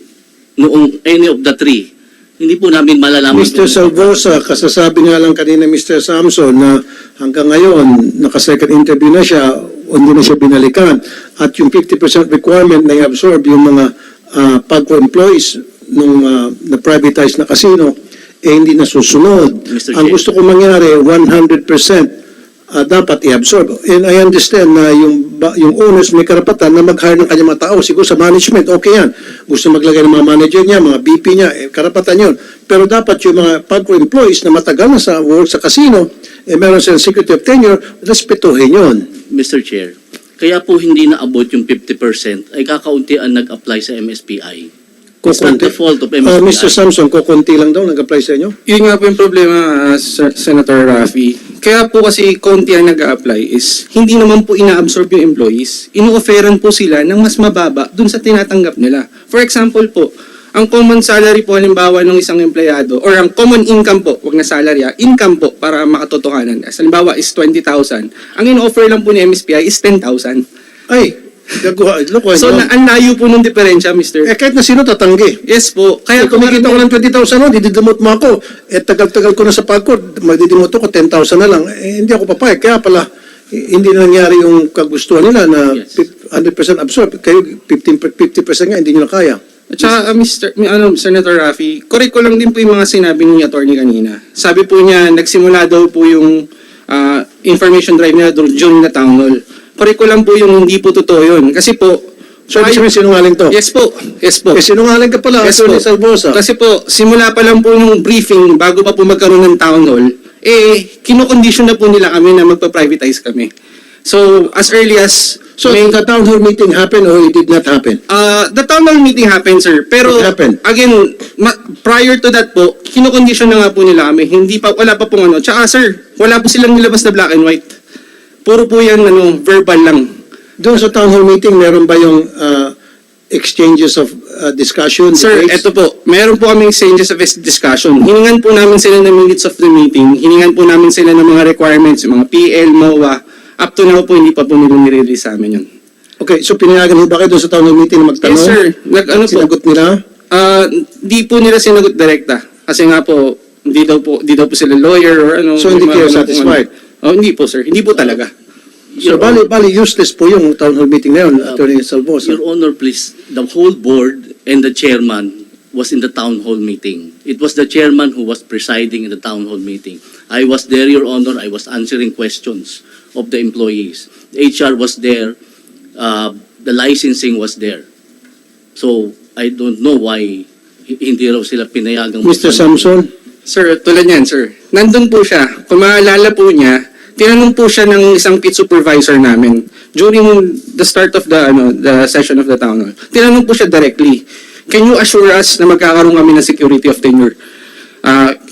noong any of the three, hindi po namin malalaman. Mr. Salvosa, kasasabi nga lang kanina Mr. Samson na hanggang ngayon, naka-second interview na siya, hindi na siya binalikan. At yung 50% requirement na i-absorb yung mga PAGCOR employees nung na-privatize na casino, hindi nasusunod. Ang gusto ko mangyari, 100% dapat i-absorb. And I understand na yung owners may karapatan na mag-hire ng kanyang mga tao. Siguro sa management, okay yan. Gusto maglagay ng mga manager niya, mga BP niya, karapatan yun. Pero dapat yung mga PAGCOR employees na matagal na sa work sa casino, meron silang security of tenure, respetuhin yun. Mr. Chair, kaya po hindi naabot yung 50% ay kakauntian nag-apply sa MSPI. It's not the fault of MSPI. Mr. Samson, kukunti lang daw nag-apply sa inyo? Yun nga po yung problema, Senator Raffy. Kaya po kasi konti ang nag-a-apply is hindi naman po ina-absorb yung employees. Ino-offeran po sila ng mas mababa dun sa tinatanggap nila. For example po, ang common salary po halimbawa ng isang empleyado or ang common income po, wag na salary, income po para makatotohanan. Halimbawa is 20,000. Ang ino-offer lang po ni MSPI is 10,000. Ay, So, ang layo po ng diferensya, Mr. kahit na sino tatanggi. Yes po. Kaya kumikita ko ng 20,000 no, dididimot mo ako. Tagal-tagal ko na sa pagkod, magdidimot ako 10,000 na lang. Hindi ako papayag. Kaya pala, hindi na nangyari yung kagustuhan nila na 100% absorb. Kayo, 50% nga, hindi nyo na kaya. At saka, Senator Raffy, correct ko lang din po yung mga sinabi ni attorney kanina. Sabi po niya, nagsimula daw po yung information drive niya during the town hall. Correct ko lang po yung hindi po totoo yun. Kasi po, so, ibig sabihin sinungaling to? Yes po. Yes po. Sinungaling ka pala, yes po. Salvosa. Kasi po, simula pa lang po yung briefing bago pa po magkaroon ng town hall, kino-condition na po nila kami na magpa-privatize kami. So, as early as... So, the town hall meeting happened or it did not happen? The town hall meeting happened, sir. Pero, again, prior to that po, kino-condition na nga po nila kami. Wala pa pong ano. Tsaka, sir, wala po silang nilabas na black and white. Puro po yan, verbal lang. Doon sa town hall meeting, meron ba yung exchanges of discussion? Sir, debates? eto po. Meron po kami exchanges of discussion. Hiningan po namin sila ng minutes of the meeting. Hiningan po namin sila ng mga requirements, yung mga PL, MOA. Up to now po, hindi pa po nila nire-release sa amin yun. Okay, so pinayagan mo ba kayo doon sa town hall meeting na magtanong? Yes, sir. Sinagot nila? Di po nila sinagot direkta. Kasi nga po, di daw po sila lawyer or ano. So, hindi kayo satisfied? Hindi po, sir. Hindi po talaga. So, bali useless po yung town hall meeting na yun, Attorney Salvosa. Your Honor, please, the whole board and the chairman was in the town hall meeting. It was the chairman who was presiding in the town hall meeting. I was there, Your Honor. I was answering questions of the employees. The HR was there. The licensing was there. So, I don't know why hindi raw sila pinayagang... Mr. Samson? Sir, tulad niyan, sir. Nandun po siya. Kung maalala po niya, tinanong po siya ng isang pit supervisor namin during the start of the session of the town hall. Tinanong po siya directly, can you assure us na magkakaroon kami ng security of tenure?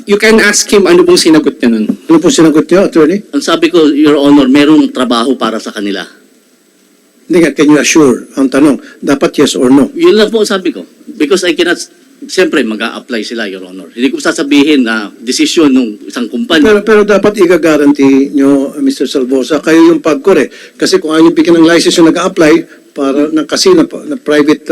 You can ask him ano pong sinagot niya nun. Ano pong sinagot niya, Attorney? Ang sabi ko, Your Honor, merong trabaho para sa kanila. Hindi nga, can you assure? Ang tanong, dapat yes or no? Yun lang po ang sabi ko. Because I cannot... Siyempre, mag-a-apply sila, Your Honor. Hindi ko sasabihin na desisyon ng isang kumpanya. Pero dapat i-guarantee nyo, Mr. Salvosa, kayo yung pagkor eh. Kasi kung ayaw yung bigyan ng license yung nag-a-apply para ng casino, na private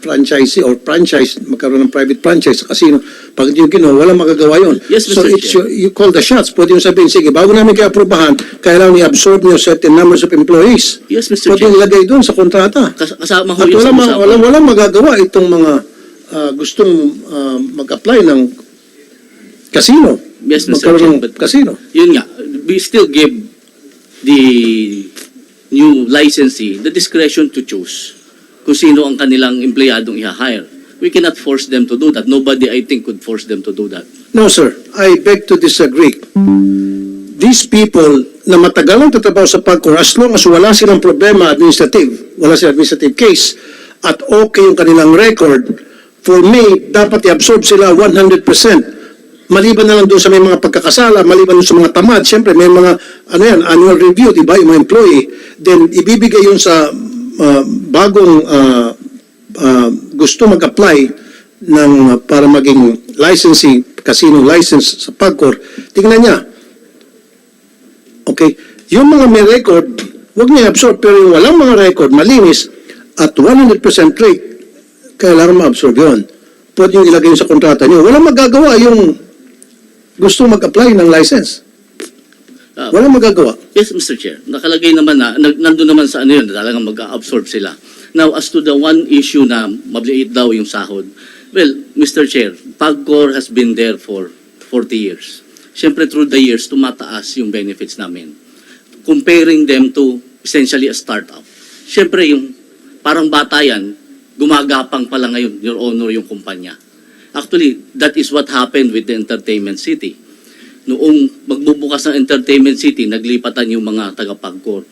franchisee or franchise, magkaroon ng private franchise sa casino, pag yung ginawa, walang magagawa yun. Yes, Mr. So it's you call the shots. Pwede yung sabihin, sige, bago namin kayo aprobahan, kailangan i-absorb nyo certain numbers of employees. Yes, Mr. Pwede yung ilagay doon sa kontrata. Kasama ho At yun sa usapan. walang magagawa itong mga gustong mag-apply ng casino. Yes, Mr. Magkaroon ng Chair, but casino. Yun nga, we still give the new licensee the discretion to choose kung sino ang kanilang empleyadong i-hire. We cannot force them to do that. Nobody, I think, could force them to do that. No, sir. I beg to disagree. These people na matagal ang tatrabaho sa PAGCOR, as long as wala silang problema wala silang administrative case, at okay yung kanilang record, for me, dapat i-absorb sila 100%. Maliban na lang doon sa may mga pagkakasala, maliban doon sa mga tamad, siyempre may mga annual review, diba, yung mga employee, then ibibigay yun sa bagong gusto mag-apply para maging licensing, casino license sa PAGCOR. Tingnan niya. Okay, yung mga may record, huwag niya i-absorb, pero yung walang mga record, malinis, at 100% rate, kailangan ma-absorb yun. Pwede yung ilagay yun sa kontrata niyo. Walang magagawa yung gusto mag-apply ng license. Walang magagawa. Yes, Mr. Chair. Nakalagay naman na, nandun naman sa ano yun, talagang mag-absorb sila. Now, as to the one issue na mabliit daw yung sahod, well, Mr. Chair, PAGCOR has been there for 40 years. Siyempre, through the years, tumataas yung benefits namin. Comparing them to essentially a startup. Siyempre, yung parang bata yan, gumagapang pala ngayon, Your Honor, yung kumpanya. Actually, that is what happened with the Entertainment City. Noong magbubukas ng Entertainment City, naglipatan yung mga taga-PAGCOR.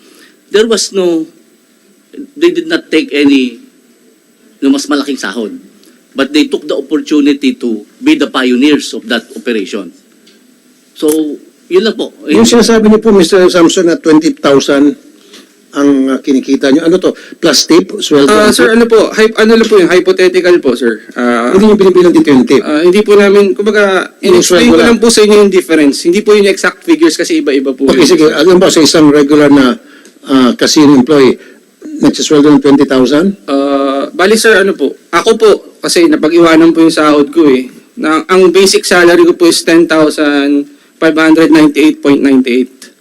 There was they did not take any mas malaking sahod. but they took the opportunity to be the pioneers of that operation. So, yun lang po. Yung sinasabi niyo po, Mr. Samson, na 20,000 ang kinikita niyo. Ano to? Plus tip? Sweldo? Sir, ano po, ano lang po yung hypothetical po, sir. Hindi niyo binibilang dito yung tip. Hindi po namin, kumbaga, Yung in-explain sweldo ko lang lang. po sa inyo yung difference. Hindi po yung exact figures kasi iba-iba po. Okay, yun. sige. Alam ba sa isang regular na casino employee, nagsisweldo ng 20,000? Bali sir, ano po, ako po, kasi napag-iwanan po yung sahod ko eh. Ang basic salary ko po is 10,598.98.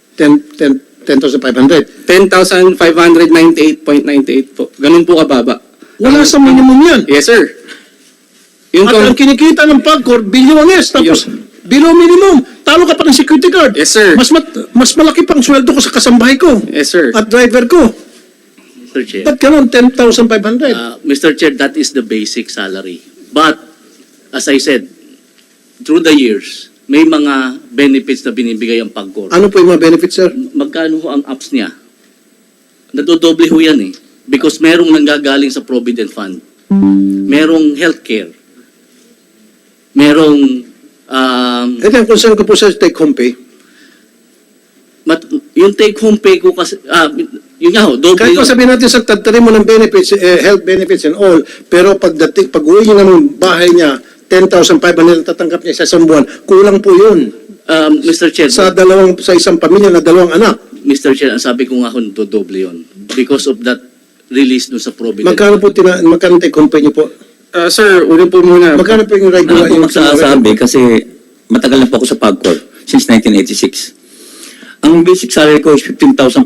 10,500? 10,598.98 po. Ganun po kababa. Wala sa minimum yan. Yes, sir. Yung At ang kinikita ng Pagcor, bilyones, tapos below minimum. Talo ka pa ng security guard. Yes, sir. Mas malaki pang sweldo ko sa kasambahay ko. Yes, sir. At driver ko. Mr. Chair. Ba't ganun? 10,500? Mr. Chair, that is the basic salary. But, as I said, through the years, may mga benefits na binibigay ang Pagcor. Ano po yung mga benefits, sir? Magkano ho ang apps niya? Nadodoble ho yan eh. Because merong nanggagaling sa Provident Fund. Merong healthcare. Merong... Ito ang concern ko po sa take-home pay. yung take-home pay ko kasi... yun nga ho, doble Kahit yun. pa sabihin natin sa tagtari mo ng benefits, health benefits and all, pero pag-uwi niya ng bahay niya, 10,500 tatanggap niya sa isang buwan, kulang po yun. Mr. Chair, sa isang pamilya na dalawang anak. Mr. Chair, ang sabi ko nga ho, doble yun. Because of that release dun sa Provident. Magkano po magkano take-home pay niyo po? Sir, ulit po muna. Magkano po yung regular? Ako magsasabi kasi matagal na po ako sa Pagcor since 1986. Ang basic salary ko is 15,500.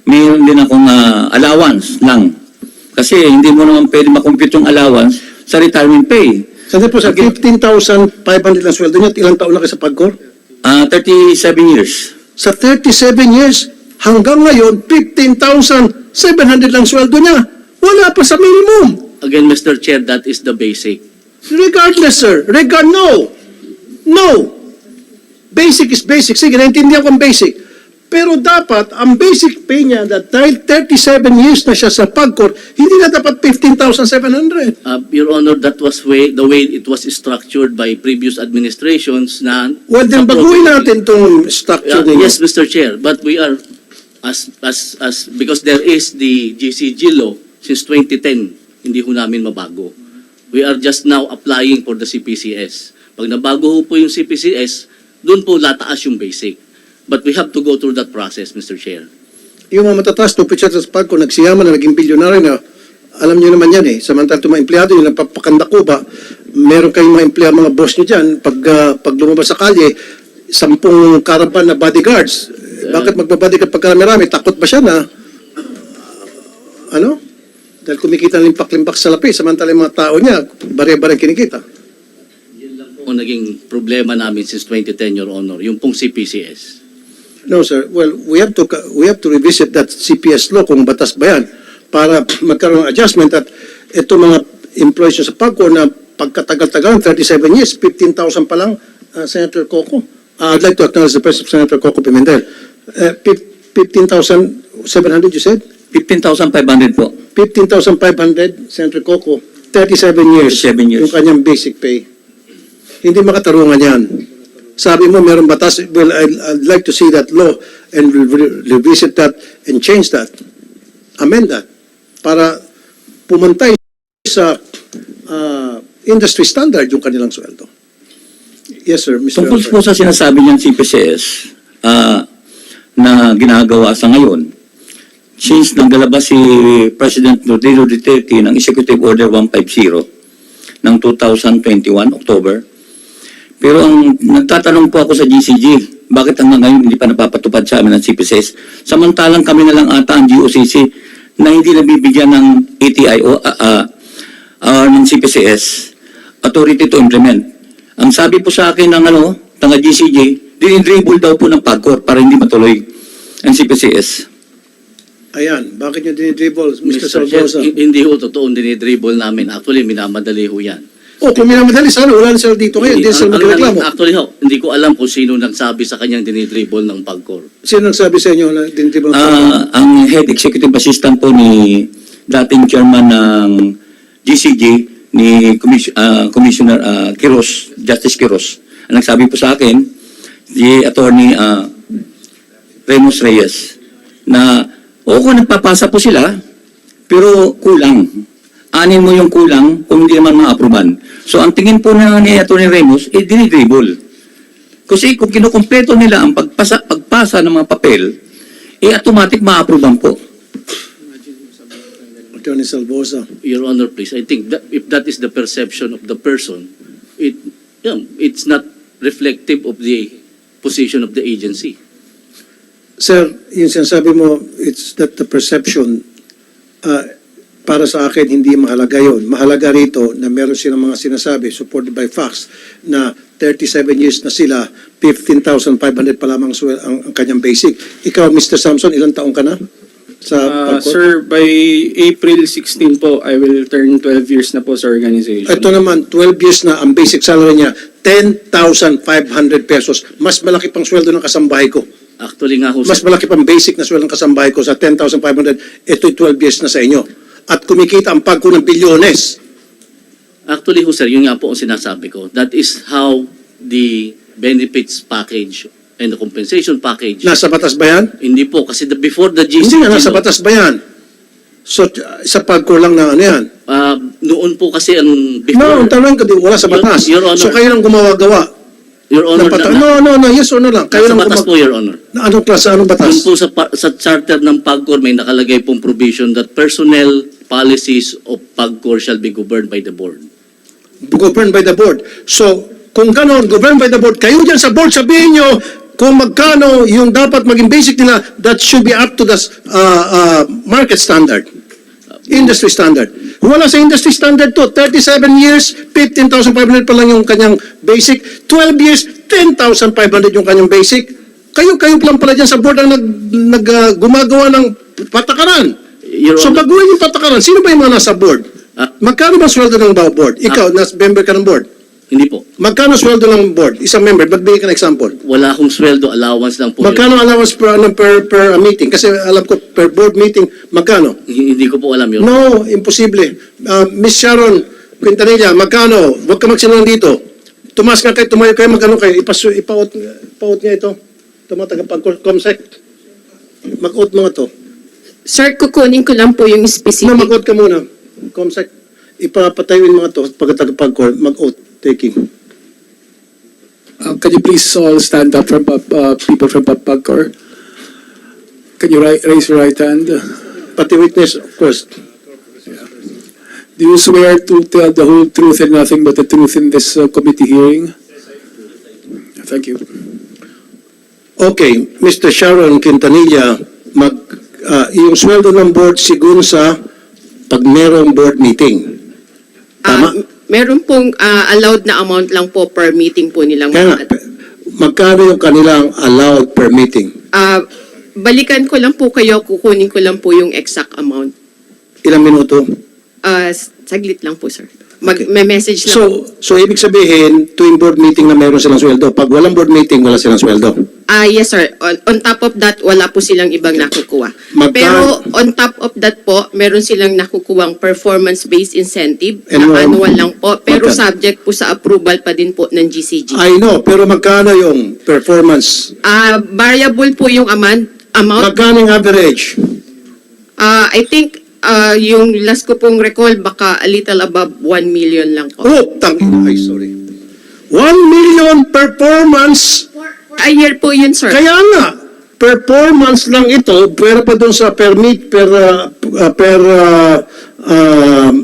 Mayroon din akong allowance lang. Kasi hindi mo naman pwede makompute yung allowance sa retirement pay. Sandali po sa 15,500 lang sweldo niyo, ilang taon na kayo sa Pagcor? 37 years. Sa 37 years, hanggang ngayon, 15,700 lang sweldo niya. Wala pa sa minimum. Again, Mr. Chair, that is the basic. Regardless, sir. No. Basic is basic. Sige, naintindihan ko ang basic. Pero dapat, ang basic pay niya, that dahil 37 years na siya sa Pagcor, hindi na dapat 15,700. Your Honor, that was the way it was structured by previous administrations na... Well, then baguhin natin itong structure ninyo. Yes, Mr. Chair, but we are, because there is the GCG law since 2010, hindi ho namin mabago. We are just now applying for the CPCS. Pag nabago ho po yung CPCS, doon po lataas yung basic. But we have to go through that process, Mr. Chair. Yung mga matataas na opisyal sa Pagcor, nagsiyaman na naging bilyonaryo na, alam niyo naman yan eh. Samantala itong mga empleyado, yung nagpapakanda ko ba, meron kayong mga empleyado, mga boss niyo dyan, pag lumabas sa kalye, 10 caravan na bodyguards. Bakit magbabodyguard pag karami-rami? Takot ba siya na, dahil kumikita ng limpak-limpak sa lapi, samantala yung mga tao niya, bare-bare kinikita. Yun lang po ang naging problema namin since 2010, Your Honor, yung pong CPCS. No, sir. Well, we have to revisit that CPS law kung batas ba yan para magkaroon ng adjustment at ito mga employees sa Pagcor na pagkatagal-tagal, 37 years, 15,000 pa lang, Senator Coco. I'd like to acknowledge the presence of Senator Coco Pimentel. 15,700 you said? 15,500 po. 15,500, Senator Coco, 37 years. 37 years. Yung kanyang basic pay. Hindi makatarungan yan. Sabi mo, meron batas. Well, I'd like to see that law and revisit that and change that. Amend that. Para pumantay sa industry standard yung kanilang sweldo. Yes, sir. Mr. Tungkol po sa sinasabi niyang CPCS na ginagawa sa ngayon, since naglalabas si President Rodrigo Duterte ng Executive Order 150 ng 2021, October, pero ang nagtatanong po ako sa GCG, bakit hanggang ngayon hindi pa napapatupad sa amin ng CPCS? Samantalang kami na lang ata ang GOCC na hindi nabibigyan ng ATIO, ng CPCS, authority to implement. Ang sabi po sa akin ng GCG, dinidribble daw po ng Pagcor para hindi matuloy ang CPCS. Ayan, bakit nyo dinidribble, Mr. Chair, Salvosa? hindi ho totoo dinidribble namin. Actually, minamadali ho yan. Kung minamadali, sana wala na sila dito ngayon. Hindi sila magreklamo. Actually ho, hindi ko alam kung sino nagsabi sa kanyang dinidribble ng Pagcor. Sino nagsabi sa inyo na dinidribble ng Pagcor? Ang head executive assistant po ni dating chairman ng GCG ni Commissioner Quiros, Justice Quiros. Ang nagsabi po sa akin, si Attorney Remus Reyes, na oo, nagpapasa po sila, pero kulang. Anin mo yung kulang kung hindi naman ma-aproban. So ang tingin po ni Attorney Remus, dinidribble. Kasi kung kinukumpleto nila ang pagpasa ng mga papel, automatic ma-aproban po. Attorney Salvosa. Your Honor, please, I think that if that is the perception of the person, it's not reflective of the position of the agency. Sir, yung sinasabi mo, it's that the perception, para sa akin, hindi mahalaga yun. Mahalaga rito na meron silang mga sinasabi, supported by facts, na 37 years na sila, 15,500 pa lamang ang kanyang basic. Ikaw, Mr. Samson, ilang taong ka na? Sir, by April 16 po, I will turn 12 years na po sa organization. Ito naman, 12 years na, ang basic salary niya, 10,500 pesos. Mas malaki pang sweldo ng kasambahay ko. Actually nga ho, Mas malaki pang basic na sweldo ng kasambahay ko sa 10,500. Ito'y 12 years na sa inyo. At kumikita ang pagko ng bilyones. Actually ho, sir, yun nga po ang sinasabi ko. That is how the benefits package and the compensation package. Nasa batas ba yan? Hindi po, kasi before the GCG. Hindi nga, nasa batas ba yan? So, sa pagko lang na ano yan? Noon po kasi ang No, tanong ko, wala sa batas. Your Honor, so, kayo lang gumawa-gawa. Your Honor, No, yes or no lang. Kayo nasa lang batas po, Your Honor. Na anong klase, anong batas? Doon po sa charter ng PAGCOR may nakalagay pong provision that personnel policies of PAGCOR shall be governed by the board. Governed by the board. So, kung gano'n, governed by the board, kayo dyan sa board, sabihin nyo kung magkano yung dapat maging basic nila, that should be up to the market standard. Industry standard. Wala sa industry standard to. 37 years, 15,500 pa lang yung kanyang basic. 12 years, 10,500 yung kanyang basic. Kayo lang pala dyan sa board ang gumagawa ng patakaran. So baguhin yung patakaran. Sino ba yung mga nasa board? Magkano ba sweldo ng board? Ikaw, member ka ng board? Hindi po. Magkano sweldo ng board? Isang member, magbigay ka ng example. Wala akong sweldo, allowance lang po. Magkano allowance per meeting? Kasi alam ko, per board meeting, magkano? Hindi ko po alam yun. No, imposible. Miss Sharon Quintanilla, magkano? Huwag ka magsinungaling dito. Tumas ka kayo, tumayo kayo, magkano kayo? Ipaut niya ito. Comsec. Mag-out mga to. Sir, kukunin ko lang po yung specific. No, mag-out ka muna. Comsec. Ipapatayuin mga to pagkatagpag-court, mag-out taking. Can you please all stand up from people from PAGCOR? Can you raise your right hand? Pati witness, of course. Do you swear to tell the whole truth and nothing but the truth in this committee hearing? Thank you. Okay, Mr. Sharon Quintanilla, yung sweldo ng board siguro sa pag merong board meeting. Tama? Meron pong allowed na amount lang po per meeting po nilang mga. Magkano yung kanilang allowed per meeting? Balikan ko lang po kayo, kukunin ko lang po yung exact amount. Ilang minuto? Saglit lang po, sir. May message lang. So ibig sabihin, tuwing board meeting na meron silang sweldo. Pag walang board meeting, wala silang sweldo. Yes, sir. On top of that, wala po silang ibang nakukuha. Pero on top of that po, meron silang nakukuhang performance-based incentive na annual lang po. Pero subject po sa approval pa din po ng GCG. I know, pero magkano yung performance? Variable po yung amount. Magkano yung average? I think yung last ko pong recall, baka a little above 1 million lang po. Ay, sorry. 1 million performance? A year po yun, sir. Kaya nga, performance lang ito, pero pa doon sa per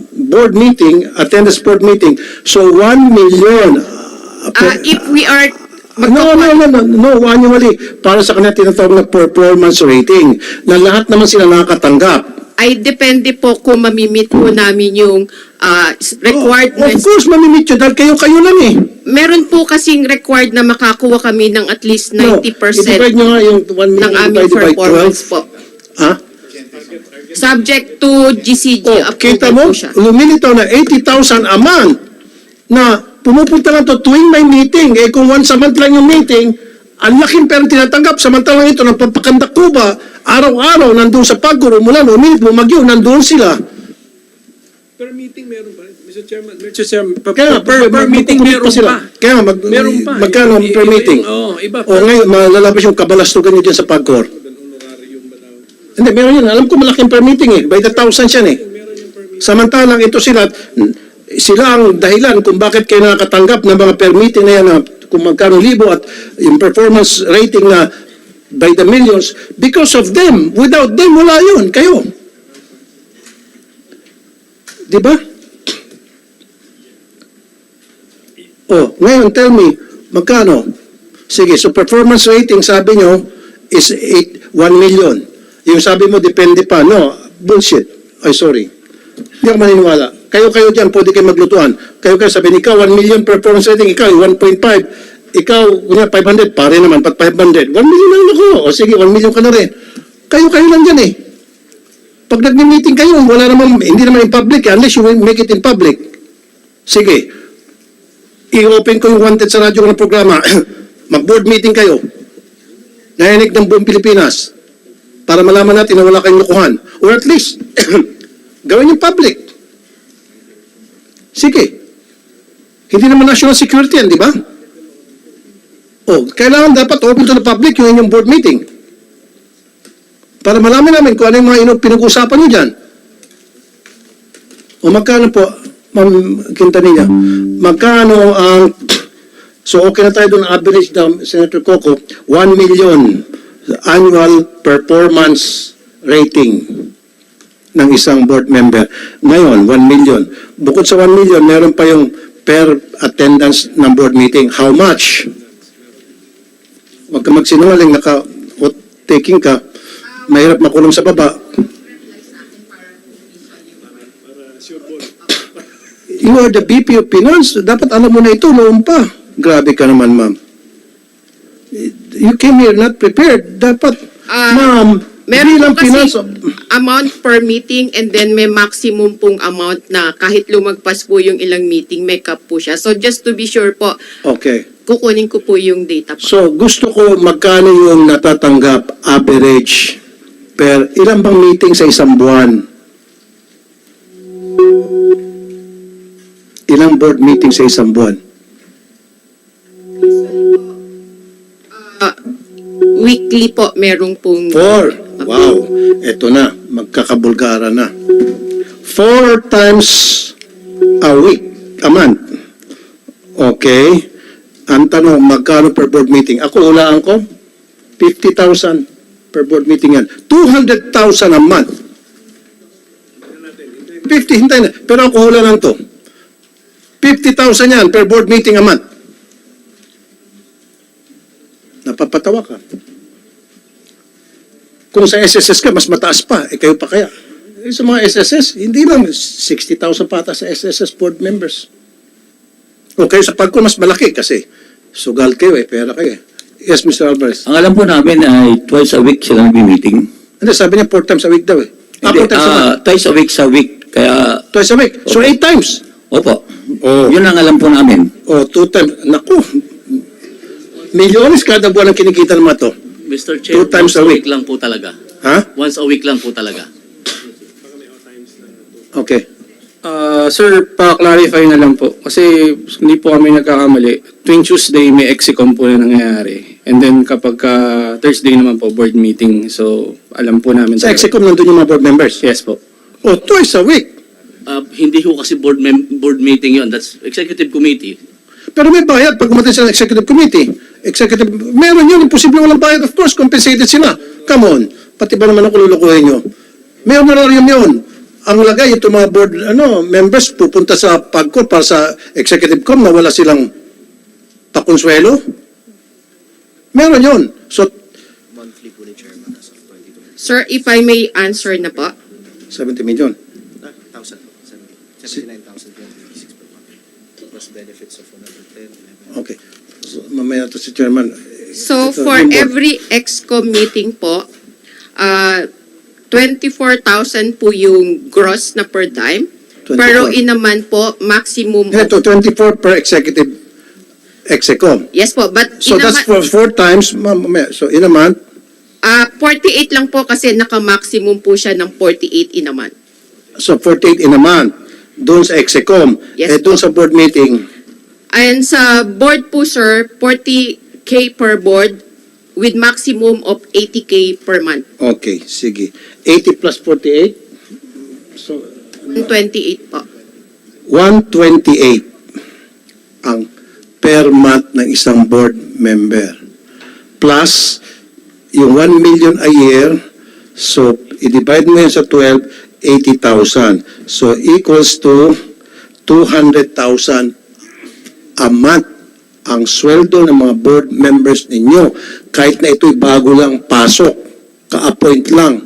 board meeting, attendance board meeting. So 1 million. If we are... No, annually. Para sa kanila tinatawag na performance rating, na lahat naman sila nakakatanggap. Ay, depende po kung mamimit po namin yung requirements. Of course, mamimit yun, dahil kayo lang eh. Meron po kasing required na makakuha kami ng at least 90% i-divide nyo nga yung 1 million ng aming performance po. Ha? Subject to GCG approval kita mo, po siya. lumilitaw na 80,000 a month na pumupunta lang to tuwing may meeting. Kung once a month lang yung meeting, ang laking pera tinatanggap. Samantalang ito, ng pampakandak ko ba, araw-araw, nandun sa pagkuro mula, no minute, bumagyo, nandun sila. Per meeting meron pa rin. Mr. Chairman, Kaya per meeting meron pa. Kaya Meron pa. magkano per meeting? Iba O ngayon, malalabas yung kabalastugan nyo dyan sa Pagcor. Hindi, meron yun. Alam ko malaking per meeting eh. By the thousands yan eh. Samantalang ito sila ang dahilan kung bakit kayo nakakatanggap ng mga per meeting na yan na kung magkano libo at yung performance rating na by the millions because of them. Without them, wala yun. Kayo. Diba? Oh, ngayon, tell me, magkano? Sige, so performance rating, sabi nyo, is 1 million. Yung sabi mo, depende pa. No, bullshit. Ay, sorry. Hindi ako maniniwala. Kayo dyan, pwede kayo maglutuan. Kayo sabihin, ikaw, 1 million performance rating, ikaw, 1.5. Ikaw, 500, pare naman, pat 500. 1 million lang ako. O sige, 1 million ka na rin. Kayo lang dyan eh. Pag nag-meeting kayo, wala naman, hindi naman in public, unless you make it in public. Sige. I-open ko yung wanted sa radyo ng programa. Mag-board meeting kayo. Narinig ng buong Pilipinas. Para malaman natin na wala kayong lukuhan. Or at least, gawin yung public. Sige. Hindi naman national security yan, di ba? O, kailangan dapat open to the public yung inyong board meeting. Para malaman namin kung ano yung mga pinag-usapan nyo dyan. O magkano po, Ma'am Quintanilla, magkano ang, so okay na tayo doon, average na, Senator Coco, 1 million annual performance rating ng isang board member. Ngayon, 1 million. Bukod sa 1 million, meron pa yung per attendance ng board meeting. How much? Huwag ka magsinungaling, taking ka, mahirap makulong sa baba. You are the VP of Finance. Dapat alam mo na ito noon pa. Grabe ka naman, ma'am. You came here not prepared. Dapat, ma'am, meron bilang po kasi finance, amount per meeting and then may maximum pong amount na kahit lumagpas po yung ilang meeting, may cap po siya. So just to be sure po, okay. kukunin ko po yung data po. So, gusto ko magkano yung natatanggap average per ilang bang meeting sa isang buwan? Ilang board meeting sa isang buwan? Weekly po, merong pong... 4. Wow. Ito na. Magkakabulgara na. 4 times a week. A month. Okay. Ang tanong, magkano per board meeting? Ako, ulaan ko, 50,000 per board meeting yan. 200,000 a month. 50, hintay na. Pero ako hula lang to. 50,000 yan per board meeting a month. Napapatawa ka. Kung sa SSS ka, mas mataas pa. Kayo pa kaya? Sa mga SSS, hindi lang 60,000 pata sa SSS board members. O kayo sa Pagcor, mas malaki kasi sugal kayo pera kayo. Yes, Mr. Alvarez. Ang alam po namin ay twice a week sila nag-meeting. Hindi, sabi niya 4 times a week daw Hindi, 4 times a month. twice a week sa week. Kaya, Twice a week. So 8 times. opo. Oh. Yun ang alam po namin. 2 times. Naku. Milyones kada buwan ang kinikita ng mga to. Mr. Chair, 2 times a week. lang po talaga. Ha? Once a week lang po talaga. Okay. Sir, pa-clarify na lang po. Kasi hindi po kami nagkakamali. Tuwing Tuesday, may execom po na nangyayari. And then kapag Thursday naman po, board meeting. So, alam po namin. Sa Execom nandun yung mga board members? Yes po. Oh, twice a week. Hindi ho kasi board meeting yon. That's executive committee. Pero may bayad pag umatin sila ng executive committee. Meron yun. Imposible walang bayad. Of course, compensated sila. Come on. Pati ba naman ako lulukuhin nyo? May honorarium yun. Ang lagay, itong mga board members pupunta sa Pagcor para sa executive com na wala silang pakonsuelo. Meron yun. So, monthly po ni Chairman as of 2020. Sir, if I may answer na po. 70 million. 79,286 per month. Plus benefits of 110, 11. Okay. So, mamaya to si Chairman. So, Ito, for yung board. every EXCO meeting po, 24,000 po yung gross na per dime. 24. Pero in naman po, maximum... Ito, 24 per executive execom. Yes po, but So that's for 4 times. So in a month, 48 lang po kasi naka-maximum po siya ng 48 in a month. so 48 in a month. doon sa Execom. Yes Doon sa board meeting, And sa board po, sir, 40K per board with maximum of 80K per month. okay, sige. 80 plus 48? So, 28 po. 128 ang per month ng isang board member. Plus, yung 1 million a year, so, i-divide mo yan sa 12, 80,000. So, equals to 200,000 a month ang sweldo ng mga board members ninyo. Kahit na ito'y bago lang pasok, ka-appoint lang,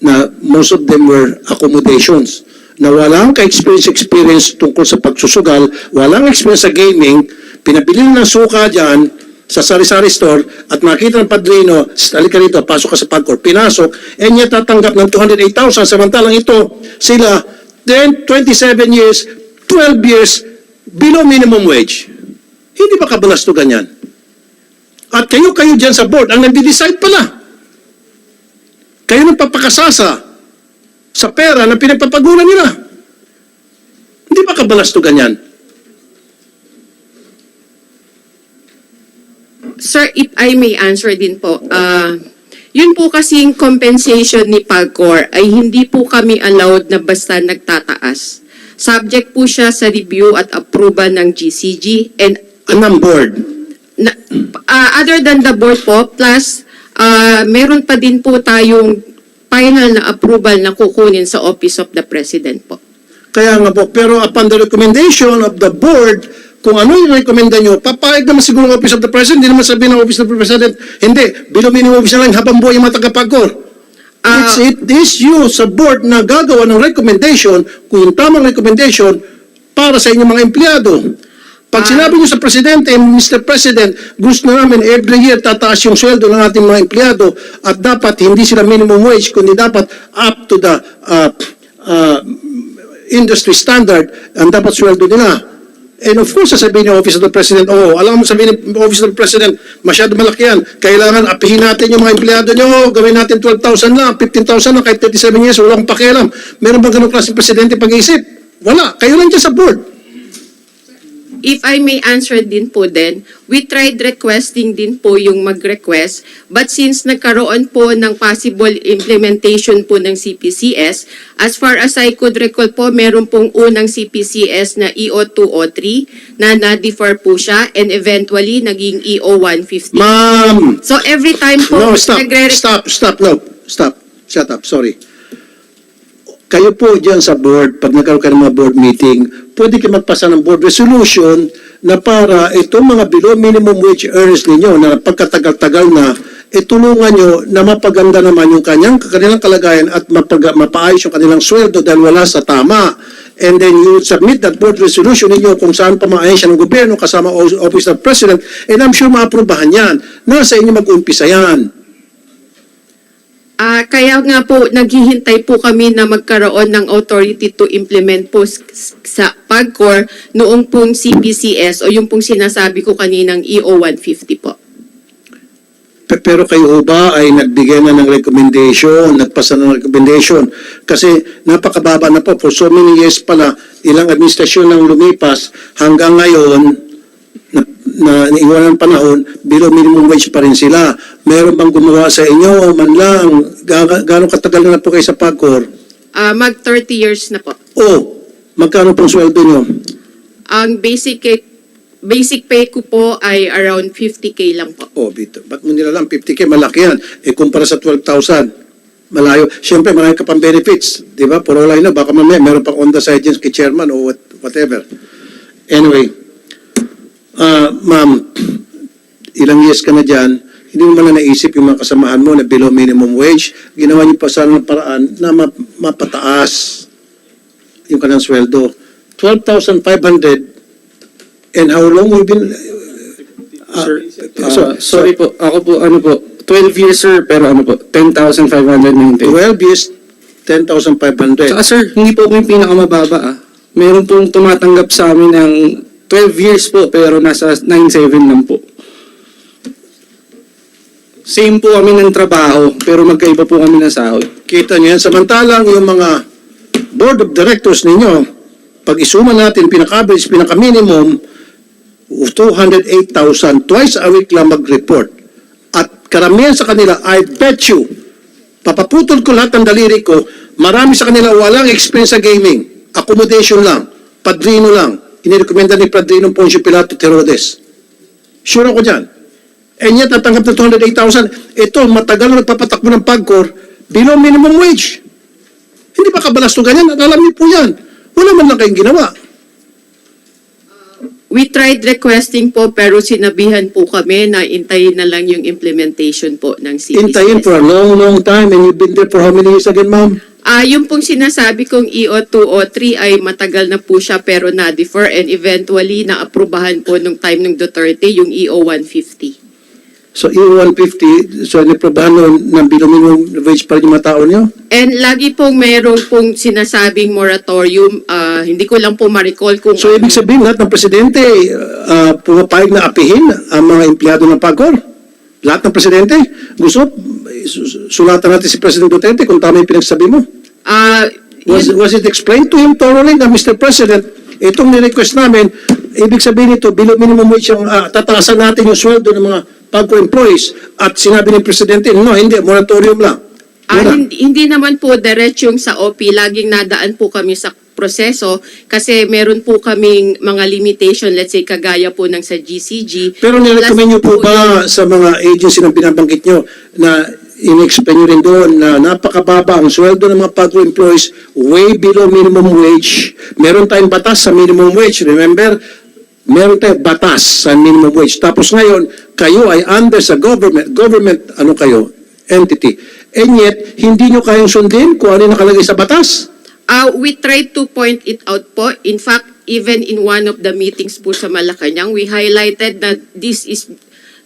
na most of them were accommodations, na walang ka-experience tungkol sa pagsusugal, walang experience sa gaming, pinabili ng suka dyan sa sari-sari store at nakita ng padrino, halika rito, pasok ka sa Pagcor, pinasok, and niya tatanggap ng 208,000, samantalang ito, sila, then 27 years, 12 years, below minimum wage. Hindi ba kabalastugan yan? At kayo dyan sa board, ang nagde-decide pala. Kayo nang papakasasa sa pera na pinagpapagulan nila. Hindi ba kabalastugan yan? Sir, if I may answer din po, yun po kasing compensation ni Pagcor ay hindi po kami allowed na basta nagtataas. Subject po siya sa review at approval ng GCG and anong board? Other than the board po, plus meron pa din po tayong final na approval na kukunin sa Office of the President po. Kaya nga po, pero upon the recommendation of the board, kung ano yung recommenda nyo, papayag naman siguro ng Office of the President, hindi naman sabihin ng Office of the President, hindi, below minimum wage na lang habang buhay yung mga taga-Pagcor. It is you sa board na gagawa ng recommendation, kung yung tamang recommendation, para sa inyong mga empleyado. Pag sinabi nyo sa Presidente, Mr. President, gusto namin every year tataas yung sweldo ng ating mga empleyado at dapat hindi sila minimum wage, kundi dapat up to the industry standard ang dapat sweldo nila. And of course, sasabihin ng Office of the President, alam mo sabihin ng Office of the President, masyado malaki yan. Kailangan apihin natin yung mga empleyado nyo, gawin natin 12,000 lang, 15,000 lang, kahit 37 years, walang pakialam. Meron bang ganun klaseng Presidente pag-iisip? Wala. Kayo lang dyan sa board. If I may answer din po din, we tried requesting din po yung mag-request, but since nagkaroon po ng possible implementation po ng CPCS, as far as I could recall po, meron pong unang CPCS na EO203 na na-defer po siya and eventually naging EO150. Ma'am! So every time po, No, stop, shut up, sorry. Kayo po dyan sa board, pag nagkaroon kayo ng mga board meeting, pwede kayo magpasa ng board resolution na para itong mga below minimum wage earners ninyo na pagkatagal-tagal na, tulungan nyo na mapaganda naman yung kanilang kalagayan at mapaayos yung kanilang sweldo dahil wala sa tama. And then you submit that board resolution ninyo kung saan pa maayos ng gobyerno kasama Office of President, and I'm sure maaprobahan yan. Nasa inyo mag-umpisa yan. Kaya nga po, naghihintay po kami na magkaroon ng authority to implement po sa Pagcor noong pong CPCS o yung pong sinasabi ko kaninang EO150 po. Pero kayo ba ay nagbigay na ng recommendation, nagpasa ng recommendation? Kasi napakababa na po, for so many years pala, ilang administrasyon nang lumipas, hanggang ngayon, na iwanan panahon, below minimum wage pa rin sila. Meron bang gumawa sa inyo o man lang? Gano'ng katagal na po kayo sa Pagcor? Mag 30 years na po. Magkano pong sweldo nyo? Ang basic pay ko po ay around 50K lang po. Bito. Ba't mo nila lang 50K? Malaki yan. Kumpara sa 12,000. Malayo. Siyempre, marami ka pang benefits. Di ba? Puro line na. Baka mamaya, meron pang on the side dyan kay chairman o whatever. Anyway, ma'am, ilang years ka na dyan, hindi mo man na naisip yung mga kasamahan mo na below minimum wage, ginawa niyo pa sana ng paraan na mapataas yung kanilang sweldo. 12,500, and how long we've been... sorry po, ako po, 12 years sir, pero 10,590. 12 years, 10,500. Saka sir, hindi po yung pinakamababa Meron pong tumatanggap sa amin ng 12 years po, pero nasa 9.7 lang po. Same po kami ng trabaho, pero magkaiba po kami ng sahod. Kita niyo yan. Samantalang yung mga board of directors ninyo, pag isuma natin, pinaka-average, pinaka-minimum, 208,000, twice a week lang mag-report. At karamihan sa kanila, I bet you, papaputol ko lahat ng daliri ko, marami sa kanila walang experience sa gaming. Accommodation lang, padrino lang. Inirekomenda ni Padrino Poncio Pilato Terodes. Sure ako dyan. And yet, natanggap na 208,000. Ito, matagal na nagpapatakbo ng PAGCOR, below minimum wage. Hindi ba kabalasto ganyan? At alam niyo po yan. Wala man lang kayong ginawa. We tried requesting po pero sinabihan po kami na intayin na lang yung implementation po ng CPCS. Intayin for a long, long time, and you've been there for how many years again, ma'am? Yung pong sinasabi kong EO203 ay matagal na po siya pero na-defer and eventually na-aprobahan po nung time ng Duterte yung EO150. So, EO150, so niprobahan nun ng below minimum wage pa rin yung mga tao niyo? And lagi pong mayroong pong sinasabing moratorium, hindi ko lang po ma-recall kung... So, ibig sabihin lahat ng presidente, pumapayag na apihin ang mga empleyado ng PAGCOR? Lahat ng presidente? Gusto, sulatan natin si President Duterte kung tama yung pinagsabi mo? Was it explained to him thoroughly na, Mr. President, itong ni-request namin, ibig sabihin ito, below minimum wage ang tataasan natin yung sweldo ng mga PAGCOR employees at sinabi ng Presidente, no, hindi, moratorium lang. Hindi naman po diretsyung sa OP, laging nadaan po kami sa proseso kasi meron po kaming mga limitation, let's say kagaya po ng sa GCG. Pero nirecommend nyo po ba sa mga agency na binabanggit nyo na in-explain nyo rin doon na napakababa ang sweldo ng mga PAGCOR employees, way below minimum wage. Meron tayong batas sa minimum wage, remember? Meron tayong batas sa minimum wage. Tapos ngayon, kayo ay under sa government, ano kayo? Entity. And yet, hindi nyo kayang sundin kung ano yung nakalagay sa batas. We tried to point it out po. In fact, even in one of the meetings po sa Malacanang, we highlighted that this is,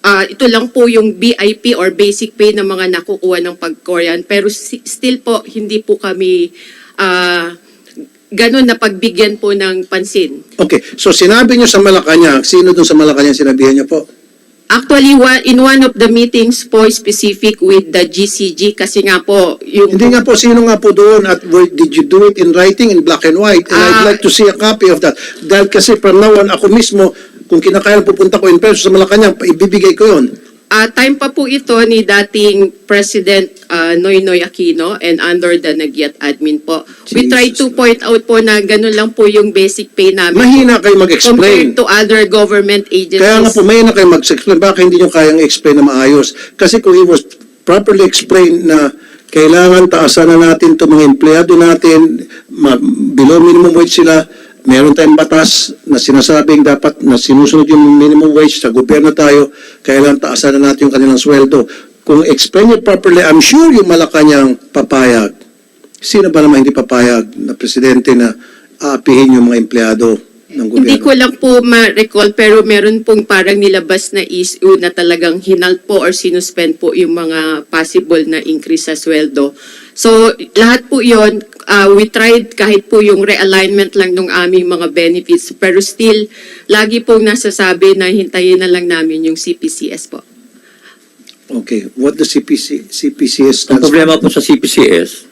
ito lang po yung BIP or basic pay ng mga nakukuha ng PAGCOR. Pero still po, hindi po kami ganun na pagbigyan po ng pansin. Okay, so sinabi nyo sa Malacanang, sino dun sa Malacanang sinabihan nyo po? Actually, in one of the meetings po specific with the GCG kasi nga po yung... Hindi nga po, sino nga po doon at did you do it in writing in black and white? And I'd like to see a copy of that. Dahil kasi from now on, ako mismo, kung kinakailan pupunta ko in person sa Malacanang, ibibigay ko yon. Time pa po ito ni dating President Noynoy Aquino and under the Nagyat admin po. We try to point out po na ganun lang po yung basic pay namin. Mahina kayo mag-explain. Compared to other government agencies. Kaya nga po, mahina kayo mag-explain. Baka hindi nyo kayang explain na maayos. Kasi kung it was properly explained na kailangan taasan na natin itong mga empleyado natin, below minimum wage sila, meron tayong batas na sinasabing dapat na sinusunod yung minimum wage sa gobyerno tayo, kailangan taasan na natin yung kanilang sweldo. Kung explain it properly, I'm sure yung Malacanang papayag. Sino ba naman hindi papayag na presidente na aapihin yung mga empleyado ng gobyerno? Hindi ko lang po ma-recall pero meron pong parang nilabas na issue na talagang hinalt po or sinuspend po yung mga possible na increase sa sweldo. So, lahat po yon we tried kahit po yung realignment lang ng aming mga benefits pero still, lagi pong nasasabi na hintayin na lang namin yung CPCS po. Okay. What the CPCS Ang stands problema po sa CPCS,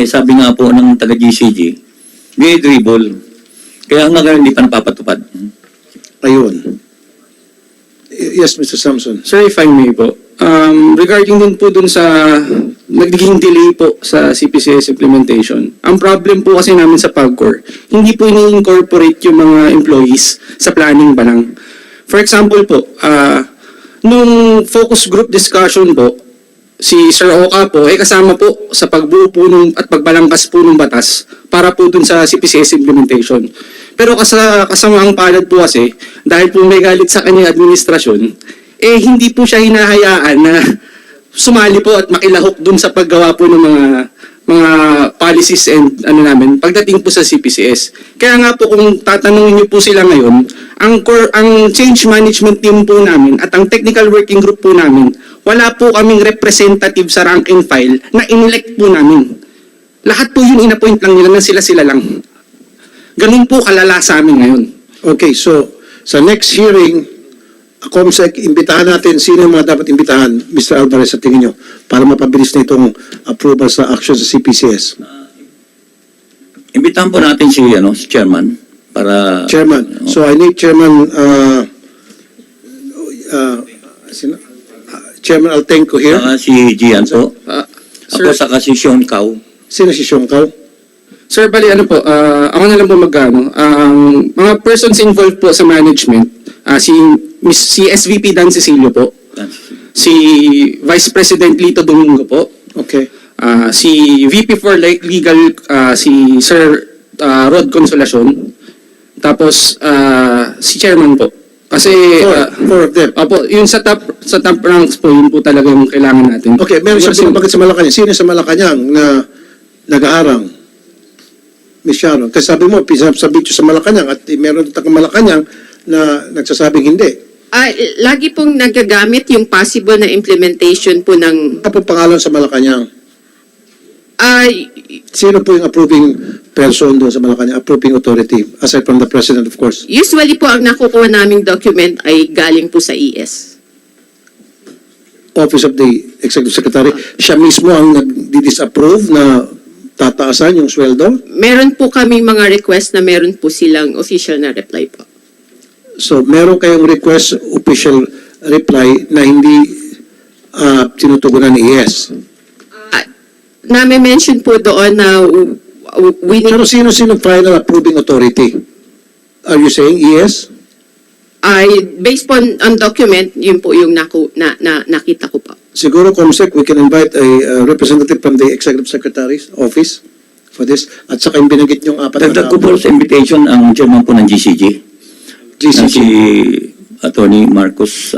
sabi nga po ng taga-GCG, may dribble. Kaya nga ngayon hindi pa napapatupad. Ayun. Yes, Mr. Samson. Sir, if I may po, regarding din po dun sa nagiging delay po sa CPCS implementation, ang problem po kasi namin sa PAGCOR, hindi po ini-incorporate yung mga employees sa planning ba lang. For example po, nung focus group discussion po, si Sir Oka po ay kasama po sa pagbuo po at pagbalangkas po ng batas para po dun sa CPCS implementation. Pero kasamaang palad po kasi, dahil po may galit sa kanyang administrasyon, hindi po siya hinahayaan na sumali po at makilahok dun sa paggawa po ng mga policies and namin pagdating po sa CPCS. Kaya nga po kung tatanungin niyo po sila ngayon, ang change management team po namin at ang technical working group po namin, wala po kaming representative sa rank and file na inelect po namin. Lahat po yun inappoint lang nila na sila lang. Ganun po kalala sa amin ngayon. Okay, so sa next hearing, COMSEC, imbitahan natin sino yung mga dapat imbitahan, Mr. Alvarez, sa tingin nyo, para mapabilis na itong approval sa action sa CPCS. Imbitahan po natin si, si Chairman para... Chairman. So I need Chairman Chairman Altenco here. Si Gian po. Ako Sir, saka si Sean Cao. Sino si Sean Cao? Sir, bali ano po, ako na lang po magkano. Mga persons involved po sa management, si SVP Dan Cecilio po, si Vice President Lito Domingo po, Okay. si VP for Legal, si Sir Rod Consolacion, tapos si Chairman po. Kasi, Four of them. opo, yun sa top ranks po, yun po talaga yung kailangan natin. Okay, meron siya bakit sa Malacanang. Sino sa Malacanang na nag-aarang? Miss Sharon. Kasi sabi mo, sabi sa Malacanang at meron taga Malacanang na nagsasabing hindi. Lagi pong nagagamit yung possible na implementation po ng... Ano po pangalan sa Malacanang? Sino po yung approving person doon sa Malacanang? Approving authority, aside from the President, of course. Usually po, ang nakukuha naming document ay galing po sa ES. Office of the Executive Secretary. Siya mismo ang nag-disapprove na tataasan yung sweldo? Meron po kaming mga request na meron po silang official na reply po. So, meron kayong request, official reply na hindi tinutugunan ni ES? Nami-mention po doon na we need... Pero sino final approving authority? Are you saying ES? Based on document, yun po yung nakita ko po. Siguro, Comsec, we can invite a representative from the Executive Secretary's office for this. At saka yung binanggit niyong apat na Dagdag ko po sa invitation ang chairman po ng GCG. Na si Attorney Marcos.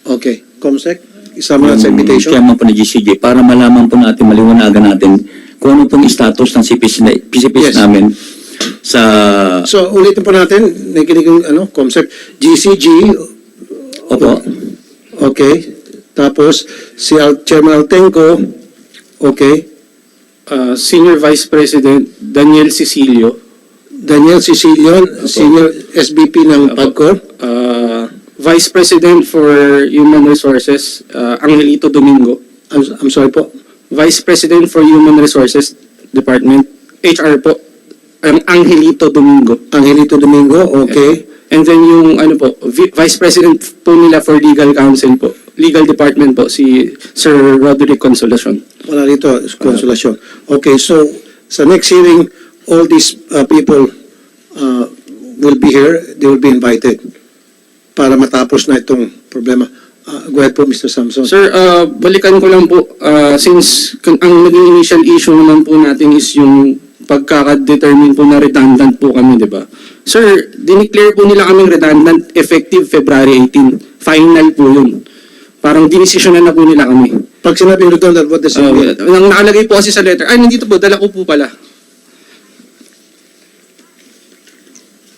Okay. Comsec, isama na sa invitation. Chairman po ng GCG para malaman po natin, maliwanagan natin kung ano pong status ng PCPs namin sa... So, ulitin po natin, nakikinig yung Comsec. GCG. Opo. Okay. Tapos, si Chairman Altenco. Okay. Senior Vice President Daniel Cecilio. Daniel Cecilio, Senior SVP ng PAGCOR. Vice President for Human Resources, Angelito Domingo. I'm sorry po. Vice President for Human Resources Department, HR po, Angelito Domingo. Angelito Domingo, okay. And then yung Vice President po nila for Legal Counsel po, Legal Department po, si Sir Roderick Consolacion. Wala dito, Consolacion. Okay, so sa next hearing, all these people will be here, they will be invited para matapos na itong problema. Go ahead po, Mr. Samson. Sir, balikan ko lang po, since ang naging initial issue naman po natin is yung pagkakadetermine po na redundant po kami, di ba? Sir, dineclare po nila kaming redundant effective February 18. Final po yun. Parang dinesisyonan na po nila kami. Pag sinabing redundant, what does it mean? Nang nakalagay po kasi sa letter, nandito po, dala ko po pala.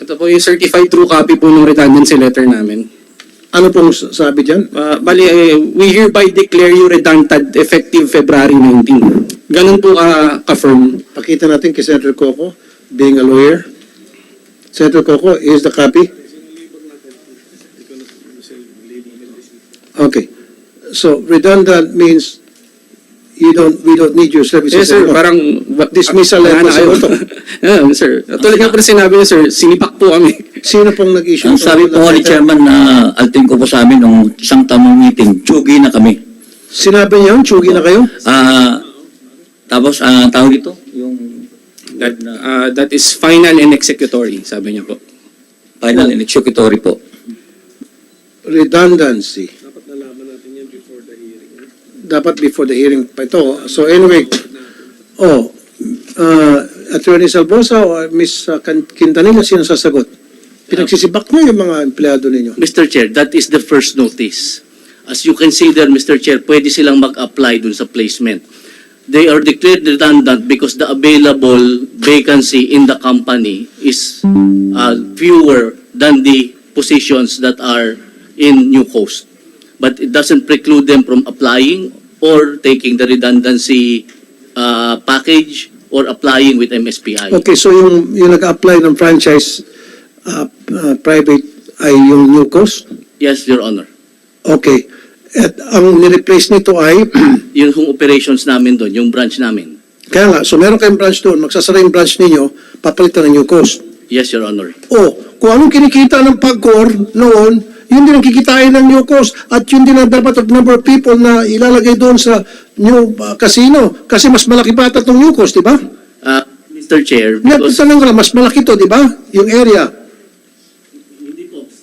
Ito po yung certified true copy po ng redundancy letter namin. Ano pong sabi dyan? We hereby declare you redundant effective February 19. Ganun po ka-firm. Pakita natin kay Senator Coco, being a lawyer. Senator Coco, here's the copy. Okay. So, redundant means we don't need your services. Yes, sir. anymore. Parang dismissal letter sa ito. Yeah, sir. Tulad nga po na sinabi niyo, sir, sinipak po kami. Sino pong nag-issue? Ang sabi po ni Chairman na alting ko po sa amin nung isang tamang meeting, tsugi na kami. Sinabi niya, tsugi na kayo? Tapos, tawag ito? Yung... That is final and executory, sabi niya po. Final and executory po. Redundancy. Dapat before the hearing pa ito. So anyway, Attorney Salvosa o Ms. Quintanilla, sino sasagot? Pinagsisibak mo yung mga empleyado ninyo. Mr. Chair, that is the first notice. As you can see there, Mr. Chair, pwede silang mag-apply dun sa placement. They are declared redundant because the available vacancy in the company is fewer than the positions that are in New Coast. But it doesn't preclude them from applying or taking the redundancy package or applying with MSPI. Okay, so yung nag-apply ng franchise private ay yung New Coast? Yes, Your Honor. Okay. At ang nireplace nito ay? Yung operations namin doon, yung branch namin. Kaya nga, so meron kayong branch doon, magsasara yung branch ninyo, papalitan ng new cost. Yes, Your Honor. Kung anong kinikita ng Pagcor noon, yun din ang kikitain ng new cost at yun din ang dapat of number of people na ilalagay doon sa new casino. Kasi mas malaki pa itong new cost, di ba? Mr. Chair, Tanong ko lang, mas malaki to, di ba? Yung area.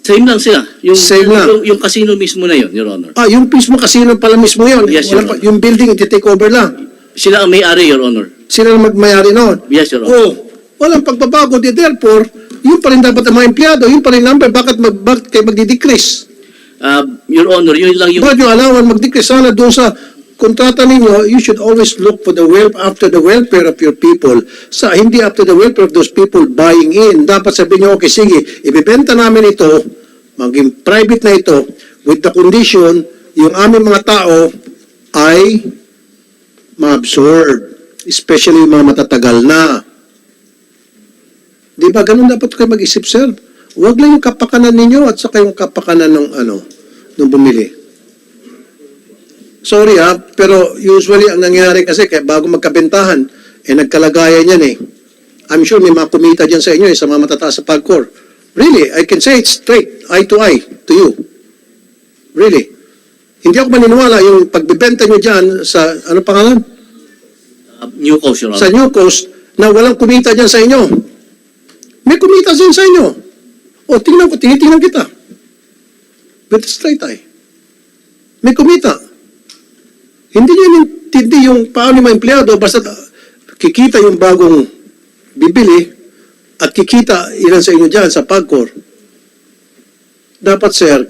same lang sila. Same lang. Yung casino mismo na yun, Your Honor. Yung mismo casino pala mismo yun. Yes, Your Honor. Yung building, iti-take over lang. Sila ang may-ari, Your Honor. Sila ang magmayari noon. Yes, Your Honor. Walang pagbabago. Therefore, yun pa rin dapat ang mga empleyado, yun pa rin number. Bakit kayo magdi-decrease? Your Honor, yun lang yung... Bakit yung alawan mag-decrease sana doon sa kontrata ninyo? You should always look for after the welfare of your people. Hindi after the welfare of those people buying in. Dapat sabihin nyo, okay, sige, ibibenta namin ito, maging private na ito, with the condition, yung aming mga tao ay ma-absorb. Especially yung mga matatagal na. Di ba? Ganun dapat kayo mag-isip, sir. Huwag lang yung kapakanan ninyo at saka yung kapakanan ng nung bumili. Sorry pero usually ang nangyayari kasi kaya bago magkabentahan, nagkalagayan yan I'm sure may mga kumita dyan sa inyo sa mga matataas sa Pagcor. Really, I can say it straight, eye to you. Really. Hindi ako maniniwala yung pagbibenta nyo dyan sa, ano pangalan? New Coast, Your Honor. Sa New Coast, na walang kumita dyan sa inyo. May kumita dyan sa inyo. Tingnan kita. With a straight eye. May kumita. Hindi nyo intindi yung paano yung mga empleyado, basta kikita yung bagong bibili at kikita ilan sa inyo dyan sa Pagcor. Dapat, sir,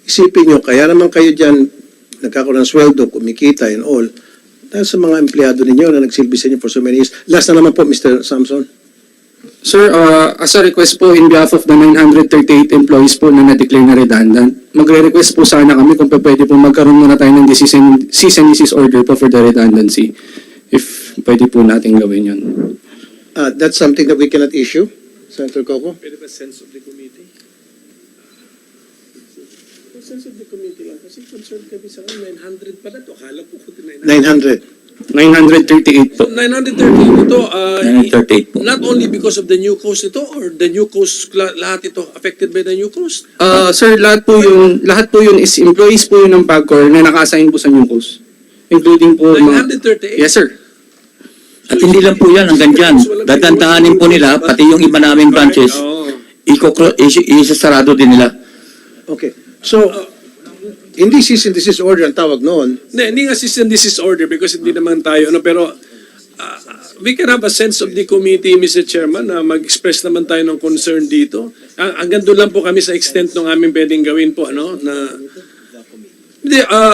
isipin nyo, kaya naman kayo dyan nagkakaroon ng sweldo, kumikita and all, dahil sa mga empleyado ninyo na nagsilbi sa inyo for so many years. Last na naman po, Mr. Samson. Sir, as a request po in behalf of the 938 employees po na na-declare na redundant, magre-request po sana kami kung pwede po magkaroon muna tayo ng cease and desist order po for the redundancy. If pwede po natin gawin yun. That's something that we cannot issue, Senator Coco? Pwede ba sense of the committee? Sense of the committee lang. Kasi concerned kami sa 900 pala to. Akala ko 900. 938 po. 938 ito, 938 po. not only because of the new cost ito or the new cost, lahat ito affected by the new cost? Sir, lahat po yun is employees po yun ng Pagcor na naka-assign po sa New Coast. Including po 938? Yes, sir. At hindi lang po yan, hanggang dyan. Dadantahanin po nila, pati yung iba naming branches, isasarado din nila. Okay. So, hindi cease and desist order ang tawag noon. Hindi nga cease and desist order because hindi naman tayo, pero we can have a sense of the committee, Mr. Chairman, na mag-express naman tayo ng concern dito. Hanggang doon lang po kami sa extent ng aming pwedeng gawin po,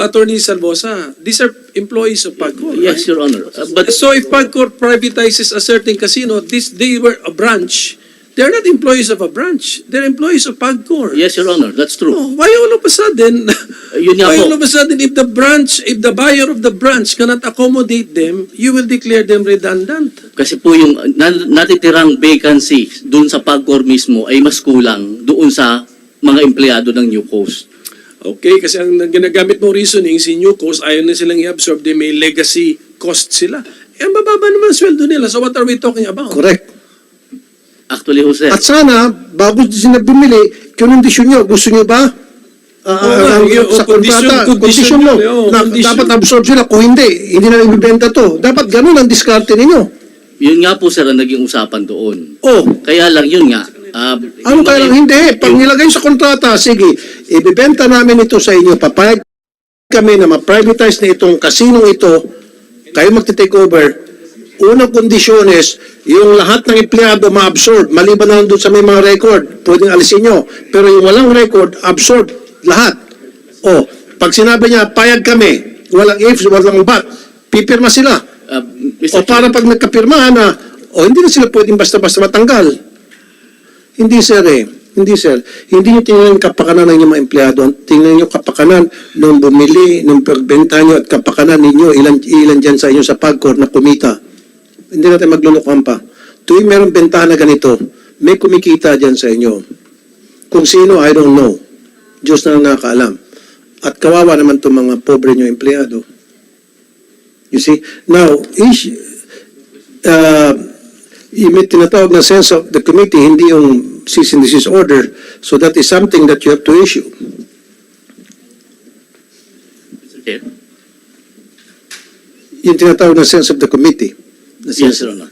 Attorney Salvosa, these are employees of Pagcor, Yes, right? Your Honor. So if Pagcor privatizes a certain casino, they were a branch. They're not employees of a branch. They're employees of Pagcor. Yes, Your Honor. That's true. Why all of a sudden? Yun nga Why po. all of a sudden, if the buyer of the branch cannot accommodate them, you will declare them redundant? Kasi po yung natitirang vacancy doon sa Pagcor mismo ay mas kulang doon sa mga empleyado ng New Coast. Okay, kasi ang ginagamit mong reasoning, si New Coast, ayaw na silang i-absorb, they may legacy cost sila. Ang bababa naman sweldo nila, so what are we talking about? Correct. Actually, Jose. At sana, bago sila bumili, kondisyon nyo, gusto nyo ba? Sa kontrata, kondisyon mo, dapat absorb sila. Kung hindi na ibibenta to. Dapat ganun ang diskarte ninyo. Yun nga po, sir, ang naging usapan doon. Kaya lang, yun nga. Ano kaya lang hindi? Pag nilagay sa kontrata, sige, ibibenta namin ito sa inyo, papayag kami na ma-privatize na itong kasinong ito, kayo magte-take over. Unang kondisyones, yung lahat ng empleyado ma-absorb, maliban na doon sa may mga record, pwedeng alisin nyo. Pero yung walang record, absorb lahat. Pag sinabi niya, payag kami, walang ifs, walang but, pipirma sila. Para pag nagkapirmahan na, hindi na sila pwedeng basta-basta matanggal. Hindi, sir. Hindi, sir. Hindi nyo tingnan yung kapakanan ng inyong mga empleyado. Tingnan nyo kapakanan nung bumili, nung pagbenta nyo at kapakanan ninyo, ilan dyan sa inyo sa Pagcor na kumita. Hindi natin maglulukuhan pa. Tuwing merong bentahan na ganito, may kumikita dyan sa inyo. Kung sino, I don't know. Diyos na lang nakakaalam. At kawawa naman itong mga pobre nyo empleyado. You see? Now, yung may tinatawag na sense of the committee, hindi yung cease and desist order. So that is something that you have to issue. Mr. Chair. Yung tinatawag na sense of the committee. Yes, Your Honor.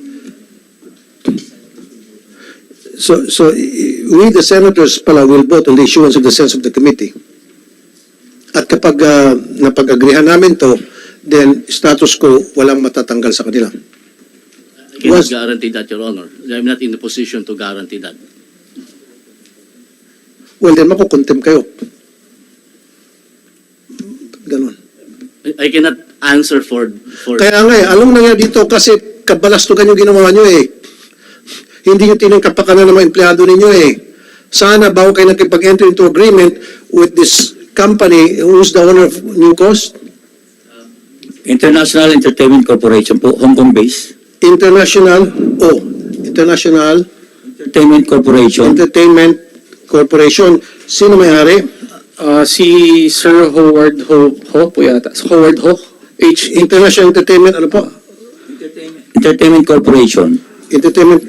So we, the senators pala, will vote on the issuance of the sense of the committee. At kapag napag-agrihan namin to, then status quo, walang matatanggal sa kanila. I cannot guarantee that, Your Honor. I'm not in the position to guarantee that. Well, then makukontem kayo. Ganon. I cannot answer for... Kaya nga alam na nga dito kasi kabalastugan yung ginawa nyo Hindi nyo tinangkapakanan ng mga empleyado ninyo Sana bago kayo nakipag-enter into agreement with this company who's the owner of New Coast? International Entertainment Corporation po, Hong Kong based. International Entertainment Corporation. Sino may-ari? Si Sir Howard Ho po yata. Howard Ho. International Entertainment, ano po? Entertainment Corporation. Entertainment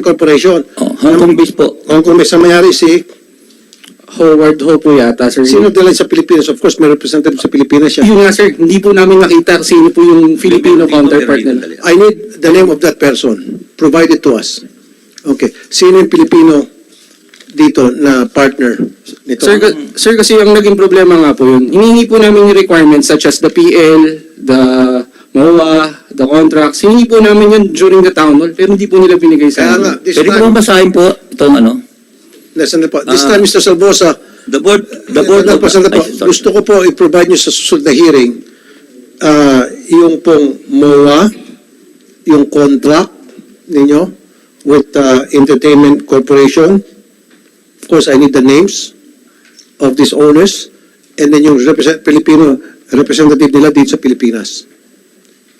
Corporation. Hong Kong based po. Hong Kong based. Ang may-ari si Howard Ho po yata, sir. Sino dala sa Pilipinas? Of course, may representative sa Pilipinas siya. Yun nga, sir. Hindi po namin nakita sino po yung Filipino counterpart nila. I need the name of that person. Provide it to us. Okay. Sino yung Pilipino dito na partner nito? Sir, kasi ang naging problema nga po yun, hinihingi po namin yung requirements such as the PL, the MOA, the contracts. Hinihingi po namin yun during the town hall, pero hindi po nila binigay sa amin. Pwede ko bang basahin po itong ano? Listen po. This time, Mr. Salvosa, The board gusto ko po i-provide nyo sa susunod na hearing yung pong MOA, yung contract ninyo with Entertainment Corporation. Of course, I need the names of these owners and then yung Filipino representative nila dito sa Pilipinas.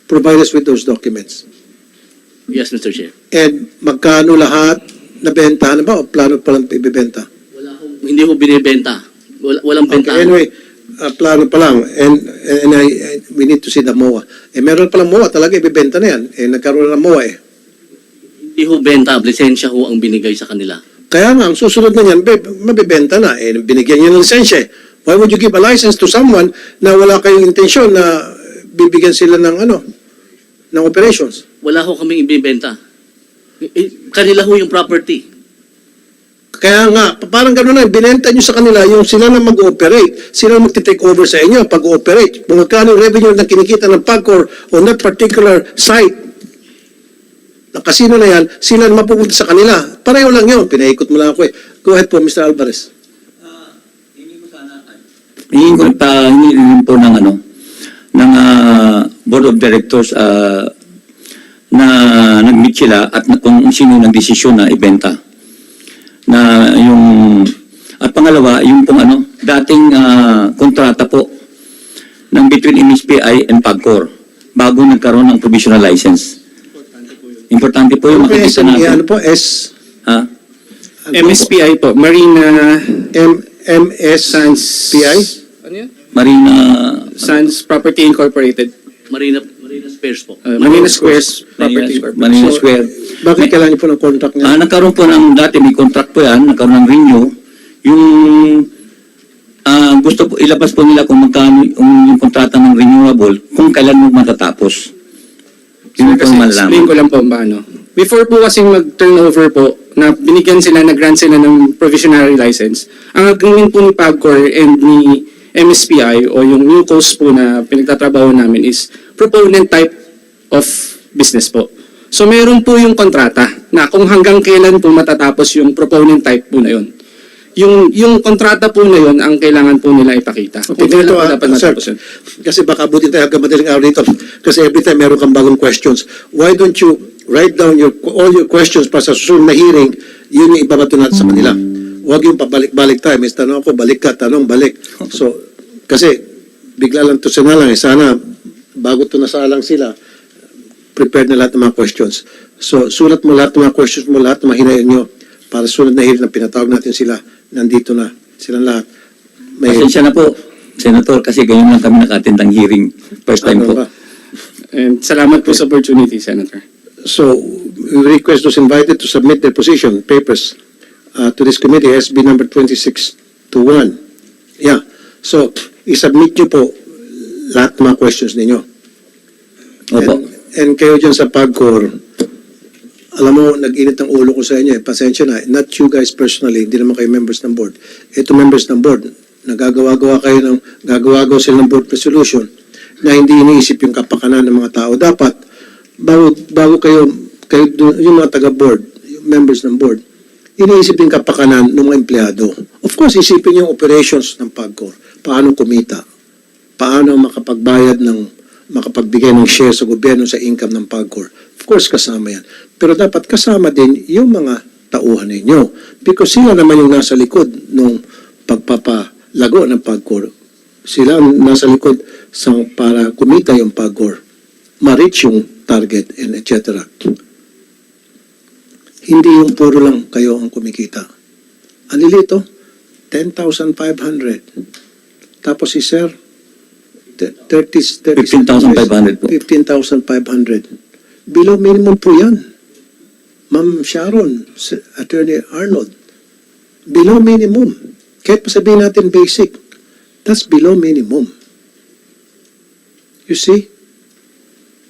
Provide us with those documents. Yes, Mr. Chair. And magkano lahat nabentahan na ba o plano pa lang ibibenta? Hindi ko binibenta. Walang benta. Okay, anyway, plano pa lang. And we need to see the MOA. Meron palang MOA, talaga ibibenta na yan. Nagkaroon ng MOA Hindi ho benta, lisensya ho ang binigay sa kanila. Kaya nga, ang susunod na yan, mabibenta na. Binigyan niyo ng lisensya. Why would you give a license to someone na wala kayong intensyon na bibigyan sila ng ng operations? Wala ho kaming ibibenta. Kanila ho yung property. Kaya nga, parang gano'n na, binenta nyo sa kanila yung sila na mag-ooperate, sila mag-take over sa inyo pag-ooperate. Kung magkano yung revenue na kinikita ng Pagcor on that particular site, ng casino na yan, sila na mapupunta sa kanila. Pareho lang yun. Pinaikot mo lang ako Go ahead po, Mr. Alvarez. Hinihin po ng Board of Directors na nag-meet sila at kung sino nagdesisyon na ibenta. At pangalawa, yung pong dating kontrata po ng between MSPI and Pagcor bago nagkaroon ng provisional license. Importante po yung makikita natin. Ano po? MSPI po, Marina... MSPI? Ano yan? Marina... Sands Property Incorporated. Marina Spares po. Marina Squares Property Incorporated. Marina Square. Bakit kailangan niyo po ng contract niya? Nagkaroon po ng dati may contract po yan, nagkaroon ng renew. Yung gusto po, ilabas po nila kung magkano yung kontrata ng renewable, kung kailan mo matatapos. Yun po malaman. Explain ko lang po paano. Before po kasi mag-turnover po, na binigyan sila, nag-grant sila ng provisional license, ang agreement po ni Pagcor and ni MSPI o yung new coast po na pinagtatrabaho namin is proponent type of business po. So meron po yung kontrata na kung hanggang kailan po matatapos yung proponent type po na yun. Yung kontrata po na yun ang kailangan po nila ipakita. Okay, dito, sir, kasi baka abutin tayo hanggang madaling araw dito kasi every time meron kang bagong questions. Why don't you write down all your questions para sa susunod na hearing, yun yung ibabato natin sa kanila. Huwag yung pabalik-balik tayo. May tanong ako, balik ka, tanong, balik. So, kasi bigla lang to sinalang sana bago to nasalang sila, prepared na lahat ng mga questions. So, sulat mo lahat ng mga questions mo, lahat ng mga hinayon nyo para sunod na hearing na pinatawag natin sila. Nandito na silang lahat. Pasensya na po, Senator, kasi ganyan lang kami nakattend ng hearing. First time po. And salamat po sa opportunity, Senator. So, we request those invited to submit their position papers to this committee, SB number 26-1. Yeah. So, isubmit nyo po lahat ng mga questions ninyo. Opo. And kayo dyan sa PAGCOR, alam mo, nag-init ang ulo ko sa inyo eh. Pasensya na. Not you guys personally, hindi naman kayo members ng board. Ito members ng board, gagawa sila ng board resolution na hindi iniisip yung kapakanan ng mga tao. Dapat, bago kayo yung mga taga-board, yung members ng board, iniisip yung kapakanan ng mga empleyado. Of course, isipin yung operations ng PAGCOR. Paano kumita? Paano makapagbigay ng share sa gobyerno sa income ng PAGCOR? Of course, kasama yan. Pero dapat kasama din yung mga tauhan ninyo. Because sila naman yung nasa likod ng pagpapalago ng PAGCOR. Sila ang nasa likod para kumita yung PAGCOR, ma-reach yung target, and etc. Hindi yung puro lang kayo ang kumikita. Ang lilito, 10,500. Tapos si Sir, 15,500 po. 15,500. Below minimum po yan. Ma'am Sharon, Attorney Arnold, below minimum. Kahit pa sabihin natin basic, that's below minimum. You see?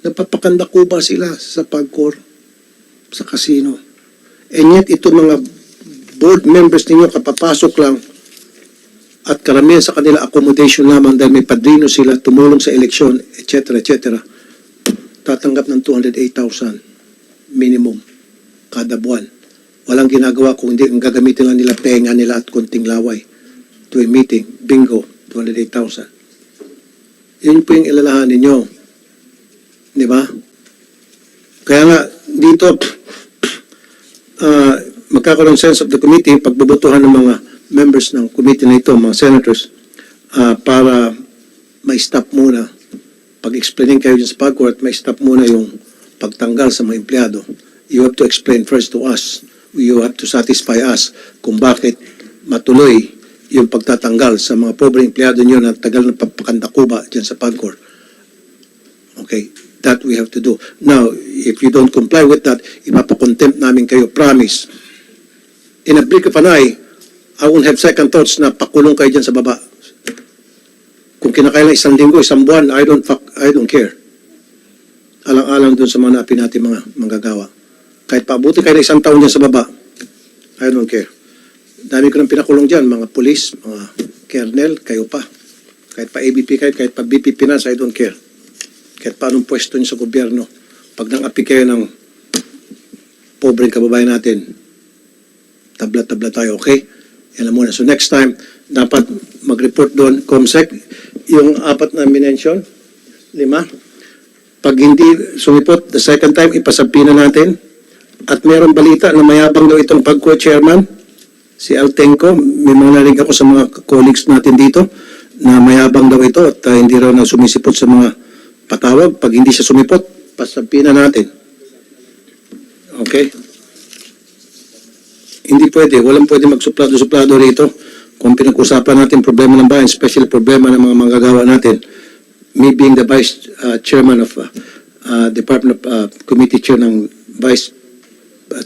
Napapakanda ko ba sila sa PAGCOR, sa casino? And yet, ito mga board members ninyo, kapapasok lang, at karamihan sa kanila accommodation lamang dahil may padrino sila, tumulong sa eleksyon, etc., etc., tatanggap ng 208,000 minimum kada buwan. Walang ginagawa kung hindi ang gagamitin lang nila penga nila at konting laway to a meeting. Bingo, 208,000. Yun po yung ilalahan ninyo. Di ba? Kaya nga, dito, magkakaroon sense of the committee, pagbubutuhan ng mga members ng committee na ito, mga senators, para may-stop muna. Pag-explaining kayo dyan sa PAGCOR at may-stop muna yung pagtanggal sa mga empleyado. You have to explain first to us. You have to satisfy us kung bakit matuloy yung pagtatanggal sa mga pobre empleyado nyo na tagal na papakandakuba dyan sa PAGCOR. Okay, that we have to do. Now, if you don't comply with that, ipapakontempt namin kayo, promise. In a blink of an eye, I won't have second thoughts na pakulong kayo dyan sa baba. Kung kinakailan 1 linggo, 1 buwan, I don't care. Alang-alang dun sa mga napi natin mga manggagawa. Kahit paabuti kayo na 1 taon dyan sa baba, I don't care. Dami ko nang pinakulong dyan, mga police, mga kernel, kayo pa. Kahit pa ABP kayo, kahit pa BP Finance, I don't care. Kahit pa anong pwesto nyo sa gobyerno. Pag nang-api kayo ng pobreng kababayan natin, tabla-tabla tayo, okay? Yan muna. So next time, dapat mag-report doon, COMSEC, yung 4 na minention, 5. Pag hindi sumipot, the second time, ipasabi na natin. At mayroong balita na mayabang daw itong PAGCOR chairman, si Altenco. May mga narinig ako sa mga colleagues natin dito na mayabang daw ito at hindi raw na sumisipot sa mga patawag. Pag hindi siya sumipot, pasabi na natin. Okay? Hindi pwede. Walang pwede magsuplado-suplado rito. Kung pinag-usapan natin problema ng bayan, especially problema ng mga manggagawa natin, me being the vice chairman of Department of Committee Chair ng Vice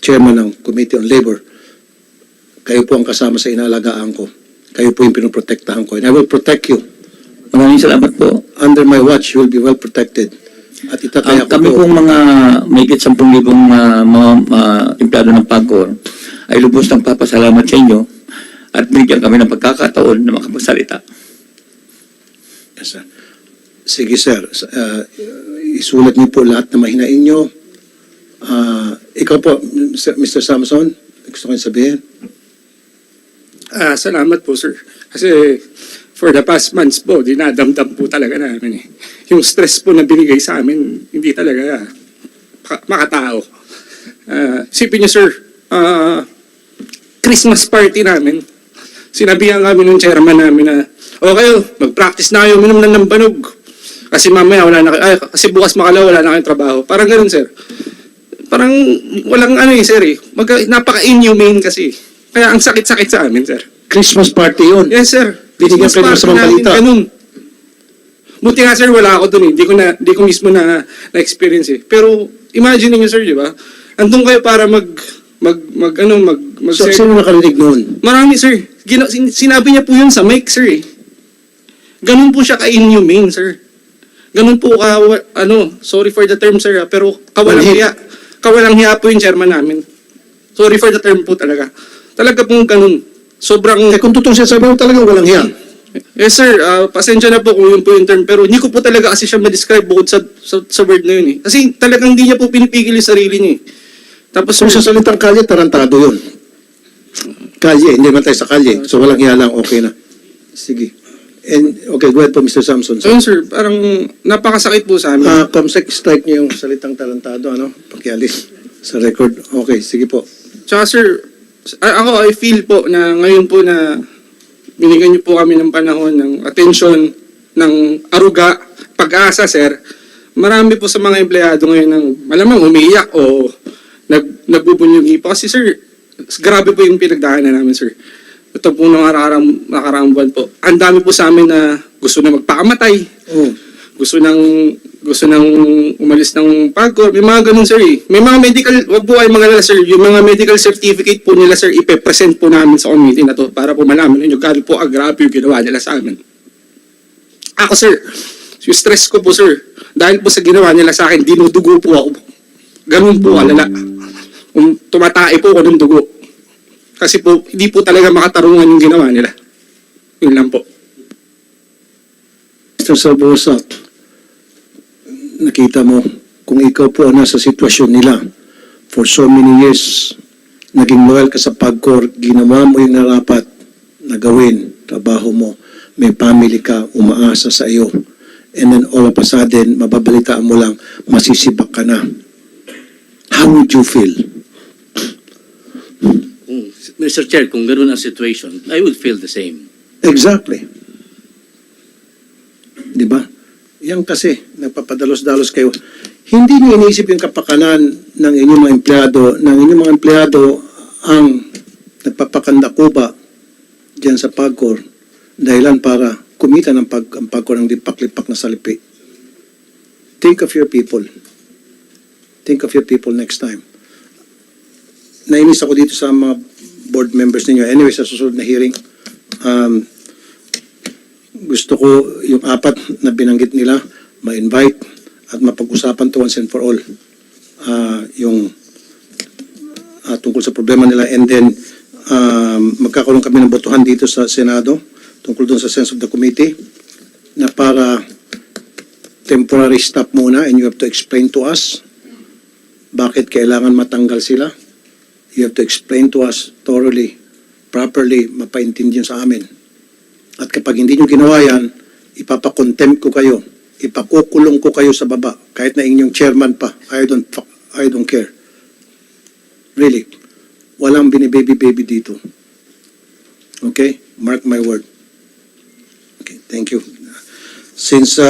Chairman ng Committee on Labor, kayo po ang kasama sa inaalagaan ko. Kayo po yung pinoprotektahan ko. And I will protect you. Maraming salamat po. Under my watch, you will be well protected. At itataya ko Kami po. pong mga mahigit 10,000 mga empleyado ng PAGCOR ay lubos ng papasalamat sa inyo at bigyan kami ng pagkakataon na makapagsalita. Yes, sir. Sige, sir. Isulat niyo po lahat na mahinain niyo. Ikaw po, Mr. Samson, gusto ko sabihin. Salamat po, sir. Kasi for the past months po, dinadamdam po talaga namin eh. Yung stress po na binigay sa amin, hindi talaga makatao. Isipin niyo, sir, Christmas party namin, sinabihan kami ng chairman namin na, kayo, mag-practice na kayo, minum na ng banog. Kasi mamaya, kasi bukas makalaw, wala na kayong trabaho. Parang ganun, sir. Parang walang sir eh. Napaka-inhumane kasi. Kaya ang sakit-sakit sa amin, sir. Christmas party yun. Yes, sir. Binigyan kayo sa mga balita. Ganun. Buti nga sir, wala ako dun eh. Di ko mismo na-experience eh. Pero imagine niyo sir, di ba? Andun kayo para So, sino nakarinig noon? Marami sir. Sinabi niya po yun sa mic sir eh. Ganun po siya ka-inhumane sir. Ganun po sorry for the term sir, pero kawalang hiya. Kawalang hiya po yung chairman namin. Sorry for the term po talaga. Talaga pong ganun. Sobrang... Kung totoo siya sabi mo talagang walang hiya. Yes sir, pasensya na po kung yun po yung term, pero hindi ko po talaga kasi siya ma-describe bukod sa word na yun eh. Kasi talagang hindi niya po pinipigil yung sarili niya eh. Tapos Kung sa salitang kalye, tarantado yun. Kalye, hindi man tayo sa kalye. So walang hiya lang, okay na. Sige. And, okay, go ahead po, Mr. Samson. So yun sir, parang napakasakit po sa amin. Comsec, strike niyo yung salitang tarantado, pakialis sa record. Okay, sige po. Tsaka sir, I feel po na ngayon po na binigyan niyo po kami ng panahon, ng attention, ng aruga, pag-asa sir. Marami po sa mga empleyado ngayon ng malamang umiiyak o nagbubunyugi pa. Kasi sir, grabe po yung pinagdaanan namin sir. Ito po nung nakaraang buwan po. Ang dami po sa amin na gusto na magpakamatay. Gusto nang umalis ng Pagcor. May mga ganun sir eh. May mga medical, wag po kayo mag-alala sir, yung mga medical certificate po nila sir, ipe-present po namin sa committee na to para po malaman ninyo gaano po grabe yung ginawa nila sa amin. Ako sir, yung stress ko po sir, dahil po sa ginawa nila sa akin, dinudugo po ako. Ganun po kalala. Tumatay po ako ng dugo. Kasi po, hindi po talaga makatarungan yung ginawa nila. Yun lang po. Mr. Sabosa, nakita mo, kung ikaw po nasa sitwasyon nila for so many years, naging loyal ka sa Pagcor, ginawa mo yung narapat na gawin, trabaho mo, may family ka, umaasa sa iyo, and then all of a sudden, mababalitaan mo lang, masisibak ka na. How would you feel? Mr. Chair, kung ganoon ang situation, I would feel the same. Exactly. Di ba? Yan kasi, nagpapadalos-dalos kayo. Hindi niyo iniisip yung kapakanan ng inyong mga empleyado ang nagpapakandakuba dyan sa Pagcor dahilan para kumita ng ang Pagcor ng dipak-lipak na salipi. Think of your people. Think of your people next time. Nainis ako dito sa mga board members ninyo. Anyway, sa susunod na hearing, gusto ko yung 4 na binanggit nila, ma-invite at mapag-usapan to once and for all. Yung tungkol sa problema nila, and then magkakaroon kami ng botohan dito sa Senado tungkol doon sa sense of the committee na para temporary stop muna, and you have to explain to us bakit kailangan matanggal sila. You have to explain to us thoroughly, properly, mapaintindihan sa amin. At kapag hindi nyo ginawa yan, ipapakontempt ko kayo, ipakukulong ko kayo sa baba, kahit na inyong chairman pa. I don't care. Really. Walang binibaby-baby dito. Okay? Mark my word. Okay, thank you. Since,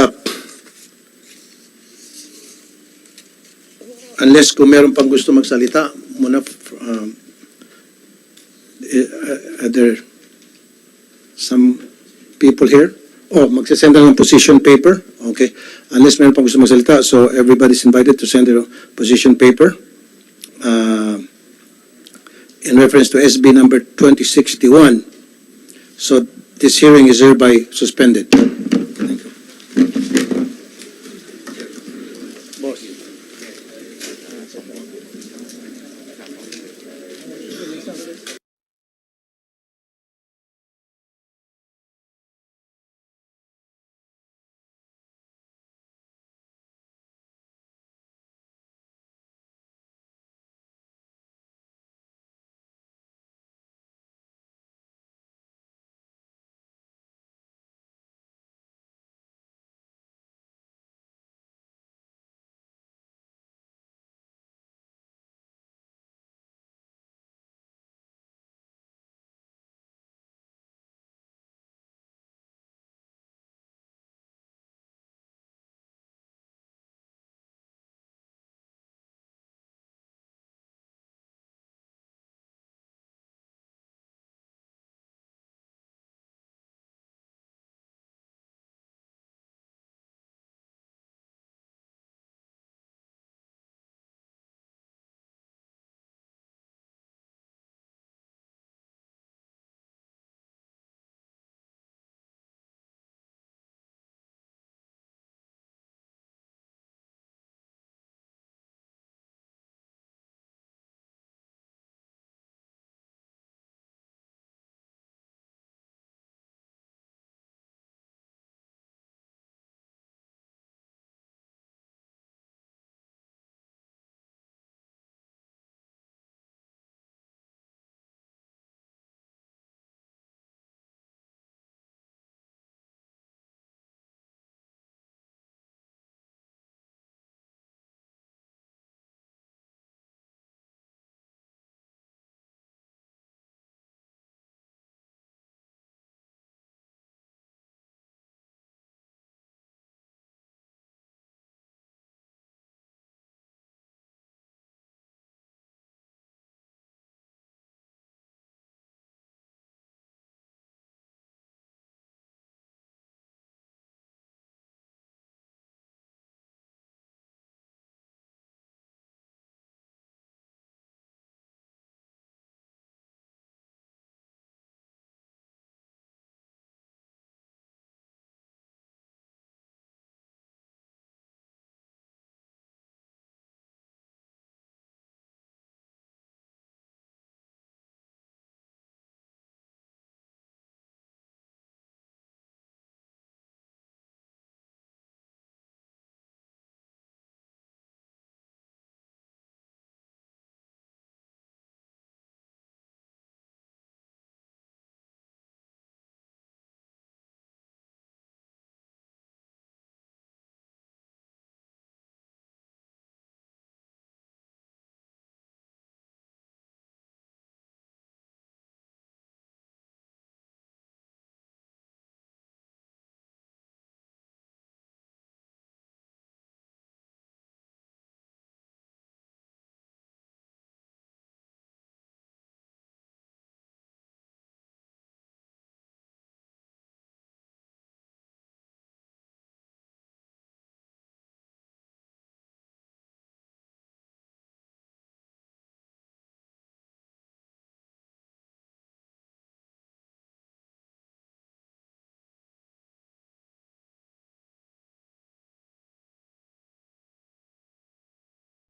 unless kung meron pang gusto magsalita, muna, are there some people here? Oh, magsasend ng position paper. Okay. Unless meron pang gusto magsalita, so everybody's invited to send their position paper. In reference to SB number 2061. So this hearing is hereby suspended.